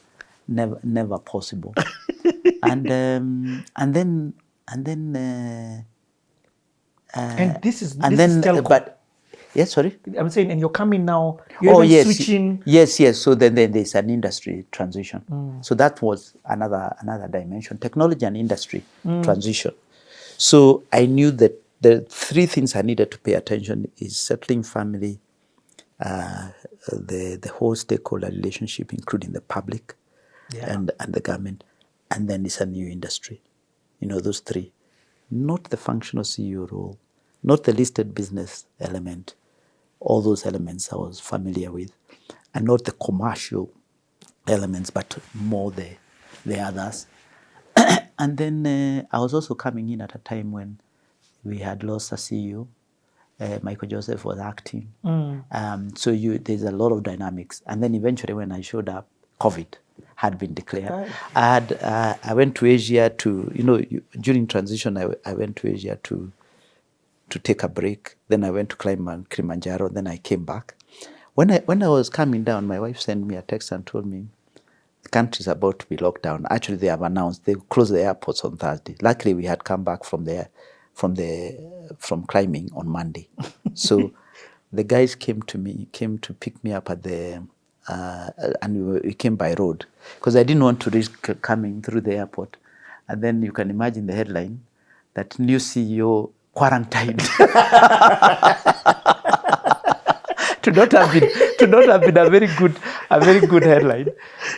possible. And this is telco. But Yes, sorry? I'm saying, and you're coming now, you're Oh, even yes. switching. Yes. So then there's an industry transition. So that was another dimension, technology and industry transition. So I knew that the three things I needed to pay attention is settling family, the whole stakeholder relationship, including the public and the government, and then it's a new industry. Those three. Not the functional CEO role, not the listed business element. All those elements I was familiar with, and not the commercial elements, but more the others. And then I was also coming in at a time when we had lost a CEO. Michael Joseph was acting. So there's a lot of dynamics. And then eventually when I showed up, COVID had been declared. I went to Asia during transition, I went to Asia to take a break. Then I went to climb Kilimanjaro. Then I came back. When I was coming down, my wife sent me a text and told me the country is about to be locked down. Actually, they have announced they closed the airports on Thursday. Luckily, we had come back from climbing on Monday. So the guys came to pick me up at the and we came by road because I didn't want to risk coming through the airport. And then you can imagine the headline that new CEO quarantined. to not have been a very good headline,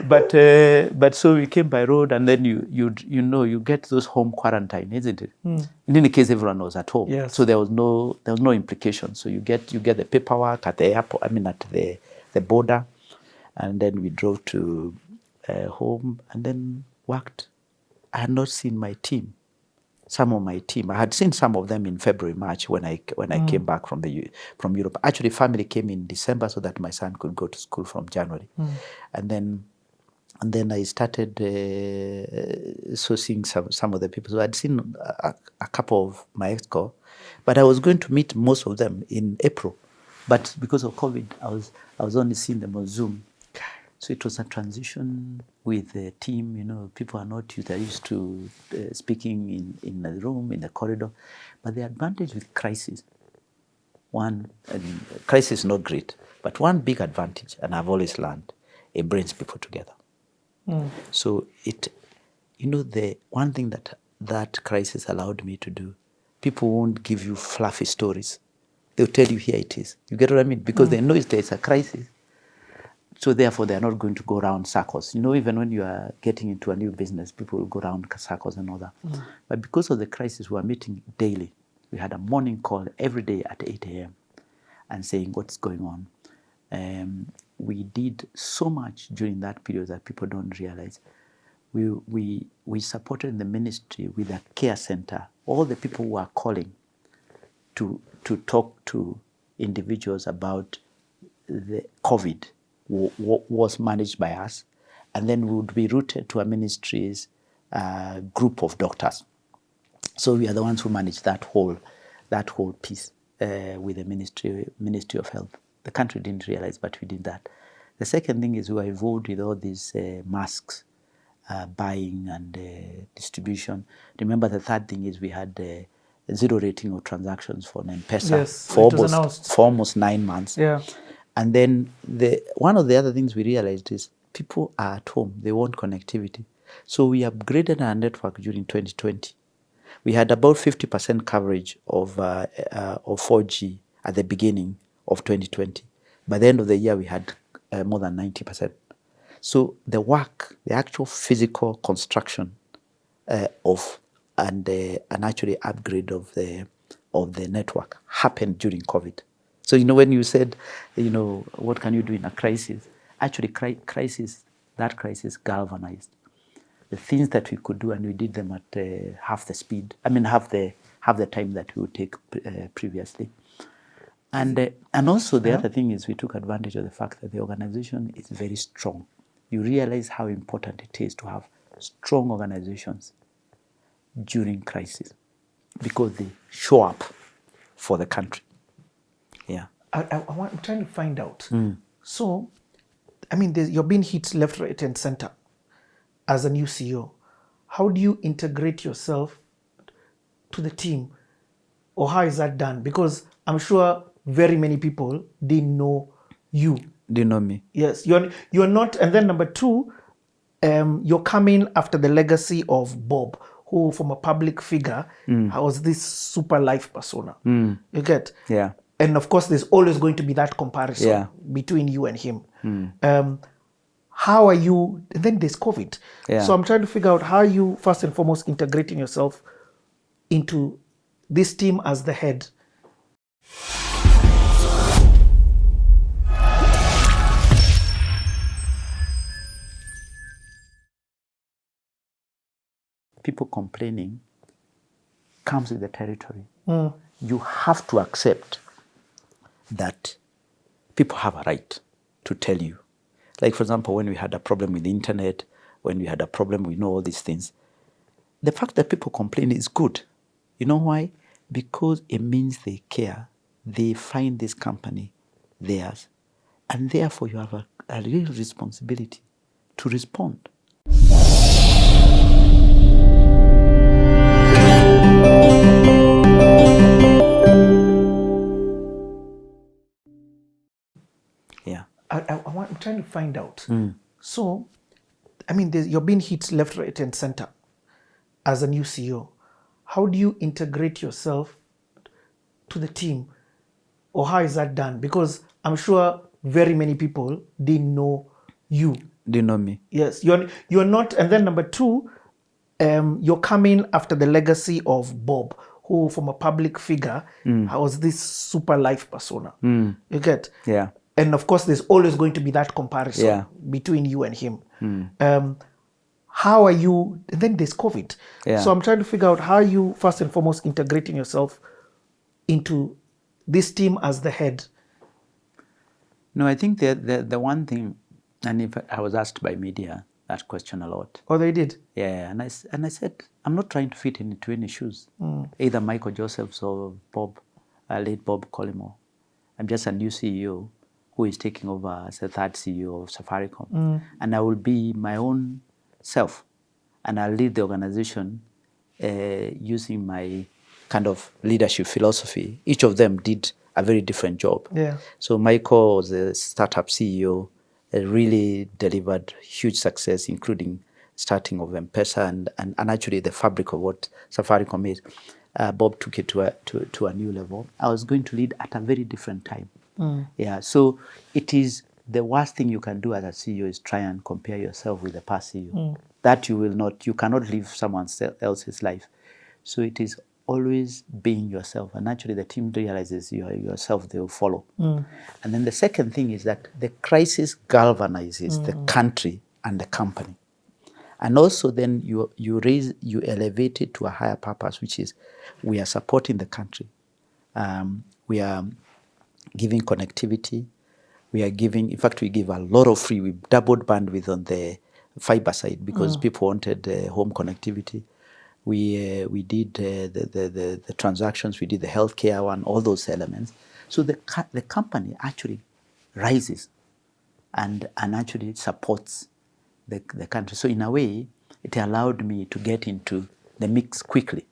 but so we came by road, and then you get those home quarantine, isn't it? In any case, everyone was at home, so there was no implication. So you get the paperwork at the airport. At the border, and then we drove to home, and then worked. I had not seen my team. Some of my team, I had seen some of them in February, March when I came back from Europe. Actually, family came in December so that my son could go to school from January, and then I started seeing some of the people. So I'd seen a couple of my exco, but I was going to meet most of them in April, but because of COVID, I was only seeing them on Zoom. So it was a transition with the team. People are not used. They're used to speaking in the room, in the corridor. But the advantage with crisis, crisis is not great, but one big advantage, and I've always learned, it brings people together. So the one thing that crisis allowed me to do, people won't give you fluffy stories. They'll tell you, here it is. You get what I mean? Because they know there's a crisis. So therefore, they are not going to go around circles. Even when you are getting into a new business, people will go around circles and all that. But because of the crisis, we are meeting daily. We had a morning call every day at 8 a.m. and saying what's going on. We did so much during that period that people don't realize. We supported the ministry with a care center. All the people who are calling to talk to individuals about the COVID was managed by us, and then we would be routed to a ministry's group of doctors. So we are the ones who manage that whole piece with the Ministry of Health. The country didn't realize, but we did that. The second thing is we were involved with all these masks buying and distribution. Remember, the third thing is we had zero rating of transactions for M-PESA for almost 9 months. And then one of the other things we realized is people are at home, they want connectivity. So we upgraded our network during 2020. We had about 50% coverage of 4G at the beginning of 2020. By the end of the year, we had more than 90%. So the actual physical construction and actually upgrade of the network happened during COVID. So, when you said, what can you do in a crisis? Actually, that crisis galvanized the things that we could do, and we did them at half the speed. Half the time that we would take previously. And also the other thing is we took advantage of the fact that the organization is very strong. You realize how important it is to have strong organizations during crisis because they show up for the country. Yeah, I'm trying to find out. So, you're being hit left, right, and center as a new CEO. How do you integrate yourself to the team, or how is that done? Because I'm sure very many people didn't know you. Do you know me? Yes, you're not. And then number two, you're coming after the legacy of Bob, who from a public figure was this super life persona. You get? Yeah. And of course, there's always going to be that comparison Yeah. between you and him. How are you? And then there's COVID. Yeah. So I'm trying to figure out how you first and foremost integrating yourself into this team as the head. People complaining comes with the territory. You have to accept that people have a right to tell you. Like, for example, when we had a problem with the internet, when we had a problem, we know all these things. The fact that people complain is good. You know why? Because it means they care. They find this company theirs. And therefore, you have a real responsibility to respond. Yeah. I'm trying to find out. So, I mean, you're being hit left, right, and center as a new CEO. How do you integrate yourself to the team? Or how is that done? Because I'm sure very many people didn't know you. Do you know me? Yes, you're not. And then number two, you're coming after the legacy of Bob, who from a public figure was this super life persona. You get? Yeah. And of course, there's always going to be that comparison Yeah. between you and him. How are you? And then there's COVID. Yeah. So I'm trying to figure out how you first and foremost integrating yourself into this team as the head. No, I think the one thing, and if I was asked by media that question a lot. Oh, they did? Yeah, and I said, I'm not trying to fit into any shoes, either Michael Joseph's or Bob, late Bob Collymore. I'm just a new CEO who is taking over as the third CEO of Safaricom. And I will be my own self. And I'll lead the organization using my kind of leadership philosophy. Each of them did a very different job. Yeah. So Michael was a startup CEO, really delivered huge success, including starting of M-PESA and actually the fabric of what Safaricom is. Bob took it to a new level. I was going to lead at a very different time. Yeah, so it is the worst thing you can do as a CEO is try and compare yourself with the past CEO. That you cannot live someone else's life. So it is always being yourself. And naturally the team realizes you are yourself, they will follow. And then the second thing is that the crisis galvanizes the country and the company. And also then you elevate it to a higher purpose, which is we are supporting the country. We are giving connectivity. We are giving, in fact, we give a lot of free. We doubled bandwidth on the fiber side because people wanted home connectivity. We did the transactions. We did the healthcare one, all those elements. So the company actually rises and actually supports the country. So in a way, it allowed me to get into the mix quickly.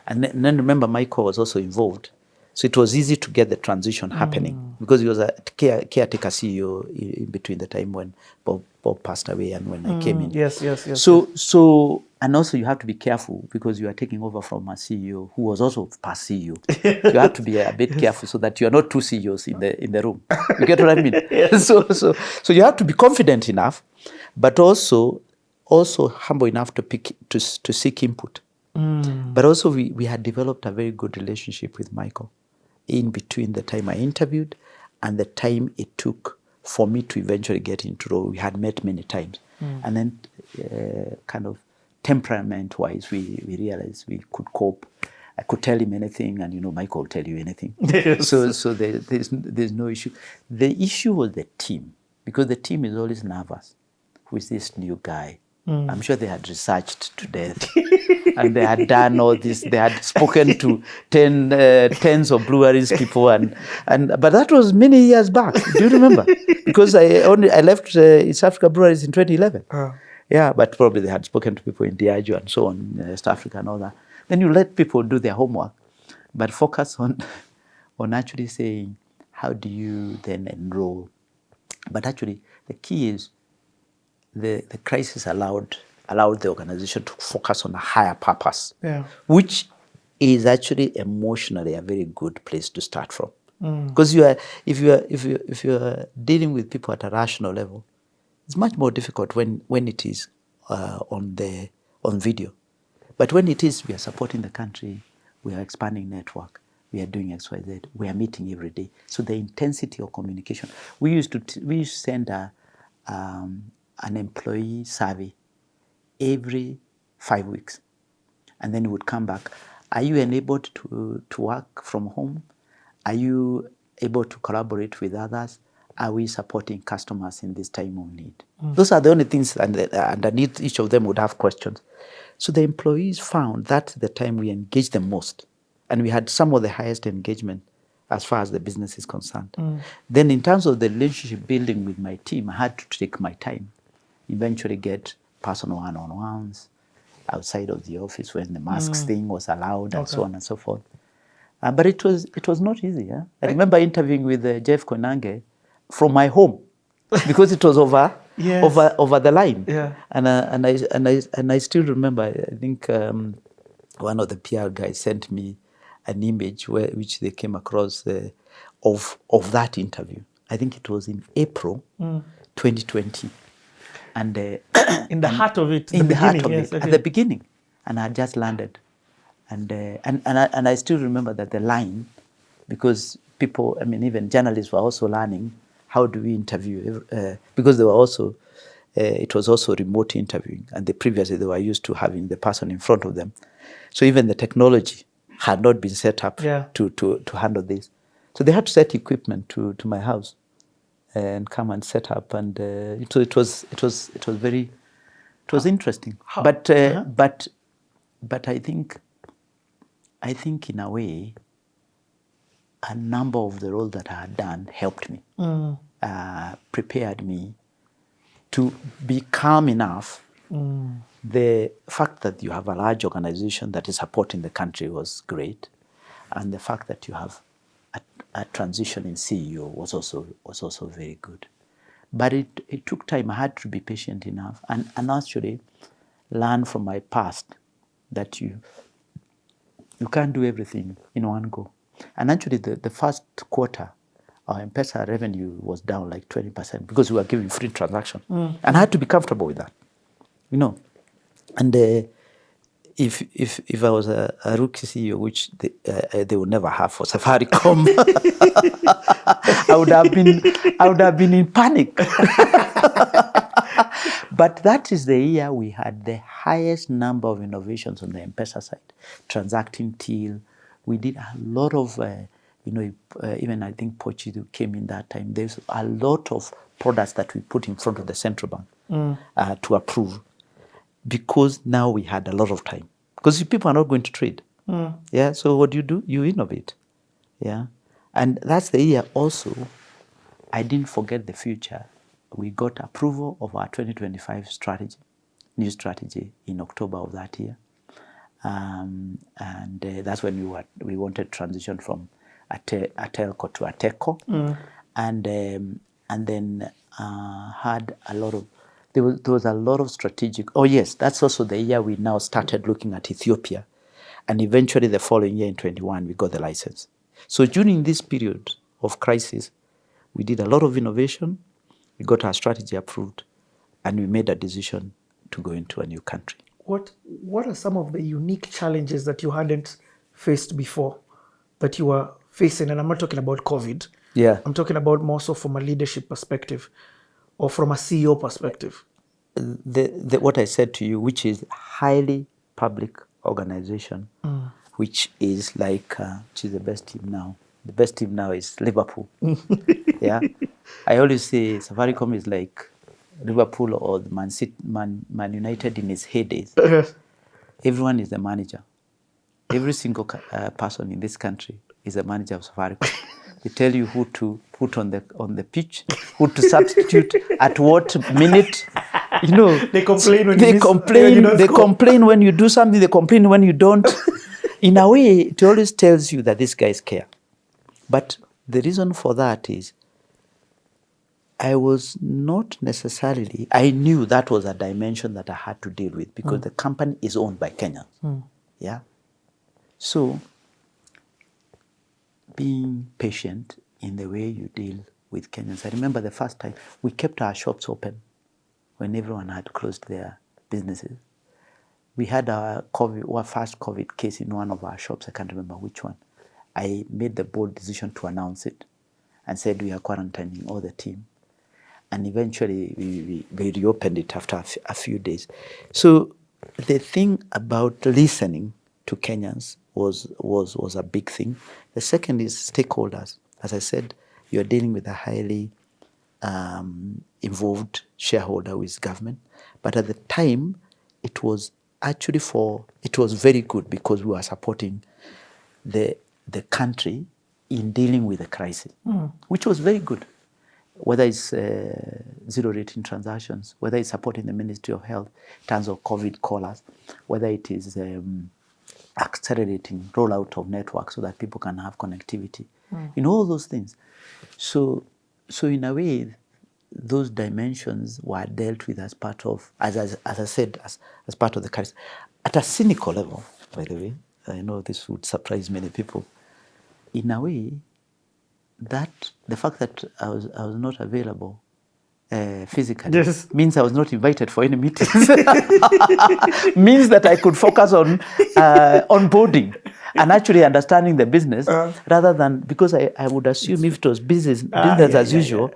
And then remember, Michael was also involved. So it was easy to get the transition happening because he was a caretaker CEO in between the time when Bob passed away and when I came in. Yes. So and also you have to be careful because you are taking over from a CEO who was also past CEO. You have to be a bit careful so that you are not two CEOs in the room. You get what I mean? Yes. So you have to be confident enough, but also humble enough to seek input. But also we had developed a very good relationship with Michael in between the time I interviewed and the time it took for me to eventually get into role. We had met many times. And then kind of temperament-wise, we realized we could cope. I could tell him anything and, Michael will tell you anything. Yes. So there's no issue. The issue was the team, because the team is always nervous with this new guy. I'm sure they had researched to death. And they had done all this. They had spoken to tens of breweries people, but that was many years back. Do you remember? Because I left East Africa Breweries in 2011. Yeah, but probably they had spoken to people in Diageo and so on, East Africa and all that. Then you let people do their homework, but focus on actually saying, how do you then enroll? But actually, the key is the crisis allowed the organization to focus on a higher purpose, which is actually emotionally a very good place to start from. Because if you are dealing with people at a rational level, it's much more difficult when it is on video. But when it is, we are supporting the country, we are expanding network, we are doing XYZ, we are meeting every day. So the intensity of communication. We used to send an employee survey every 5 weeks, and then we would come back. Are you enabled to work from home? Are you able to collaborate with others? Are we supporting customers in this time of need? Those are the only things, and underneath each of them would have questions. So the employees found that the time we engaged them most, and we had some of the highest engagement as far as the business is concerned. Then in terms of the relationship building with my team, I had to take my time, eventually get personal one-on-ones outside of the office when the masks thing was allowed, and so on and so forth. But it was not easy. Yeah? I remember interviewing with Jeff Koinange from my home because it was over the line. Yeah. And I still remember. I think one of the PR guys sent me an image which they came across of that interview. I think it was in April 2020, and in the heart of it, at the beginning, and I had just landed. And I still remember that the line, because people, I mean, even journalists were also learning how do we interview, because they were also, it was also remote interviewing, and previously they were used to having the person in front of them. So even the technology had not been set up to handle this. So they had to set equipment to my house and come and set up, and it was interesting. But I think in a way, a number of the roles that I had done helped me, prepared me to be calm enough. The fact that you have a large organization that is supporting the country was great, and the fact that you have a transition in CEO was also very good. But it took time. I had to be patient enough and actually learn from my past that you can't do everything in one go. And actually, the first quarter, our M-PESA revenue was down like 20% because we were giving free transaction. And I had to be comfortable with that, you know. And if I was a rookie CEO, which they would never have for Safaricom, I would have been in panic. But that is the year we had the highest number of innovations on the M-PESA side. Transacting till, we did a lot of, even I think Portugal came in that time. There's a lot of products that we put in front of the central bank to approve, because now we had a lot of time. Because people are not going to trade. Yeah. So what do? You innovate. Yeah. And that's the year also, I didn't forget the future. We got approval of our 2025 strategy, new strategy, in October of that year. And that's when we wanted to transition from a telco to a techco. And then had a lot of, there was a lot of strategic, that's also the year we now started looking at Ethiopia. And eventually the following year in 21, we got the license. So during this period of crisis, we did a lot of innovation. We got our strategy approved, and we made a decision to go into a new country. What are some of the unique challenges that you hadn't faced before that you are facing? And I'm not talking about COVID. Yeah. I'm talking about more so from a leadership perspective or from a CEO perspective. What I said to you, which is highly public organization, which is like, which is the best team now. The best team now is Liverpool. Yeah. I always say Safaricom is like Liverpool or the Man United in its heydays. Everyone is the manager. Every single person in this country is a manager of Safaricom. They tell you who to put on the pitch, who to substitute at what minute. You know, they complain when they complain when you do something. They complain when you don't. In a way, it always tells you that these guys care. But the reason for that is I was not necessarily, I knew that was a dimension that I had to deal with because the company is owned by Kenyans. Yeah. So being patient in the way you deal with Kenyans. I remember the first time we kept our shops open when everyone had closed their businesses. We had our first COVID case in one of our shops. I can't remember which one. I made the bold decision to announce it and said we are quarantining all the team. And eventually we reopened it after a few days. So the thing about listening to Kenyans was a big thing. The second is stakeholders. As I said, you're dealing with a highly involved shareholder who is government. But at the time, it was actually it was very good because we were supporting the country in dealing with the crisis, which was very good. Whether it's zero rating transactions, whether it's supporting the Ministry of Health in terms of COVID callers, whether it is accelerating rollout of networks so that people can have connectivity, all those things. So in a way, those dimensions were dealt with as part of, as I said, as part of the crisis. At a cynical level, by the way, I know this would surprise many people. In a way, that the fact that I was not available physically means I was not invited for any meetings. Means that I could focus on onboarding and actually understanding the business rather than, because I would assume if it was business as usual,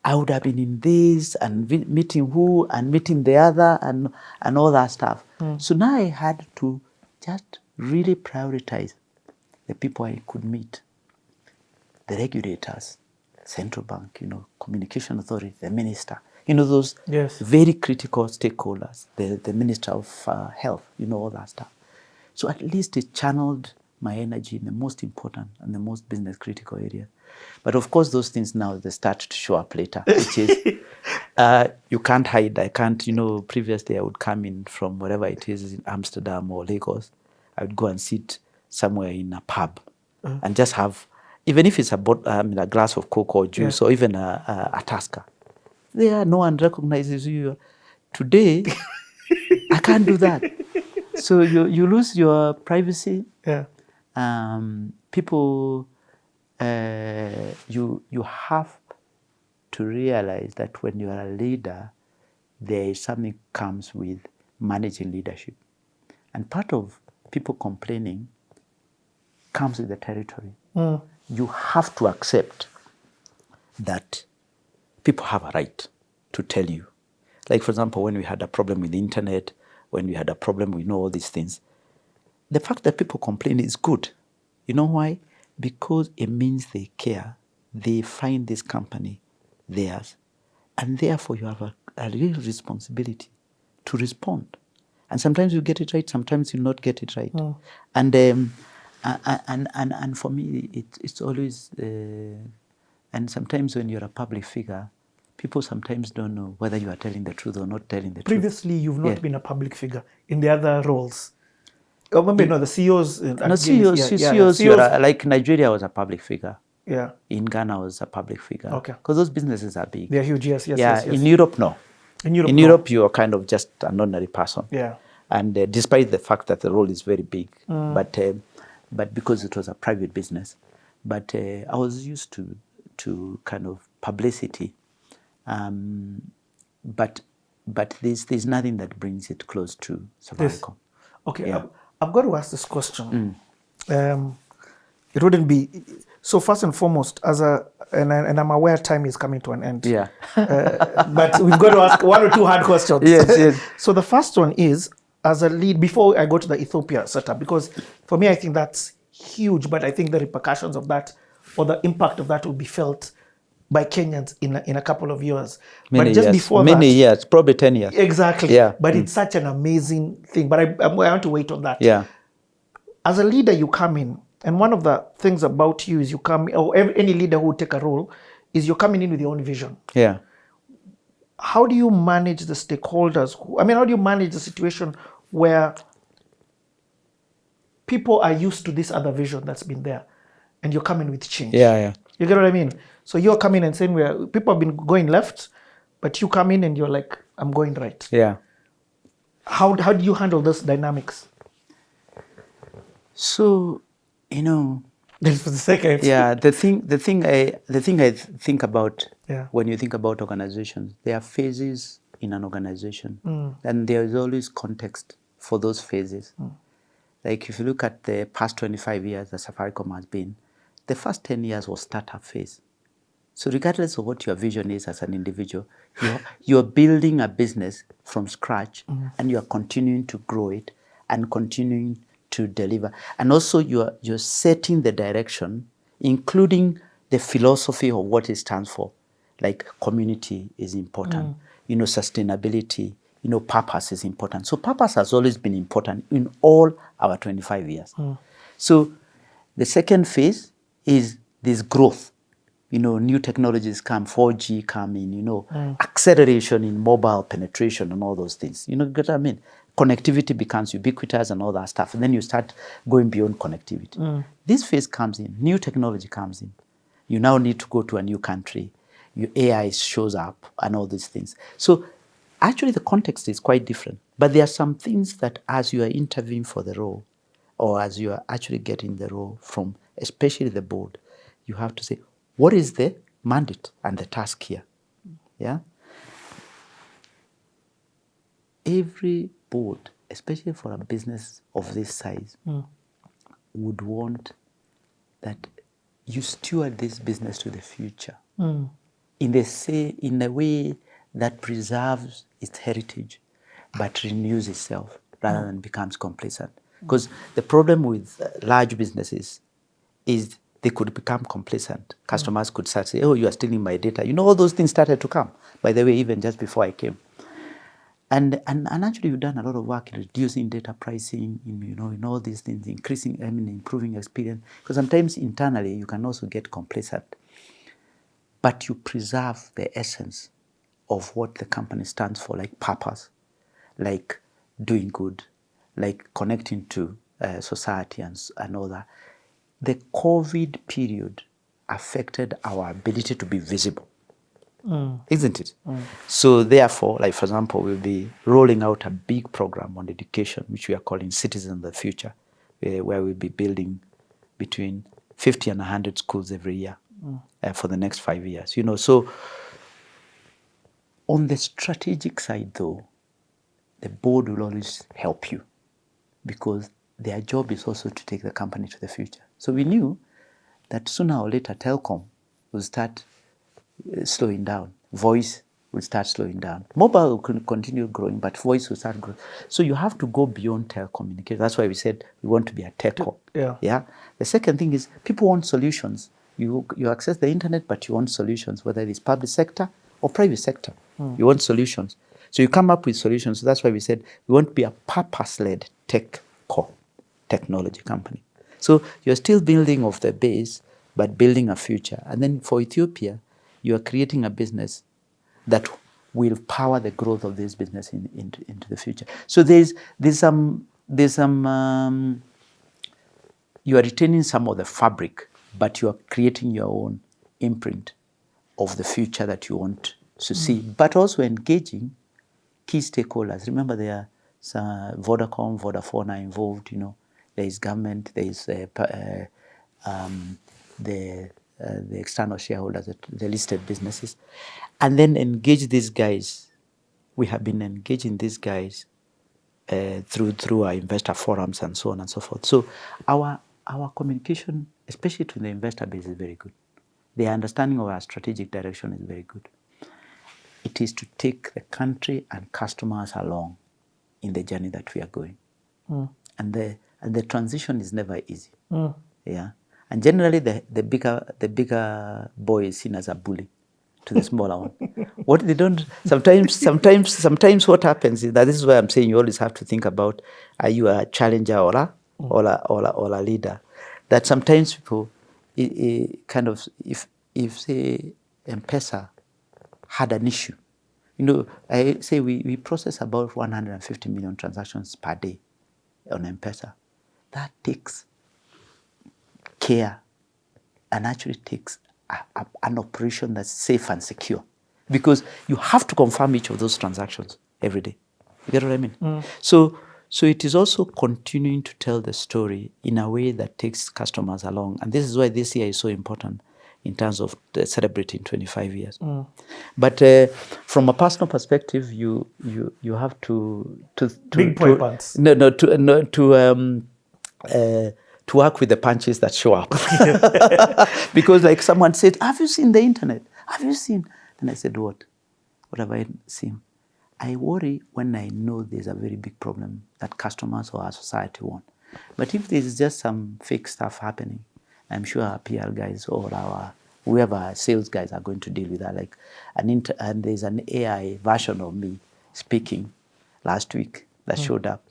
I would have been in this and meeting who and meeting the other and all that stuff. So now I had to just really prioritize the people I could meet. The regulators, central bank, communication authority, the minister, those very critical stakeholders, the minister of health, all that stuff. So at least it channeled my energy in the most important and the most business critical area. But of course, those things now, they start to show up later, which is, you can't hide. I can't, previously I would come in from wherever it is in Amsterdam or Lagos. I would go and sit somewhere in a pub and just have, even if it's a glass of Coke or juice or even a Tusker, no one recognizes you. Today, I can't do that. So you lose your privacy. People, you have to realize that when you are a leader, there is something comes with managing leadership. And part of people complaining comes with the territory. You have to accept that people have a right to tell you. Like, for example, when we had a problem with the internet, when we had a problem with all these things, the fact that people complain is good. You know why? Because it means they care. They find this company theirs. And therefore, you have a real responsibility to respond. And sometimes you get it right, sometimes you not get it right. And for me, it's always, and sometimes when you're a public figure, people sometimes don't know whether you are telling the truth or not telling the truth. Previously, you've not been a public figure in the other roles. Oh, maybe the CEOs. CEOs. Like Nigeria was a public figure. Yeah. In Ghana was a public figure. Okay. Because those businesses are big. They're huge, yes. In Europe, no. In Europe, you are kind of just an ordinary person. Yeah. And despite the fact that the role is very big, but because it was a private business, but I was used to kind of publicity, but there's nothing that brings it close to Safaricom. Okay, yeah. I've got to ask this question. It wouldn't be so. First and foremost, and I'm aware time is coming to an end. Yeah, but we've got to ask one or two hard questions. Yes. So the first one is, as a lead, before I go to the Ethiopia setup, because for me, I think that's huge, but I think the repercussions of that or the impact of that will be felt by Kenyans in a couple of years. Many years, probably 10 years. Exactly. Yeah. But it's such an amazing thing. But I want to wait on that. Yeah. As a leader, you come in, and one of the things about you is you come, or any leader who will take a role, is you're coming in with your own vision. Yeah. How do you manage the stakeholders? How do you manage the situation where people are used to this other vision that's been there, and you're coming with change? Yeah. You get what I mean? So you're coming and saying where people have been going left, but you come in and you're like, I'm going right. Yeah. How do you handle those dynamics? So, you know, Just for the second. yeah, the thing I think about Yeah. when you think about organizations, there are phases in an organization, and there is always context for those phases. Like if you look at the past 25 years that Safaricom has been, the first 10 years was startup phase. So regardless of what your vision is as an individual, you're building a business from scratch, and you're continuing to grow it and continuing to deliver. And also you're setting the direction, including the philosophy of what it stands for. Like community is important, sustainability, purpose is important. So purpose has always been important in all our 25 years. So the second phase is this growth. New technologies come, 4G come in, acceleration in mobile penetration and all those things. You know what I mean? Connectivity becomes ubiquitous and all that stuff. And then you start going beyond connectivity. This phase comes in, new technology comes in. You now need to go to a new country. Your AI shows up and all these things. So actually the context is quite different. But there are some things that as you are interviewing for the role, or as you are actually getting the role from especially the board, you have to say, what is the mandate and the task here? Yeah. Every board, especially for a business of this size, would want that you steward this business to the future in a way that preserves its heritage but renews itself rather than becomes complacent. Because the problem with large businesses is they could become complacent. Customers could start saying, oh, you are stealing my data. All those things started to come, by the way, even just before I came. And actually you've done a lot of work in reducing data pricing, in all these things, improving experience. Because sometimes internally you can also get complacent. But you preserve the essence of what the company stands for, like purpose, like doing good, like connecting to society and all that. The COVID period affected our ability to be visible, isn't it? So therefore, like for example, we'll be rolling out a big program on education, which we are calling Citizens of the Future, where we'll be building between 50 and 100 schools every year for the next 5 years. So on the strategic side, though, the board will always help you because their job is also to take the company to the future. So we knew that sooner or later, telecom will start slowing down. Voice will start slowing down. Mobile will continue growing, but voice will start growing. So you have to go beyond telecommunication. That's why we said we want to be a telco. Yeah. The second thing is people want solutions. You access the internet, but you want solutions, whether it is public sector or private sector. You want solutions. So you come up with solutions. So that's why we said we want to be a purpose-led technology company. So you're still building off the base, but building a future. And then for Ethiopia, you are creating a business that will power the growth of this business into the future. So there's some you are retaining some of the fabric, but you are creating your own imprint of the future that you want to see, but also engaging key stakeholders. Remember, there are Vodacom, Vodafone are involved. There is government, there is the external shareholders, the listed businesses, and then engage these guys. We have been engaging these guys through our investor forums and so on and so forth. So our communication, especially to the investor base, is very good. The understanding of our strategic direction is very good. It is to take the country and customers along in the journey that we are going. And the transition is never easy. Yeah. And generally the bigger boy is seen as a bully to the smaller one. What they don't sometimes what happens is that this is why I'm saying you always have to think about, are you a challenger or a leader? That sometimes people kind of if say M-PESA had an issue. I say we process about 150 million transactions per day on M-PESA. That takes care and actually takes an operation that's safe and secure, because you have to confirm each of those transactions every day. You get what I mean? So it is also continuing to tell the story in a way that takes customers along. And this is why this year is so important in terms of celebrating 25 years. But from a personal perspective, you have to Big boy pants. To work with the punches that show up. Because like someone said, have you seen the internet? Have you seen? And I said, what? What have I seen? I worry when I know there's a very big problem that customers or our society want. But if there's just some fake stuff happening, I'm sure our PR guys or our whoever sales guys are going to deal with that. Like and there's an AI version of me speaking last week that showed up.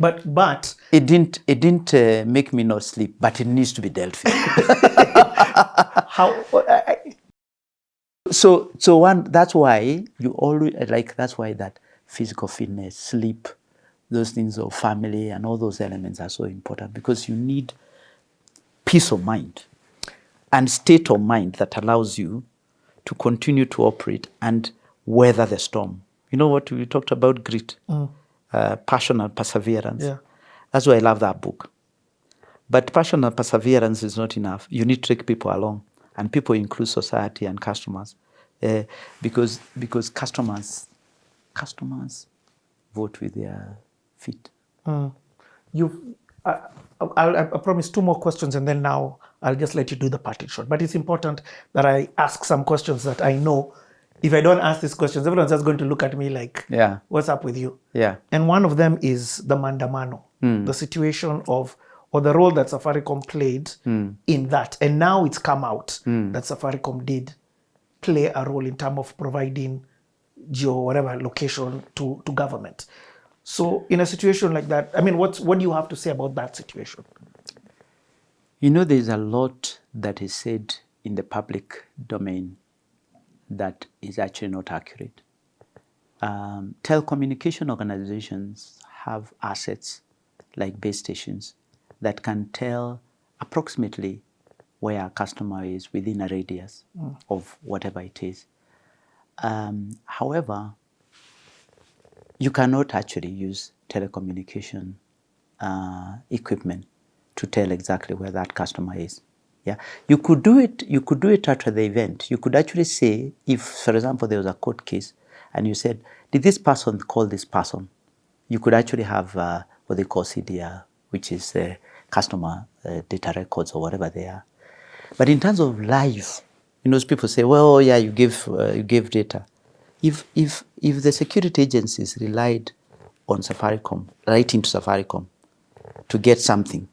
But it didn't make me not sleep, but it needs to be dealt with. how? So that's why you always that's why that physical fitness, sleep, those things of family and all those elements are so important, because you need peace of mind and state of mind that allows you to continue to operate and weather the storm. You know what we talked about? Grit. Passion and perseverance. Yeah. That's why I love that book. But passion and perseverance is not enough. You need to take people along, and people include society and customers, because customers vote with their feet. I promise 2 more questions, and then now I'll just let you do the party shot. But it's important that I ask some questions that I know. If I don't ask these questions, everyone's just going to look at me like, what's up with you? Yeah. And one of them is the mandamano, the situation of, or the role that Safaricom played in that. And now it's come out that Safaricom did play a role in terms of providing location to government. So in a situation like that, I mean, what do you have to say about that situation? You know, there's a lot that is said in the public domain that is actually not accurate. Telecommunication organizations have assets like base stations that can tell approximately where a customer is within a radius of whatever it is. However, you cannot actually use telecommunication equipment to tell exactly where that customer is. Yeah, you could do it. You could do it after the event. You could actually say, if, for example, there was a court case, and you said, "Did this person call this person?" You could actually have what they call CDR, which is customer data records or whatever they are. But in terms of live, you know, people say, "Well, yeah, you gave data." If the security agencies relied on Safaricom, writing to Safaricom to get something,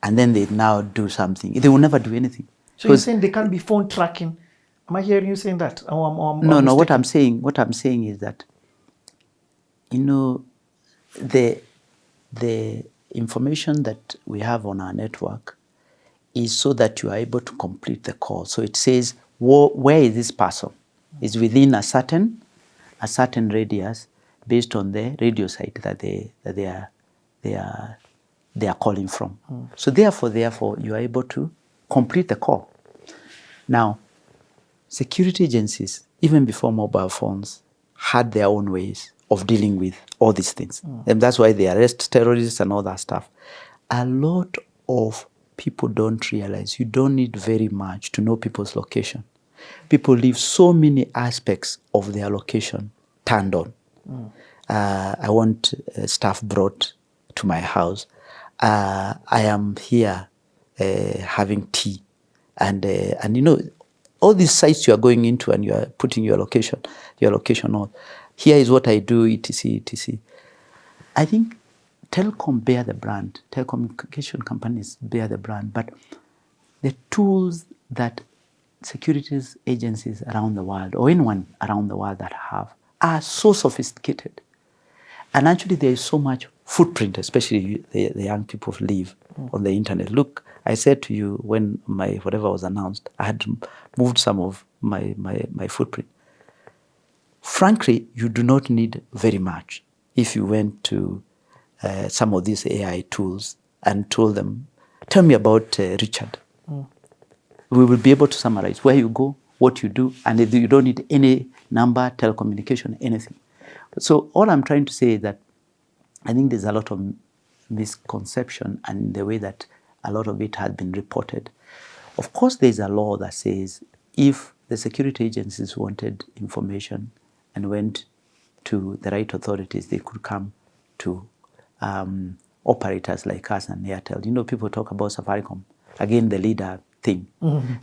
and then they now do something, they will never do anything. So you're saying they can't be phone tracking? Am I hearing you saying that? No. What I'm saying is that, you know, the information that we have on our network is so that you are able to complete the call. So it says, where is this person? It's within a certain radius based on the radio site that they are calling from. So therefore, you are able to complete the call. Now, security agencies, even before mobile phones, had their own ways of dealing with all these things. And that's why they arrest terrorists and all that stuff. A lot of people don't realize you don't need very much to know people's location. People leave so many aspects of their location turned on. I want stuff brought to my house. I am here having tea, and you know, all these sites you are going into and you are putting your location on. Here is what I do, etc., etc. I think telecom bear the brand. Telecommunication companies bear the brand, but the tools that securities agencies around the world, or anyone around the world that have, are so sophisticated. And actually there is so much footprint, especially the young people live on the internet. Look, I said to you when my whatever was announced, I had moved some of my footprint. Frankly, you do not need very much if you went to some of these AI tools and told them, tell me about Richard. we will be able to summarize where you go, what you do, and you don't need any number, telecommunication, anything. So all I'm trying to say is that I think there's a lot of misconception and the way that a lot of it has been reported. Of course, there's a law that says if the security agencies wanted information and went to the right authorities, they could come to operators like us and Airtel. You know, people talk about Safaricom, again, the leader thing.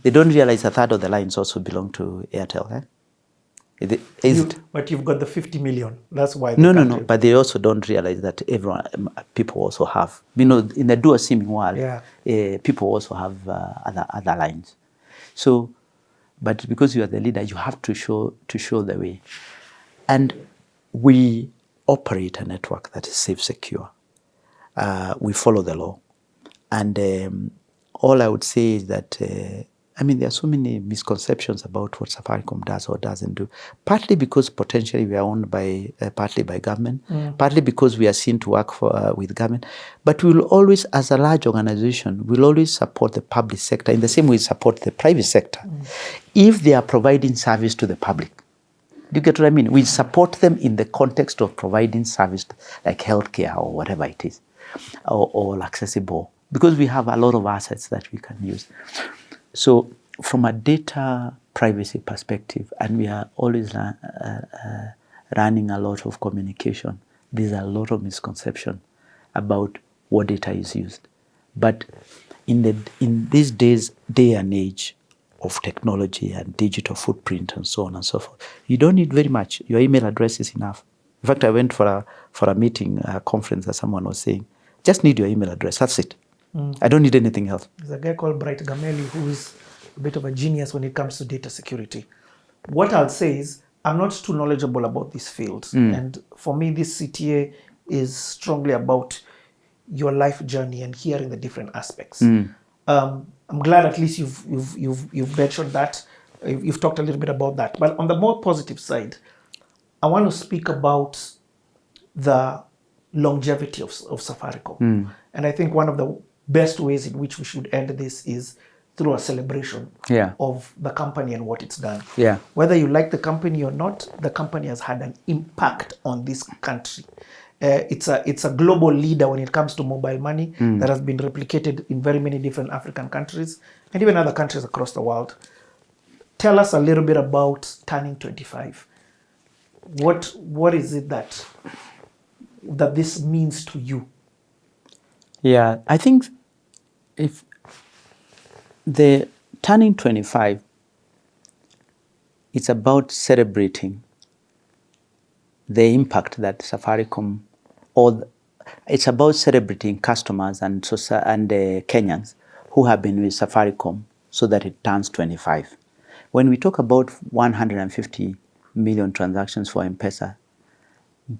They don't realize a third of the lines also belong to Airtel. But you've got the 50 million. That's why. No. But they also don't realize that people also have. You know, in the dual SIM world, people also have other lines. So, but because you are the leader, you have to show the way. And we operate a network that is safe, secure. We follow the law. And all I would say is that, there are so many misconceptions about what Safaricom does or doesn't do. Partly because potentially we are owned partly by government, partly because we are seen to work with government. But we will always, as a large organization, we'll always support the public sector in the same way we support the private sector if they are providing service to the public. Do you get what I mean? We support them in the context of providing service like healthcare or whatever it is, or accessible, because we have a lot of assets that we can use. So from a data privacy perspective, and we are always running a lot of communication, there's a lot of misconception about what data is used. But in these days, day and age of technology and digital footprint and so on and so forth, you don't need very much. Your email address is enough. In fact, I went for a meeting, a conference, as someone was saying, just need your email address, that's it. I don't need anything else. There's a guy called Bright Gameli who is a bit of a genius when it comes to data security. What I'll say is I'm not too knowledgeable about these fields. And for me, this CTA is strongly about your life journey and hearing the different aspects. I'm glad at least you've mentioned that. You've talked a little bit about that. But on the more positive side, I want to speak about the longevity of Safaricom. And I think one of the best ways in which we should end this is through a celebration of the company and what it's done. Whether you like the company or not, the company has had an impact on this country. It's a global leader when it comes to mobile money that has been replicated in very many different African countries and even other countries across the world. Tell us a little bit about turning 25. What is it that this means to you? Yeah, I think if the turning 25, it's about celebrating the impact that Safaricom, it's about celebrating customers and Kenyans who have been with Safaricom so that it turns 25. When we talk about 150 million transactions for M-PESA,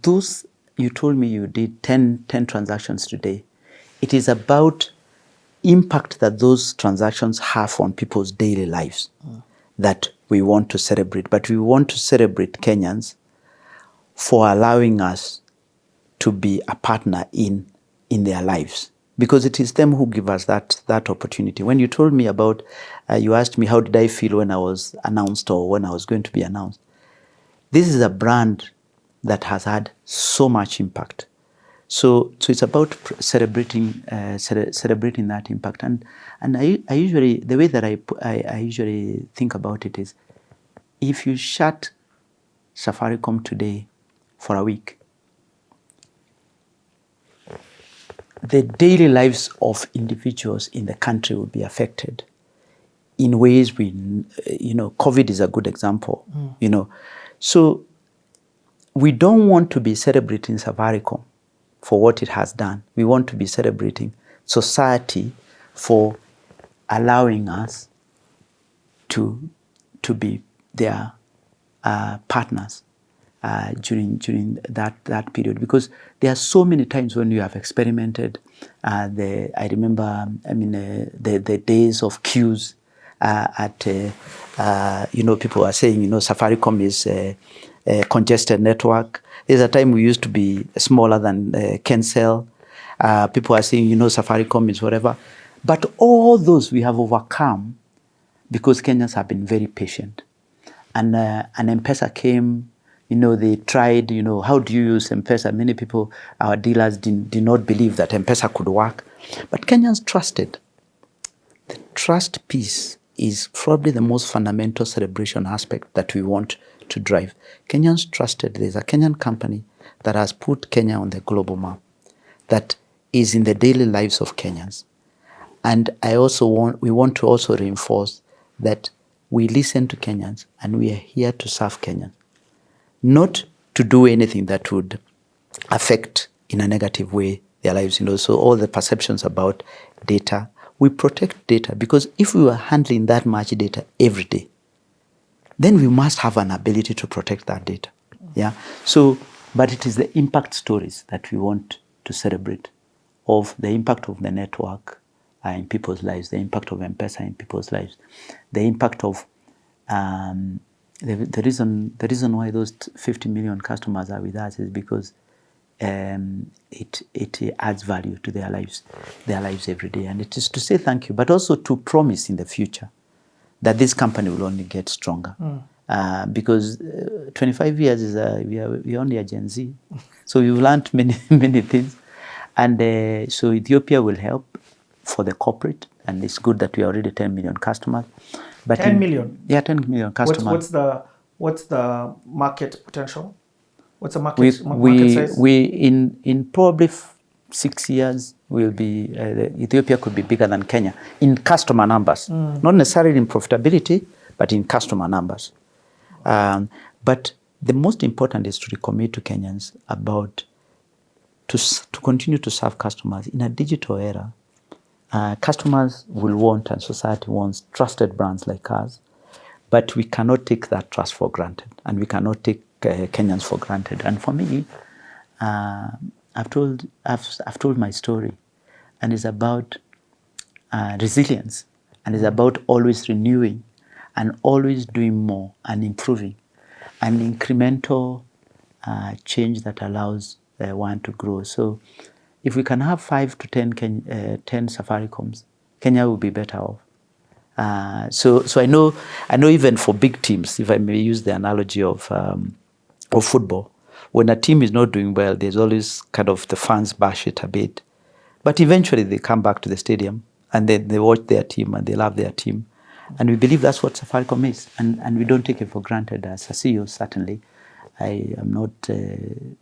those, you told me you did 10 transactions today. It is about impact that those transactions have on people's daily lives that we want to celebrate. But we want to celebrate Kenyans for allowing us to be a partner in their lives, because it is them who give us that opportunity. When you told me about, you asked me how did I feel when I was announced or when I was going to be announced. This is a brand that has had so much impact. So it's about celebrating that impact. And I usually, the way that I usually think about it is, if you shut Safaricom today for a week, the daily lives of individuals in the country will be affected in ways COVID is a good example, So we don't want to be celebrating Safaricom for what it has done. We want to be celebrating society for allowing us to be their partners during that period, because there are so many times when you have experimented. I remember, the days of queues people are saying, Safaricom is a congested network. There's a time we used to be smaller than Kencell. People are saying, Safaricom is whatever. But all those we have overcome because Kenyans have been very patient. And M-PESA came, they tried, how do you use M-PESA? Many people, our dealers did not believe that M-PESA could work. But Kenyans trusted. The trust piece is probably the most fundamental celebration aspect that we want to drive. Kenyans trusted. There's a Kenyan company that has put Kenya on the global map, that is in the daily lives of Kenyans. And we want to also reinforce that we listen to Kenyans and we are here to serve Kenyans, not to do anything that would affect in a negative way their lives. So all the perceptions about data, we protect data, because if we were handling that much data every day, then we must have an ability to protect that data. Yeah. So, but it is the impact stories that we want to celebrate, of the impact of the network in people's lives, the impact of M-PESA in people's lives, the impact of the reason why those 50 million customers are with us is because it adds value to their lives every day. And it is to say thank you, but also to promise in the future that this company will only get stronger. Because 25 years is we are only a Gen Z. So we've learned many things. And so Ethiopia will help for the corporate, and it's good that we are already 10 million customers. But 10 million? Yeah, 10 million customers. What's the market potential? What's the market size? We in probably 6 years will be Ethiopia could be bigger than Kenya in customer numbers, not necessarily in profitability, but in customer numbers. But the most important is to recommit to Kenyans about to continue to serve customers in a digital era. Customers will want, and society wants, trusted brands like us, but we cannot take that trust for granted, and we cannot take Kenyans for granted. And for me, I've told my story, and it's about resilience, and it's about always renewing, and always doing more and improving, and incremental change that allows one to grow. So if we can have 5 to 10 Safaricoms, Kenya will be better off. So I know even for big teams, if I may use the analogy of football, when a team is not doing well, there's always kind of the fans bash it a bit. But eventually they come back to the stadium and then they watch their team and they love their team. And we believe that's what Safaricom is. And we don't take it for granted. As a CEO, certainly, I am not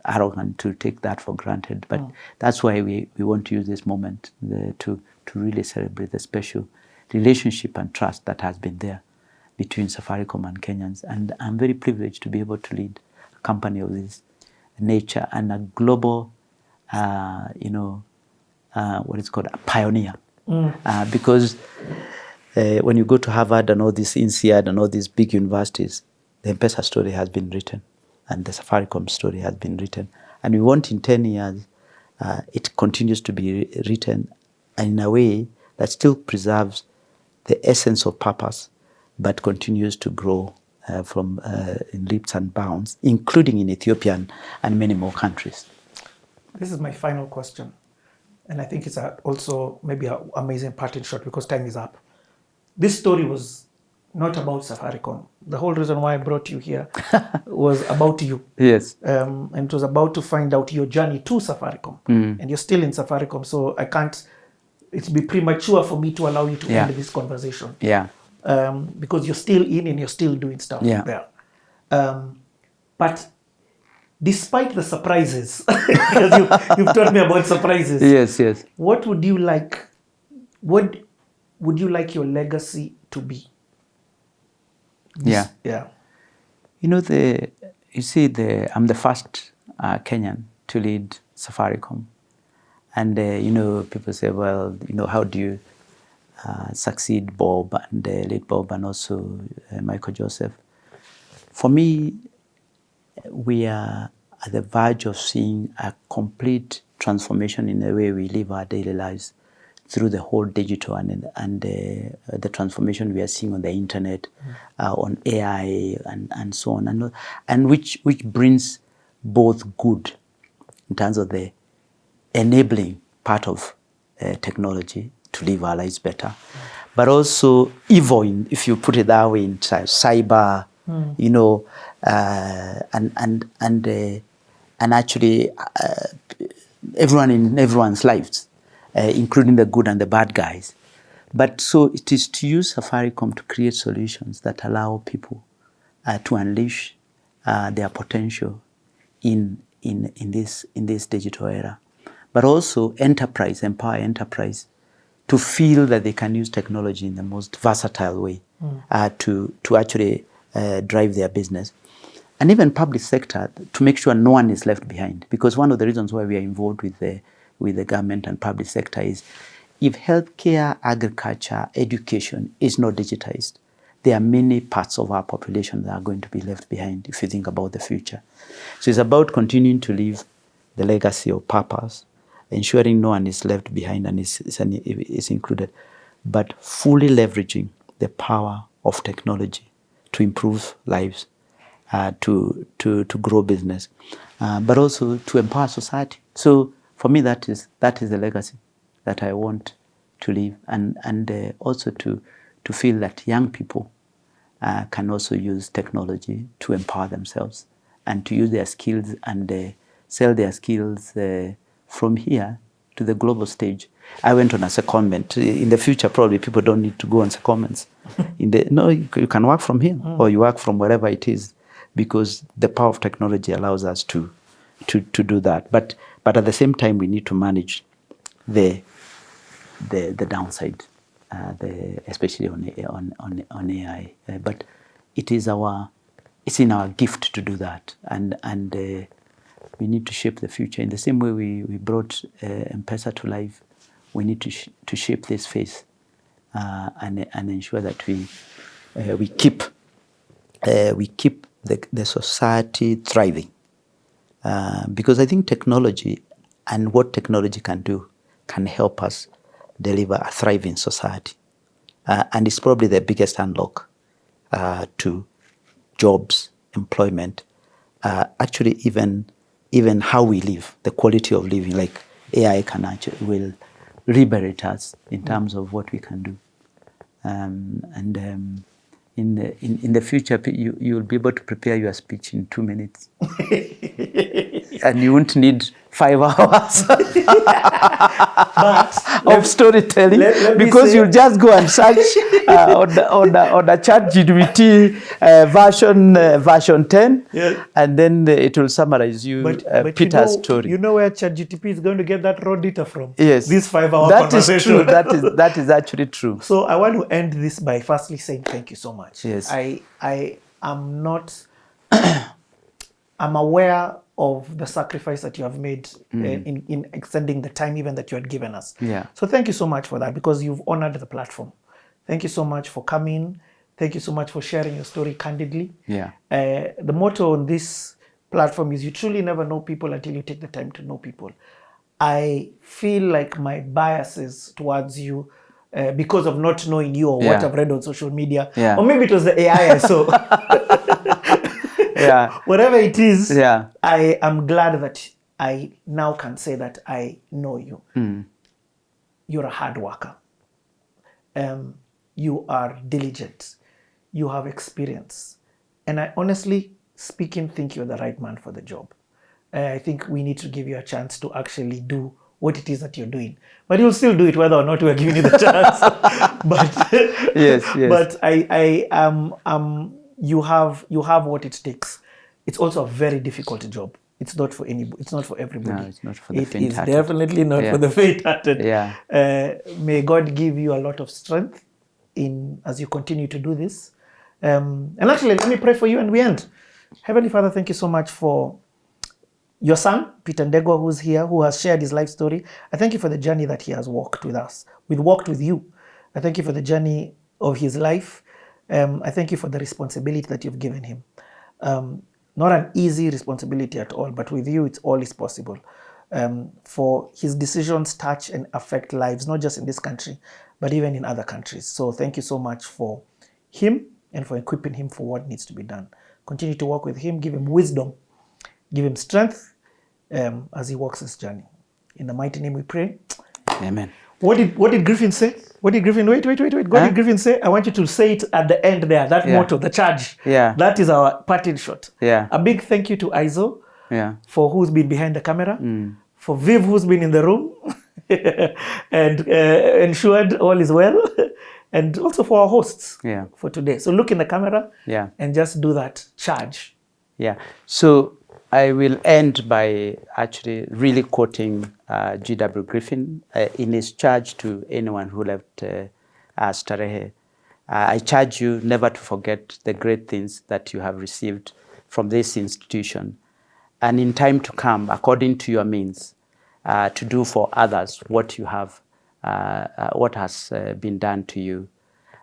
arrogant to take that for granted. But that's why we want to use this moment to really celebrate the special relationship and trust that has been there between Safaricom and Kenyans. And I'm very privileged to be able to lead a company of this nature and a global, what is called a pioneer. Because when you go to Harvard and all these INSEAD and all these big universities, the M-PESA story has been written and the Safaricom story has been written. And we want in 10 years, it continues to be written in a way that still preserves the essence of purpose, but continues to grow in leaps and bounds, including in Ethiopia and many more countries. This is my final question. And I think it's also maybe an amazing parting shot because time is up. This story was not about Safaricom. The whole reason why I brought you here was about you. Yes. And it was about to find out your journey to Safaricom. And you're still in Safaricom, so it'd be premature for me to allow you to end this conversation. Yeah. Because you're still in and you're still doing stuff there. But despite the surprises, because you've told me about surprises. Yes. What would you like your legacy to be? Yeah. I'm the first Kenyan to lead Safaricom. And, people say, well, how do you succeed Bob and late Bob and also Michael Joseph? For me, we are at the verge of seeing a complete transformation in the way we live our daily lives through the whole digital and the transformation we are seeing on the internet, on AI and so on, and which brings both good in terms of the enabling part of technology to live our lives better, but also evil, if you put it that way, in cyber, you know, and actually everyone in everyone's lives, including the good and the bad guys. But so it is to use Safaricom to create solutions that allow people to unleash their potential in this digital era, but also empower enterprise to feel that they can use technology in the most versatile way to actually drive their business. And even public sector, to make sure no one is left behind. Because one of the reasons why we are involved with the government and public sector is if healthcare, agriculture, education is not digitized, there are many parts of our population that are going to be left behind if you think about the future. So it's about continuing to leave the legacy of purpose, ensuring no one is left behind and is included, but fully leveraging the power of technology to improve lives, to grow business, but also to empower society. So for me, that is the legacy that I want to leave, and also to feel that young people can also use technology to empower themselves and to use their skills and sell their skills from here to the global stage. I went on a secondment. In the future, probably people don't need to go on secondments. No, you can work from here or you work from wherever it is, because the power of technology allows us to do that. But at the same time, we need to manage the downside, especially on AI. But it's in our gift to do that, and we need to shape the future in the same way we brought M-PESA to life. We need to shape this face and ensure that we keep the society thriving, because I think technology and what technology can do can help us deliver a thriving society, and it's probably the biggest unlock to jobs, employment, actually even how we live, the quality of living. Like AI will liberate us in terms of what we can do, and in the future, you will be able to prepare your speech in 2 minutes, and you won't need 5 hours of storytelling, because you'll just go and search on the chat GPT version 10, and then it will summarize but Peter's story. You know where ChatGPT is going to get that raw data from? Yes. This 5-hour conversation. That is true. That is actually true. So I want to end this by firstly saying thank you so much. Yes. I am not... I'm aware of the sacrifice that you have made in extending the time even that you had given us. Yeah. So thank you so much for that, because you've honored the platform. Thank you so much for coming. Thank you so much for sharing your story candidly. Yeah. The motto on this platform is you truly never know people until you take the time to know people. I feel like my biases towards you because of not knowing you or what I've read on social media, or maybe it was the AI I saw. Whatever it is, I am glad that I now can say that I know you. You're a hard worker. You are diligent. You have experience. And I honestly speaking think you're the right man for the job. I think we need to give you a chance to actually do what it is that you're doing. But you'll still do it whether or not we're giving you the chance. But yes. But you have what it takes. It's also a very difficult job. It's not for anybody. It's not for everybody. No, it's not for the faint-hearted. It is definitely not for the faint-hearted. Yeah. May God give you a lot of strength as you continue to do this. And actually, let me pray for you and we end. Heavenly Father, thank you so much for your son, Peter Ndegwa, who's here, who has shared his life story. I thank you for the journey that he has walked with us. We've walked with you. I thank you for the journey of his life. I thank you for the responsibility that you've given him. Not an easy responsibility at all, but with you, all is possible. For his decisions touch and affect lives, not just in this country, but even in other countries. So thank you so much for him and for equipping him for what needs to be done. Continue to work with him, give him wisdom, give him strength as he walks his journey. In the mighty name we pray. Amen. What did Griffin say? What did Griffin? Wait. What did Griffin say? I want you to say it at the end there. That motto, the charge. Yeah. That is our parting shot. Yeah. A big thank you to Aizo. Yeah. For who's been behind the camera. For Viv, who's been in the room and ensured all is well. And also for our hosts for today. So look in the camera and just do that charge. Yeah. So I will end by actually really quoting G.W. Griffin in his charge to anyone who left Starehe. I charge you never to forget the great things that you have received from this institution, and in time to come, according to your means, to do for others what you have, what has been done to you.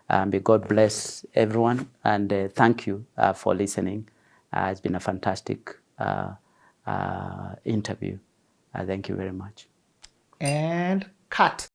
May God bless everyone, and thank you for listening. It's been a fantastic interview. Thank you very much. And cut.